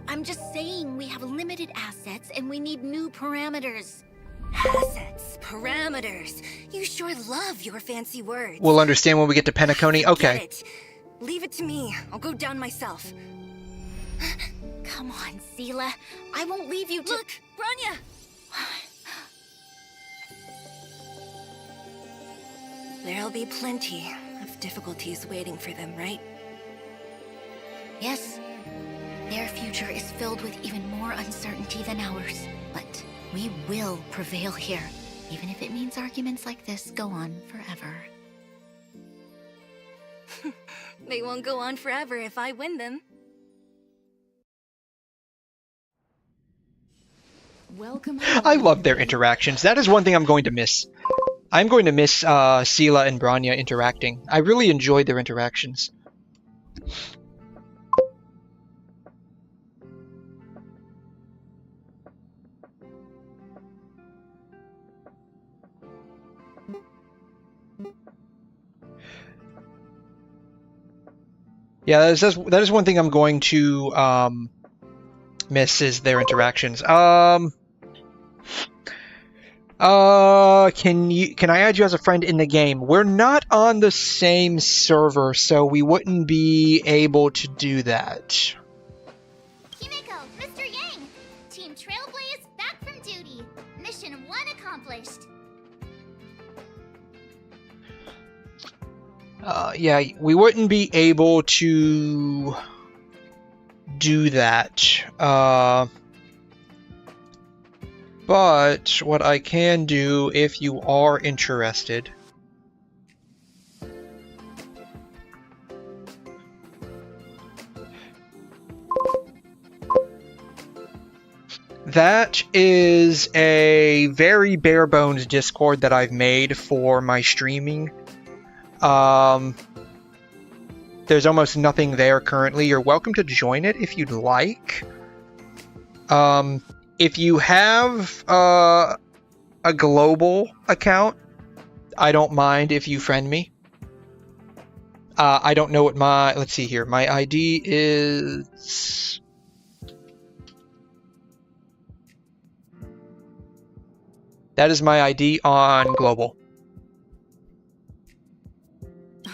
I'm just saying we have limited assets and we need new parameters. Assets, parameters. You sure love your fancy words. We'll understand when we get to Penacony. Okay. Get it. Leave it to me. I'll go down myself. Come on, Seela. I won't leave you to— Look, Branya! There'll be plenty of difficulties waiting for them, right? Yes. Their future is filled with even more uncertainty than ours. But we will prevail here, even if it means arguments like this go on forever. They won't go on forever if I win them. Welcome. I love their interactions. That is one thing I'm going to miss. I'm going to miss Sela and Branya interacting. I really enjoyed their interactions. Yeah, that is one thing I'm going to miss is their interactions. Can I add you as a friend in the game? We're not on the same server, so we wouldn't be able to do that. Kimiko, Mr. Yang! Team Trailblaze back from duty. Mission 1 accomplished. Yeah, we wouldn't be able to do that. But what I can do, if you are interested, that is a very bare bones Discord that I've made for my streaming. There's almost nothing there currently. You're welcome to join it if you'd like. If you have a global account, I don't mind if you friend me. I don't know what my... Let's see here. My ID is... That is my ID on global.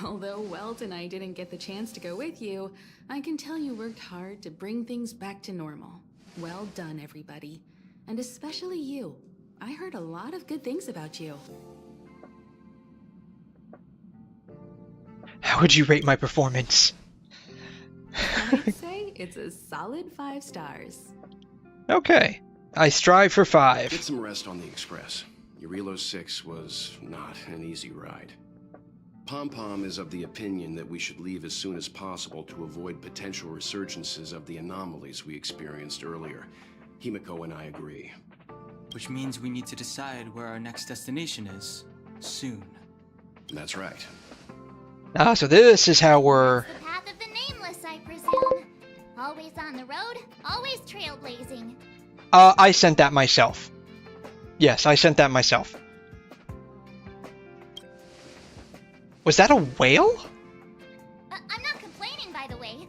Although Welt and I didn't get the chance to go with you, I can tell you worked hard to bring things back to normal. Well done, everybody. And especially you. I heard a lot of good things about you. How would you rate my performance? I'd say it's a solid 5 stars. Okay. I strive for 5. Get some rest on the Express. Eurilo 6 was not an easy ride. Pom-Pom is of the opinion that we should leave as soon as possible to avoid potential resurgences of the anomalies we experienced earlier. Himiko and I agree. Which means we need to decide where our next destination is, soon. That's right. Ah, so this is how we're... The path of the nameless, I presume. Always on the road, always trailblazing. I sent that myself. Yes, I sent that myself. Was that a whale? I'm not complaining, by the way.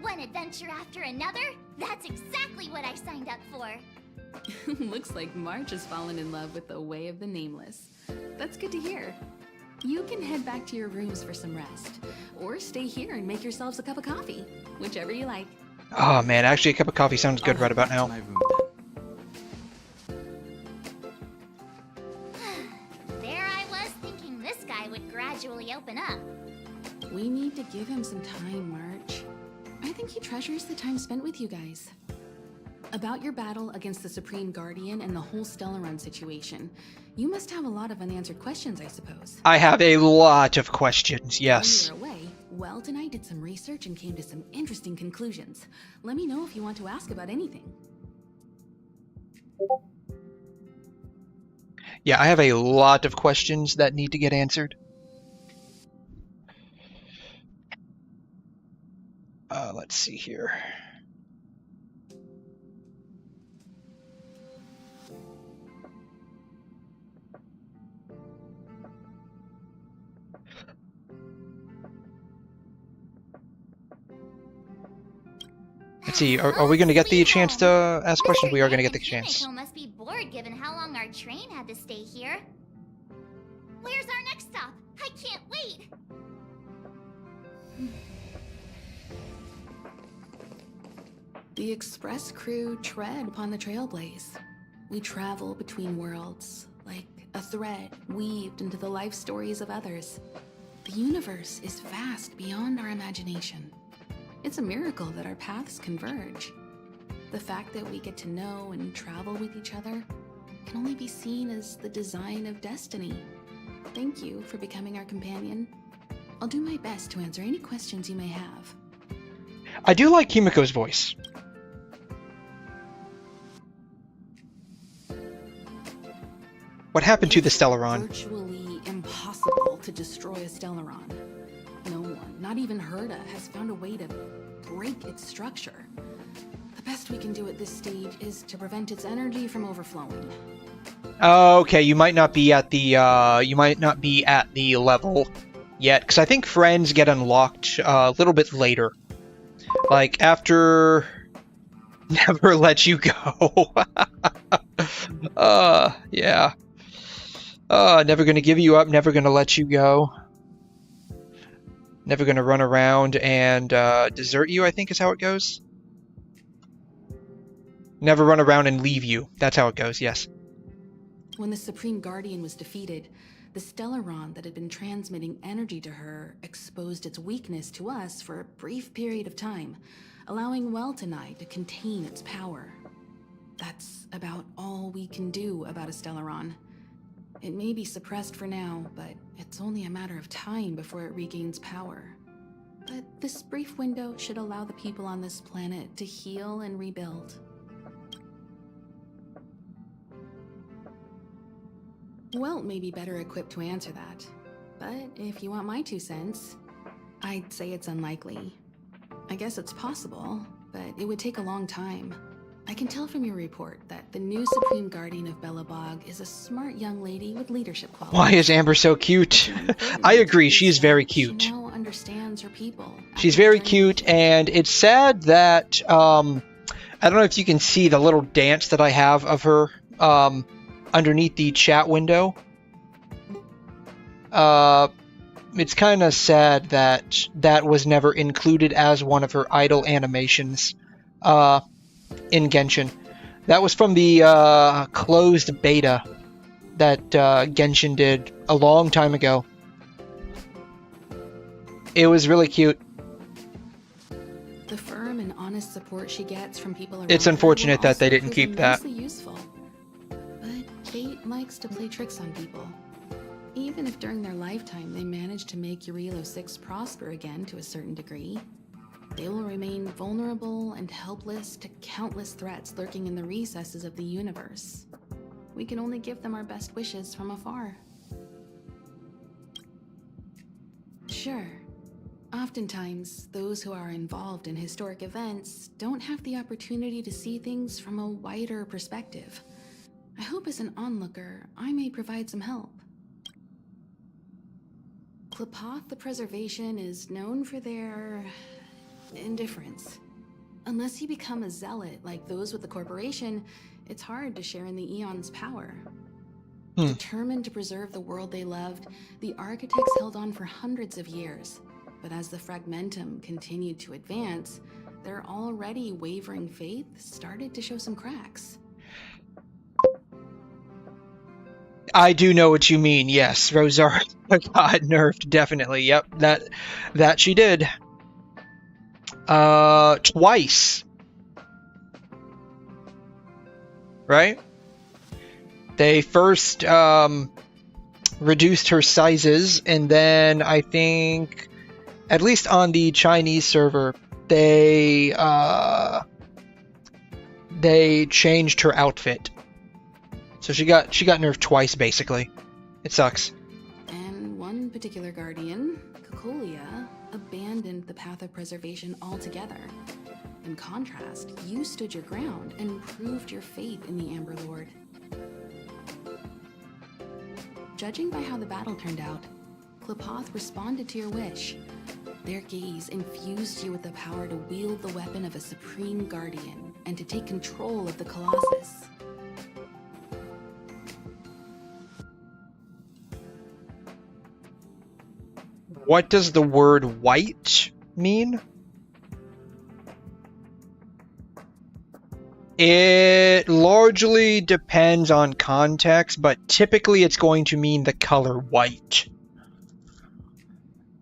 One adventure after another, that's exactly what I signed up for. Looks like March has fallen in love with the way of the nameless. That's good to hear. You can head back to your rooms for some rest, or stay here and make yourselves a cup of coffee, whichever you like. Oh man, actually a cup of coffee sounds good right about now. There I was thinking this guy would gradually open up. We need to give him some time, March. I think he treasures the time spent with you guys. About your battle against the Supreme Guardian and the whole Stellaron situation, you must have a lot of unanswered questions, I suppose. I have a lot of questions, yes. While you were away, Welt and I did some research and came to some interesting conclusions. Let me know if you want to ask about anything. Yeah, I have a lot of questions that need to get answered. Let's see here. Let's see, are we going to get the chance to ask questions? We are going to get the chance. Himiko must be bored given how long our train had to stay here. Where's our next stop? I can't wait! The Express crew tread upon the Trailblaze. We travel between worlds, like a thread weaved into the life stories of others. The universe is vast beyond our imagination. It's a miracle that our paths converge. The fact that we get to know and travel with each other can only be seen as the design of destiny. Thank you for becoming our companion. I'll do my best to answer any questions you may have. I do like Kimiko's voice. What happened to the Stellaron? Virtually impossible to destroy a Stellaron. No one, not even Herta, has found a way to break its structure. The best we can do at this stage is to prevent its energy from overflowing. Okay, you might not be at the level yet, because I think friends get unlocked a little bit later. Like after Never Let You Go. Yeah. Never gonna give you up, never gonna let you go. Never gonna run around and desert you, I think is how it goes. Never run around and leave you. That's how it goes, yes. When the Supreme Guardian was defeated, the Stellaron that had been transmitting energy to her exposed its weakness to us for a brief period of time, allowing Weltenai to contain its power. That's about all we can do about a Stellaron. It may be suppressed for now, but it's only a matter of time before it regains power. But this brief window should allow the people on this planet to heal and rebuild. Welt may be better equipped to answer that, but if you want my 2 cents, I'd say it's unlikely. I guess it's possible, but it would take a long time. I can tell from your report that the new Supreme Guardian of Belobog is a smart young lady with leadership qualities. Why is Amber so cute? I agree, she's very cute. She now understands her people. She's very cute, and it's sad that, I don't know if you can see the little dance that I have of her, underneath the chat window. It's kind of sad that that was never included as one of her idle animations in Genshin. That was from the closed beta that Genshin did a long time ago. It was really cute. The firm and honest support she gets from people around It's her unfortunate will that they also didn't prove keep that. immensely useful. But fate likes to play tricks on people. Even if during their lifetime they manage to make Eurilo 6 prosper again to a certain degree, they will remain vulnerable and helpless to countless threats lurking in the recesses of the universe. We can only give them our best wishes from afar. Sure. Oftentimes, those who are involved in historic events don't have the opportunity to see things from a wider perspective. I hope as an onlooker, I may provide some help. Klapoth the Preservation is known for their indifference. Unless you become a zealot like those with the corporation, it's hard to share in the Eon's power. Determined to preserve the world they loved, the architects held on for hundreds of years. But as the Fragmentum continued to advance, their already wavering faith started to show some cracks. I do know what you mean, yes. Rosaria got nerfed, definitely. Yep, that she did. Twice. Right? They first reduced her sizes, and then I think, at least on the Chinese server, they changed her outfit. So she got nerfed twice, basically. It sucks. And one particular guardian, Cocolia, abandoned the path of preservation altogether. In contrast, you stood your ground and proved your faith in the Amber Lord. Judging by how the battle turned out, Klapoth responded to your wish. Their gaze infused you with the power to wield the weapon of a Supreme Guardian and to take control of the Colossus. What does the word white mean? It largely depends on context, but typically it's going to mean the color white.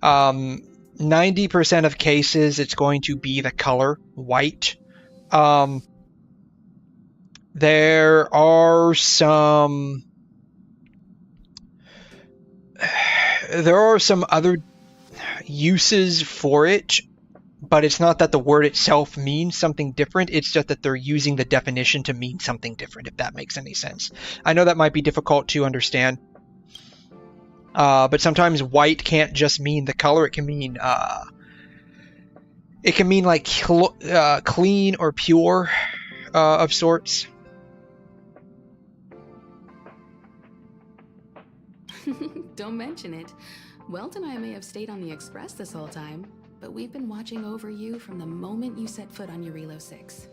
90% of cases, it's going to be the color white. There are some other uses for it, but it's not that the word itself means something different, it's just that they're using the definition to mean something different, if that makes any sense. I know that might be difficult to understand, but sometimes white can't just mean the color, it can mean like clean or pure of sorts. Don't mention it. Welt and I may have stayed on the Express this whole time, but we've been watching over you from the moment you set foot on Eurelo 6.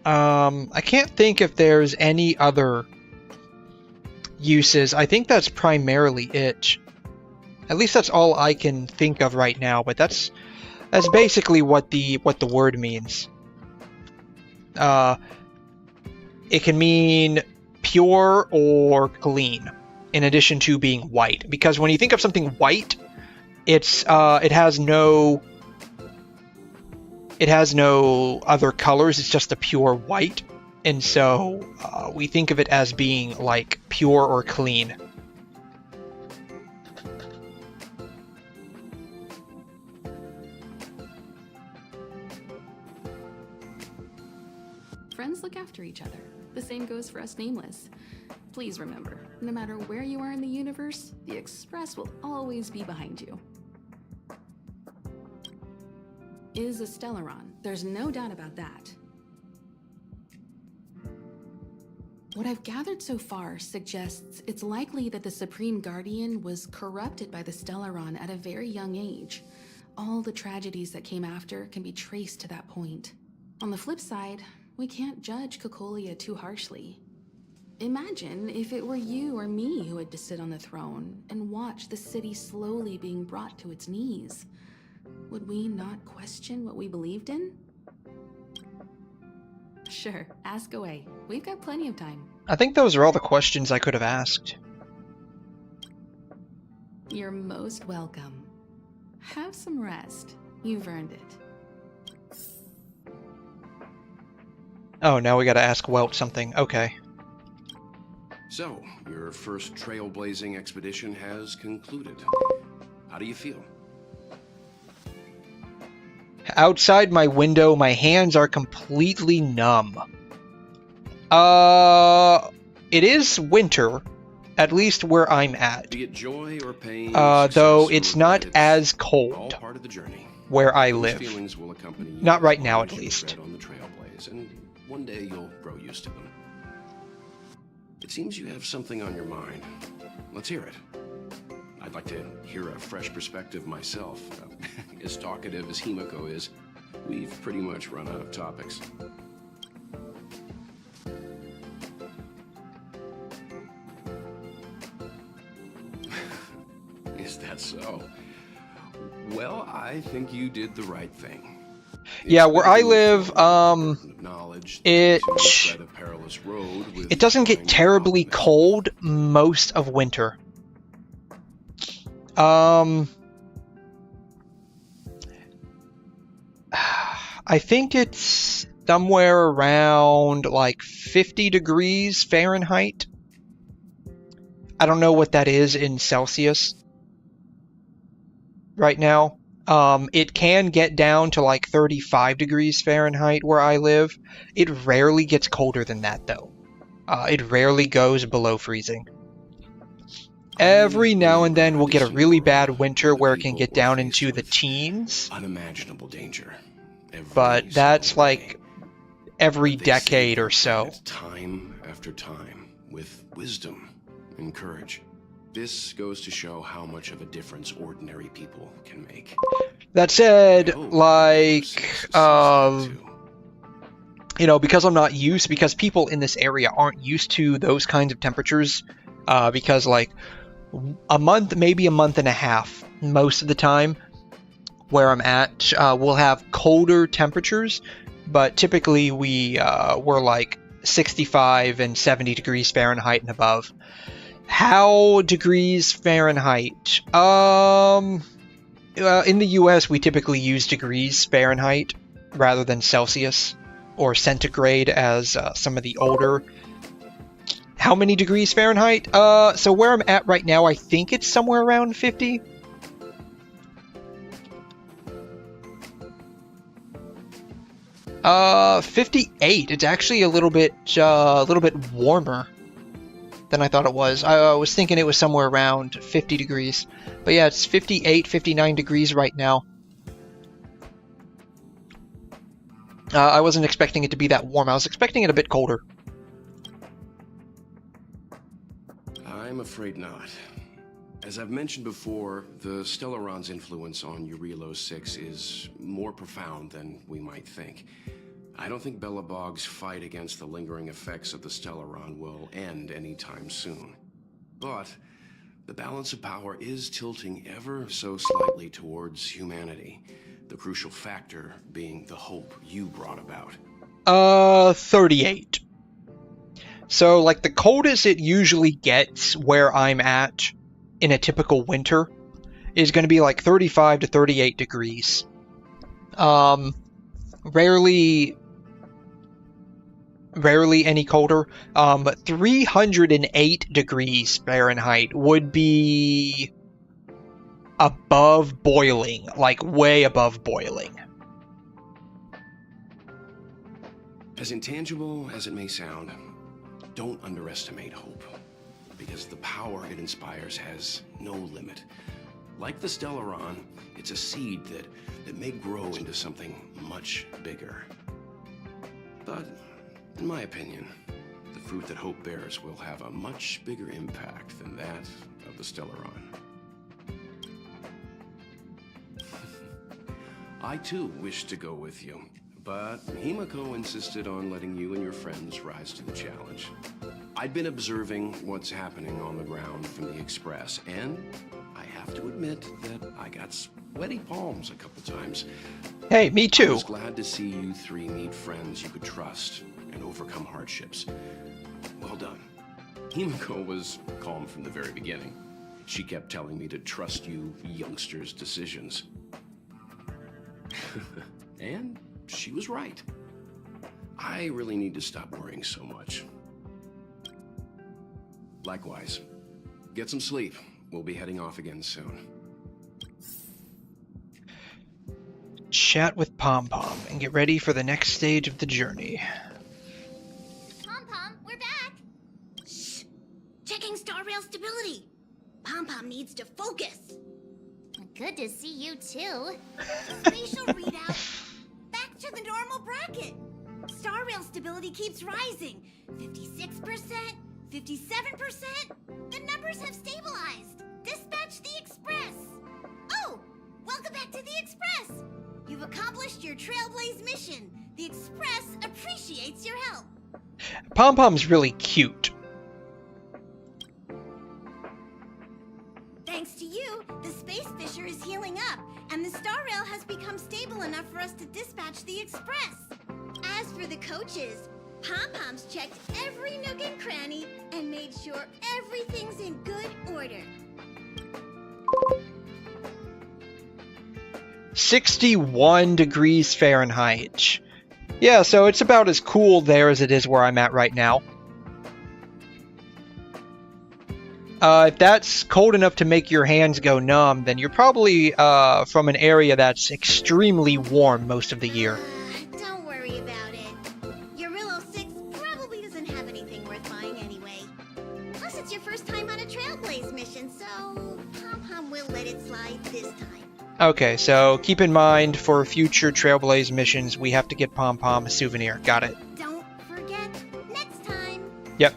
I can't think if there's any other uses. I think that's primarily it. At least that's all I can think of right now, but that's basically what the word means. It can mean pure or clean, in addition to being white. Because when you think of something white, it has no other colors. It's just a pure white, and so we think of it as being like pure or clean. Friends look after each other. The same goes for us Nameless. Please remember, no matter where you are in the universe, the Express will always be behind you. Is a Stellaron. There's no doubt about that. What I've gathered so far suggests it's likely that the Supreme Guardian was corrupted by the Stellaron at a very young age. All the tragedies that came after can be traced to that point. On the flip side, we can't judge Cocolia too harshly. Imagine if it were you or me who had to sit on the throne and watch the city slowly being brought to its knees. Would we not question what we believed in? Sure, ask away. We've got plenty of time. I think those are all the questions I could have asked. You're most welcome. Have some rest. You've earned it. Oh, now we gotta ask Welt something. Okay. So, your first trailblazing expedition has concluded. How do you feel? Outside my window, my hands are completely numb. It is winter, at least where I'm at. Be it joy or pain, though it's not as cold all part of the journey. where I Those live. feelings will accompany you Not right now, as at you least. tread on the trailblaze, and one day you'll grow used to them. It seems you have something on your mind. Let's hear it. I'd like to hear a fresh perspective myself. As talkative as Himiko is, we've pretty much run out of topics. Is that so? Well, I think you did the right thing. Yeah, where I live, it doesn't get terribly cold most of winter. I think it's somewhere around like 50 degrees Fahrenheit. I don't know what that is in Celsius right now. It can get down to like 35 degrees Fahrenheit where I live. It rarely gets colder than that, though. It rarely goes below freezing. Every now and then we'll get a really bad winter where it can get down into the teens. Unimaginable danger. But that's like every decade or so. Time after time, with wisdom and courage. This goes to show how much of a difference ordinary people can make. That said, like, you know, because I'm not used, because people in this area aren't used to those kinds of temperatures, because like a month, maybe a month and a half, most of the time, where I'm at. We'll have colder temperatures, but typically we're like 65 and 70 degrees Fahrenheit and above. How degrees Fahrenheit? In the US, we typically use degrees Fahrenheit rather than Celsius or centigrade as some of the older. How many degrees Fahrenheit? So where I'm at right now, I think it's somewhere around 50. Uh, 58. It's actually a little bit warmer than I thought it was. I was thinking it was somewhere around 50 degrees. But yeah, it's 58, 59 degrees right now. I wasn't expecting it to be that warm. I was expecting it a bit colder. I'm afraid not. As I've mentioned before, the Stellaron's influence on Eurelo 6 is more profound than we might think. I don't think Belobog's fight against the lingering effects of the Stellaron will end anytime soon. But the balance of power is tilting ever so slightly towards humanity, the crucial factor being the hope you brought about. 38. So, like, the coldest it usually gets where I'm at in a typical winter is going to be like 35 to 38 degrees. Rarely any colder. 308 degrees Fahrenheit would be above boiling, like way above boiling. As intangible as it may sound, don't underestimate hope, because the power it inspires has no limit. Like the Stellaron, it's a seed that may grow into something much bigger. But, in my opinion, the fruit that hope bears will have a much bigger impact than that of the Stellaron. I too wish to go with you, but Himiko insisted on letting you and your friends rise to the challenge. I'd been observing what's happening on the ground from the Express, and I have to admit that I got sweaty palms a couple times. Hey, me too. I was glad to see you three meet friends you could trust and overcome hardships. Well done. Himiko was calm from the very beginning. She kept telling me to trust you youngsters' decisions. And she was right. I really need to stop worrying so much. Likewise. Get some sleep. We'll be heading off again soon. Chat with Pom Pom and get ready for the next stage of the journey. Pom Pom, we're back! Shh! Checking star rail stability! Pom Pom needs to focus! Good to see you too. Spatial readout! Back to the normal bracket! Star rail stability keeps rising. 56%, 57%. The numbers have stabilized. Dispatch the Express. Oh! Welcome back to the Express! You've accomplished your Trailblaze mission. The Express appreciates your help. Pom Pom's really cute. Thanks to you, the space fissure is healing up, and the star rail has become stable enough for us to dispatch the Express. As for the coaches, Pom Pom's checked every nook and cranny and made sure everything's in good order. 61 degrees Fahrenheit. Yeah, so it's about as cool there as it is where I'm at right now. If that's cold enough to make your hands go numb, then you're probably from an area that's extremely warm most of the year. Don't worry about it. Eurelo 6 probably doesn't have anything worth buying anyway. Plus, it's your first time on a Trailblaze mission, so Pom Pom will let it slide this time. Okay, so keep in mind for future Trailblaze missions, we have to get Pom Pom a souvenir. Got it. Don't forget, next time. Yep,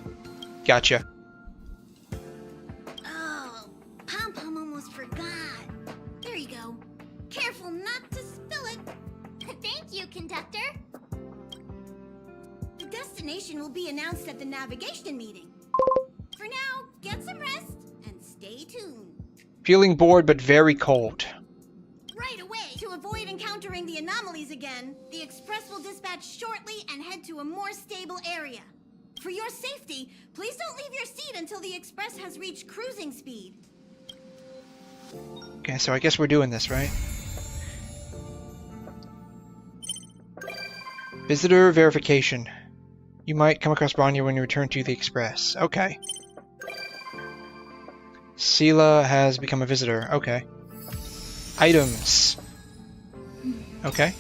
gotcha. Oh, Pom Pom almost forgot. There you go. Careful not to spill it. Thank you, conductor. The destination will be announced at the navigation meeting. For now, get some rest and stay tuned. Feeling bored but very cold. Right away to anomalies again, the Express will dispatch shortly and head to a more stable area. For your safety, please don't leave your seat until the Express has reached cruising speed. Okay, so I guess we're doing this, right? Visitor verification. You might come across Bronya when you return to the Express. Okay. Sela has become a visitor. Okay. Items. Okay.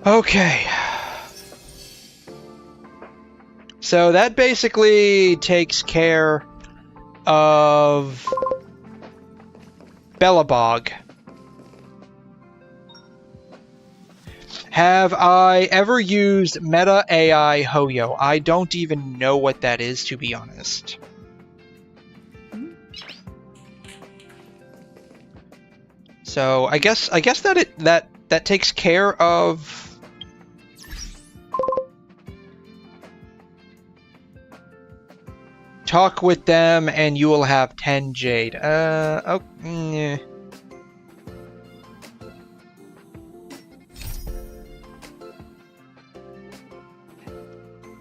Okay. So that basically takes care of Belobog. Have I ever used Meta AI Hoyo? I don't even know what that is, to be honest. So I guess that takes care of talk with them and you will have 10 jade. Oh, yeah.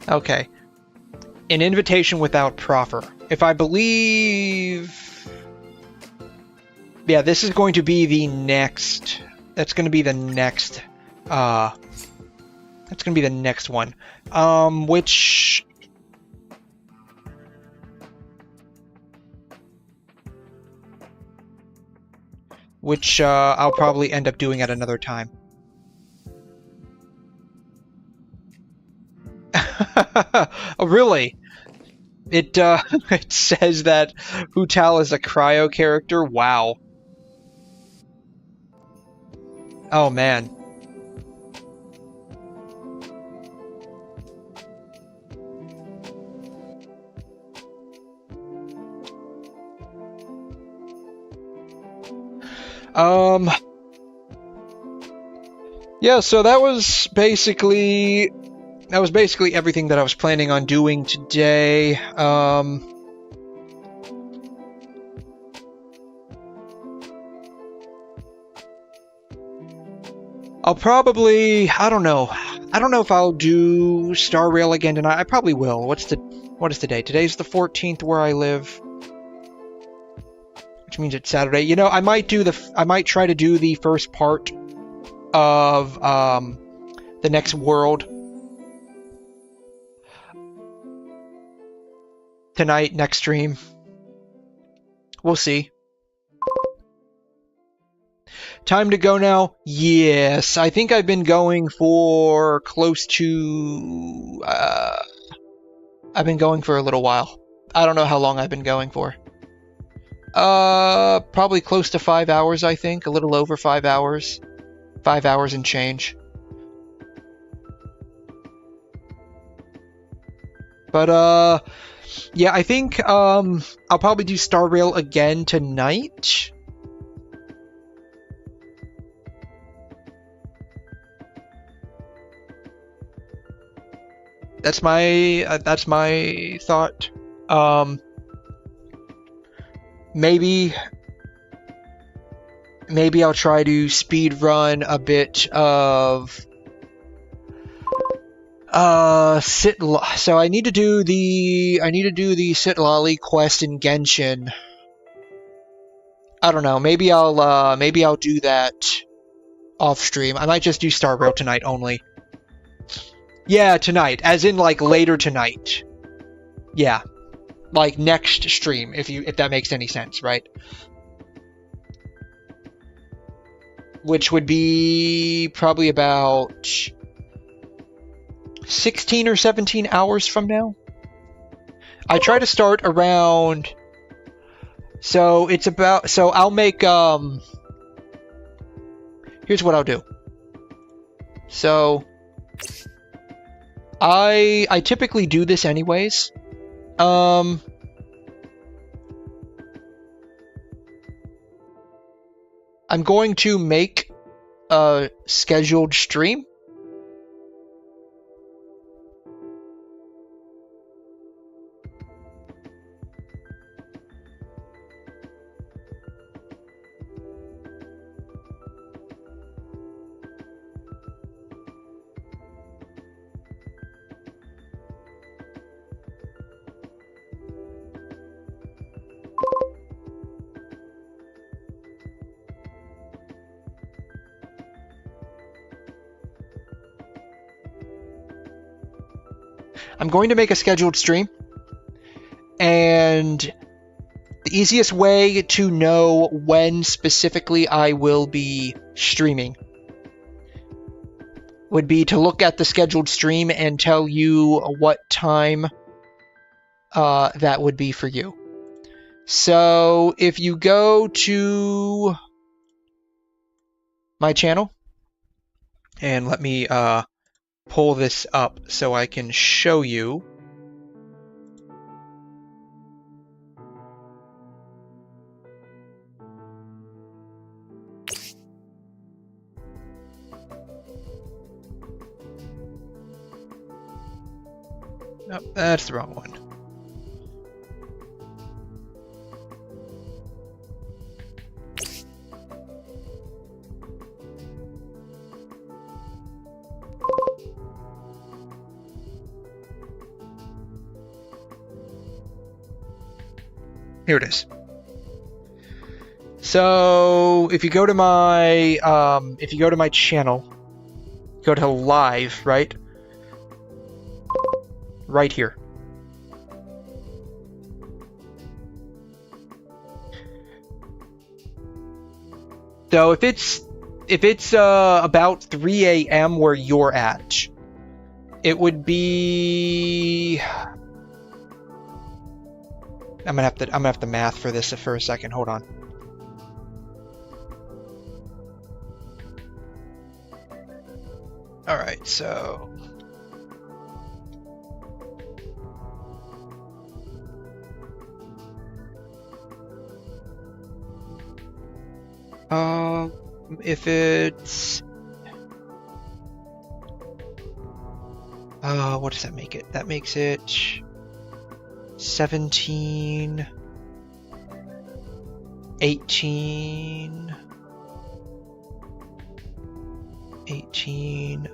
Okay. An invitation without proffer. If I believe... Yeah, this is going to be the next... That's going to be the next... That's going to be the next one. Which... I'll probably end up doing at another time. Oh, really? It it says that Hutal is a cryo character. Wow. Oh man. Yeah, so that was basically everything that I was planning on doing today. I'll probably, I don't know if I'll do Star Rail again tonight. I probably will. What is today? Today's the 14th where I live. Which means it's Saturday. You know, I might try to do the first part of the next world tonight, next stream. We'll see. Time to go now? Yes. I think I've been going for close to... I've been going for a little while. I don't know how long I've been going for. Probably close to 5 hours, I think. A little over 5 hours. 5 hours and change. But, yeah, I think, I'll probably do Star Rail again tonight. That's my thought. Maybe I'll try to speed run a bit of so I need to do the Sitlali quest in Genshin. I don't know. Maybe I'll do that off stream. I might just do Star Rail tonight only. Yeah, tonight, as in like later tonight. Yeah, like next stream, if that makes any sense, right? Which would be probably about 16 or 17 hours from now. I try to start around. So it's about. So I'll make. Here's what I'll do. So. I typically do this anyways. I'm going to make a scheduled stream. I'm going to make a scheduled stream. And the easiest way to know when specifically I will be streaming would be to look at the scheduled stream and tell you what time that would be for you. So if you go to my channel, and let me pull this up so I can show you. Nope, that's the wrong one. Here it is. So if you go to my channel, go to live, right? Right here. So if it's about 3 a.m. where you're at, it would be. I'm gonna have to math for this for a second. Hold on. All right, so. If it's what does that make it? That makes it 17, 18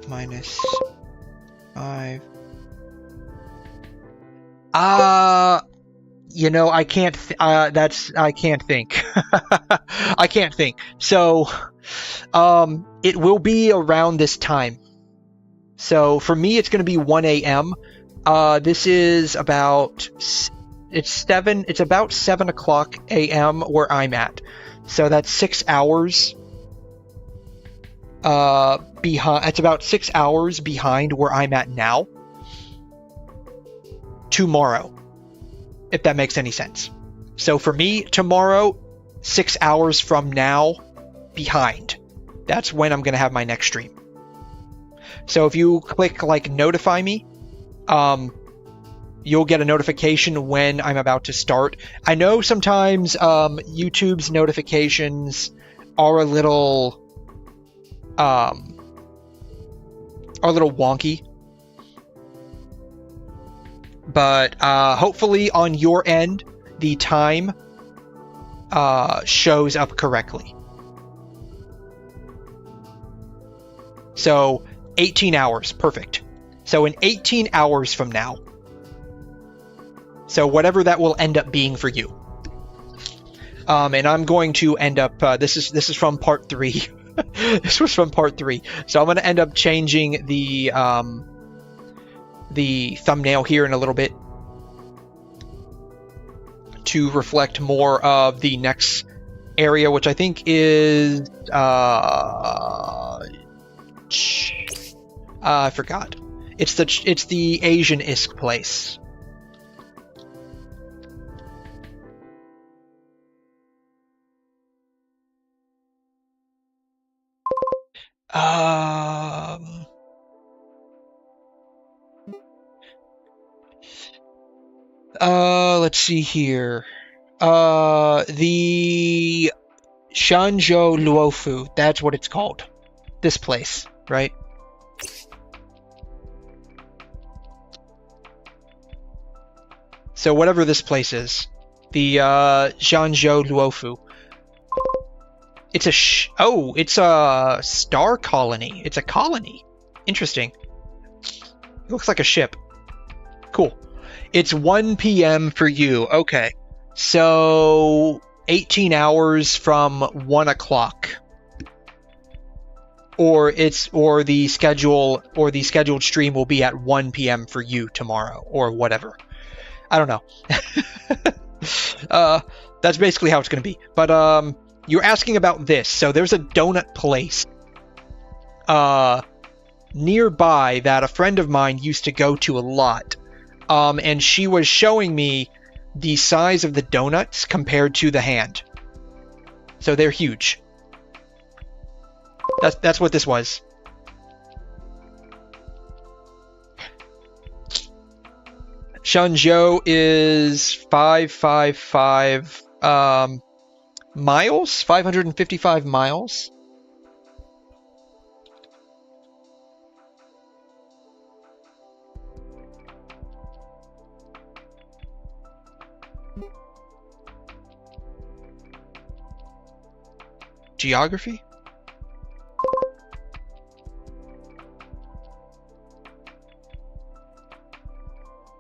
minus 5. You know, I can't I can't think. I can't think. So it will be around this time. So for me it's going to be 1 a.m. This is about it's about 7 o'clock a.m. where I'm at. So that's 6 hours behind. It's about 6 hours behind where I'm at now. Tomorrow, if that makes any sense. So for me, tomorrow, 6 hours from now, behind. That's when I'm going to have my next stream. So if you click like notify me, you'll get a notification when I'm about to start. I know sometimes YouTube's notifications are a little wonky. But hopefully on your end, the time shows up correctly. So 18 hours, perfect. So in 18 hours from now, so whatever that will end up being for you. And I'm going to end up, this is from part 3. This was from part 3. So I'm going to end up changing the thumbnail here in a little bit to reflect more of the next area, which I think is I forgot. It's the Asian-isk place. Let's see here. The Shanzhou Luofu, that's what it's called. This place, right? So whatever this place is, the Zhangzhou Luofu. It's it's a star colony. It's a colony. Interesting. It looks like a ship. Cool. It's 1 p.m. for you. Okay. So 18 hours from 1 o'clock. or the scheduled stream will be at 1 p.m. for you tomorrow, or whatever. I don't know. That's basically how it's going to be. But you're asking about this. So there's a donut place nearby that a friend of mine used to go to a lot. And she was showing me the size of the donuts compared to the hand. So they're huge. That's what this was. Shenzhou is 555 miles? 555 miles? Geography?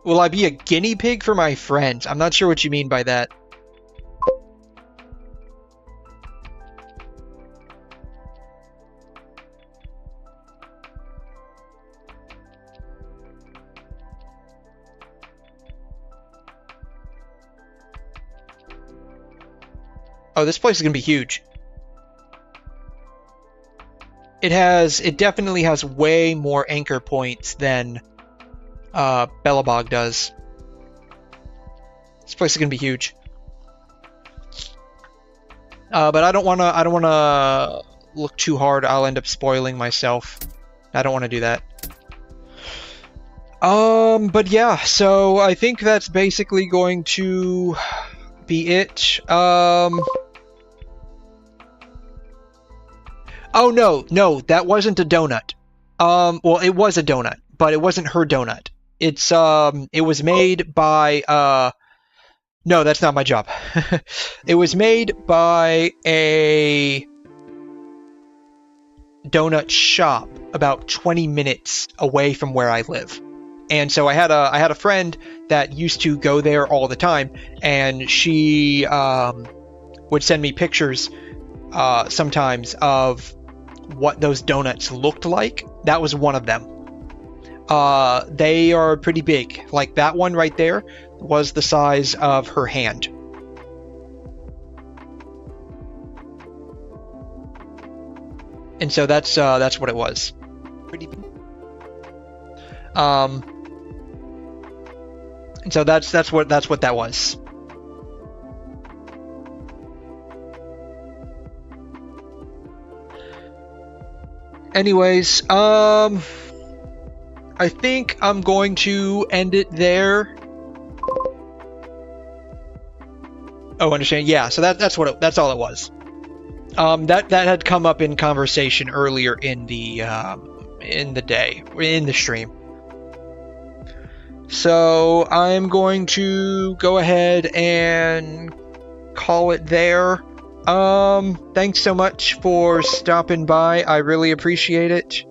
Will I be a guinea pig for my friends? I'm not sure what you mean by that. Oh, this place is gonna be huge. It definitely has way more anchor points than Belobog does. This place is gonna be huge. But I don't wanna look too hard. I'll end up spoiling myself. I don't want to do that. But yeah, so I think that's basically going to be it. Oh no, that wasn't a donut. Well, it was a donut, but it wasn't her donut. It was made by, no, that's not my job. It was made by a donut shop about 20 minutes away from where I live. And so I had a friend that used to go there all the time, and she would send me pictures sometimes of what those donuts looked like. That was one of them. They are pretty big. Like that one right there was the size of her hand. And so that's what it was. Pretty big. And so that's what that was. Anyways, I think I'm going to end it there. Oh, understand? Yeah. So that's all it was. That had come up in conversation earlier in the stream. So I'm going to go ahead and call it there. Thanks so much for stopping by. I really appreciate it.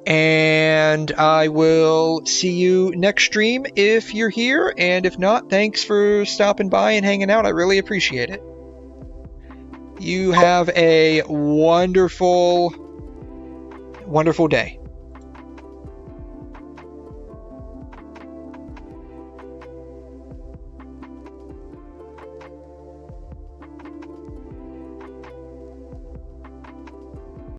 And I will see you next stream if you're here, and if not, thanks for stopping by and hanging out. I really appreciate it. You have a wonderful, wonderful day.